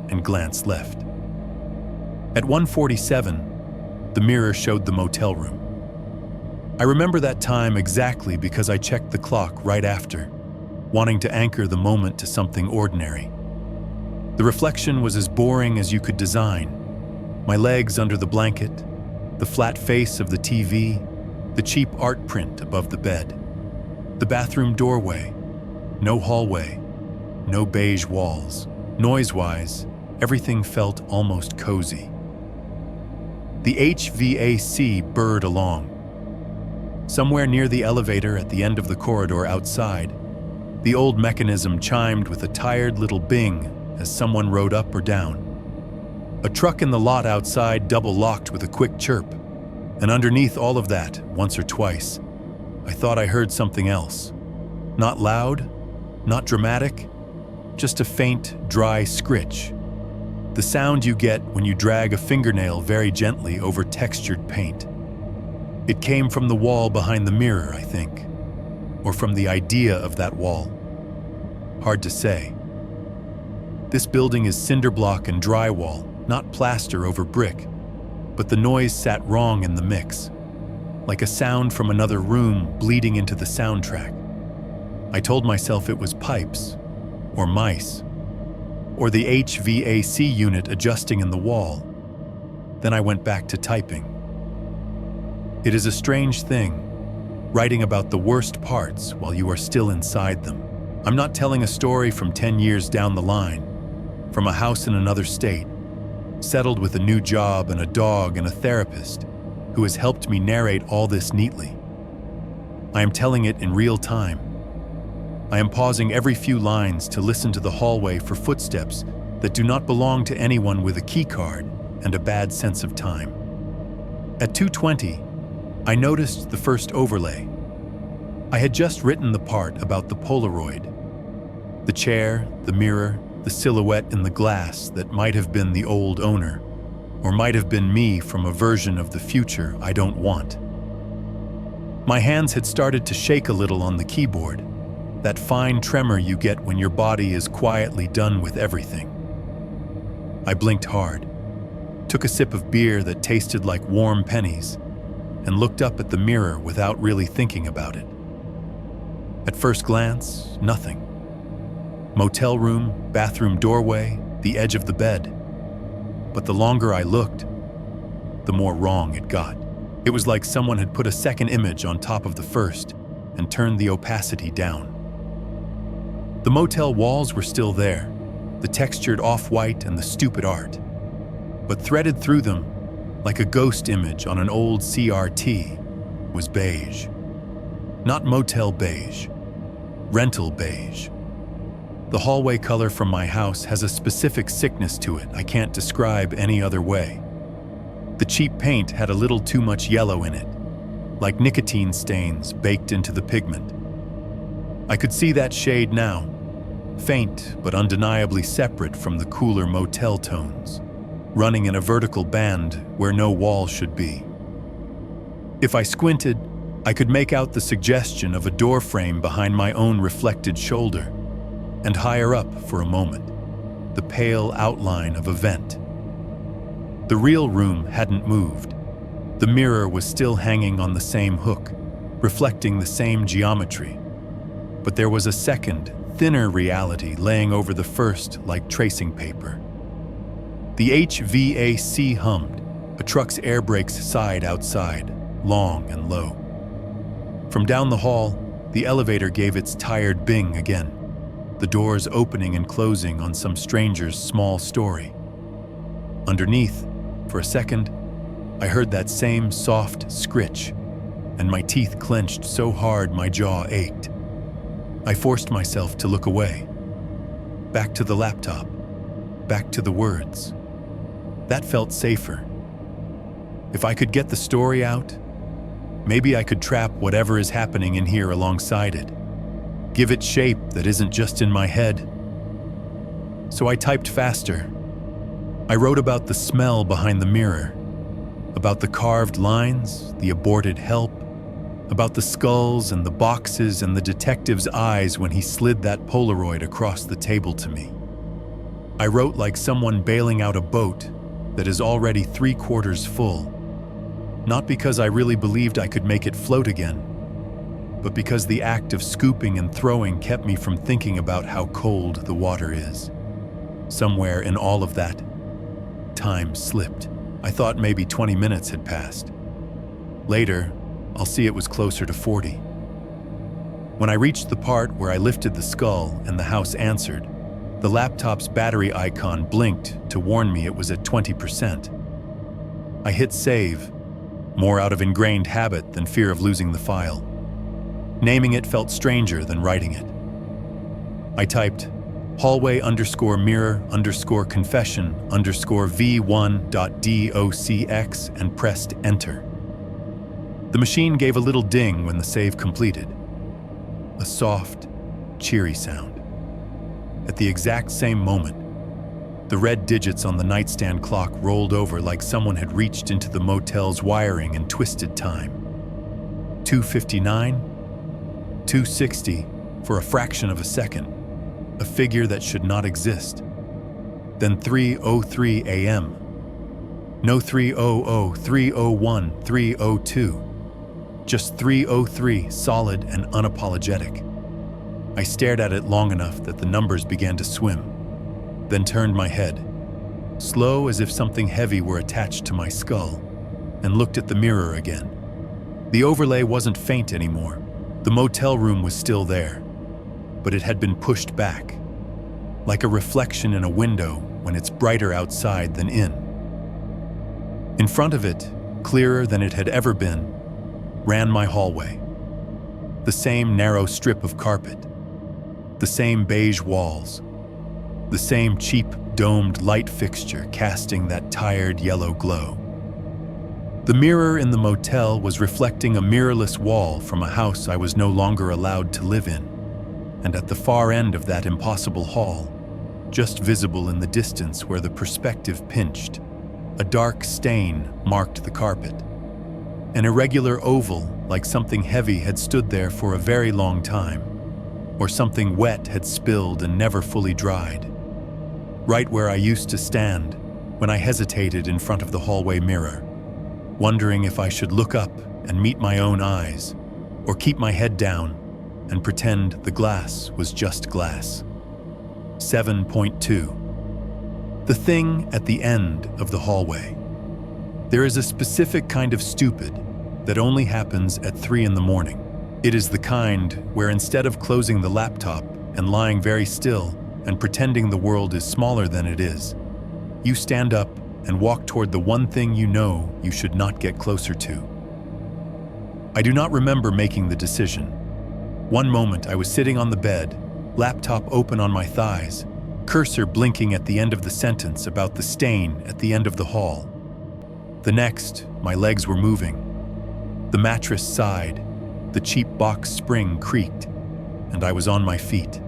and glance left. At 1:47, the mirror showed the motel room. I remember that time exactly because I checked the clock right after, wanting to anchor the moment to something ordinary. The reflection was as boring as you could design. My legs under the blanket, the flat face of the TV, the cheap art print above the bed, the bathroom doorway, no hallway, no beige walls. Noise-wise, everything felt almost cozy. The HVAC burred along. Somewhere near the elevator at the end of the corridor outside, the old mechanism chimed with a tired little bing as someone rode up or down. A truck in the lot outside double-locked with a quick chirp, and underneath all of that, once or twice, I thought I heard something else. Not loud, not dramatic, just a faint, dry scritch. The sound you get when you drag a fingernail very gently over textured paint. It came from the wall behind the mirror, I think, or from the idea of that wall. Hard to say. This building is cinder block and drywall, not plaster over brick, but the noise sat wrong in the mix, like a sound from another room bleeding into the soundtrack. I told myself it was pipes, or mice, or the HVAC unit adjusting in the wall. Then I went back to typing. It is a strange thing, writing about the worst parts while you are still inside them. I'm not telling a story from 10 years down the line, from a house in another state, settled with a new job and a dog and a therapist who has helped me narrate all this neatly. I am telling it in real time. I am pausing every few lines to listen to the hallway for footsteps that do not belong to anyone with a key card and a bad sense of time. At 2:20, I noticed the first overlay. I had just written the part about the Polaroid. The chair, the mirror, the silhouette in the glass that might have been the old owner, or might have been me from a version of the future I don't want. My hands had started to shake a little on the keyboard, that fine tremor you get when your body is quietly done with everything. I blinked hard, took a sip of beer that tasted like warm pennies, and looked up at the mirror without really thinking about it. At first glance, nothing. Motel room, bathroom doorway, the edge of the bed. But the longer I looked, the more wrong it got. It was like someone had put a second image on top of the first and turned the opacity down. The motel walls were still there, the textured off-white and the stupid art. But threaded through them, like a ghost image on an old CRT, was beige. Not motel beige, rental beige. The hallway color from my house has a specific sickness to it I can't describe any other way. The cheap paint had a little too much yellow in it, like nicotine stains baked into the pigment. I could see that shade now, faint but undeniably separate from the cooler motel tones, running in a vertical band where no wall should be. If I squinted, I could make out the suggestion of a door frame behind my own reflected shoulder, and higher up for a moment, the pale outline of a vent. The real room hadn't moved. The mirror was still hanging on the same hook, reflecting the same geometry. But there was a second, thinner reality laying over the first like tracing paper. The HVAC hummed, a truck's air brakes sighed outside, long and low. From down the hall, the elevator gave its tired bing again, the doors opening and closing on some stranger's small story. Underneath, for a second, I heard that same soft scritch, and my teeth clenched so hard my jaw ached. I forced myself to look away. Back to the laptop, back to the words. That felt safer. If I could get the story out, maybe I could trap whatever is happening in here alongside it. Give it shape that isn't just in my head. So I typed faster. I wrote about the smell behind the mirror, about the carved lines, the aborted help, about the skulls and the boxes and the detective's eyes when he slid that Polaroid across the table to me. I wrote like someone bailing out a boat that is already 3/4 full, not because I really believed I could make it float again, but because the act of scooping and throwing kept me from thinking about how cold the water is. Somewhere in all of that, time slipped. I thought maybe 20 minutes had passed. Later, I'll see it was closer to 40. When I reached the part where I lifted the skull and the house answered, the laptop's battery icon blinked to warn me it was at 20%. I hit save, more out of ingrained habit than fear of losing the file. Naming it felt stranger than writing it. I typed hallway_mirror_confession_v1.docx and pressed enter. The machine gave a little ding when the save completed. A soft, cheery sound. At the exact same moment, the red digits on the nightstand clock rolled over like someone had reached into the motel's wiring and twisted time. 2:59, 2:60 for a fraction of a second, a figure that should not exist. Then 3:03 a.m. No 3:00, 3:01, 3:02. Just 3:03, solid and unapologetic. I stared at it long enough that the numbers began to swim, then turned my head, slow as if something heavy were attached to my skull, and looked at the mirror again. The overlay wasn't faint anymore. The motel room was still there, but it had been pushed back, like a reflection in a window when it's brighter outside than in. In front of it, clearer than it had ever been, ran my hallway. The same narrow strip of carpet, the same beige walls, the same cheap domed light fixture casting that tired yellow glow. The mirror in the motel was reflecting a mirrorless wall from a house I was no longer allowed to live in, and at the far end of that impossible hall, just visible in the distance where the perspective pinched, a dark stain marked the carpet. An irregular oval, like something heavy had stood there for a very long time, or something wet had spilled and never fully dried. Right where I used to stand when I hesitated in front of the hallway mirror, wondering if I should look up and meet my own eyes, or keep my head down and pretend the glass was just glass. 7.2. The thing at the end of the hallway. There is a specific kind of stupid that only happens at 3 in the morning. It is the kind where instead of closing the laptop and lying very still and pretending the world is smaller than it is, you stand up and walk toward the one thing you know you should not get closer to. I do not remember making the decision. One moment I was sitting on the bed, laptop open on my thighs, cursor blinking at the end of the sentence about the stain at the end of the hall. The next, my legs were moving. The mattress sighed, the cheap box spring creaked, and I was on my feet.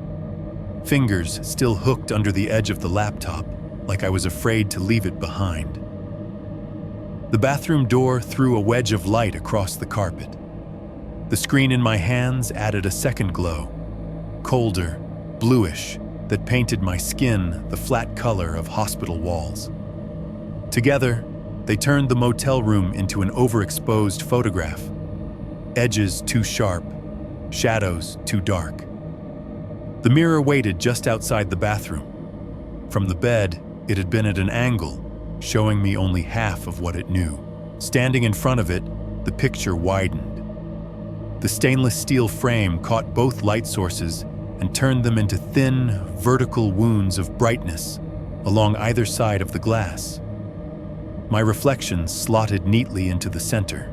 Fingers still hooked under the edge of the laptop, like I was afraid to leave it behind. The bathroom door threw a wedge of light across the carpet. The screen in my hands added a second glow, colder, bluish, that painted my skin the flat color of hospital walls. Together, they turned the motel room into an overexposed photograph. Edges too sharp, shadows too dark. The mirror waited just outside the bathroom. From the bed, it had been at an angle, showing me only half of what it knew. Standing in front of it, the picture widened. The stainless steel frame caught both light sources and turned them into thin, vertical wounds of brightness along either side of the glass. My reflection slotted neatly into the center.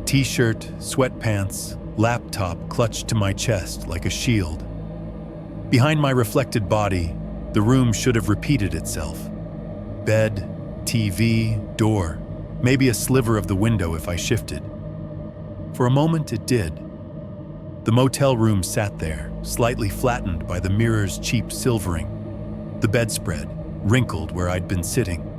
T-shirt, sweatpants, laptop clutched to my chest like a shield. Behind my reflected body, the room should have repeated itself. Bed, TV, door, maybe a sliver of the window if I shifted. For a moment it did. The motel room sat there, slightly flattened by the mirror's cheap silvering. The bedspread, wrinkled where I'd been sitting.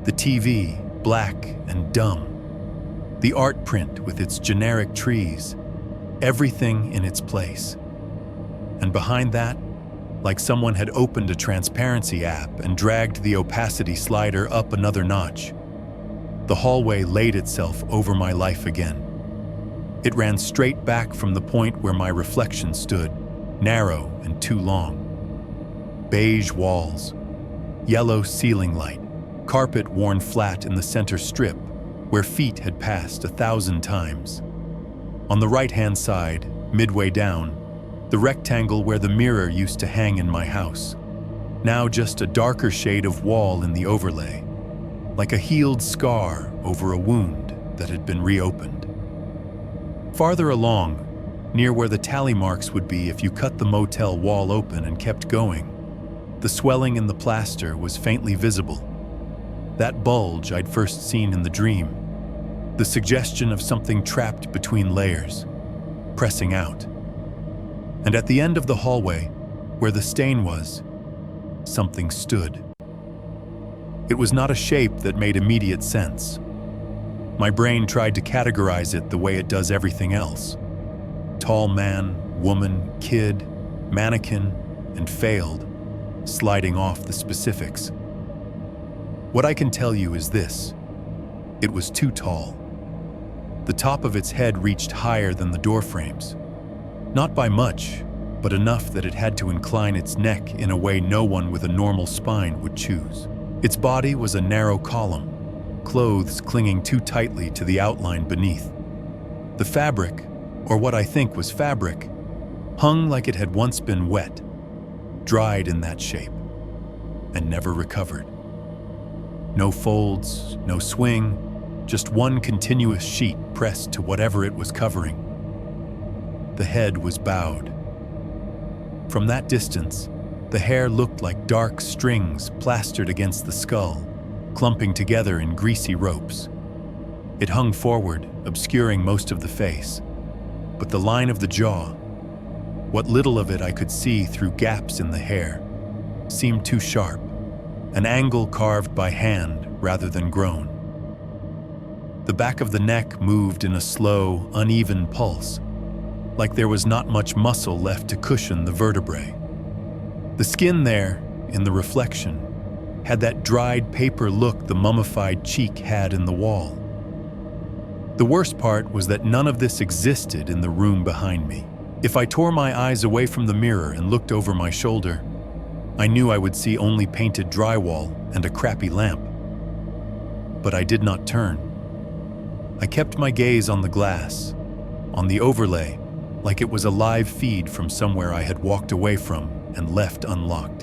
The TV, black and dumb. The art print with its generic trees. Everything in its place. And behind that, like someone had opened a transparency app and dragged the opacity slider up another notch, the hallway laid itself over my life again. It ran straight back from the point where my reflection stood, narrow and too long. Beige walls, yellow ceiling light, carpet worn flat in the center strip where feet had passed 1,000 times. On the right-hand side, midway down, the rectangle where the mirror used to hang in my house. Now just a darker shade of wall in the overlay, like a healed scar over a wound that had been reopened. Farther along, near where the tally marks would be if you cut the motel wall open and kept going, the swelling in the plaster was faintly visible. That bulge I'd first seen in the dream, the suggestion of something trapped between layers, pressing out. And at the end of the hallway, where the stain was, something stood. It was not a shape that made immediate sense. My brain tried to categorize it the way it does everything else. Tall man, woman, kid, mannequin, and failed, sliding off the specifics. What I can tell you is this: it was too tall. The top of its head reached higher than the door frames. Not by much, but enough that it had to incline its neck in a way no one with a normal spine would choose. Its body was a narrow column, clothes clinging too tightly to the outline beneath. The fabric, or what I think was fabric, hung like it had once been wet, dried in that shape, and never recovered. No folds, no swing, just one continuous sheet pressed to whatever it was covering. The head was bowed. From that distance, the hair looked like dark strings plastered against the skull, clumping together in greasy ropes. It hung forward, obscuring most of the face, but the line of the jaw, what little of it I could see through gaps in the hair, seemed too sharp, an angle carved by hand rather than grown. The back of the neck moved in a slow, uneven pulse, like there was not much muscle left to cushion the vertebrae. The skin there, in the reflection, had that dried paper look the mummified cheek had in the wall. The worst part was that none of this existed in the room behind me. If I tore my eyes away from the mirror and looked over my shoulder, I knew I would see only painted drywall and a crappy lamp. But I did not turn. I kept my gaze on the glass, on the overlay, like it was a live feed from somewhere I had walked away from and left unlocked.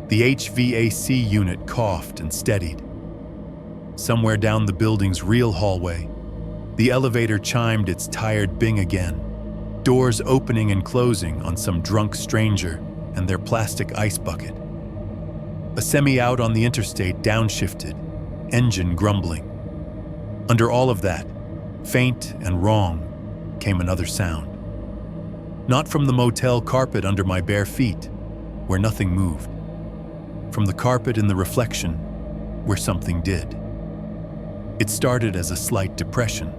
The HVAC unit coughed and steadied. Somewhere down the building's real hallway, the elevator chimed its tired bing again, doors opening and closing on some drunk stranger and their plastic ice bucket. A semi out on the interstate downshifted, engine grumbling. Under all of that, Faint and wrong came another sound. Not from the motel carpet under my bare feet, where nothing moved. From the carpet in the reflection, where something did. It started as a slight depression.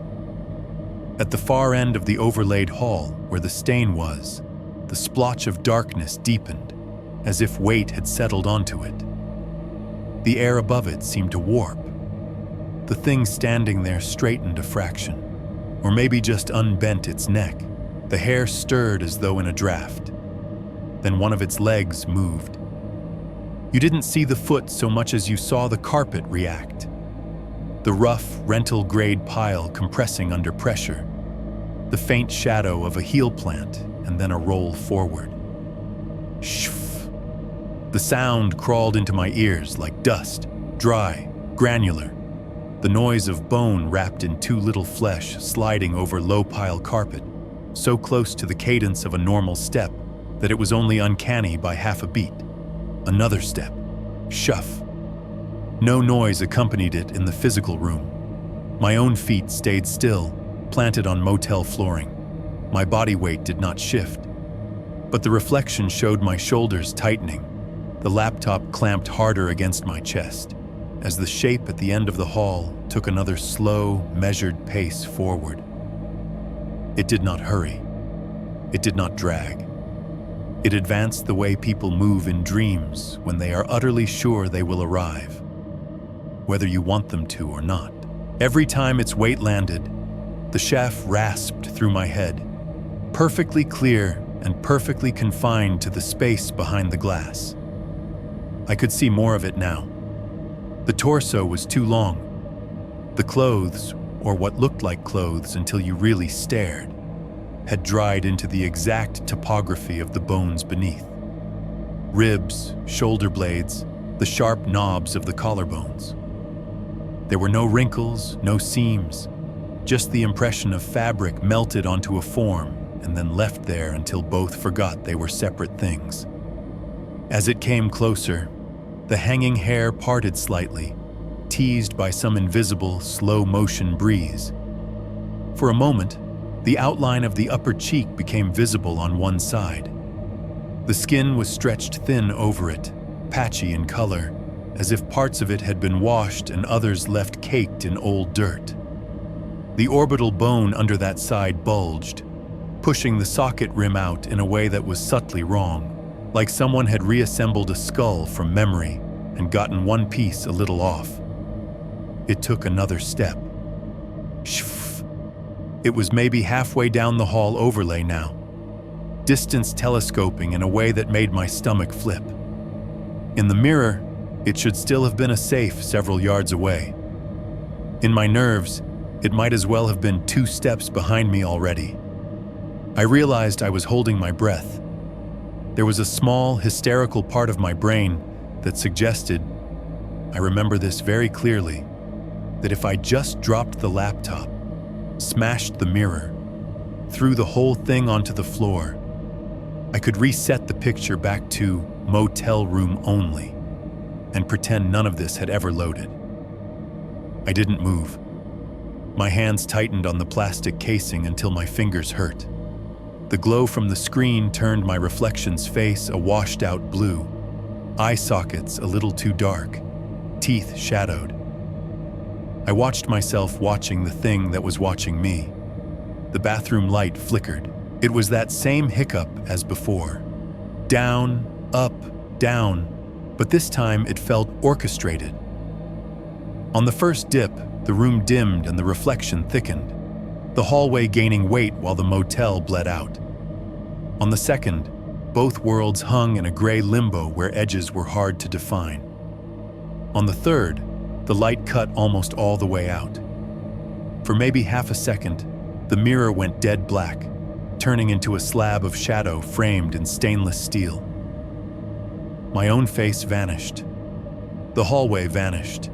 At the far end of the overlaid hall, where the stain was, the splotch of darkness deepened, as if weight had settled onto it. The air above it seemed to warp. The thing standing there straightened a fraction, or maybe just unbent its neck. The hair stirred as though in a draft. Then one of its legs moved. You didn't see the foot so much as you saw the carpet react. The rough, rental-grade pile compressing under pressure. The faint shadow of a heel plant, and then a roll forward. Shh. The sound crawled into my ears like dust, dry, granular. The noise of bone wrapped in too little flesh sliding over low-pile carpet, so close to the cadence of a normal step that it was only uncanny by half a beat. Another step. Shuff. No noise accompanied it in the physical room. My own feet stayed still, planted on motel flooring. My body weight did not shift. But the reflection showed my shoulders tightening. The laptop clamped harder against my chest, as the shape at the end of the hall took another slow, measured pace forward. It did not hurry. It did not drag. It advanced the way people move in dreams when they are utterly sure they will arrive, whether you want them to or not. Every time its weight landed, the shaft rasped through my head, perfectly clear and perfectly confined to the space behind the glass. I could see more of it now. The torso was too long. The clothes, or what looked like clothes until you really stared, had dried into the exact topography of the bones beneath. Ribs, shoulder blades, the sharp knobs of the collarbones. There were no wrinkles, no seams, just the impression of fabric melted onto a form and then left there until both forgot they were separate things. As it came closer, the hanging hair parted slightly, teased by some invisible, slow-motion breeze. For a moment, the outline of the upper cheek became visible on one side. The skin was stretched thin over it, patchy in color, as if parts of it had been washed and others left caked in old dirt. The orbital bone under that side bulged, pushing the socket rim out in a way that was subtly wrong, like someone had reassembled a skull from memory and gotten one piece a little off. It took another step. Shff. It was maybe halfway down the hall overlay now, distance telescoping in a way that made my stomach flip. In the mirror, it should still have been a safe several yards away. In my nerves, it might as well have been 2 steps behind me already. I realized I was holding my breath. There was a small, hysterical part of my brain that suggested, I remember this very clearly, that if I just dropped the laptop, smashed the mirror, threw the whole thing onto the floor, I could reset the picture back to motel room only and pretend none of this had ever loaded. I didn't move. My hands tightened on the plastic casing until my fingers hurt. The glow from the screen turned my reflection's face a washed-out blue, eye sockets a little too dark, teeth shadowed. I watched myself watching the thing that was watching me. The bathroom light flickered. It was that same hiccup as before. Down, up, down, but this time it felt orchestrated. On the first dip, the room dimmed and the reflection thickened, the hallway gaining weight while the motel bled out. On the second, both worlds hung in a gray limbo where edges were hard to define. On the third, the light cut almost all the way out. For maybe half a second, the mirror went dead black, turning into a slab of shadow framed in stainless steel. My own face vanished. The hallway vanished.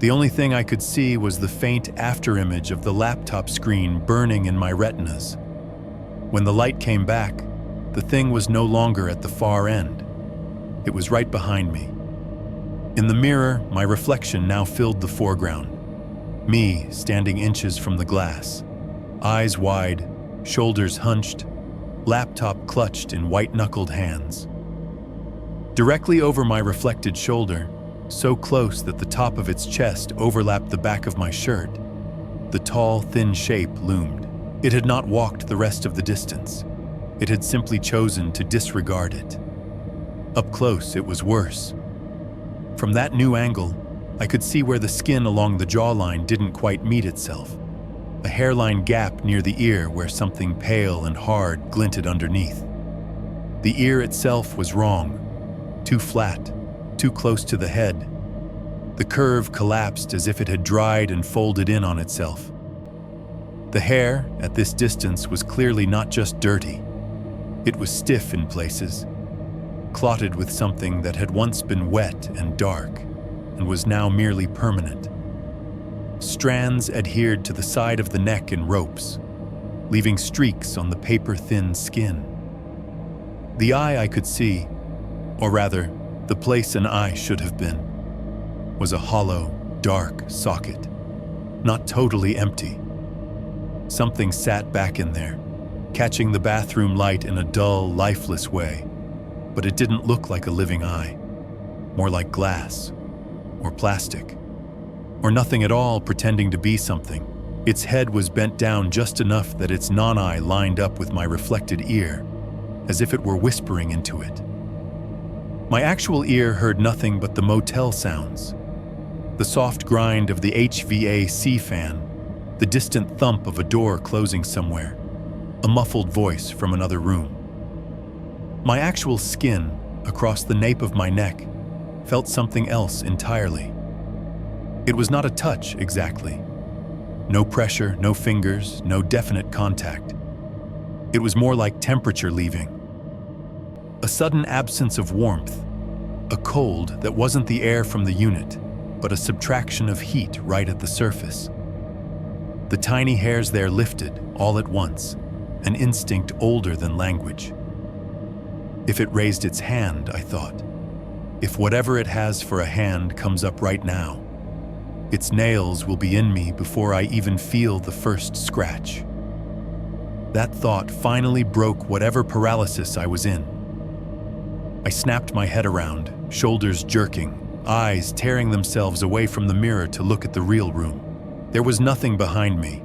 The only thing I could see was the faint afterimage of the laptop screen burning in my retinas. When the light came back, the thing was no longer at the far end. It was right behind me. In the mirror, my reflection now filled the foreground. Me standing inches from the glass, eyes wide, shoulders hunched, laptop clutched in white-knuckled hands. Directly over my reflected shoulder, so close that the top of its chest overlapped the back of my shirt, the tall, thin shape loomed. It had not walked the rest of the distance. It had simply chosen to disregard it. Up close, it was worse. From that new angle, I could see where the skin along the jawline didn't quite meet itself. A hairline gap near the ear where something pale and hard glinted underneath. The ear itself was wrong. Too flat, too close to the head. The curve collapsed as if it had dried and folded in on itself. The hair, at this distance, was clearly not just dirty. It was stiff in places, clotted with something that had once been wet and dark, and was now merely permanent. Strands adhered to the side of the neck in ropes, leaving streaks on the paper-thin skin. The eye I could see, or rather, the place an eye should have been, was a hollow, dark socket, not totally empty. Something sat back in there, catching the bathroom light in a dull, lifeless way, but it didn't look like a living eye, more like glass, or plastic, or nothing at all pretending to be something. Its head was bent down just enough that its non-eye lined up with my reflected ear, as if it were whispering into it. My actual ear heard nothing but the motel sounds, the soft grind of the HVAC fan, the distant thump of a door closing somewhere, a muffled voice from another room. My actual skin, across the nape of my neck, felt something else entirely. It was not a touch, exactly. No pressure, no fingers, no definite contact. It was more like temperature leaving. A sudden absence of warmth, a cold that wasn't the air from the unit, but a subtraction of heat right at the surface. The tiny hairs there lifted, all at once, an instinct older than language. If it raised its hand, I thought. If whatever it has for a hand comes up right now, its nails will be in me before I even feel the first scratch. That thought finally broke whatever paralysis I was in. I snapped my head around, shoulders jerking, eyes tearing themselves away from the mirror to look at the real room. There was nothing behind me,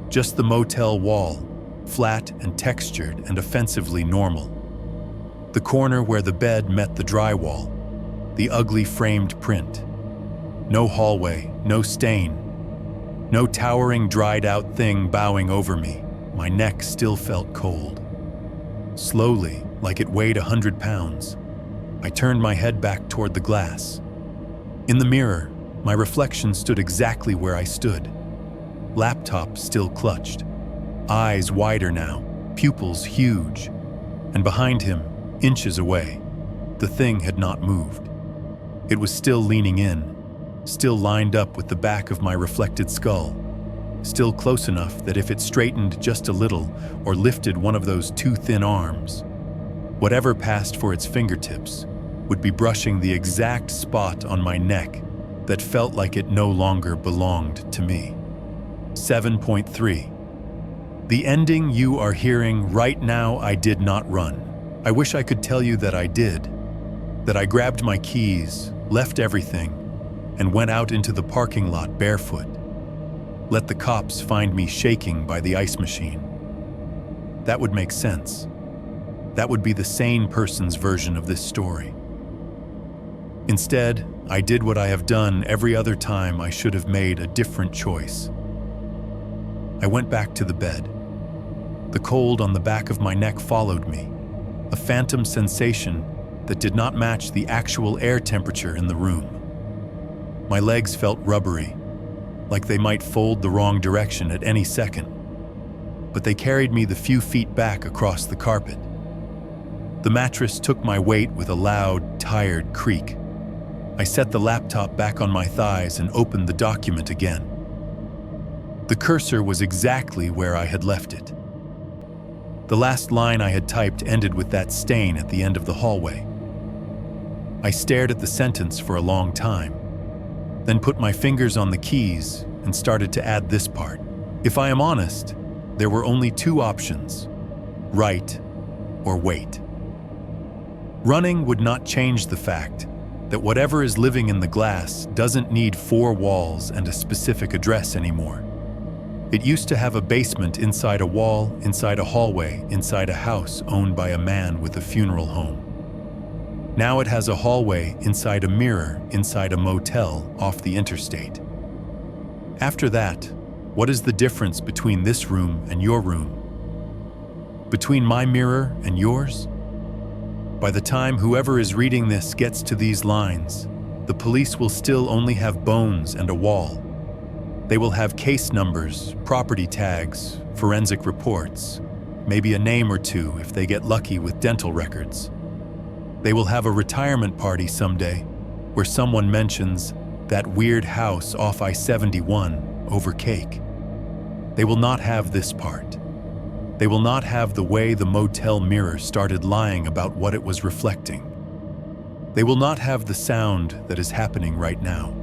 just the motel wall, flat and textured and offensively normal. The corner where the bed met the drywall, the ugly framed print. No hallway, no stain, no towering dried-out thing bowing over me. My neck still felt cold. Slowly, like it weighed 100 pounds, I turned my head back toward the glass. In the mirror, my reflection stood exactly where I stood. Laptop still clutched, eyes wider now, pupils huge, and behind him, inches away, the thing had not moved. It was still leaning in, still lined up with the back of my reflected skull, still close enough that if it straightened just a little or lifted one of those two thin arms, whatever passed for its fingertips would be brushing the exact spot on my neck that felt like it no longer belonged to me. 7.3. The ending you are hearing right now. I did not run. I wish I could tell you that I did, that I grabbed my keys, left everything, and went out into the parking lot barefoot. Let the cops find me shaking by the ice machine. That would make sense. That would be the sane person's version of this story. Instead, I did what I have done every other time I should have made a different choice. I went back to the bed. The cold on the back of my neck followed me, a phantom sensation that did not match the actual air temperature in the room. My legs felt rubbery, like they might fold the wrong direction at any second, but they carried me the few feet back across the carpet. The mattress took my weight with a loud, tired creak. I set the laptop back on my thighs and opened the document again. The cursor was exactly where I had left it. The last line I had typed ended with that stain at the end of the hallway. I stared at the sentence for a long time, then put my fingers on the keys and started to add this part. If I am honest, there were only two options: write or wait. Running would not change the fact that whatever is living in the glass doesn't need 4 walls and a specific address anymore. It used to have a basement inside a wall, inside a hallway, inside a house owned by a man with a funeral home. Now it has a hallway inside a mirror, inside a motel off the interstate. After that, what is the difference between this room and your room? Between my mirror and yours? By the time whoever is reading this gets to these lines, the police will still only have bones and a wall. They will have case numbers, property tags, forensic reports, maybe a name or two if they get lucky with dental records. They will have a retirement party someday where someone mentions that weird house off I-71 over cake. They will not have this part. They will not have the way the motel mirror started lying about what it was reflecting. They will not have the sound that is happening right now,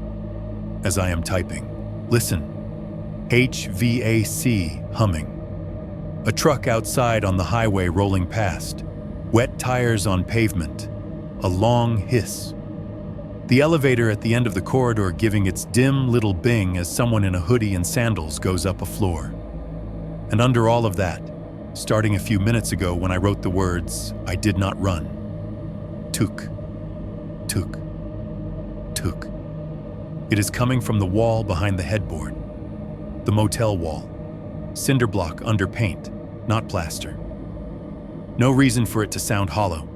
as I am typing. Listen. HVAC humming. A truck outside on the highway rolling past. Wet tires on pavement. A long hiss. The elevator at the end of the corridor giving its dim little bing as someone in a hoodie and sandals goes up a floor. And under all of that, starting a few minutes ago when I wrote the words, I did not run. Tuk, tuk, tuk. It is coming from the wall behind the headboard. The motel wall. Cinder block under paint, not plaster. No reason for it to sound hollow.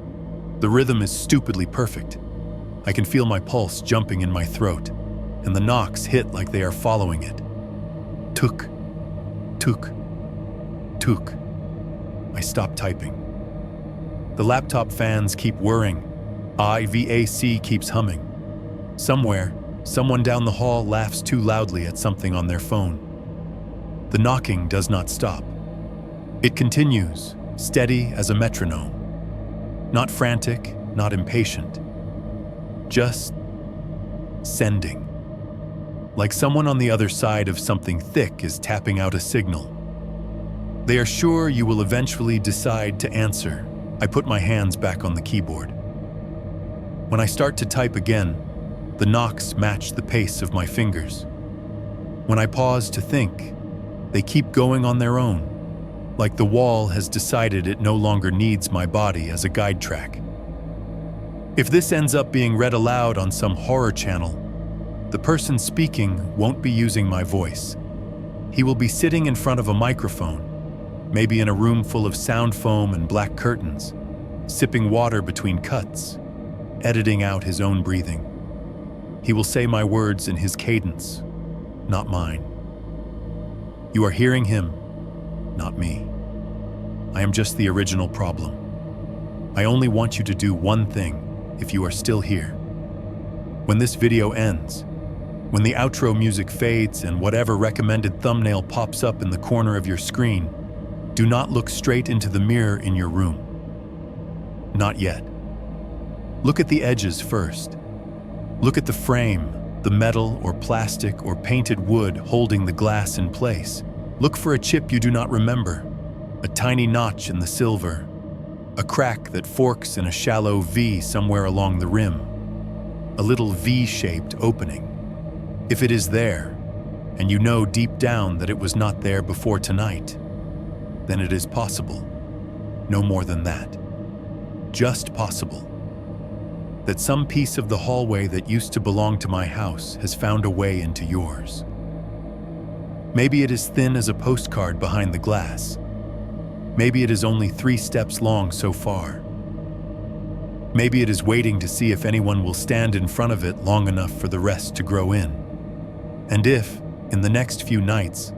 The rhythm is stupidly perfect. I can feel my pulse jumping in my throat, and the knocks hit like they are following it. Tuk, tuk, tuk. I stop typing. The laptop fans keep whirring. IVAC keeps humming. Somewhere, someone down the hall laughs too loudly at something on their phone. The knocking does not stop. It continues, steady as a metronome. Not frantic, not impatient. Just sending. Like someone on the other side of something thick is tapping out a signal. They are sure you will eventually decide to answer. I put my hands back on the keyboard. When I start to type again, the knocks match the pace of my fingers. When I pause to think, they keep going on their own, like the wall has decided it no longer needs my body as a guide track. If this ends up being read aloud on some horror channel, the person speaking won't be using my voice. He will be sitting in front of a microphone, maybe in a room full of sound foam and black curtains, sipping water between cuts, editing out his own breathing. He will say my words in his cadence, not mine. You are hearing him, not me. I am just the original problem. I only want you to do one thing if you are still here. When this video ends, when the outro music fades and whatever recommended thumbnail pops up in the corner of your screen, do not look straight into the mirror in your room. Not yet. Look at the edges first. Look at the frame, the metal or plastic or painted wood holding the glass in place. Look for a chip you do not remember, a tiny notch in the silver, a crack that forks in a shallow V somewhere along the rim, a little V-shaped opening. If it is there, and you know deep down that it was not there before tonight, then it is possible, no more than that, just possible, that some piece of the hallway that used to belong to my house has found a way into yours. Maybe it is thin as a postcard behind the glass. Maybe it is only 3 steps long so far. Maybe it is waiting to see if anyone will stand in front of it long enough for the rest to grow in. And if, in the next few nights,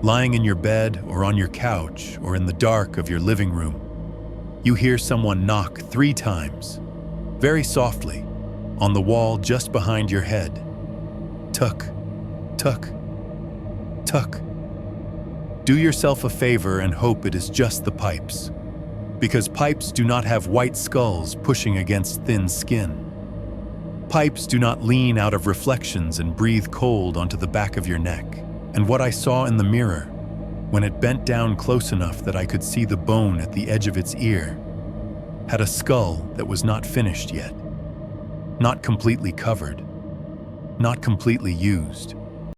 lying in your bed or on your couch or in the dark of your living room, you hear someone knock 3 times, very softly, on the wall just behind your head. Tuck, tuck, tuck. Do yourself a favor and hope it is just the pipes, because pipes do not have white skulls pushing against thin skin. Pipes do not lean out of reflections and breathe cold onto the back of your neck. And what I saw in the mirror, when it bent down close enough that I could see the bone at the edge of its ear, had a skull that was not finished yet, not completely covered, not completely used.